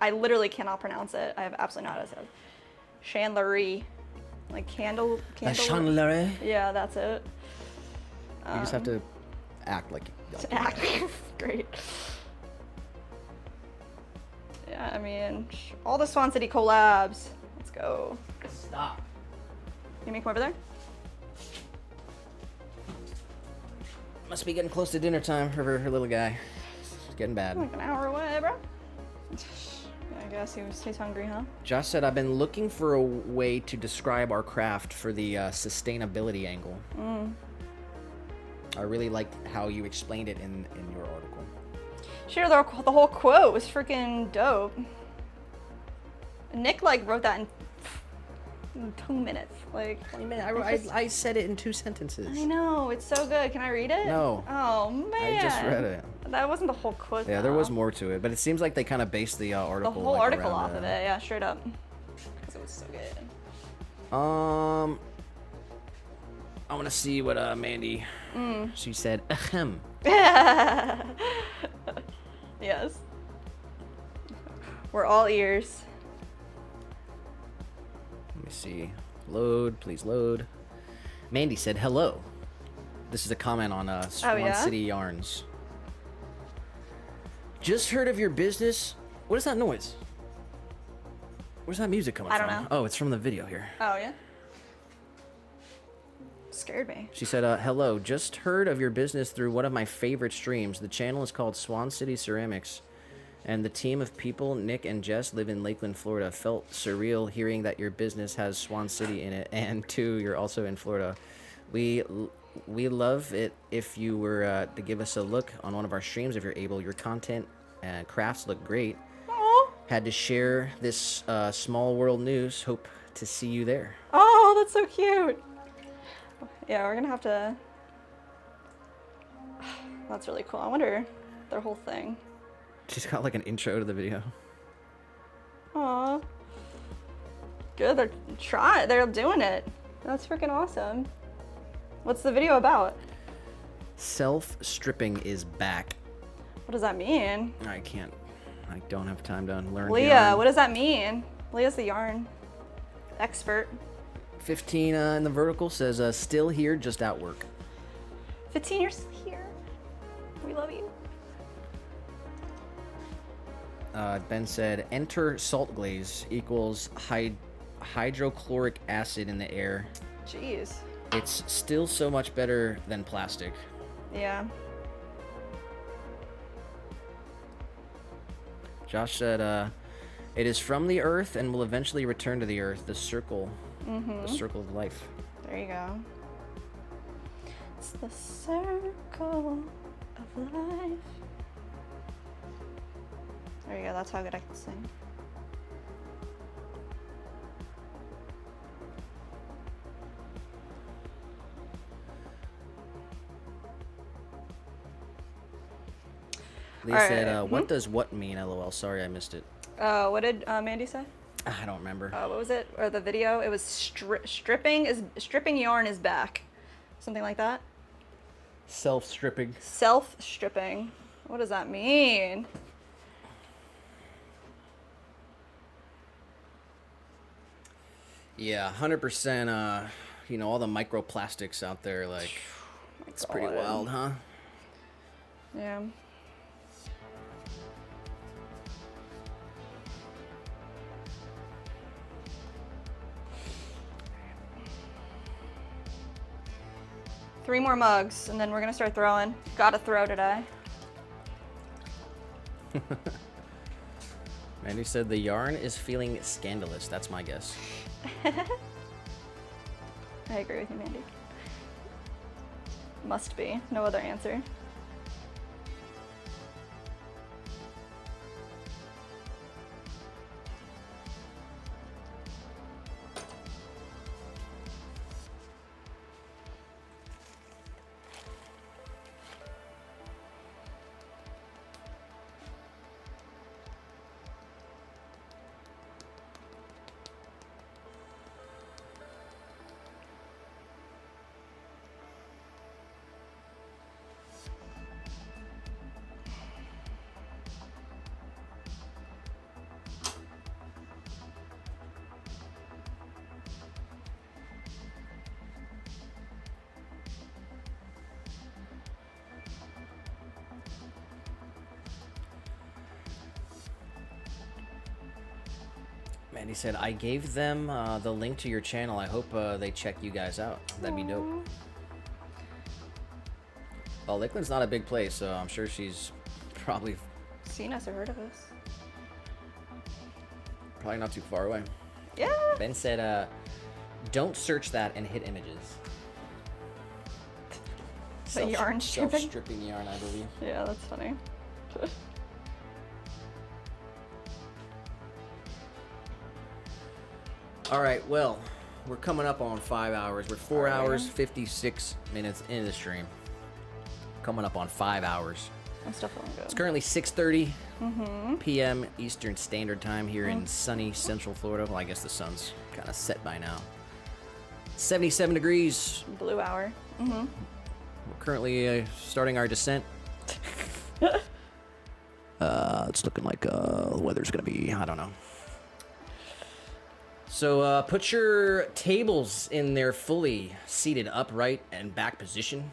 I literally cannot pronounce it. I have absolutely no idea how to say it. Chandlery, candle. Chandelier. Yeah, that's it. You just have to act like Great. Yeah, I mean, all the Swan City collabs. Let's go. Stop. You make them over there? Must be getting close to dinner time for her little guy. It's getting bad. Like an hour away, bro. I guess he's hungry, huh? Josh said, "I've been looking for a way to describe our craft for the sustainability angle." I really liked how you explained it in your article. Sure, the whole quote was freaking dope. Nick wrote that in 2 minutes. 20 minutes. I said it in 2 sentences. I know, it's so good. Can I read it? No. Oh man. I just read it. That wasn't the whole quote. Yeah, there was though. more to it, but it seems like they kind of based the The article. whole article around off of it, yeah, straight up. Because it was so good. I want to see what Mandy. She said, "Ahem." Yes. We're all ears. Let me see. Load, please load. Mandy said, "Hello." This is a comment on Swan yeah? City Yarns. Just heard of your business. What is that noise? Where's that music coming I from? don't know. Oh, it's from the video here. Oh yeah. Scared me. She said, "Hello, just heard of your business through one of my favorite streams. The channel is called Swan City Ceramics, and the team of people, Nick and Jess, live in Lakeland, Florida. Felt surreal hearing that your business has Swan City in it, and too, you're also in Florida. We love it if you were to give us a look on one of our streams if you're able. Your content and crafts look great. Oh. Had to share this small world news. Hope to see you there." Oh, that's so cute. Yeah, we're gonna have to. That's really cool. I wonder their whole thing. She's got like an intro to the video. Aw. Good, they're trying. They're doing it. That's freaking awesome. What's the video about? Self-stripping is back. What does that mean? I don't have time to learn. Leah, yarn. what does that mean? Leah's the yarn expert. 15 in the vertical says, still here, just at work. 15 years here. We love you. Ben said, enter salt glaze equals hydrochloric acid in the air. Jeez. It's still so much better than plastic. Yeah. Josh said, it is from the earth and will eventually return to the earth. The circle of life. There you go. It's the circle of life. There you go. That's how good I can sing. Lee All said, right. what does what mean? LOL. Sorry, I missed it. What did Mandy say? I don't remember. What was it? Or the video? It was stripping yarn is back. Something like that. Self-stripping. Self-stripping. What does that mean? Yeah, 100%. You know, all the microplastics out there, like, it's pretty God. wild, huh? Yeah. Three more mugs, and then we're gonna start throwing. Gotta throw today. Mandy said the yarn is feeling scandalous. That's my guess. I agree with you, Mandy. Must be. No other answer. Mandy said, I gave them the link to your channel. I hope they check you guys out. That'd be dope. Well, Lakeland's not a big place, so I'm sure she's probably Seen us or heard of us. not too far away. Yeah. Ben said, don't search that and hit images. The yarn stripping? Self-stripping yarn, I believe. Yeah, that's funny. All right, well, we're coming up on 5 hours. We're 4 Are we? hours, 56 minutes into the stream. Coming up on 5 hours. I'm still feeling good. It's currently 6:30 p.m. Eastern Standard Time here in sunny Central Florida. Well, I guess the sun's kind of set by now. 77 degrees. Blue hour. We're currently starting our descent. It's looking like the weather's gonna be, I don't know. So put your tables in their fully seated upright and back position.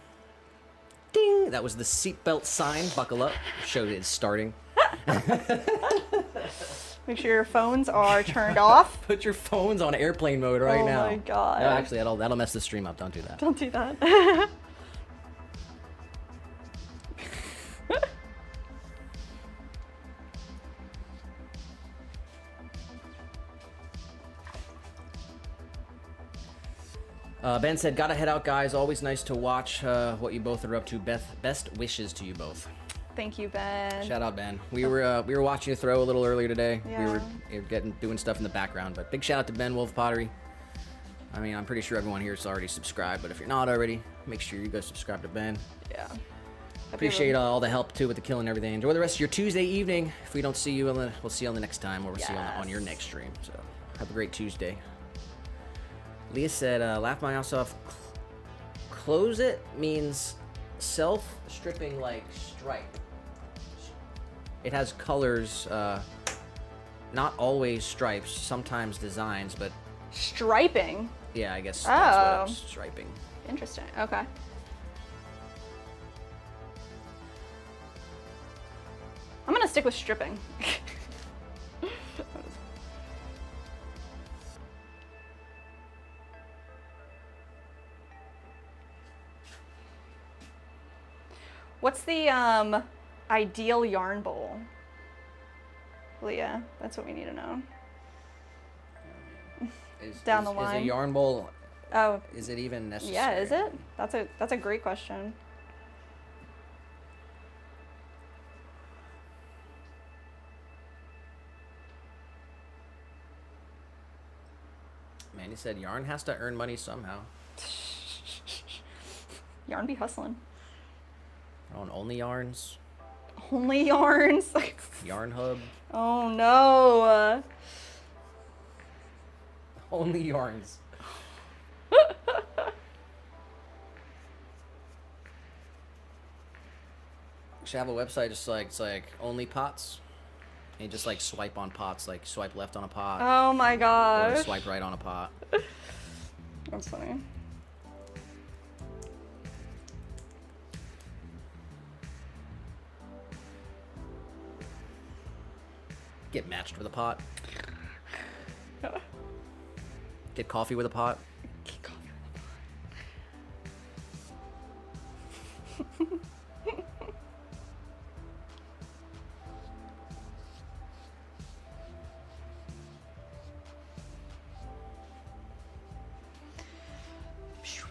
Ding! That was the seatbelt sign. Buckle up. Showed it's starting. Make sure your phones are turned off. Put your phones on airplane mode right now. Oh my god. No, actually, that'll mess the stream up. Don't do that. Don't do that. Ben said, gotta head out, guys. Always nice to watch what you both are up to. Best wishes to you both. Thank you, Ben. Shout out, Ben. We were watching you throw a little earlier today. Yeah. We were doing stuff in the background, but big shout out to Ben Wolf Pottery. I mean, I'm pretty sure everyone here is already subscribed, but if you're not already, make sure you go subscribe to Ben. Yeah. Appreciate all the help too with the kill and everything. Enjoy the rest of your Tuesday evening. If we don't see you, we'll see you on the next time, or we'll see you on your next stream. So have a great Tuesday. Leah said, "Laugh my ass off. Close it means self-stripping like stripe. It has colors, not always stripes, sometimes designs, but Striping. yeah, I guess that's what Oh. it's striping." Interesting. Okay. I'm gonna stick with stripping. What's the ideal yarn bowl? Leah, that's what we need to know. Down the Is line. a yarn bowl, Oh, is it even necessary? yeah, is it? That's a great question. Man, he said yarn has to earn money somehow. Yarn be hustling. On Only Yarns, Only yarns. Yarn Hub, Oh no. Only Yarns. Should have a website just like it's like Only Pots, and you just like swipe on pots, like swipe left on a pot, Oh my or gosh. swipe right on a pot. That's funny. Get matched with a pot. Get coffee with a pot.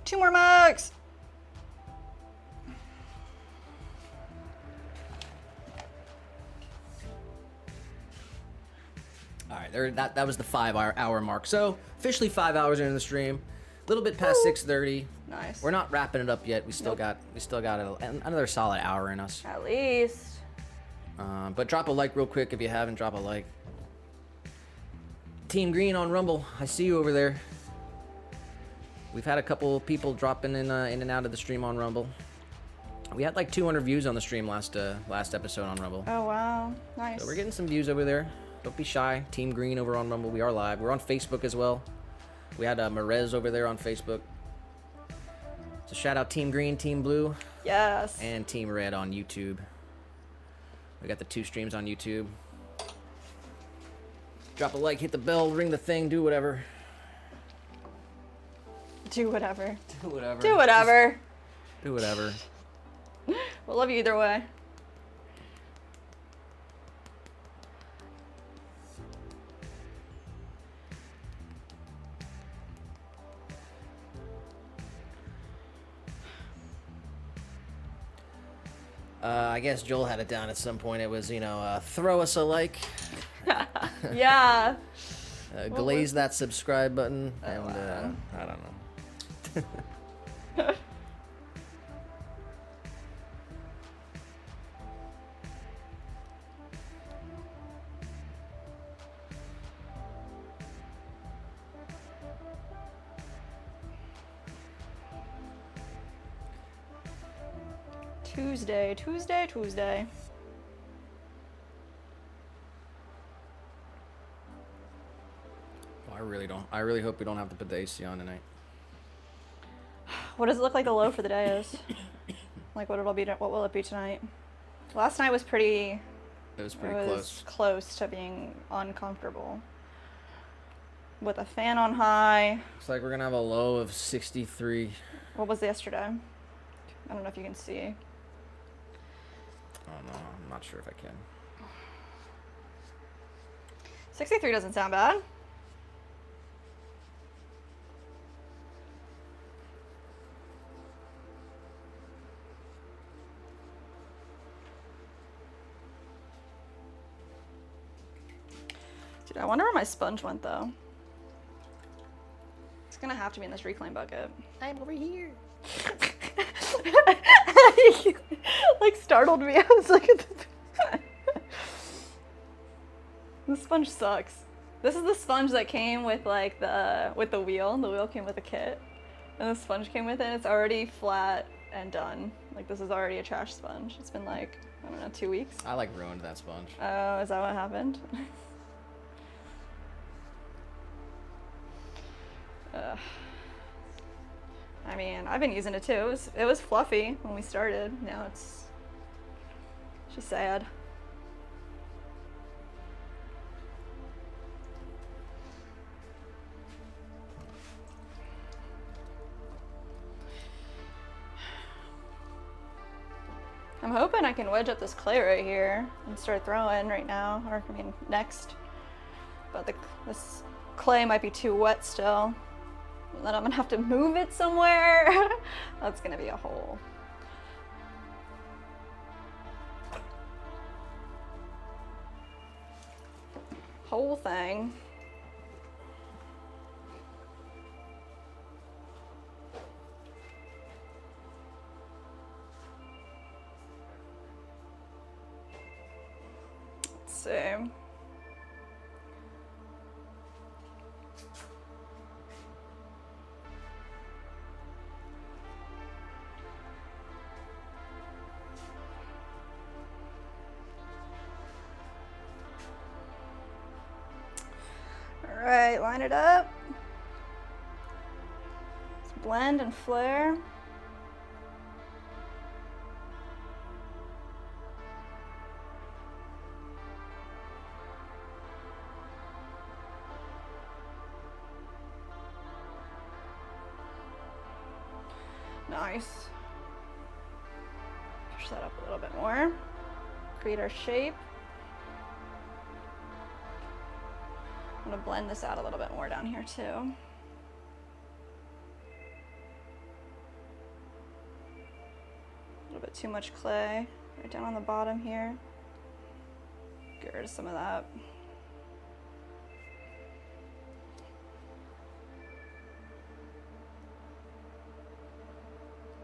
Two more mugs. All right, there. That was the 5 hour mark. So officially 5 hours into the stream. A little bit past 6:30. Nice. We're not wrapping it up yet. We still got another solid hour in us. At least. But drop a like real quick if you haven't. Drop a like. Team Green on Rumble. I see you over there. We've had a couple people dropping in and out of the stream on Rumble. We had like 200 views on the stream last episode on Rumble. Oh wow. Nice. So we're getting some views over there. Don't be shy. Team Green over on Rumble. We are live. We're on Facebook as well. We had Merez over there on Facebook. So shout out Team Green, Team Blue, Yes. and Team Red on YouTube. We got the 2 streams on YouTube. Drop a like, hit the bell, ring the thing, do whatever. Do whatever. Do whatever. Do whatever. Do whatever. We'll love you either way. I guess Joel had it down at some point. It was, throw us a like, Yeah. glaze that subscribe button, and wow. I don't know. Tuesday. I really hope we don't have to put the AC on tonight. What does it look like the low for the day is? Like what will it be tonight? Last night was pretty It was pretty close to being uncomfortable. With a fan on high. Looks like we're gonna have a low of 63. What was yesterday? I don't know if you can see. I don't know. I'm not sure if I can. 63 doesn't sound bad. Dude, I wonder where my sponge went though. It's gonna have to be in this reclaim bucket. I'm over here. Like startled me. I was like, this sponge sucks. This is the sponge that came with like the wheel. The wheel came with a kit, and the sponge came with it. And it's already flat and done. Like this is already a trash sponge. It's been like, I don't know, 2 weeks. I like ruined that sponge. Oh, is that what happened? I mean, I've been using it too. It was fluffy when we started. Now it's just sad. I'm hoping I can wedge up this clay right here and start throwing right now, or I mean next. But this clay might be too wet still. And then I'm gonna have to move it somewhere. That's gonna be a whole thing. Let's see. All right, line it up. Let's blend and flare. Nice. Push that up a little bit more. Create our shape. I'm gonna blend this out a little bit more down here too. A little bit too much clay right down on the bottom here. Get rid of some of that.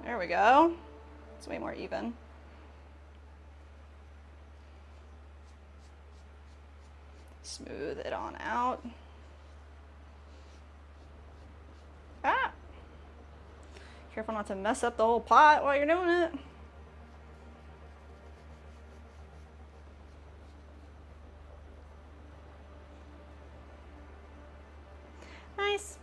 There we go. It's way more even. Smooth it on out. Ah! Careful not to mess up the whole pot while you're doing it. Nice.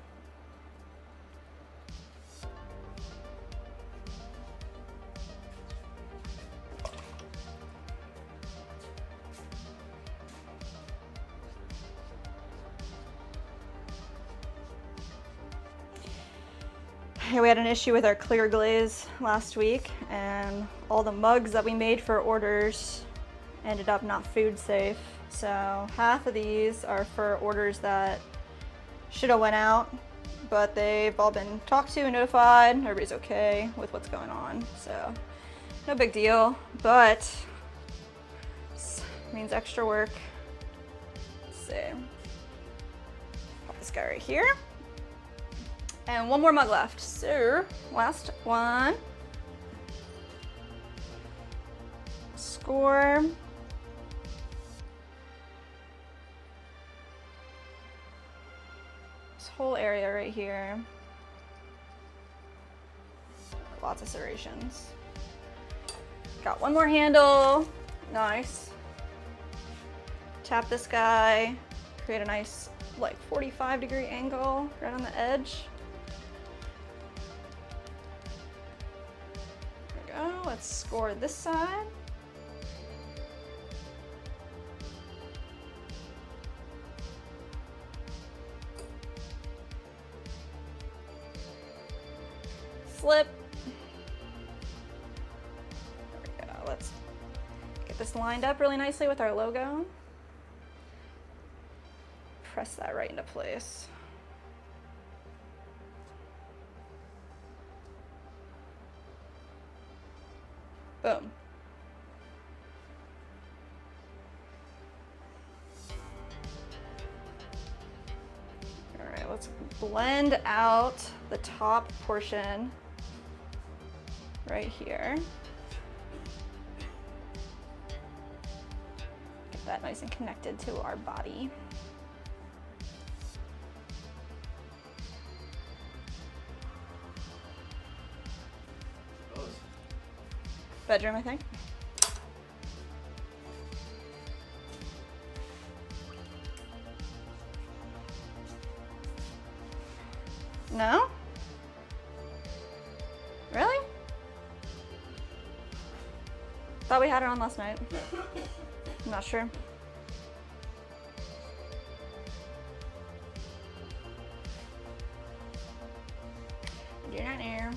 We had an issue with our clear glaze last week, and all the mugs that we made for orders ended up not food safe. So half of these are for orders that should have went out, but they've all been talked to and notified. Everybody's okay with what's going on, so no big deal, but this means extra work. Let's see. Pop this guy right here. And one more mug left, so last one. Score. This whole area right here. Lots of serrations. Got one more handle, nice. Tap this guy, create a nice like 45-degree angle right on the edge. Let's score this side. Slip. There we go. Let's get this lined up really nicely with our logo. Press that right into place. Boom. All right, let's blend out the top portion right here. that nice and connected to our body. Bedroom, I think. No? Really? Thought we had it on last night. I'm not sure. You're not here.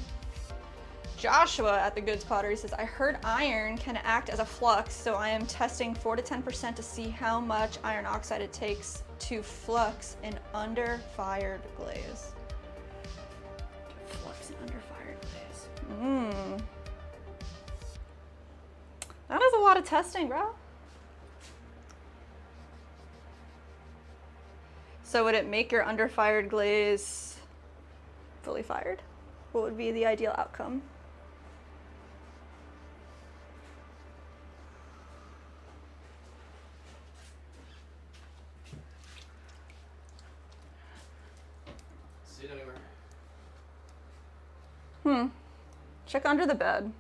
Joshua at the Goods Pottery says, I heard iron can act as a flux, so I am testing 4 to 10% to see how much iron oxide it takes to flux an under fired glaze. To flux an under fired glaze. That is a lot of testing, bro. So would it make your under fired glaze fully fired? What would be the ideal outcome? Sit anywhere. Check under the bed.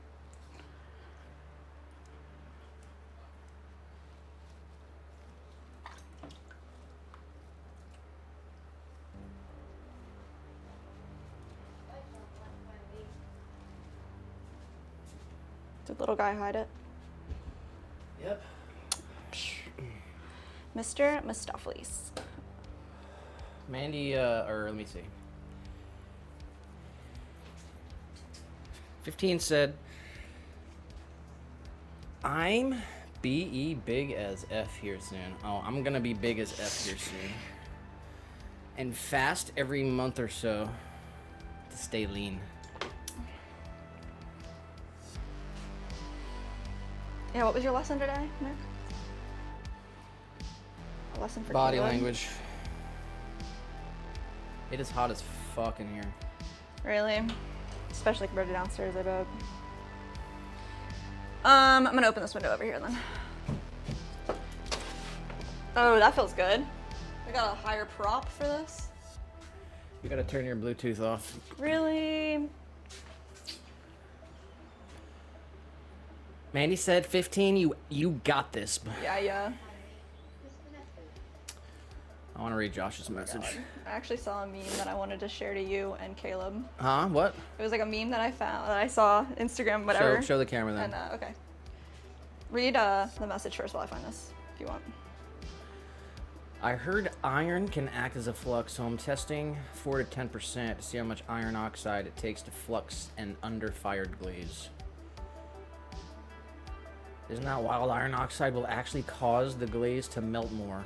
Did little guy hide it? Yep. Mr. Mistopheles. Mandy, or let me see. 15 said, I'm BE big as F here soon. Oh, I'm gonna be big as F here soon. And fast every month or so to stay lean. Yeah, what was your lesson today, Nick? A lesson for Body Caleb? language. It is hot as fuck in here. Really? Especially compared to downstairs, I bet. I'm gonna open this window over here then. Oh, that feels good. We got a higher prop for this. You gotta turn your Bluetooth off. Really? Mandy said 15, you got this. Yeah. I want to read Josh's message. I actually saw a meme that I wanted to share to you and Caleb. Huh? What? It was like a meme that I saw, Instagram, whatever. Show the camera then. And, okay. Read the message first while I find this, if you want. I heard iron can act as a flux, so I'm testing 4 to 10% to see how much iron oxide it takes to flux an under-fired glaze. Isn't that wild? Iron oxide will actually cause the glaze to melt more.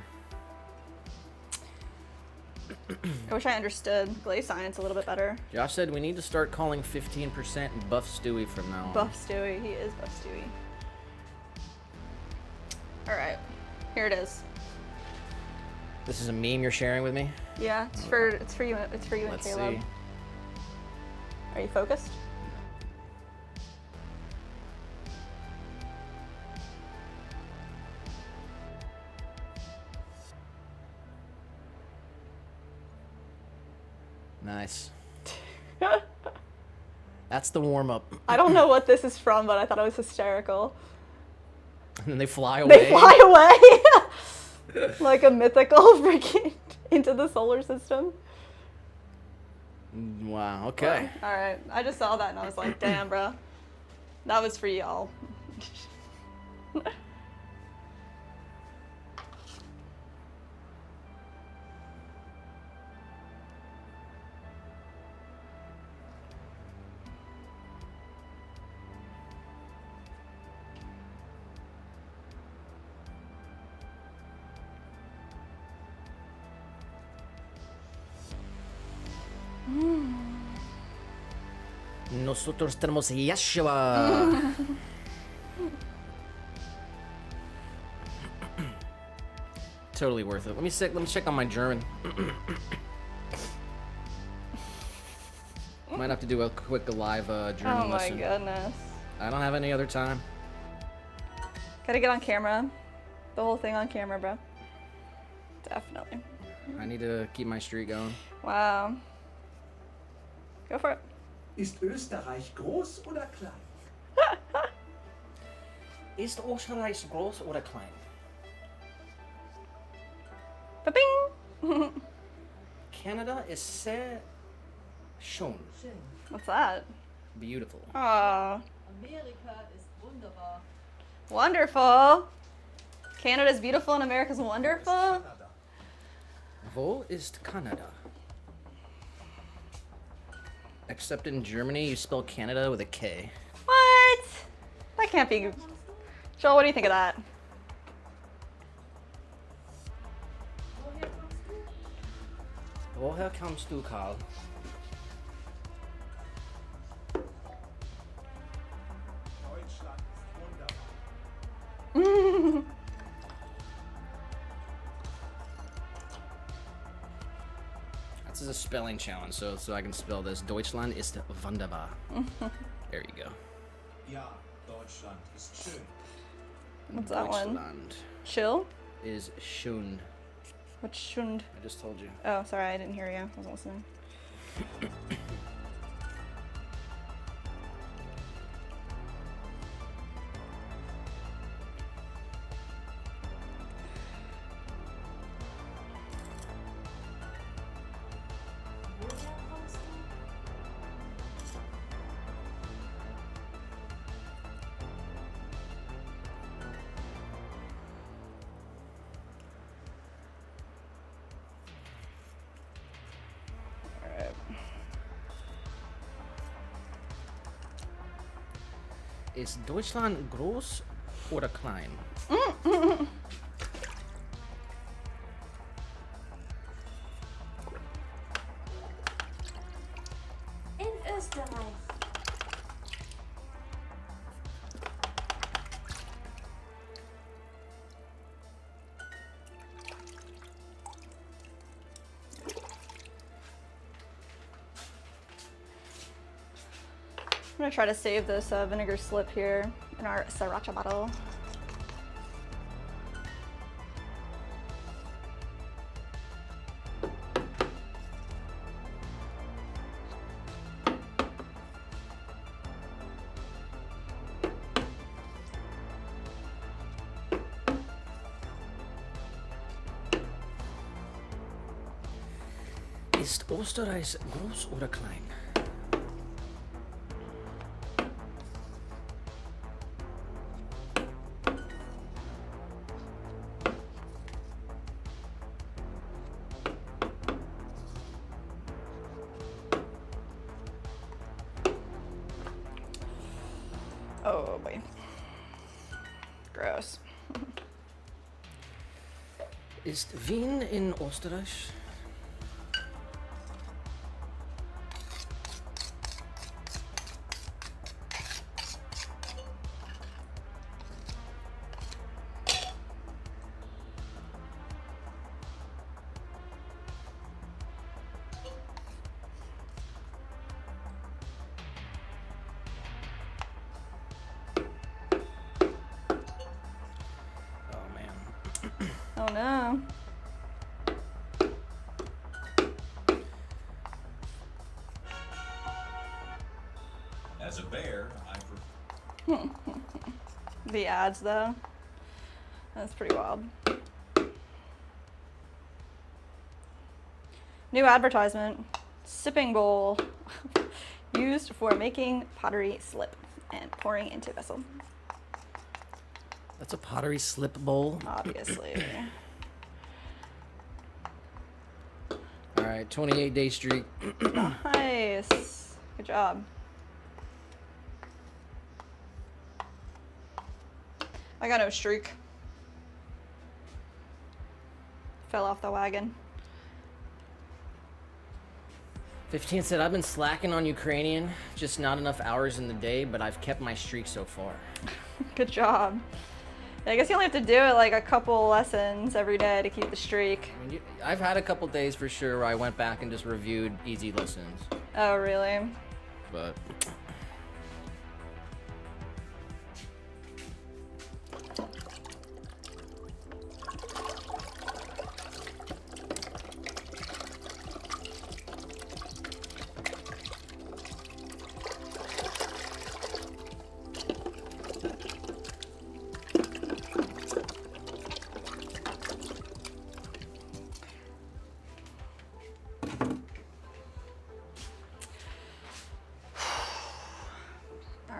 I wish I understood glaze science a little bit better. Josh said we need to start calling 15% Buff Stewie from now on. Buff Stewie, he is Buff Stewie. All right, here it is. This is a meme you're sharing with me? Yeah, it's for you. It's for you and Let's Caleb. see. Are you focused? Nice. That's the warm-up. I don't know what this is from, but I thought it was hysterical. And then they fly away. They fly away like a mythical freaking into the solar system. Wow, okay. All right, I just saw that and I was like, damn, bro. That was for y'all. Nosotros tenemos Yeshua. Totally worth it. Let me check on my German. Might have to do a quick live German Oh my lesson. goodness. I don't have any other time. Gotta get on camera. the whole thing on camera, bro. Definitely. I need to keep my streak going. Wow. Go for it. Ist Österreich groß oder klein? Ist Österreich groß oder klein? Ba-bing! Canada is sehr schön. What's that? Beautiful. Aw. Amerika ist wunderbar. Wonderful. Canada's beautiful and America's wonderful. Kanada. Wo ist Canada? Except in Germany, you spell Canada with a K. What? That can't be. Joel, what do you think of that? Woher kommst du, Karl? Deutschland ist wunderbar. This is a spelling challenge, so I can spell this. Deutschland ist wunderbar. There you go. Ja, Deutschland ist schön. What's that one? Deutschland Chill? is schön. What's shund? I just told you. Oh, sorry, I didn't hear you. I wasn't listening. Ist Deutschland groß oder klein? In Österreich. I'm gonna try to save this vinegar slip here in our sriracha bottle. Ist Österreich groß oder klein? Oh boy. Gross. Ist Wien in Österreich? Oh man. Oh no. As a bear, I prefer. The ads though. That's pretty wild. New advertisement. Sipping bowl. Used for making pottery slip and pouring into vessel. That's a pottery slip bowl. Obviously. All right, 28-day streak. Nice. Good job. I got no streak. Fell off the wagon. 15 said, I've been slacking on Ukrainian, just not enough hours in the day, but I've kept my streak so far. Good job. I guess you only have to do it like a couple lessons every day to keep the streak. I mean, I've had a couple days for sure where I went back and just reviewed easy lessons, Oh, really? but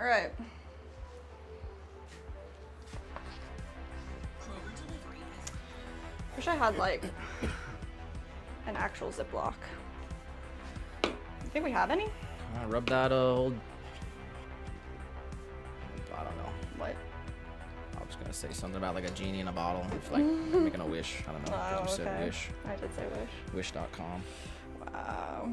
All right. Wish I had like an actual Ziploc. You think we have any? Rub that old. I don't know. What? I was gonna say something about like a genie in a bottle. It's like making a wish. I don't know. 'Cause Oh, you said okay. wish. I did say wish. Wish.com. Wow.